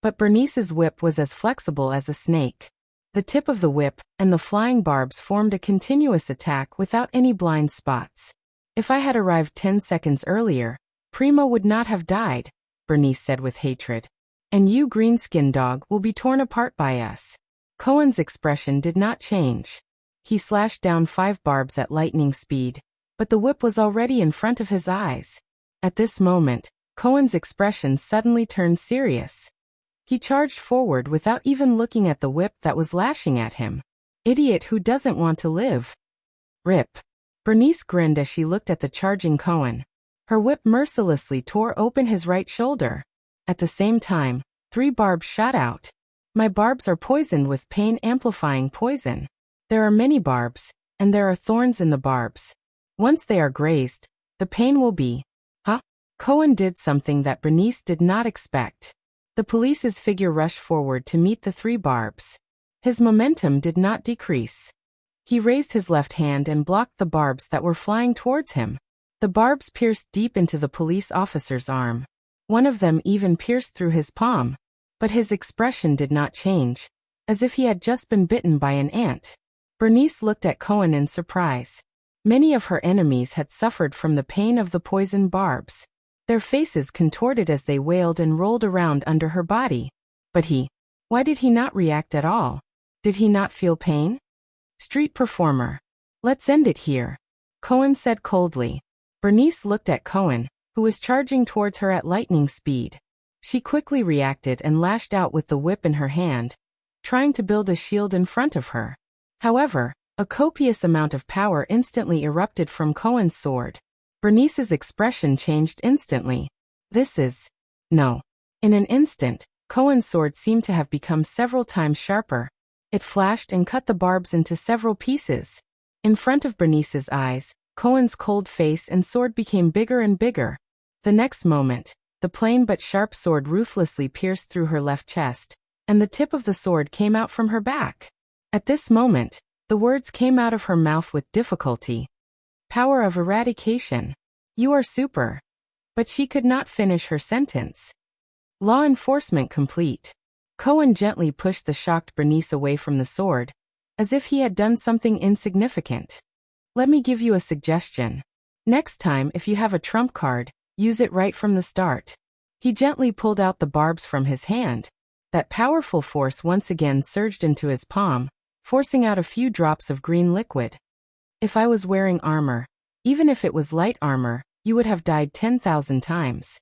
But Bernice's whip was as flexible as a snake. The tip of the whip and the flying barbs formed a continuous attack without any blind spots. If I had arrived 10 seconds earlier, Primo would not have died, Bernice said with hatred. And you, green-skinned dog, will be torn apart by us. Cohen's expression did not change. He slashed down 5 barbs at lightning speed, but the whip was already in front of his eyes. At this moment, Cohen's expression suddenly turned serious. He charged forward without even looking at the whip that was lashing at him. Idiot who doesn't want to live. Rip. Bernice grinned as she looked at the charging Cohen. Her whip mercilessly tore open his right shoulder. At the same time, 3 barbs shot out. My barbs are poisoned with pain-amplifying poison. There are many barbs, and there are thorns in the barbs. Once they are grazed, the pain will be... Huh? Cohen did something that Bernice did not expect. The police's figure rushed forward to meet the 3 barbs. His momentum did not decrease. He raised his left hand and blocked the barbs that were flying towards him. The barbs pierced deep into the police officer's arm. One of them even pierced through his palm. But his expression did not change, as if he had just been bitten by an ant. Bernice looked at Cohen in surprise. Many of her enemies had suffered from the pain of the poison barbs. Their faces contorted as they wailed and rolled around under her body. But he... Why did he not react at all? Did he not feel pain? Street performer. Let's end it here, Cohen said coldly. Bernice looked at Cohen, who was charging towards her at lightning speed. She quickly reacted and lashed out with the whip in her hand, trying to build a shield in front of her. However, a copious amount of power instantly erupted from Cohen's sword. Bernice's expression changed instantly. This is... No. In an instant, Cohen's sword seemed to have become several times sharper. It flashed and cut the barbs into several pieces. In front of Bernice's eyes, Cohen's cold face and sword became bigger and bigger. The next moment, the plain but sharp sword ruthlessly pierced through her left chest, and the tip of the sword came out from her back. At this moment, the words came out of her mouth with difficulty. Power of eradication. You are super. But she could not finish her sentence. Law enforcement complete. Cohen gently pushed the shocked Bernice away from the sword, as if he had done something insignificant. Let me give you a suggestion. Next time, if you have a trump card, use it right from the start. He gently pulled out the barbs from his hand. That powerful force once again surged into his palm, forcing out a few drops of green liquid. If I was wearing armor, even if it was light armor, you would have died 10,000 times.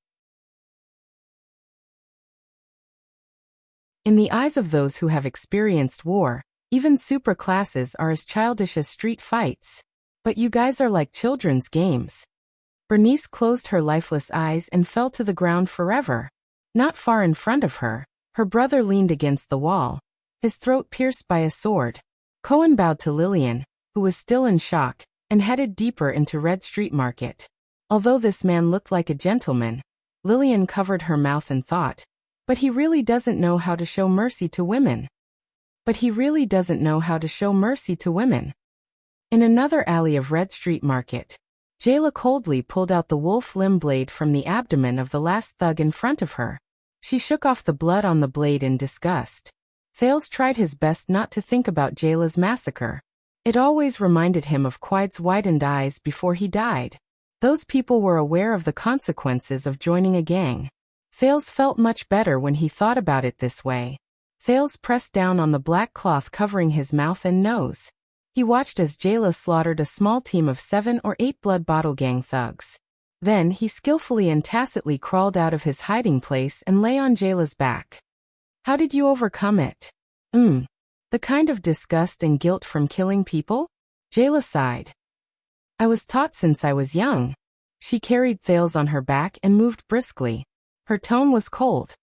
In the eyes of those who have experienced war, even super classes are as childish as street fights. But you guys are like children's games. Bernice closed her lifeless eyes and fell to the ground forever. Not far in front of her, her brother leaned against the wall, his throat pierced by a sword. Cohen bowed to Lillian, who was still in shock, and headed deeper into Red Street Market. Although this man looked like a gentleman, Lillian covered her mouth and thought, but he really doesn't know how to show mercy to women. But he really doesn't know how to show mercy to women. In another alley of Red Street Market, Jayla coldly pulled out the wolf limb blade from the abdomen of the last thug in front of her. She shook off the blood on the blade in disgust. Fales tried his best not to think about Jayla's massacre. It always reminded him of Quide's widened eyes before he died. Those people were aware of the consequences of joining a gang. Fales felt much better when he thought about it this way. Fales pressed down on the black cloth covering his mouth and nose. He watched as Jayla slaughtered a small team of 7 or 8 Blood Bottle Gang thugs. Then he skillfully and tacitly crawled out of his hiding place and lay on Jayla's back. How did you overcome it? The kind of disgust and guilt from killing people? Jayla sighed. I was taught since I was young. She carried Thales on her back and moved briskly. Her tone was cold.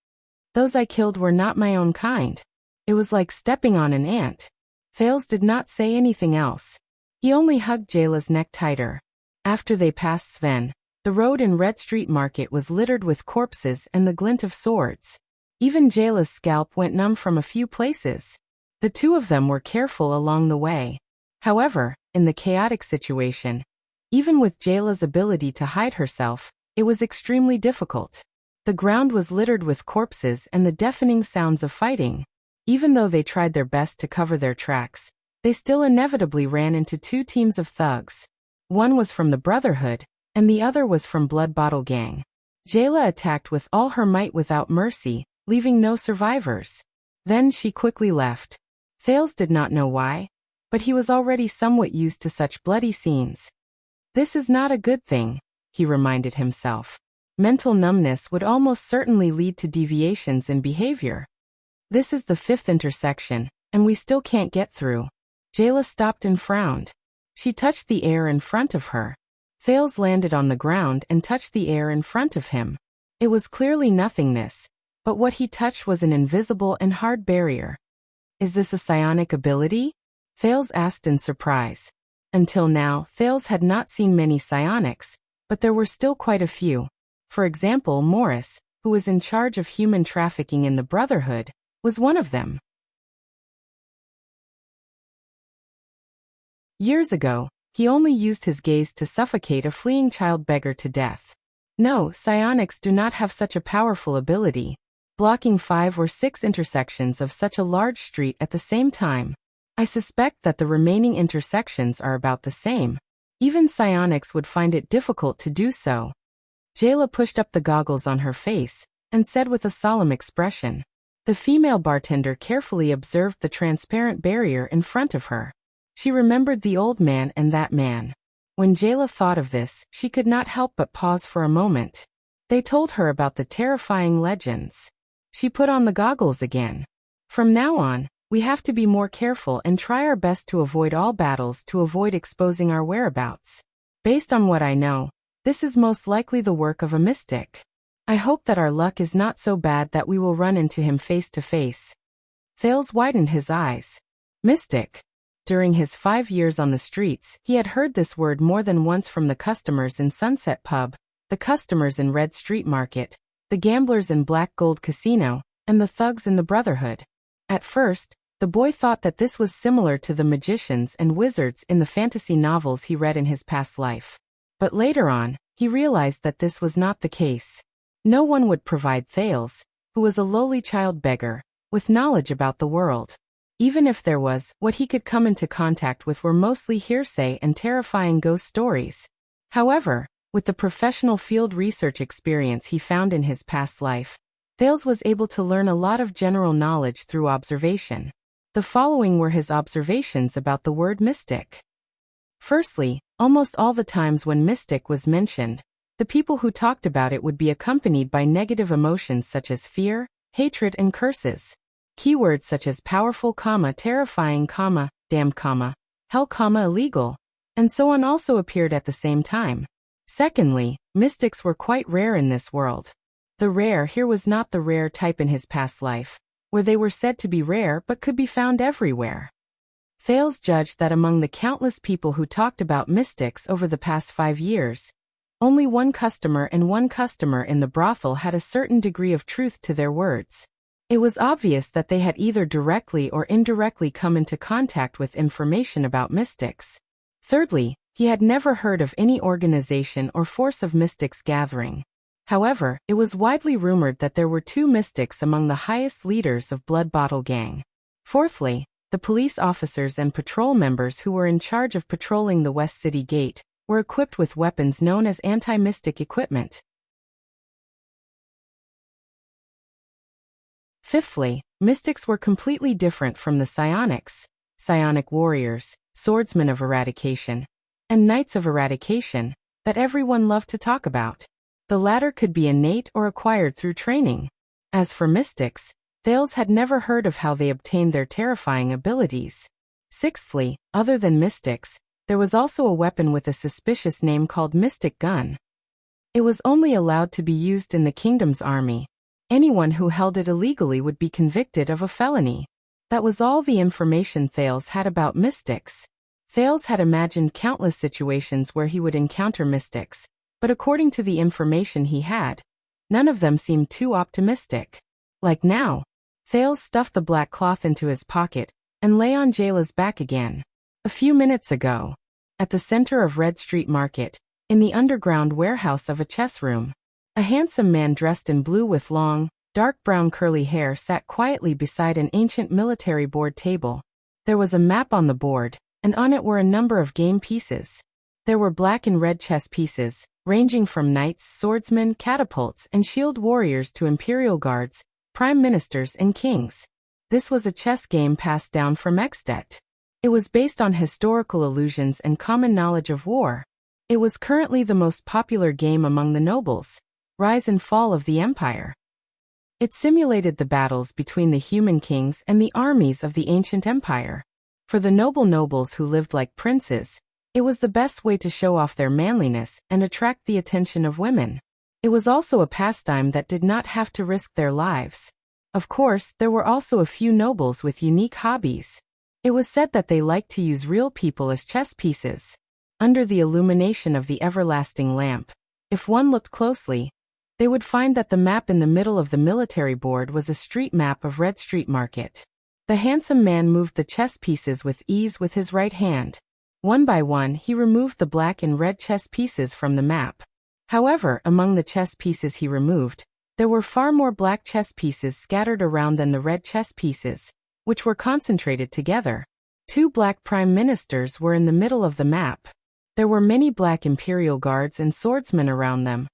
Those I killed were not my own kind. It was like stepping on an ant. Thales did not say anything else. He only hugged Jayla's neck tighter. After they passed Sven, the road in Red Street Market was littered with corpses and the glint of swords. Even Jayla's scalp went numb from a few places. The two of them were careful along the way. However, in the chaotic situation, even with Jayla's ability to hide herself, it was extremely difficult. The ground was littered with corpses and the deafening sounds of fighting. Even though they tried their best to cover their tracks, they still inevitably ran into 2 teams of thugs. One was from the Brotherhood, and the other was from Blood Bottle Gang. Jayla attacked with all her might without mercy, leaving no survivors. Then she quickly left. Thales did not know why, but he was already somewhat used to such bloody scenes. This is not a good thing, he reminded himself. Mental numbness would almost certainly lead to deviations in behavior. This is the 5th intersection, and we still can't get through. Jayla stopped and frowned. She touched the air in front of her. Thales landed on the ground and touched the air in front of him. It was clearly nothingness, but what he touched was an invisible and hard barrier. Is this a psionic ability? Thales asked in surprise. Until now, Thales had not seen many psionics, but there were still quite a few. For example, Morris, who was in charge of human trafficking in the Brotherhood, was one of them. Years ago, he only used his gaze to suffocate a fleeing child beggar to death. No, psionics do not have such a powerful ability, blocking 5 or 6 intersections of such a large street at the same time. I suspect that the remaining intersections are about the same. Even psionics would find it difficult to do so. Jayla pushed up the goggles on her face and said with a solemn expression. The female bartender carefully observed the transparent barrier in front of her. She remembered the old man and that man. When Jayla thought of this, she could not help but pause for a moment. They told her about the terrifying legends. She put on the goggles again. From now on, we have to be more careful and try our best to avoid all battles to avoid exposing our whereabouts. Based on what I know, this is most likely the work of a mystic. I hope that our luck is not so bad that we will run into him face to face. Thales widened his eyes. Mystic. During his 5 years on the streets, he had heard this word more than once from the customers in Sunset Pub, the customers in Red Street Market, the gamblers in Black Gold Casino, and the thugs in the Brotherhood. At first, the boy thought that this was similar to the magicians and wizards in the fantasy novels he read in his past life. But later on, he realized that this was not the case. No one would provide Thales, who was a lowly child beggar, with knowledge about the world. Even if there was, what he could come into contact with were mostly hearsay and terrifying ghost stories. However, with the professional field research experience he found in his past life, Thales was able to learn a lot of general knowledge through observation. The following were his observations about the word mystic. Firstly, almost all the times when mystic was mentioned, the people who talked about it would be accompanied by negative emotions such as fear, hatred, and curses. Keywords such as powerful, terrifying, damned, hell, illegal, and so on also appeared at the same time. Secondly, mystics were quite rare in this world. The rare here was not the rare type in his past life, where they were said to be rare but could be found everywhere. Thales judged that among the countless people who talked about mystics over the past 5 years, only one customer in the brothel had a certain degree of truth to their words. It was obvious that they had either directly or indirectly come into contact with information about mystics. Thirdly, he had never heard of any organization or force of mystics gathering. However, it was widely rumored that there were 2 mystics among the highest leaders of Blood Bottle Gang. Fourthly, the police officers and patrol members who were in charge of patrolling the West City Gate were equipped with weapons known as anti-mystic equipment. Fifthly, mystics were completely different from the psionics, psionic warriors, swordsmen of eradication, and knights of eradication, that everyone loved to talk about. The latter could be innate or acquired through training. As for mystics, Thales had never heard of how they obtained their terrifying abilities. Sixthly, other than mystics, there was also a weapon with a suspicious name called Mystic Gun. It was only allowed to be used in the kingdom's army. Anyone who held it illegally would be convicted of a felony. That was all the information Thales had about mystics. Thales had imagined countless situations where he would encounter mystics, but according to the information he had, none of them seemed too optimistic. Like now, Thales stuffed the black cloth into his pocket and lay on Jayla's back again. A few minutes ago, at the center of Red Street Market, in the underground warehouse of a chess room, a handsome man dressed in blue with long, dark brown curly hair sat quietly beside an ancient military board table. There was a map on the board, and on it were a number of game pieces. There were black and red chess pieces, ranging from knights, swordsmen, catapults, and shield warriors to imperial guards, prime ministers, and kings. This was a chess game passed down from Extet. It was based on historical allusions and common knowledge of war. It was currently the most popular game among the nobles. Rise and Fall of the Empire. It simulated the battles between the human kings and the armies of the ancient empire. For the nobles who lived like princes, it was the best way to show off their manliness and attract the attention of women. It was also a pastime that did not have to risk their lives. Of course, there were also a few nobles with unique hobbies. It was said that they liked to use real people as chess pieces. Under the illumination of the everlasting lamp, if one looked closely, they would find that the map in the middle of the military board was a street map of Red Street Market. The handsome man moved the chess pieces with ease with his right hand. One by one, he removed the black and red chess pieces from the map. However, among the chess pieces he removed, there were far more black chess pieces scattered around than the red chess pieces, which were concentrated together. 2 black prime ministers were in the middle of the map. There were many black imperial guards and swordsmen around them,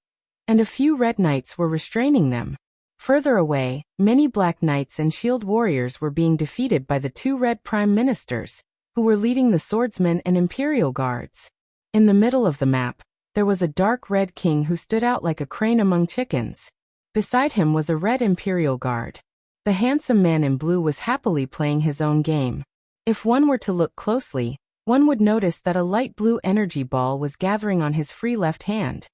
and a few red knights were restraining them. Further away, many black knights and shield warriors were being defeated by the 2 red prime ministers, who were leading the swordsmen and imperial guards. In the middle of the map, there was a dark red king who stood out like a crane among chickens. Beside him was a red imperial guard. The handsome man in blue was happily playing his own game. If one were to look closely, one would notice that a light blue energy ball was gathering on his free left hand.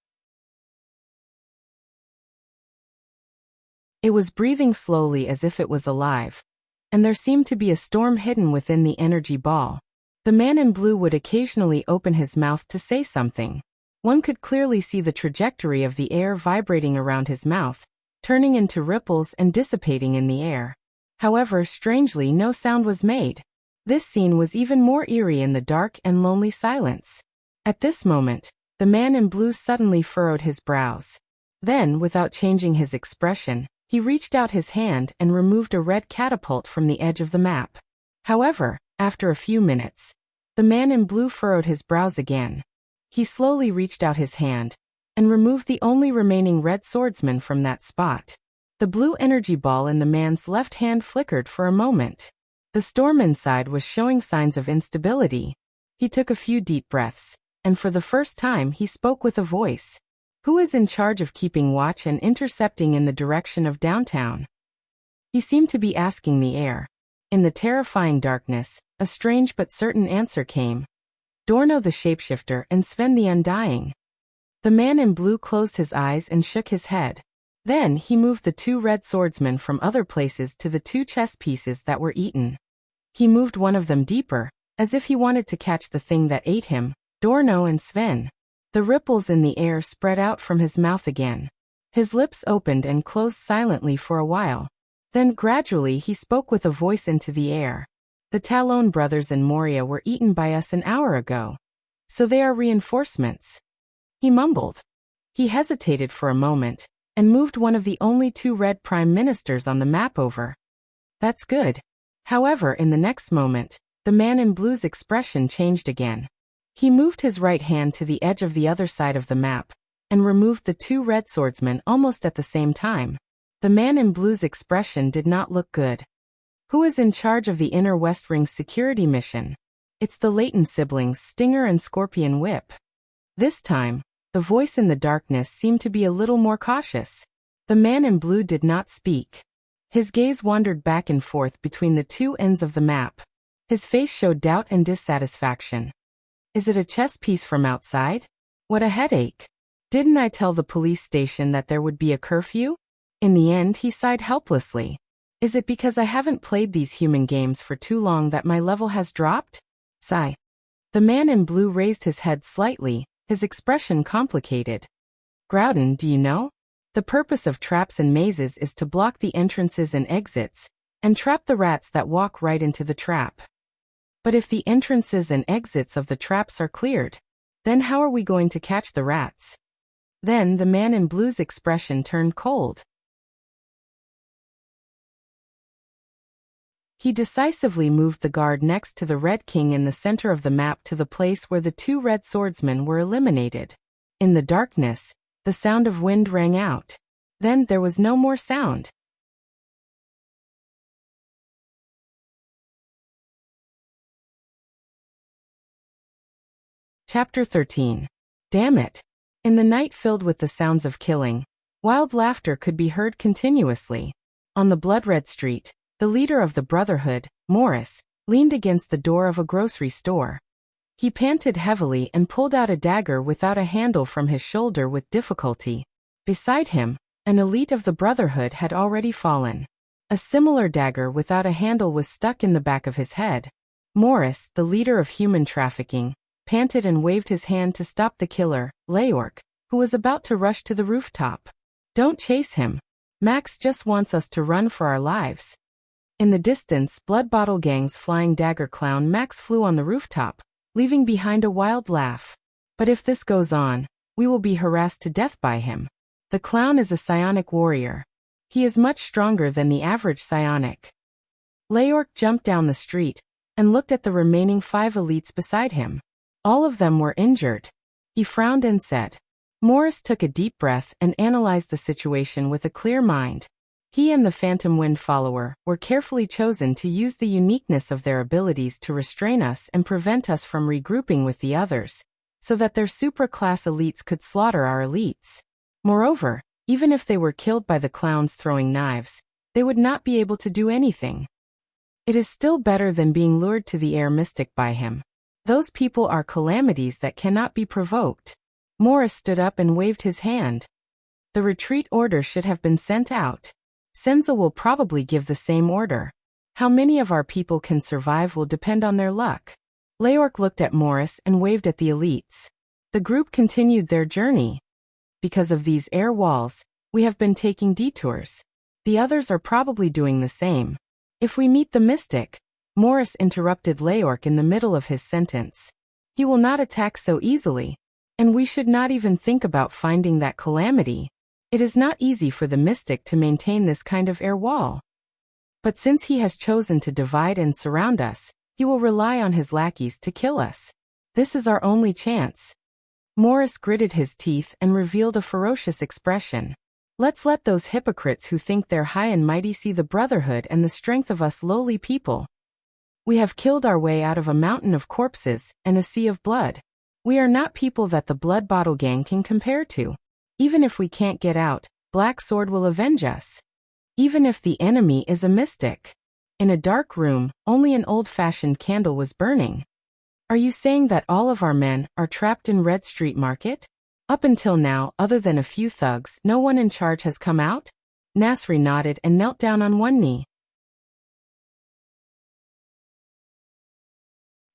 It was breathing slowly as if it was alive, and there seemed to be a storm hidden within the energy ball. The man in blue would occasionally open his mouth to say something. One could clearly see the trajectory of the air vibrating around his mouth, turning into ripples and dissipating in the air. However, strangely, no sound was made. This scene was even more eerie in the dark and lonely silence. At this moment, the man in blue suddenly furrowed his brows. Then, without changing his expression, he reached out his hand and removed a red catapult from the edge of the map. However, after a few minutes, the man in blue furrowed his brows again. He slowly reached out his hand and removed the only remaining red swordsman from that spot. The blue energy ball in the man's left hand flickered for a moment. The storm inside was showing signs of instability. He took a few deep breaths, and for the first time he spoke with a voice. Who is in charge of keeping watch and intercepting in the direction of downtown? He seemed to be asking the air. In the terrifying darkness, a strange but certain answer came. Dorno the Shapeshifter and Sven the Undying. The man in blue closed his eyes and shook his head. Then he moved the 2 red swordsmen from other places to the 2 chess pieces that were eaten. He moved one of them deeper, as if he wanted to catch the thing that ate him, Dorno and Sven. The ripples in the air spread out from his mouth again. His lips opened and closed silently for a while. Then gradually he spoke with a voice into the air. The Talon brothers and Moria were eaten by us an hour ago. So they are reinforcements. He mumbled. He hesitated for a moment, and moved one of the only 2 red prime ministers on the map over. That's good. However, in the next moment, the man in blue's expression changed again. He moved his right hand to the edge of the other side of the map, and removed the 2 red swordsmen almost at the same time. The man in blue's expression did not look good. Who is in charge of the Inner West Ring's security mission? It's the Leighton siblings, Stinger and Scorpion Whip. This time, the voice in the darkness seemed to be a little more cautious. The man in blue did not speak. His gaze wandered back and forth between the 2 ends of the map. His face showed doubt and dissatisfaction. Is it a chess piece from outside? What a headache. Didn't I tell the police station that there would be a curfew? In the end, he sighed helplessly. Is it because I haven't played these human games for too long that my level has dropped? Sigh. The man in blue raised his head slightly, his expression complicated. Groudon, do you know? The purpose of traps and mazes is to block the entrances and exits, and trap the rats that walk right into the trap. But if the entrances and exits of the traps are cleared, then how are we going to catch the rats? Then the man in blue's expression turned cold. He decisively moved the guard next to the Red King in the center of the map to the place where the 2 red swordsmen were eliminated. In the darkness, the sound of wind rang out. Then there was no more sound. Chapter 13. Damn it. In the night filled with the sounds of killing, wild laughter could be heard continuously. On the blood-red street, the leader of the Brotherhood, Morris, leaned against the door of a grocery store. He panted heavily and pulled out a dagger without a handle from his shoulder with difficulty. Beside him, an elite of the Brotherhood had already fallen. A similar dagger without a handle was stuck in the back of his head. Morris, the leader of human trafficking, panted and waved his hand to stop the killer, Leork, who was about to rush to the rooftop. Don't chase him. Max just wants us to run for our lives. In the distance, Blood Bottle Gang's flying dagger clown Max flew on the rooftop, leaving behind a wild laugh. But if this goes on, we will be harassed to death by him. The clown is a psionic warrior. He is much stronger than the average psionic. Leork jumped down the street and looked at the remaining 5 elites beside him. All of them were injured. He frowned and said. Morris took a deep breath and analyzed the situation with a clear mind. He and the Phantom Wind follower were carefully chosen to use the uniqueness of their abilities to restrain us and prevent us from regrouping with the others, so that their super-class elites could slaughter our elites. Moreover, even if they were killed by the clowns throwing knives, they would not be able to do anything. It is still better than being lured to the air mystic by him. Those people are calamities that cannot be provoked. Morris stood up and waved his hand. The retreat order should have been sent out. Senza will probably give the same order. How many of our people can survive will depend on their luck. Leork looked at Morris and waved at the elites. The group continued their journey. Because of these air walls, we have been taking detours. The others are probably doing the same. If we meet the mystic, Morris interrupted Leork in the middle of his sentence. He will not attack so easily. And we should not even think about finding that calamity. It is not easy for the mystic to maintain this kind of air wall. But since he has chosen to divide and surround us, he will rely on his lackeys to kill us. This is our only chance. Morris gritted his teeth and revealed a ferocious expression. Let's let those hypocrites who think they're high and mighty see the brotherhood and the strength of us lowly people. We have killed our way out of a mountain of corpses and a sea of blood. We are not people that the Blood Bottle Gang can compare to. Even if we can't get out, Black Sword will avenge us. Even if the enemy is a mystic. In a dark room, only an old-fashioned candle was burning. Are you saying that all of our men are trapped in Red Street Market? Up until now, other than a few thugs, no one in charge has come out? Nasri nodded and knelt down on one knee.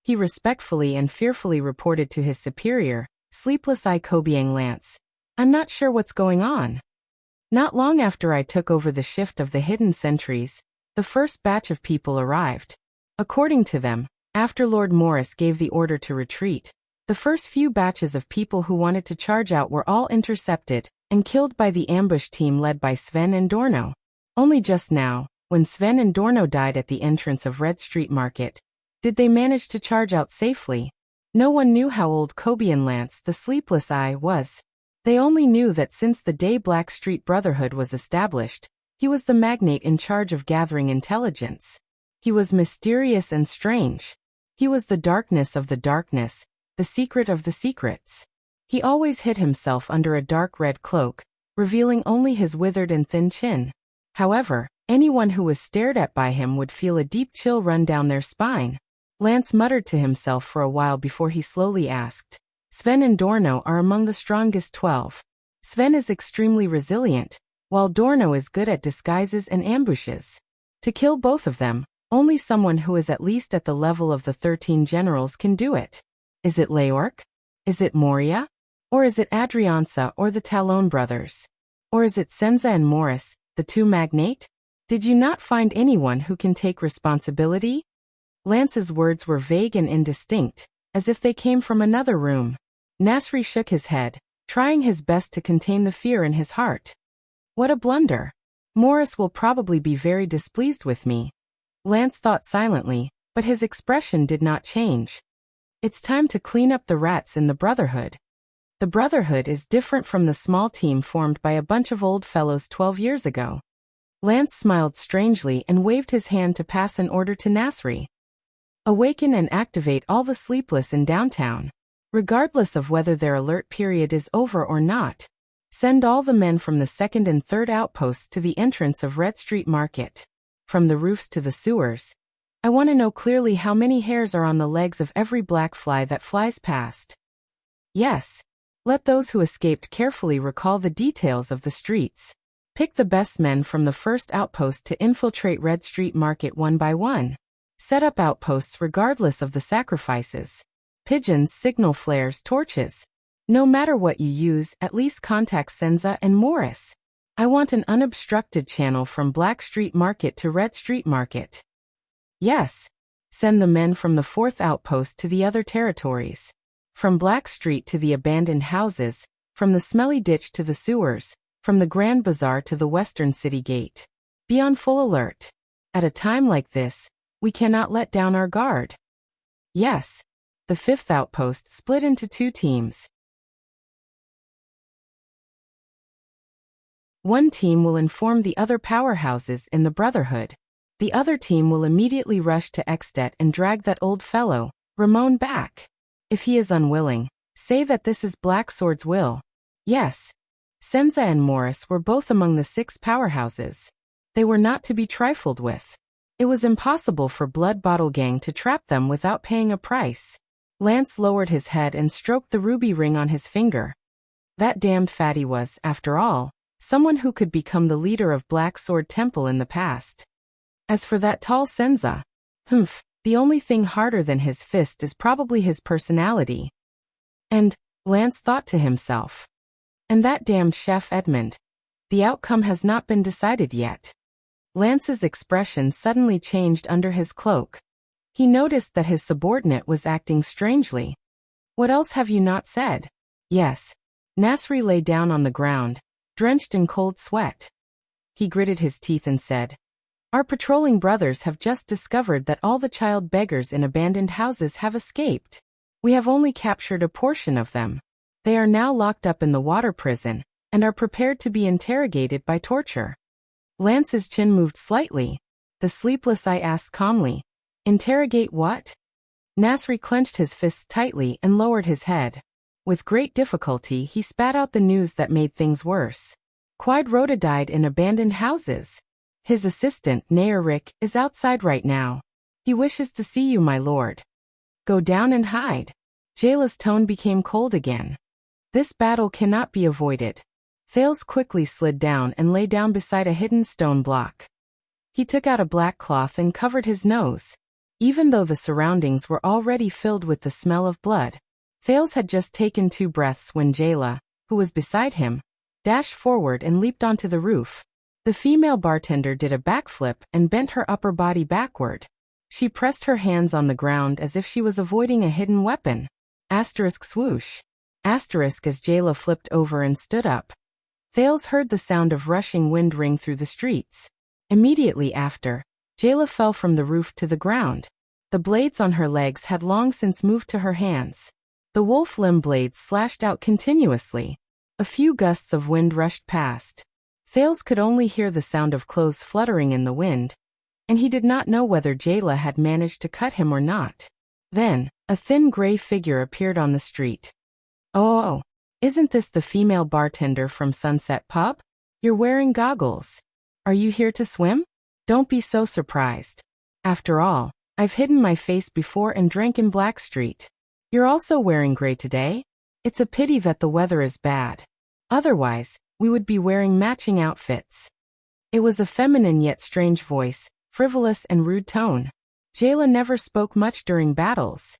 He respectfully and fearfully reported to his superior, Sleepless Eye Kobyang Lance. I'm not sure what's going on. Not long after I took over the shift of the hidden sentries, the first batch of people arrived. According to them, after Lord Morris gave the order to retreat, the first few batches of people who wanted to charge out were all intercepted and killed by the ambush team led by Sven and Dorno. Only just now, when Sven and Dorno died at the entrance of Red Street Market, did they manage to charge out safely. No one knew how old Kobyang Lance, the Sleepless Eye, was. They only knew that since the day Black Street Brotherhood was established, he was the magnate in charge of gathering intelligence. He was mysterious and strange. He was the darkness of the darkness, the secret of the secrets. He always hid himself under a dark red cloak, revealing only his withered and thin chin. However, anyone who was stared at by him would feel a deep chill run down their spine. Lance muttered to himself for a while before he slowly asked, Sven and Dorno are among the strongest 12. Sven is extremely resilient, while Dorno is good at disguises and ambushes. To kill both of them, only someone who is at least at the level of the 13 generals can do it. Is it Leorc? Is it Moria? Or is it Adrianza or the Talon brothers? Or is it Senza and Morris, the two magnate? Did you not find anyone who can take responsibility? Lance's words were vague and indistinct, as if they came from another room. Nasri shook his head, trying his best to contain the fear in his heart. What a blunder. Morris will probably be very displeased with me. Lance thought silently, but his expression did not change. It's time to clean up the rats in the Brotherhood. The Brotherhood is different from the small team formed by a bunch of old fellows 12 years ago. Lance smiled strangely and waved his hand to pass an order to Nasri. Awaken and activate all the sleepless in downtown. Regardless of whether their alert period is over or not. Send all the men from the second and third outposts to the entrance of Red Street Market. From the roofs to the sewers. I want to know clearly how many hairs are on the legs of every black fly that flies past. Yes. Let those who escaped carefully recall the details of the streets. Pick the best men from the first outpost to infiltrate Red Street Market one by one. Set up outposts regardless of the sacrifices. Pigeons, signal flares, torches. No matter what you use, at least contact Senza and Morris. I want an unobstructed channel from Black Street Market to Red Street Market. Yes. Send the men from the fourth outpost to the other territories. From Black Street to the abandoned houses, from the smelly ditch to the sewers, from the Grand Bazaar to the Western City Gate. Be on full alert. At a time like this, we cannot let down our guard. Yes. The fifth outpost split into two teams. One team will inform the other powerhouses in the Brotherhood. The other team will immediately rush to Extet and drag that old fellow, Ramon, back. If he is unwilling, say that this is Black Sword's will. Yes. Senza and Morris were both among the 6 powerhouses. They were not to be trifled with. It was impossible for Blood Bottle Gang to trap them without paying a price. Lance lowered his head and stroked the ruby ring on his finger. That damned fatty was, after all, someone who could become the leader of Black Sword Temple in the past. As for that tall Senza, the only thing harder than his fist is probably his personality. And, Lance thought to himself. And that damned Chef Edmund. The outcome has not been decided yet. Lance's expression suddenly changed under his cloak. He noticed that his subordinate was acting strangely. What else have you not said? Yes. Nasri lay down on the ground, drenched in cold sweat. He gritted his teeth and said, Our patrolling brothers have just discovered that all the child beggars in abandoned houses have escaped. We have only captured a portion of them. They are now locked up in the water prison, and are prepared to be interrogated by torture. Lance's chin moved slightly. The Sleepless Eye asked calmly, Interrogate what? Nasri clenched his fists tightly and lowered his head. With great difficulty he spat out the news that made things worse. Quide Rhoda died in abandoned houses. His assistant, Naeric, is outside right now. He wishes to see you, my lord. Go down and hide. Jayla's tone became cold again. This battle cannot be avoided. Thales quickly slid down and lay down beside a hidden stone block. He took out a black cloth and covered his nose. Even though the surroundings were already filled with the smell of blood, Thales had just taken 2 breaths when Jayla, who was beside him, dashed forward and leaped onto the roof. The female bartender did a backflip and bent her upper body backward. She pressed her hands on the ground as if she was avoiding a hidden weapon. Asterisk swoosh. Asterisk as Jayla flipped over and stood up. Thales heard the sound of rushing wind ring through the streets. Immediately after, Jayla fell from the roof to the ground. The blades on her legs had long since moved to her hands. The wolf limb blades slashed out continuously. A few gusts of wind rushed past. Thales could only hear the sound of clothes fluttering in the wind, and he did not know whether Jayla had managed to cut him or not. Then, a thin gray figure appeared on the street. Oh, isn't this the female bartender from Sunset Pub? You're wearing goggles. Are you here to swim? Don't be so surprised. After all, I've hidden my face before and drank in Blackstreet. You're also wearing gray today? It's a pity that the weather is bad. Otherwise, we would be wearing matching outfits. It was a feminine yet strange voice, frivolous and rude tone. Jayla never spoke much during battles.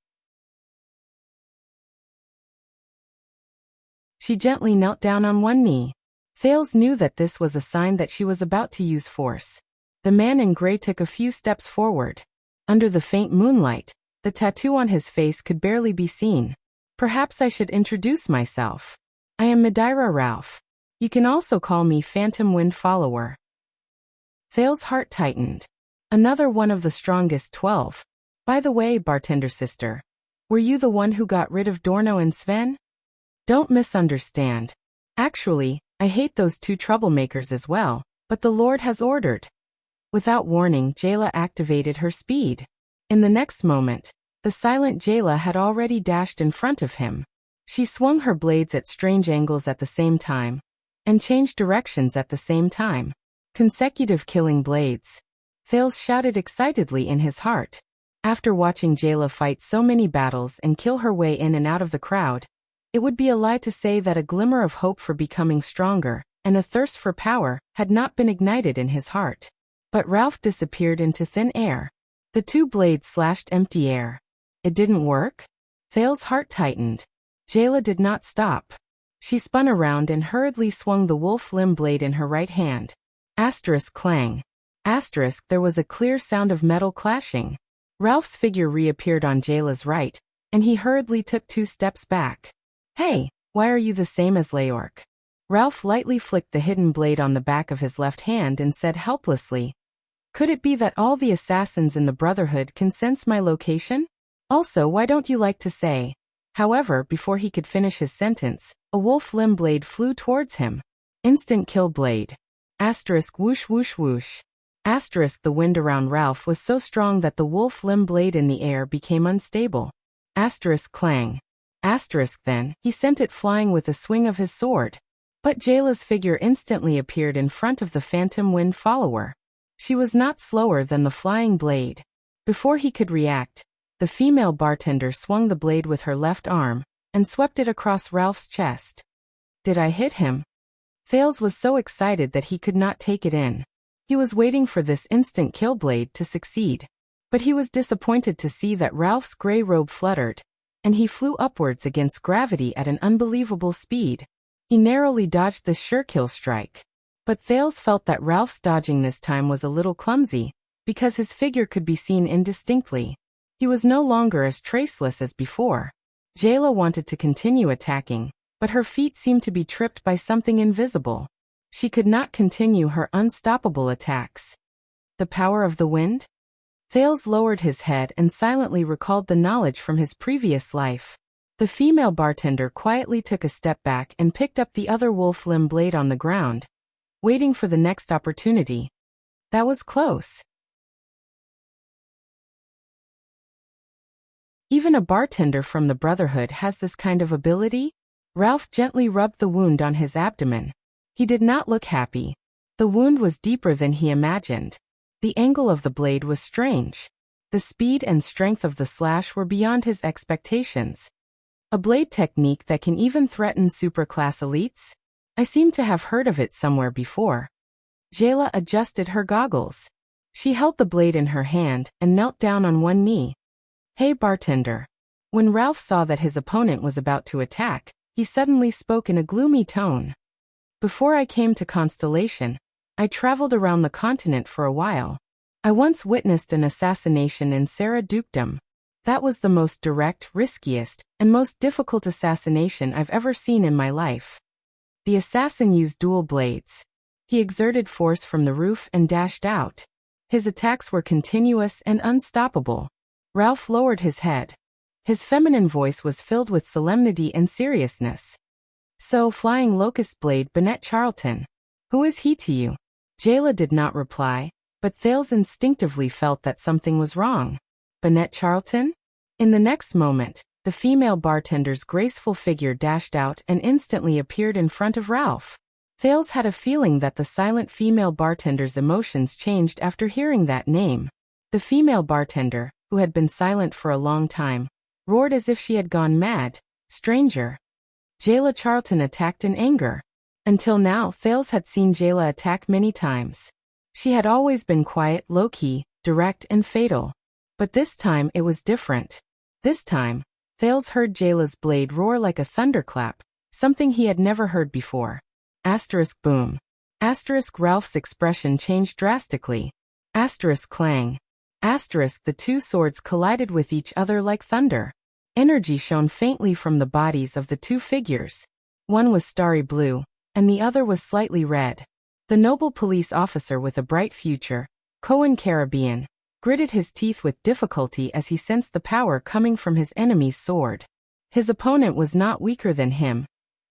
She gently knelt down on one knee. Thales knew that this was a sign that she was about to use force. The man in gray took a few steps forward. Under the faint moonlight, the tattoo on his face could barely be seen. Perhaps I should introduce myself. I am Madeira Ralph. You can also call me Phantom Wind Follower. Thales' heart tightened. Another one of the strongest 12. By the way, bartender sister, were you the one who got rid of Dorno and Sven? Don't misunderstand. Actually, I hate those 2 troublemakers as well, but the Lord has ordered. Without warning, Jayla activated her speed. In the next moment, the silent Jayla had already dashed in front of him. She swung her blades at strange angles at the same time, and changed directions at the same time. Consecutive killing blades. Thales shouted excitedly in his heart. After watching Jayla fight so many battles and kill her way in and out of the crowd, it would be a lie to say that a glimmer of hope for becoming stronger, and a thirst for power, had not been ignited in his heart. But Ralph disappeared into thin air. The 2 blades slashed empty air. It didn't work? Thales' heart tightened. Jayla did not stop. She spun around and hurriedly swung the wolf limb blade in her right hand. Asterisk clang. Asterisk there was a clear sound of metal clashing. Ralph's figure reappeared on Jayla's right, and he hurriedly took 2 steps back. Hey, why are you the same as Leork? Ralph lightly flicked the hidden blade on the back of his left hand and said helplessly, could it be that all the assassins in the Brotherhood can sense my location? Also, why don't you like to say? However, before he could finish his sentence, a wolf limb blade flew towards him. Instant kill blade. Asterisk whoosh whoosh whoosh. Asterisk the wind around Ralph was so strong that the wolf limb blade in the air became unstable. Asterisk clang. Asterisk then, he sent it flying with a swing of his sword. But Jayla's figure instantly appeared in front of the Phantom Wind Follower. She was not slower than the flying blade. Before he could react, the female bartender swung the blade with her left arm, and swept it across Ralph's chest. Did I hit him? Thales was so excited that he could not take it in. He was waiting for this instant kill blade to succeed. But he was disappointed to see that Ralph's gray robe fluttered, and he flew upwards against gravity at an unbelievable speed. He narrowly dodged the sure kill strike. But Thales felt that Ralph's dodging this time was a little clumsy, because his figure could be seen indistinctly. He was no longer as traceless as before. Jayla wanted to continue attacking, but her feet seemed to be tripped by something invisible. She could not continue her unstoppable attacks. The power of the wind? Thales lowered his head and silently recalled the knowledge from his previous life. The female bartender quietly took a step back and picked up the other wolf limb blade on the ground, waiting for the next opportunity. That was close. Even a bartender from the Brotherhood has this kind of ability? Ralph gently rubbed the wound on his abdomen. He did not look happy. The wound was deeper than he imagined. The angle of the blade was strange. The speed and strength of the slash were beyond his expectations. A blade technique that can even threaten superclass elites? I seem to have heard of it somewhere before. Jayla adjusted her goggles. She held the blade in her hand and knelt down on one knee. Hey bartender. When Ralph saw that his opponent was about to attack, he suddenly spoke in a gloomy tone. Before I came to Constellation, I traveled around the continent for a while. I once witnessed an assassination in Sarah Dukedom. That was the most direct, riskiest, and most difficult assassination I've ever seen in my life. The assassin used dual blades. He exerted force from the roof and dashed out. His attacks were continuous and unstoppable. Ralph lowered his head. His feminine voice was filled with solemnity and seriousness. So, Flying Locust Blade Bennett Charlton. Who is he to you? Jayla did not reply, but Thales instinctively felt that something was wrong. Bennett Charlton? In the next moment, the female bartender's graceful figure dashed out and instantly appeared in front of Ralph. Thales had a feeling that the silent female bartender's emotions changed after hearing that name. The female bartender, who had been silent for a long time, roared as if she had gone mad. Stranger. Jayla Charlton attacked in anger. Until now, Thales had seen Jayla attack many times. She had always been quiet, low-key, direct and fatal. But this time it was different. This time, Thales heard Jayla's blade roar like a thunderclap, something he had never heard before. Asterisk boom. Asterisk Ralph's expression changed drastically. Asterisk clang. Asterisk the two swords collided with each other like thunder. Energy shone faintly from the bodies of the two figures. One was starry blue, and the other was slightly red. The noble police officer with a bright future, Cohen Caribbean, gritted his teeth with difficulty as he sensed the power coming from his enemy's sword. His opponent was not weaker than him,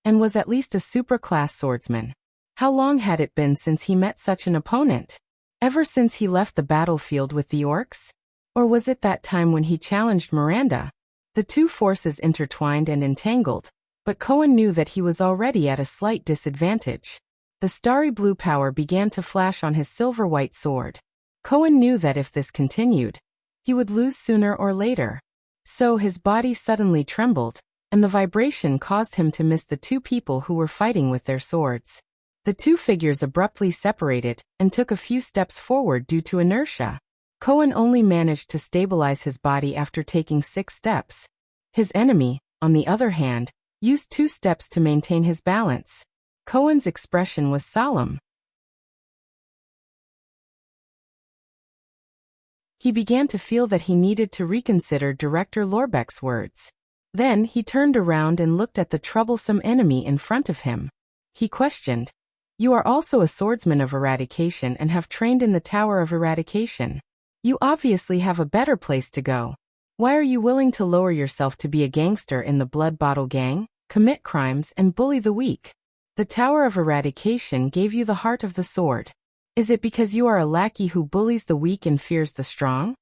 and was at least a super-class swordsman. How long had it been since he met such an opponent? Ever since he left the battlefield with the orcs? Or was it that time when he challenged Miranda? The two forces intertwined and entangled, but Cohen knew that he was already at a slight disadvantage. The starry blue power began to flash on his silver-white sword. Cohen knew that if this continued, he would lose sooner or later. So his body suddenly trembled, and the vibration caused him to miss the two people who were fighting with their swords. The two figures abruptly separated and took a few steps forward due to inertia. Cohen only managed to stabilize his body after taking 6 steps. His enemy, on the other hand, used 2 steps to maintain his balance. Cohen's expression was solemn. He began to feel that he needed to reconsider Director Lorbeck's words. Then he turned around and looked at the troublesome enemy in front of him. He questioned, "You are also a swordsman of eradication and have trained in the Tower of Eradication. You obviously have a better place to go. Why are you willing to lower yourself to be a gangster in the Blood Bottle Gang, commit crimes and bully the weak? The Tower of Eradication gave you the heart of the sword. Is it because you are a lackey who bullies the weak and fears the strong?"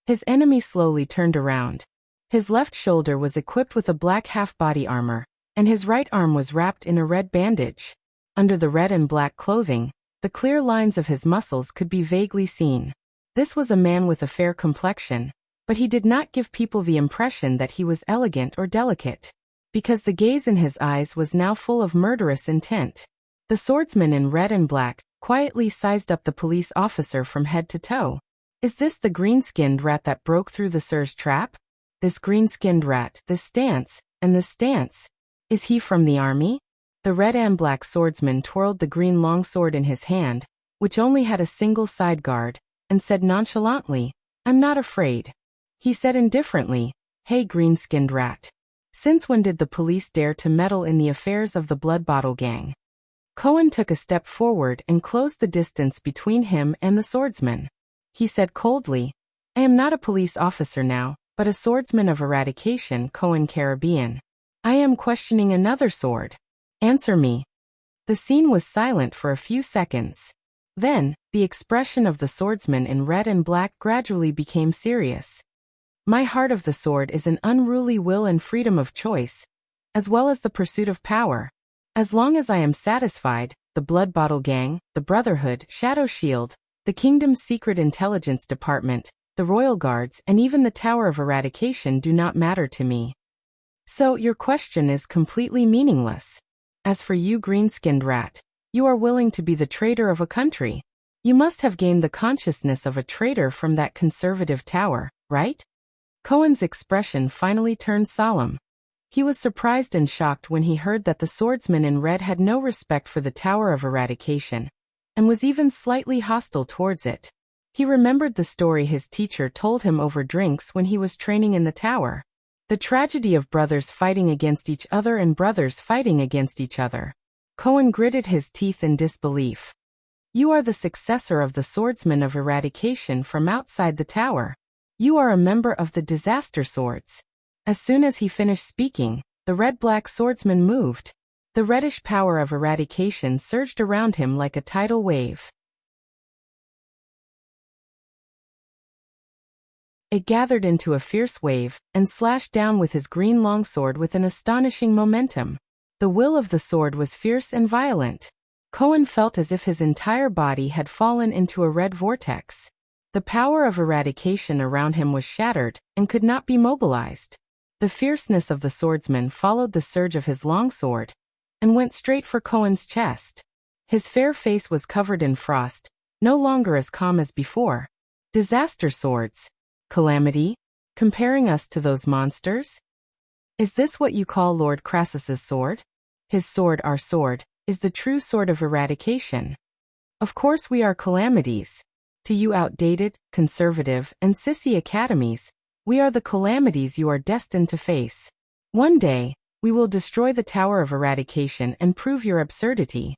His enemy slowly turned around. His left shoulder was equipped with a black half-body armor, and his right arm was wrapped in a red bandage. Under the red and black clothing, the clear lines of his muscles could be vaguely seen. This was a man with a fair complexion, but he did not give people the impression that he was elegant or delicate, because the gaze in his eyes was now full of murderous intent. The swordsman in red and black quietly sized up the police officer from head to toe. Is this the green-skinned rat that broke through the Sir's trap? This green-skinned rat, this stance, and this stance. Is he from the army? The red and black swordsman twirled the green longsword in his hand, which only had a single side guard, and said nonchalantly, "I'm not afraid." He said indifferently, "Hey green-skinned rat. Since when did the police dare to meddle in the affairs of the Blood Bottle Gang?" Cohen took a step forward and closed the distance between him and the swordsman. He said coldly, "I am not a police officer now, but a swordsman of eradication, Cohen Caribbean. I am questioning another sword. Answer me." The scene was silent for a few seconds. Then, the expression of the swordsman in red and black gradually became serious. "My heart of the sword is an unruly will and freedom of choice, as well as the pursuit of power. As long as I am satisfied, the Blood Bottle Gang, the Brotherhood, Shadow Shield, the Kingdom's Secret Intelligence Department, the Royal Guards, and even the Tower of Eradication do not matter to me." So your question is completely meaningless. As for you, green-skinned rat, you are willing to be the traitor of a country. You must have gained the consciousness of a traitor from that conservative tower, right? Cohen's expression finally turned solemn. He was surprised and shocked when he heard that the swordsman in red had no respect for the Tower of Eradication, and was even slightly hostile towards it. He remembered the story his teacher told him over drinks when he was training in the tower. The tragedy of brothers fighting against each other and brothers fighting against each other. Cohen gritted his teeth in disbelief. You are the successor of the swordsman of Eradication from outside the tower. You are a member of the Disaster Swords. As soon as he finished speaking, the red-black swordsman moved. The reddish power of Eradication surged around him like a tidal wave. It gathered into a fierce wave, and slashed down with his green longsword with an astonishing momentum. The will of the sword was fierce and violent. Cohen felt as if his entire body had fallen into a red vortex. The power of Eradication around him was shattered, and could not be mobilized. The fierceness of the swordsman followed the surge of his longsword, and went straight for Cohen's chest. His fair face was covered in frost, no longer as calm as before. Disaster swords. Calamity? Comparing us to those monsters? Is this what you call Lord Crassus's sword? His sword, our sword, is the true sword of Eradication. Of course we are calamities. To you outdated, conservative, and sissy academies, we are the calamities you are destined to face. One day, we will destroy the Tower of Eradication and prove your absurdity.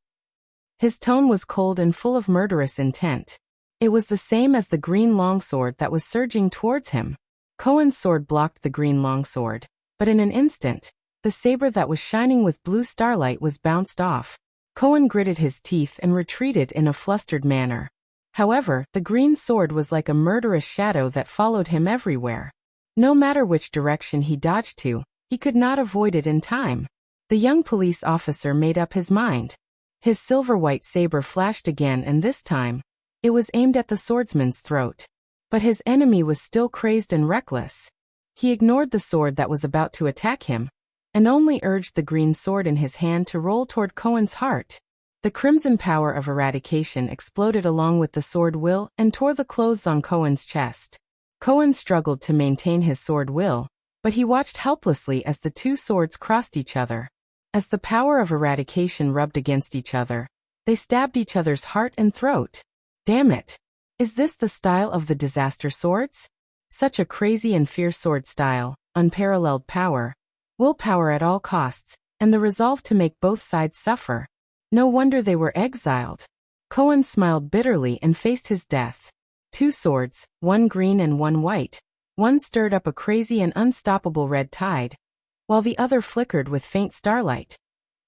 His tone was cold and full of murderous intent. It was the same as the green longsword that was surging towards him. Cohen's sword blocked the green longsword, but in an instant, the saber that was shining with blue starlight was bounced off. Cohen gritted his teeth and retreated in a flustered manner. However, the green sword was like a murderous shadow that followed him everywhere. No matter which direction he dodged to, he could not avoid it in time. The young police officer made up his mind. His silver-white saber flashed again, and this time, it was aimed at the swordsman's throat. But his enemy was still crazed and reckless. He ignored the sword that was about to attack him, and only urged the green sword in his hand to roll toward Cohen's heart. The crimson power of Eradication exploded along with the sword will and tore the clothes on Cohen's chest. Cohen struggled to maintain his sword will, but he watched helplessly as the two swords crossed each other. As the power of Eradication rubbed against each other, they stabbed each other's heart and throat. Damn it! Is this the style of the Disaster Swords? Such a crazy and fierce sword style, unparalleled power, willpower at all costs, and the resolve to make both sides suffer. No wonder they were exiled. Cohen smiled bitterly and faced his death. Two swords, one green and one white. One stirred up a crazy and unstoppable red tide, while the other flickered with faint starlight.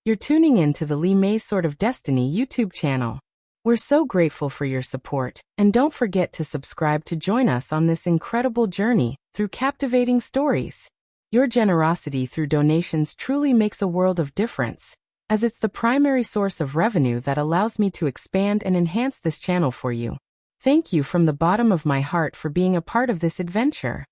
You're tuning in to the Lee May's Sword of Destiny YouTube channel. We're so grateful for your support, and don't forget to subscribe to join us on this incredible journey through captivating stories. Your generosity through donations truly makes a world of difference, as it's the primary source of revenue that allows me to expand and enhance this channel for you. Thank you from the bottom of my heart for being a part of this adventure.